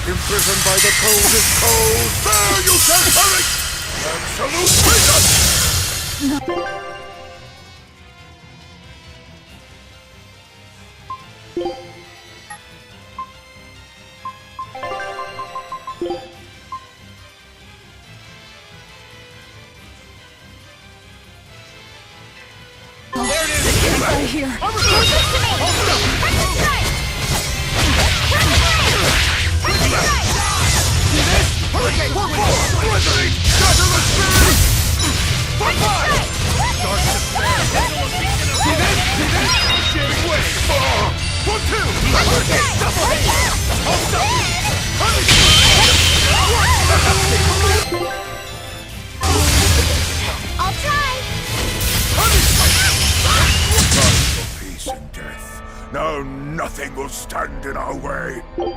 Imprisoned by the coldest cold, there you shall perish! Absolute freedom! Here. Hold up! I'll try. Peace and death. Now nothing will stand in our way. Bon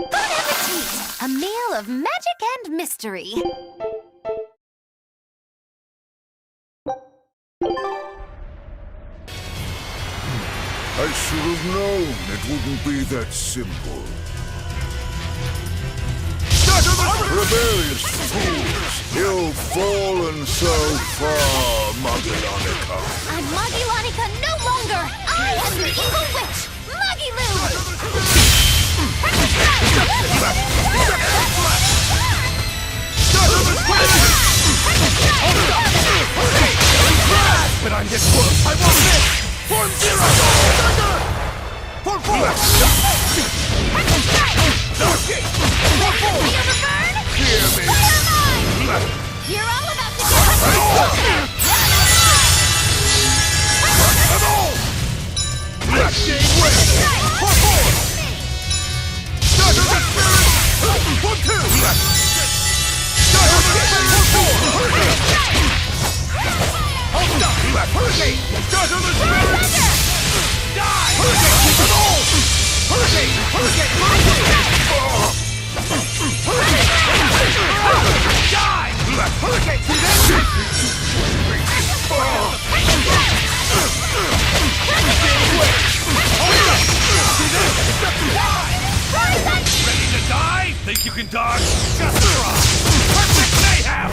appetit! A meal of magic and mystery. I should have known it wouldn't be that simple. Rebellious fools! You've fallen so far, Magilonica. I'm Magilonica no longer! I am the evil witch, Magilou! But I'm this world! I won't miss! Form zero! Form four! Hear me! You're all about to get Black Shade Way! Form four! Shatter the Spirit! Form two! Shatter the Spirit! Form four! Hold up! Hurricane! Shatter the Spirit! Die! Hurricane! Come on! Hurricane! Hurricane! Hurricane! Die! Hurricane! See Ready to die? Think you can dodge? Just try! Perfect mayhem!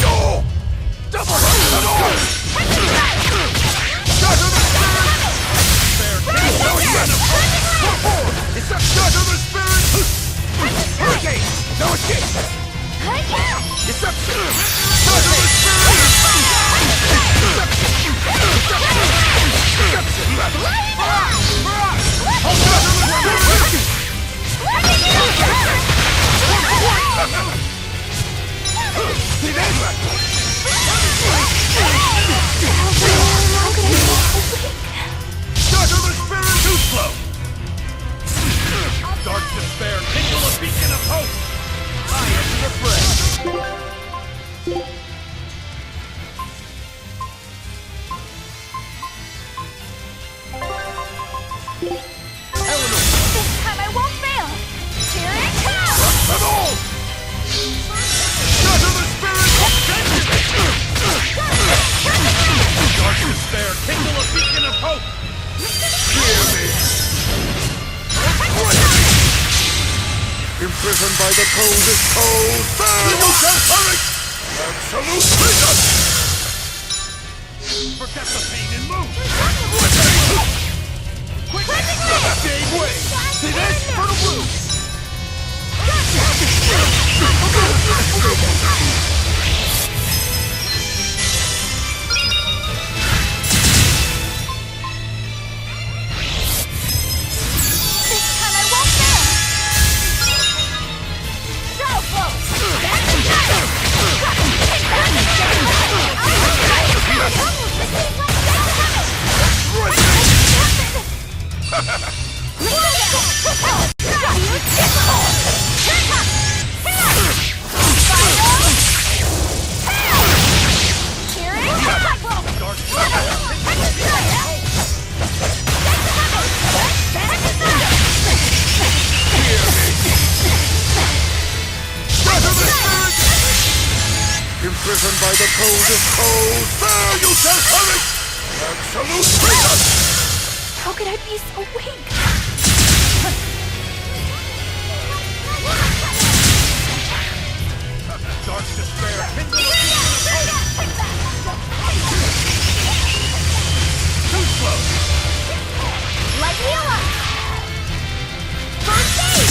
Go! Double hit! Shatter the Spirit! Shatter the Spirit! Hurricane! No escape! Deception! Shatter the Shatter the Spirit! Too slow! Dark despair, kindle a beacon of hope! I am your friend! This time I won't fail! Here it comes! Shatter the Spirit! Dark despair, kindle a beacon of hope! Hear me! Imprisoned by the coldest cold! Absolute freedom! Forget the pain and move! Quick! Game way! See this? Fertile blue! This time I won't fail! Shadow flow! driven by the coldest cold. There you shall have it! Absolute freedom! How could I be so weak? Dark despair, kindle too close! Light me up! First aid!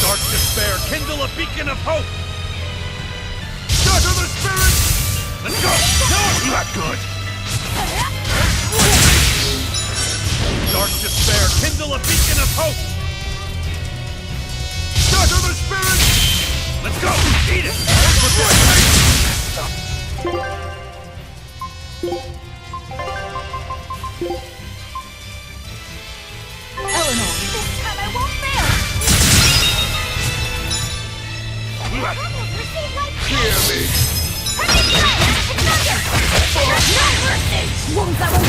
Dark despair, kindle a beacon of hope! Shatter the spirit! Let's go! Not good! Dark despair, kindle a beacon of hope! Shatter the spirit! Let's go! Eat it! Eleanor, this time I won't fail! Hear me! Wounds that will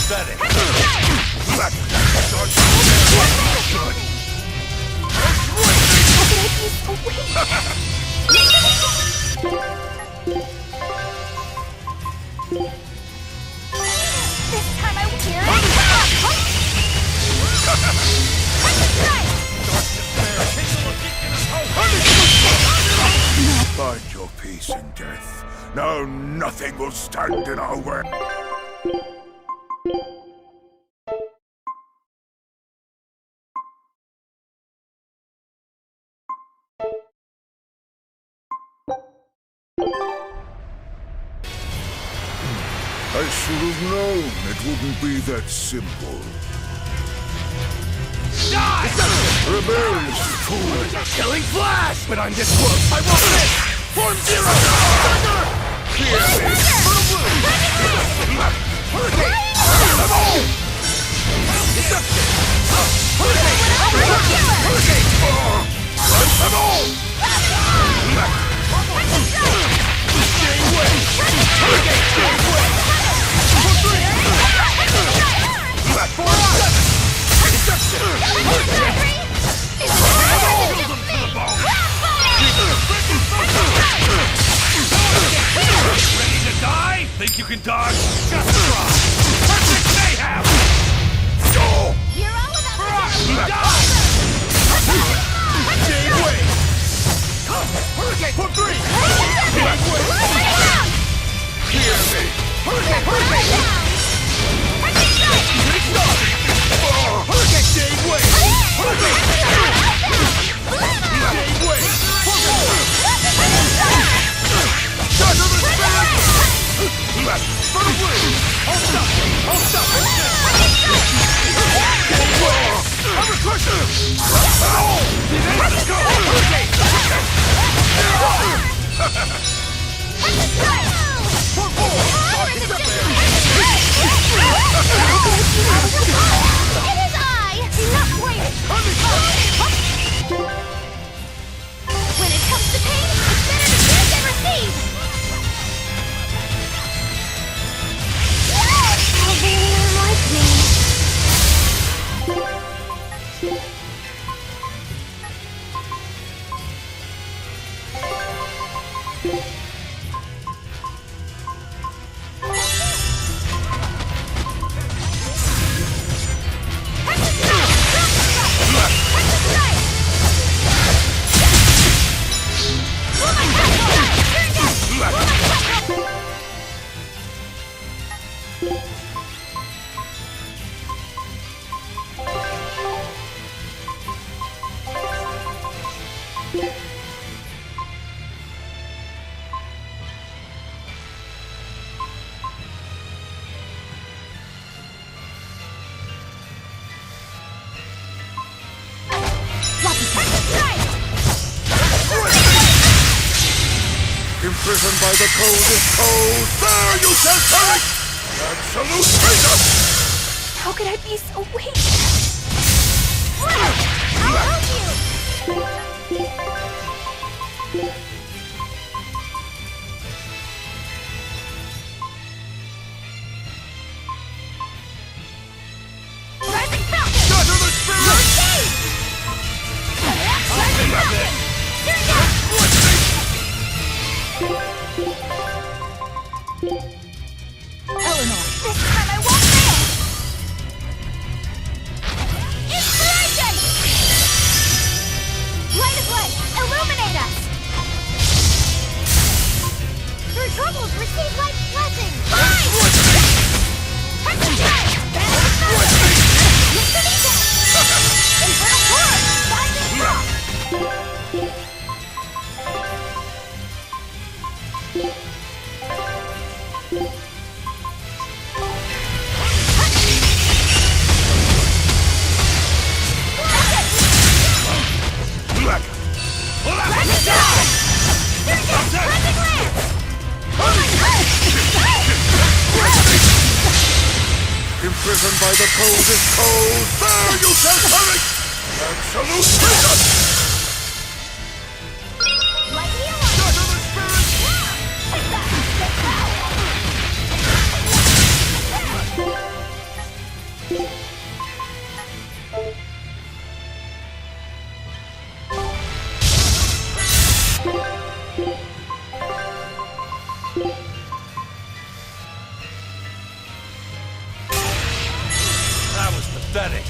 Pathetic! This time I will hear it! Find your peace in death. Now nothing will stand in our way. I should have known it wouldn't be that simple. Die! Rebellious fool! Killing Flash! But I'm this close! I won't miss! Form Zero! Thunder! Clear me! Hurricane! Come on! Deception! Hurricane! Hurricane! Come on! Stay away! Hurricane! Stay away! Ready to die? Think you can dodge? Just try! Perfect mayhem! You're all about Die! Stay away! Hurricane for 3! Hear me! Hurricane! Hurricane, stay away! Hurricane! Stay away! Shatter the spirit! For the win! Imprisoned by the coldest cold, there you shall perish! Absolute traitor! How could I be so weak? I'll help you! Rising Falcon! Shatter the spirit! Rising Falcon! You're dead! Eleanor! This time I won't fail! Inspiration! Light of light, illuminate us! Through troubles, receive life's blessing! Fine! Perfect strike! Infernal cord! Binding rock! Imprisoned by the coldest cold, there you shall perish! Absolute traitor! Shatter the spirit! That was pathetic.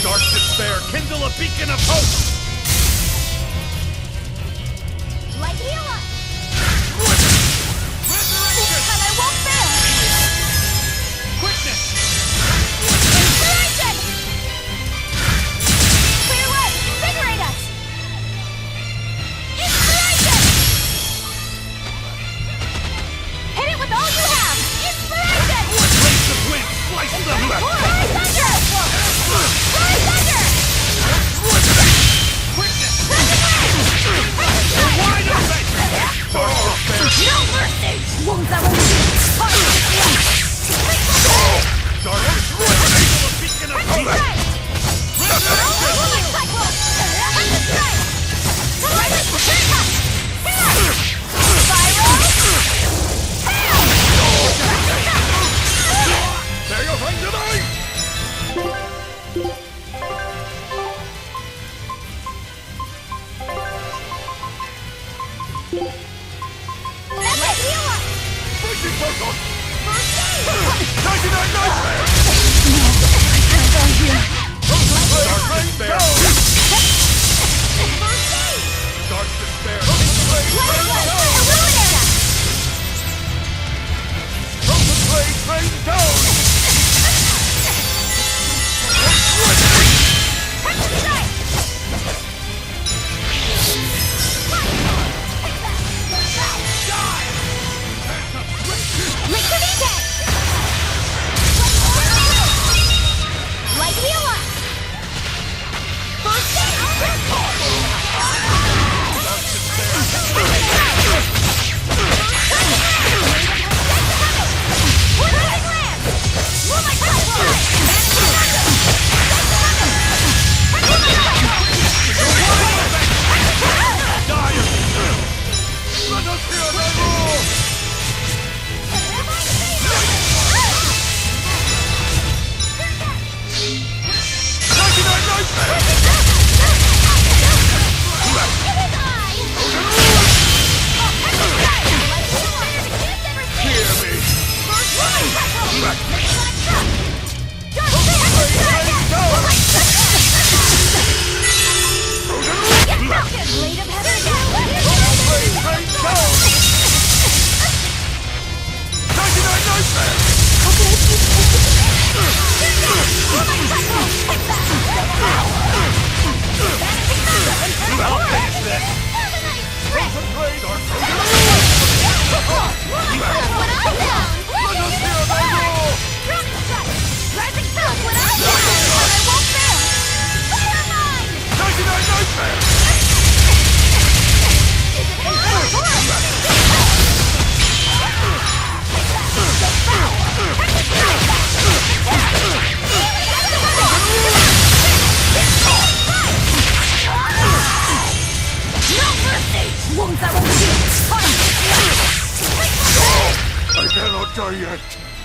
Dark despair, kindle a beacon of hope! Light heal us! This time I won't fail! Quickness! Inspiration! Clear light! Invigorate us! Inspiration! Hit it with all you have! Inspiration! Race of wind, slice them! Rise thunder! Rise thunder!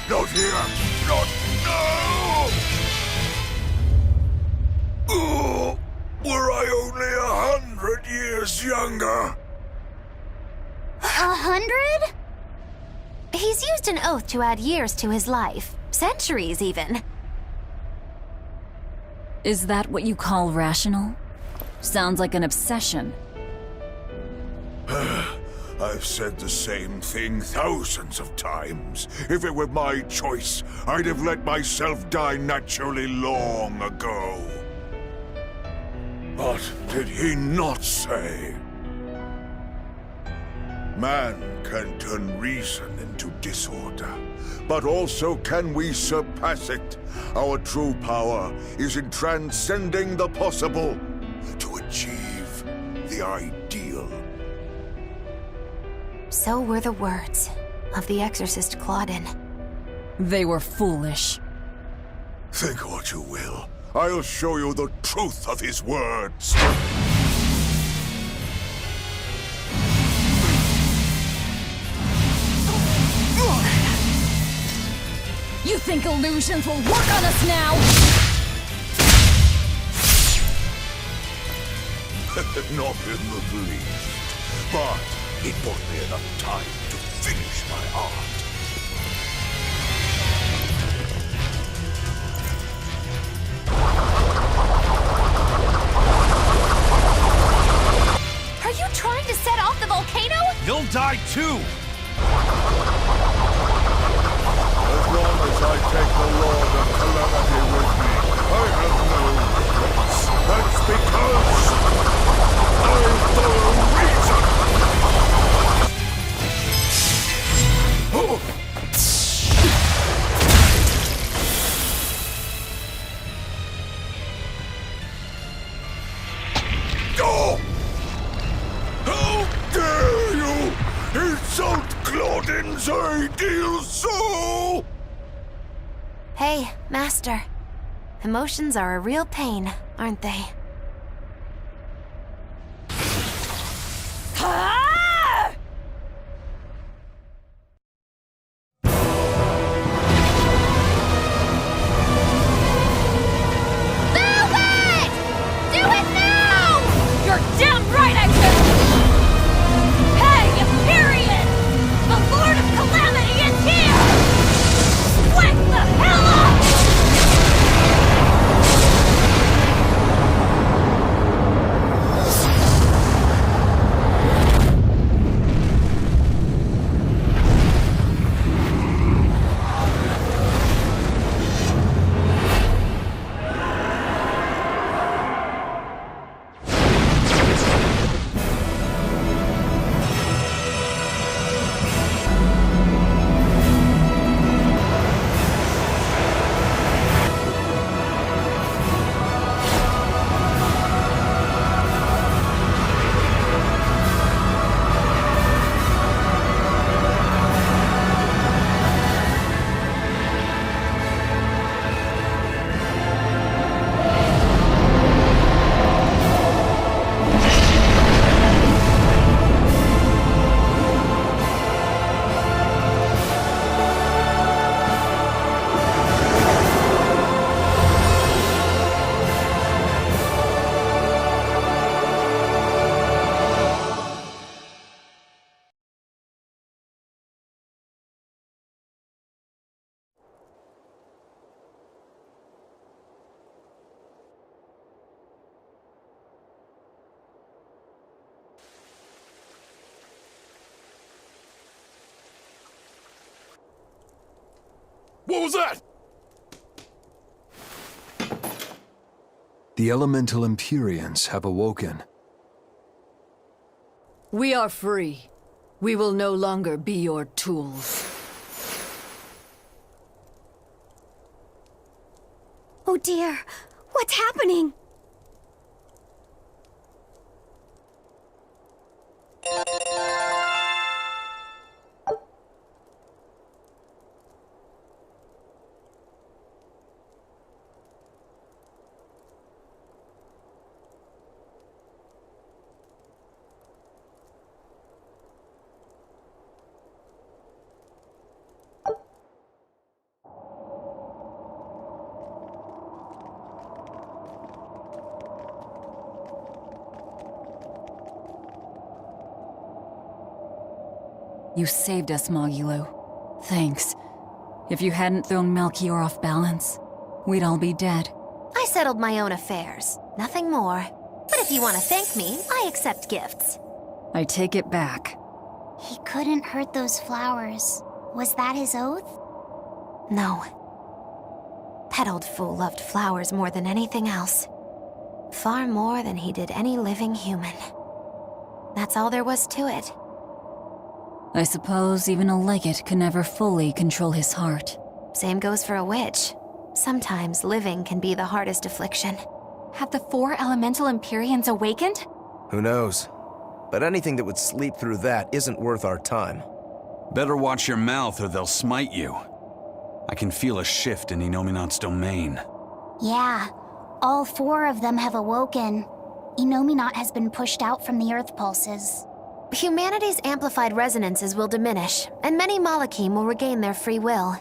Not here! Not now! Oh, were I only 100 years younger? 100? He's used an oath to add years to his life. Centuries, even. Is that what you call rational? Sounds like an obsession. I've said the same thing thousands of times. If it were my choice, I'd have let myself die naturally long ago. But did he not say? Man can turn reason into disorder, but also can we surpass it. Our true power is in transcending the possible to achieve the ideal. So were the words of the exorcist Claudin. They were foolish. Think what you will. I'll show you the truth of his words. You think illusions will work on us now? Not in the least. But it bought me enough time to finish my art. Are you trying to set off the volcano? You'll die too! As long as I take the Lord of Calamity with me, I have no regrets. That's because I follow reason! Oh. Oh! How dare you insult Claudin's ideal soul! Hey, Master. Emotions are a real pain, aren't they? What was that? The elemental Empyreans have awoken. We are free. We will no longer be your tools. Oh dear, what's happening? You saved us, Mogulu. Thanks. If you hadn't thrown Melchior off balance, we'd all be dead. I settled my own affairs. Nothing more. But if you want to thank me, I accept gifts. I take it back. He couldn't hurt those flowers. Was that his oath? No. That old fool loved flowers more than anything else. Far more than he did any living human. That's all there was to it. I suppose even a legate can never fully control his heart. Same goes for a witch. Sometimes living can be the hardest affliction. Have the 4 elemental Empyreans awakened? Who knows? But anything that would sleep through that isn't worth our time. Better watch your mouth or they'll smite you. I can feel a shift in Inominat's domain. Yeah, all 4 of them have awoken. Inominat has been pushed out from the Earth pulses. Humanity's amplified resonances will diminish, and many Malachim will regain their free will.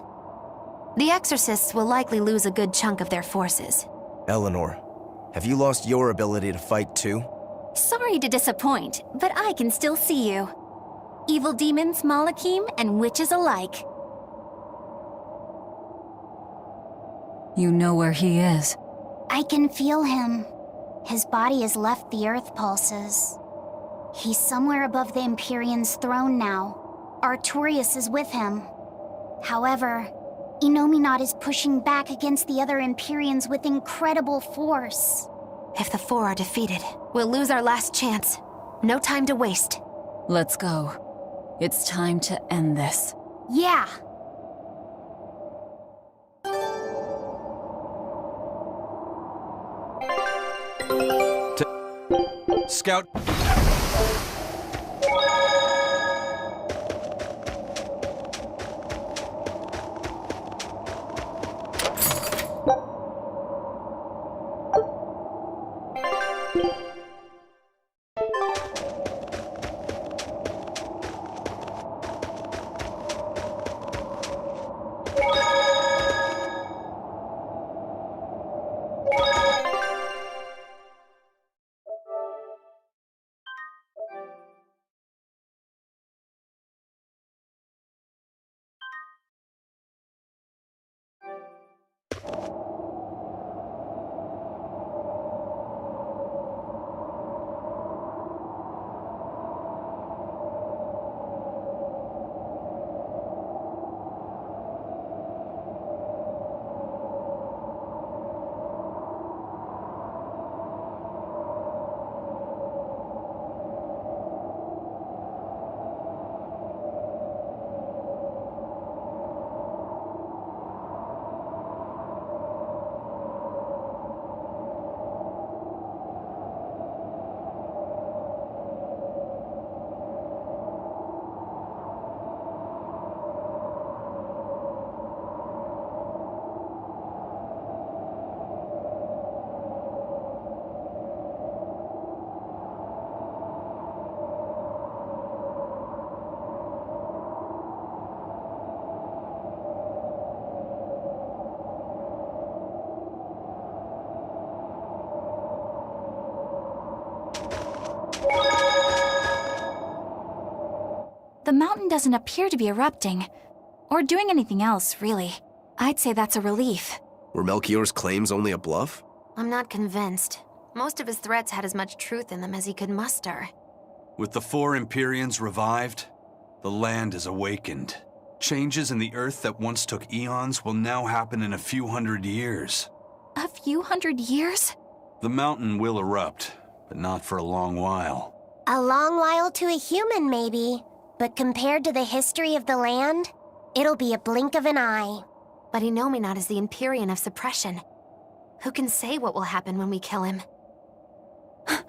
The Exorcists will likely lose a good chunk of their forces. Eleanor, have you lost your ability to fight too? Sorry to disappoint, but I can still see you. Evil demons, Malachim, and witches alike. You know where he is. I can feel him. His body has left the Earth pulses. He's somewhere above the Empyrean's throne now. Artorias is with him. However, Inominat is pushing back against the other Empyreans with incredible force. If the 4 are defeated, we'll lose our last chance. No time to waste. Let's go. It's time to end this. Yeah! Scout. The mountain doesn't appear to be erupting. Or doing anything else, really. I'd say that's a relief. Were Melchior's claims only a bluff? I'm not convinced. Most of his threats had as much truth in them as he could muster. With the 4 Empyreans revived, the land is awakened. Changes in the Earth that once took eons will now happen in a few hundred years. A few hundred years? The mountain will erupt, but not for a long while. A long while to a human, maybe. But compared to the history of the land, it'll be a blink of an eye. But Inominat is the Empyrean of suppression. Who can say what will happen when we kill him? Well,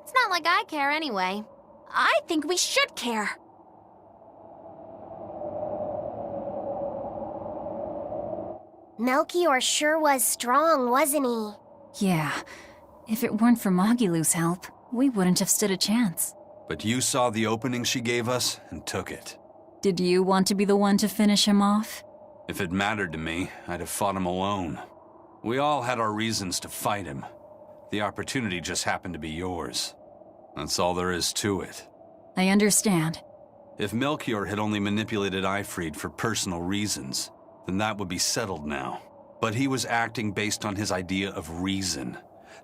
it's not like I care anyway. I think we should care. Melchior sure was strong, wasn't he? Yeah. If it weren't for Mogulu's help, we wouldn't have stood a chance. But you saw the opening she gave us and took it. Did you want to be the one to finish him off? If it mattered to me, I'd have fought him alone. We all had our reasons to fight him. The opportunity just happened to be yours. That's all there is to it. I understand. If Melchior had only manipulated Ifrid for personal reasons, then that would be settled now. But he was acting based on his idea of reason,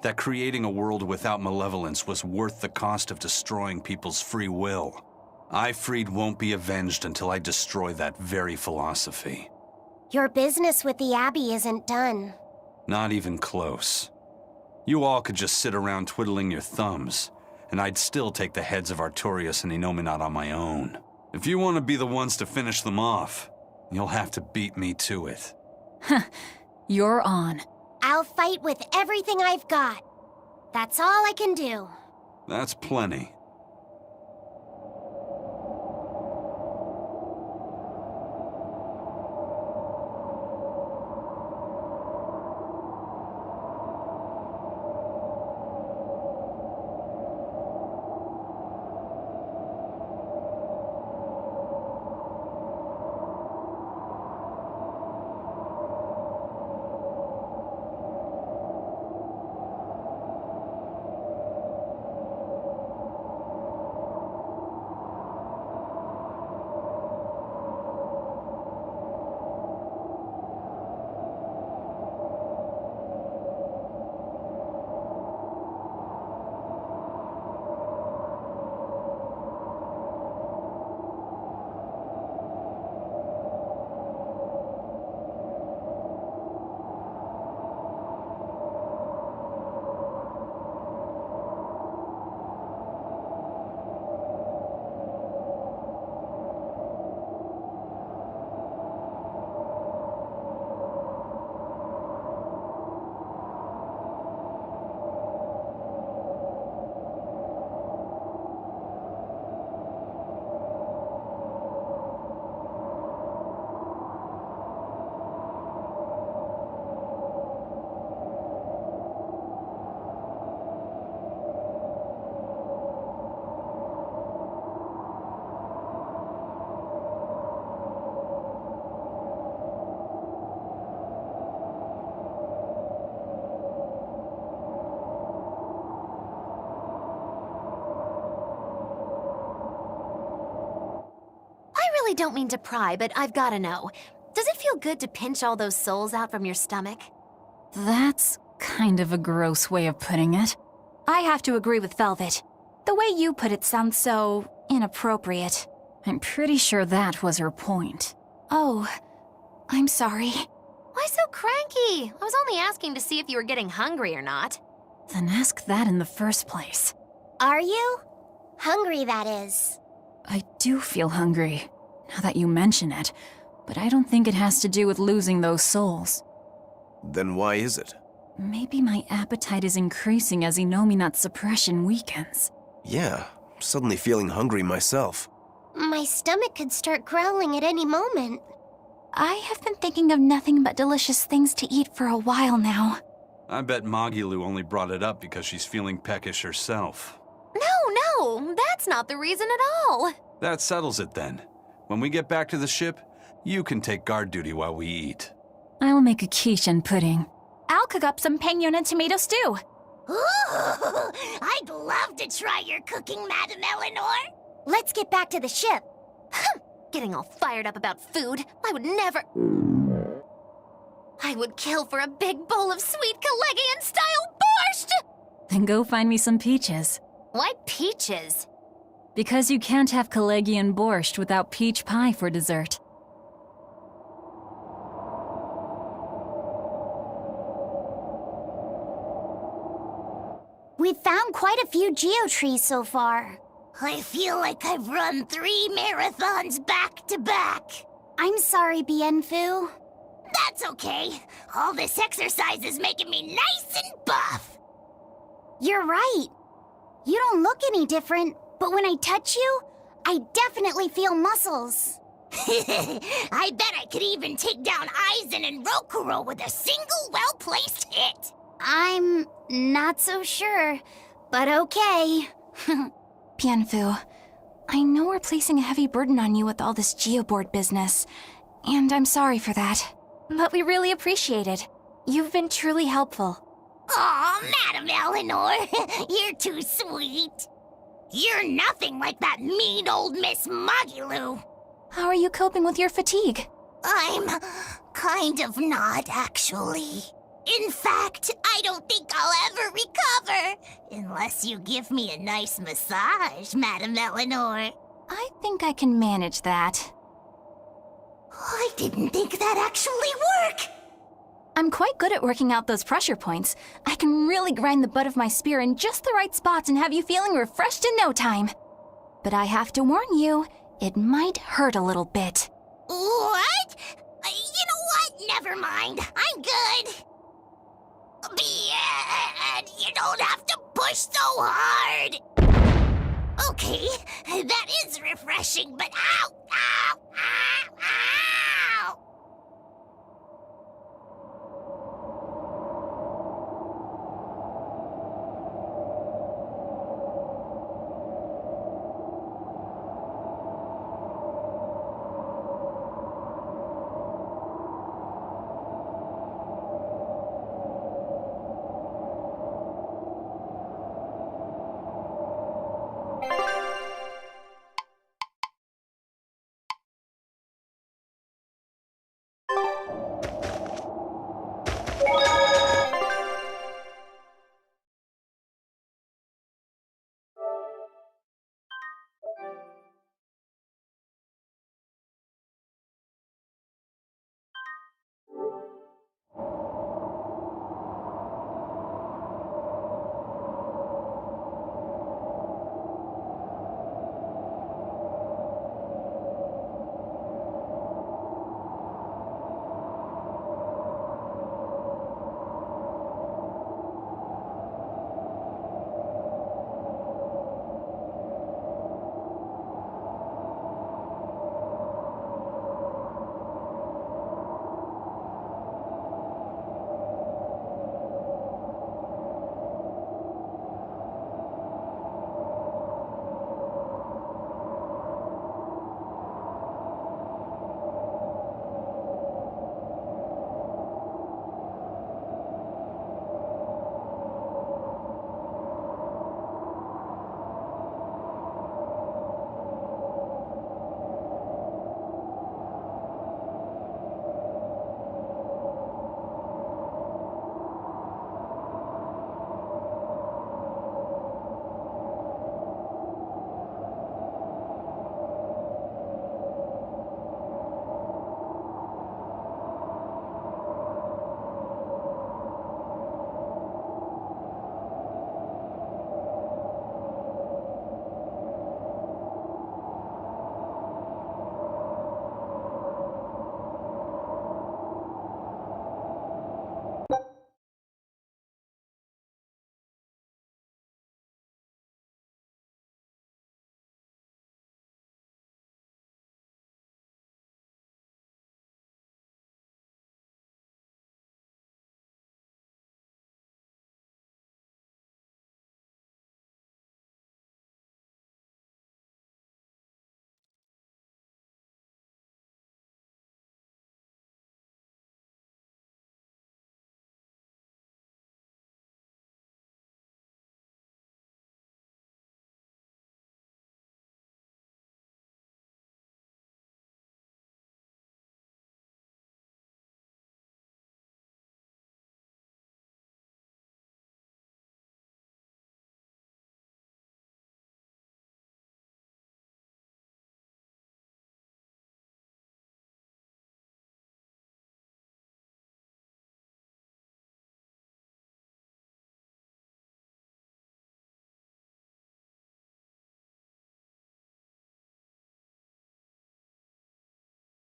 that creating a world without malevolence was worth the cost of destroying people's free will. Ifrid won't be avenged until I destroy that very philosophy. Your business with the Abbey isn't done. Not even close. You all could just sit around twiddling your thumbs, and I'd still take the heads of Artorias and Innominat on my own. If you want to be the ones to finish them off, you'll have to beat me to it. You're on. I'll fight with everything I've got. That's all I can do. That's plenty. I don't mean to pry, but I've gotta know. Does it feel good to pinch all those souls out from your stomach? That's kind of a gross way of putting it. I have to agree with Velvet. The way you put it sounds so inappropriate. I'm pretty sure that was her point. Oh, I'm sorry. Why so cranky? I was only asking to see if you were getting hungry or not. Then ask that in the first place. Are you? Hungry, that is. I do feel hungry, now that you mention it, but I don't think it has to do with losing those souls. Then why is it? Maybe my appetite is increasing as Innominat's suppression weakens. Yeah, I'm suddenly feeling hungry myself. My stomach could start growling at any moment. I have been thinking of nothing but delicious things to eat for a while now. I bet Magilu only brought it up because she's feeling peckish herself. No, that's not the reason at all. That settles it then. When we get back to the ship, you can take guard duty while we eat. I'll make a quiche and pudding. I'll cook up some penguin and tomato stew. Ooh, I'd love to try your cooking, Madame Eleanor. Let's get back to the ship. Getting all fired up about food. I would never... I would kill for a big bowl of sweet Calegian-style borscht! Then go find me some peaches. Why peaches? Because you can't have Calegian borscht without peach pie for dessert. We've found quite a few geotrees so far. I feel like I've run 3 marathons back to back. I'm sorry, Bienfu. That's okay. All this exercise is making me nice and buff. You're right. You don't look any different, but when I touch you, I definitely feel muscles. I bet I could even take down Aizen and Rokuro with a single well-placed hit. I'm not so sure, but okay. Bienfu, I know we're placing a heavy burden on you with all this geoboard business, and I'm sorry for that. But we really appreciate it. You've been truly helpful. Aw, Madame Eleanor, you're too sweet. You're nothing like that mean old Miss Moguloo. How are you coping with your fatigue? I'm kind of not, actually. In fact, I don't think I'll ever recover. Unless you give me a nice massage, Madame Eleanor. I think I can manage that. I didn't think that actually worked. I'm quite good at working out those pressure points. I can really grind the butt of my spear in just the right spots and have you feeling refreshed in no time. But I have to warn you, it might hurt a little bit. What? You know what? Never mind. I'm good. You don't have to push so hard. Okay, that is refreshing, but ow, ow, ow, ow!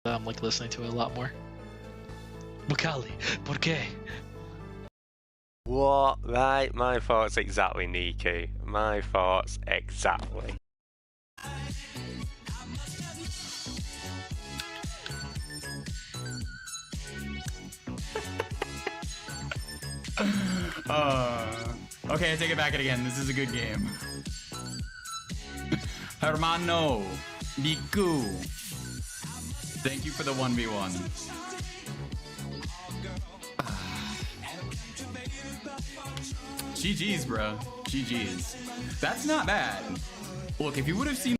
I'm like listening to it a lot more. Mukali, ¿por qué? What? Right, my thoughts exactly, Niku. My thoughts exactly. Okay, I take it back again. This is a good game. Hermano, Biku. Thank you for the 1v1. GG's, bro. GG's. That's not bad. Look, if you would have seen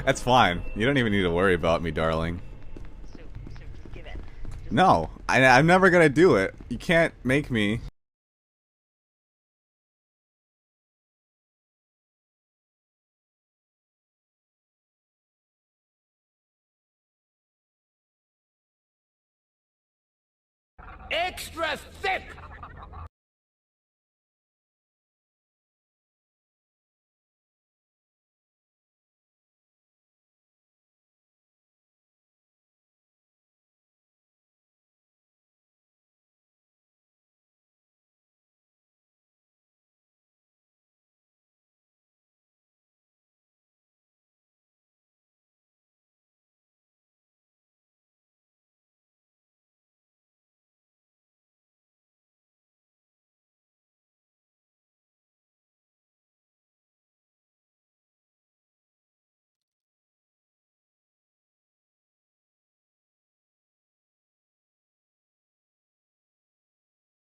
That's fine. You don't even need to worry about me, darling. No, I'm never gonna do it. You can't make me. Extra thick!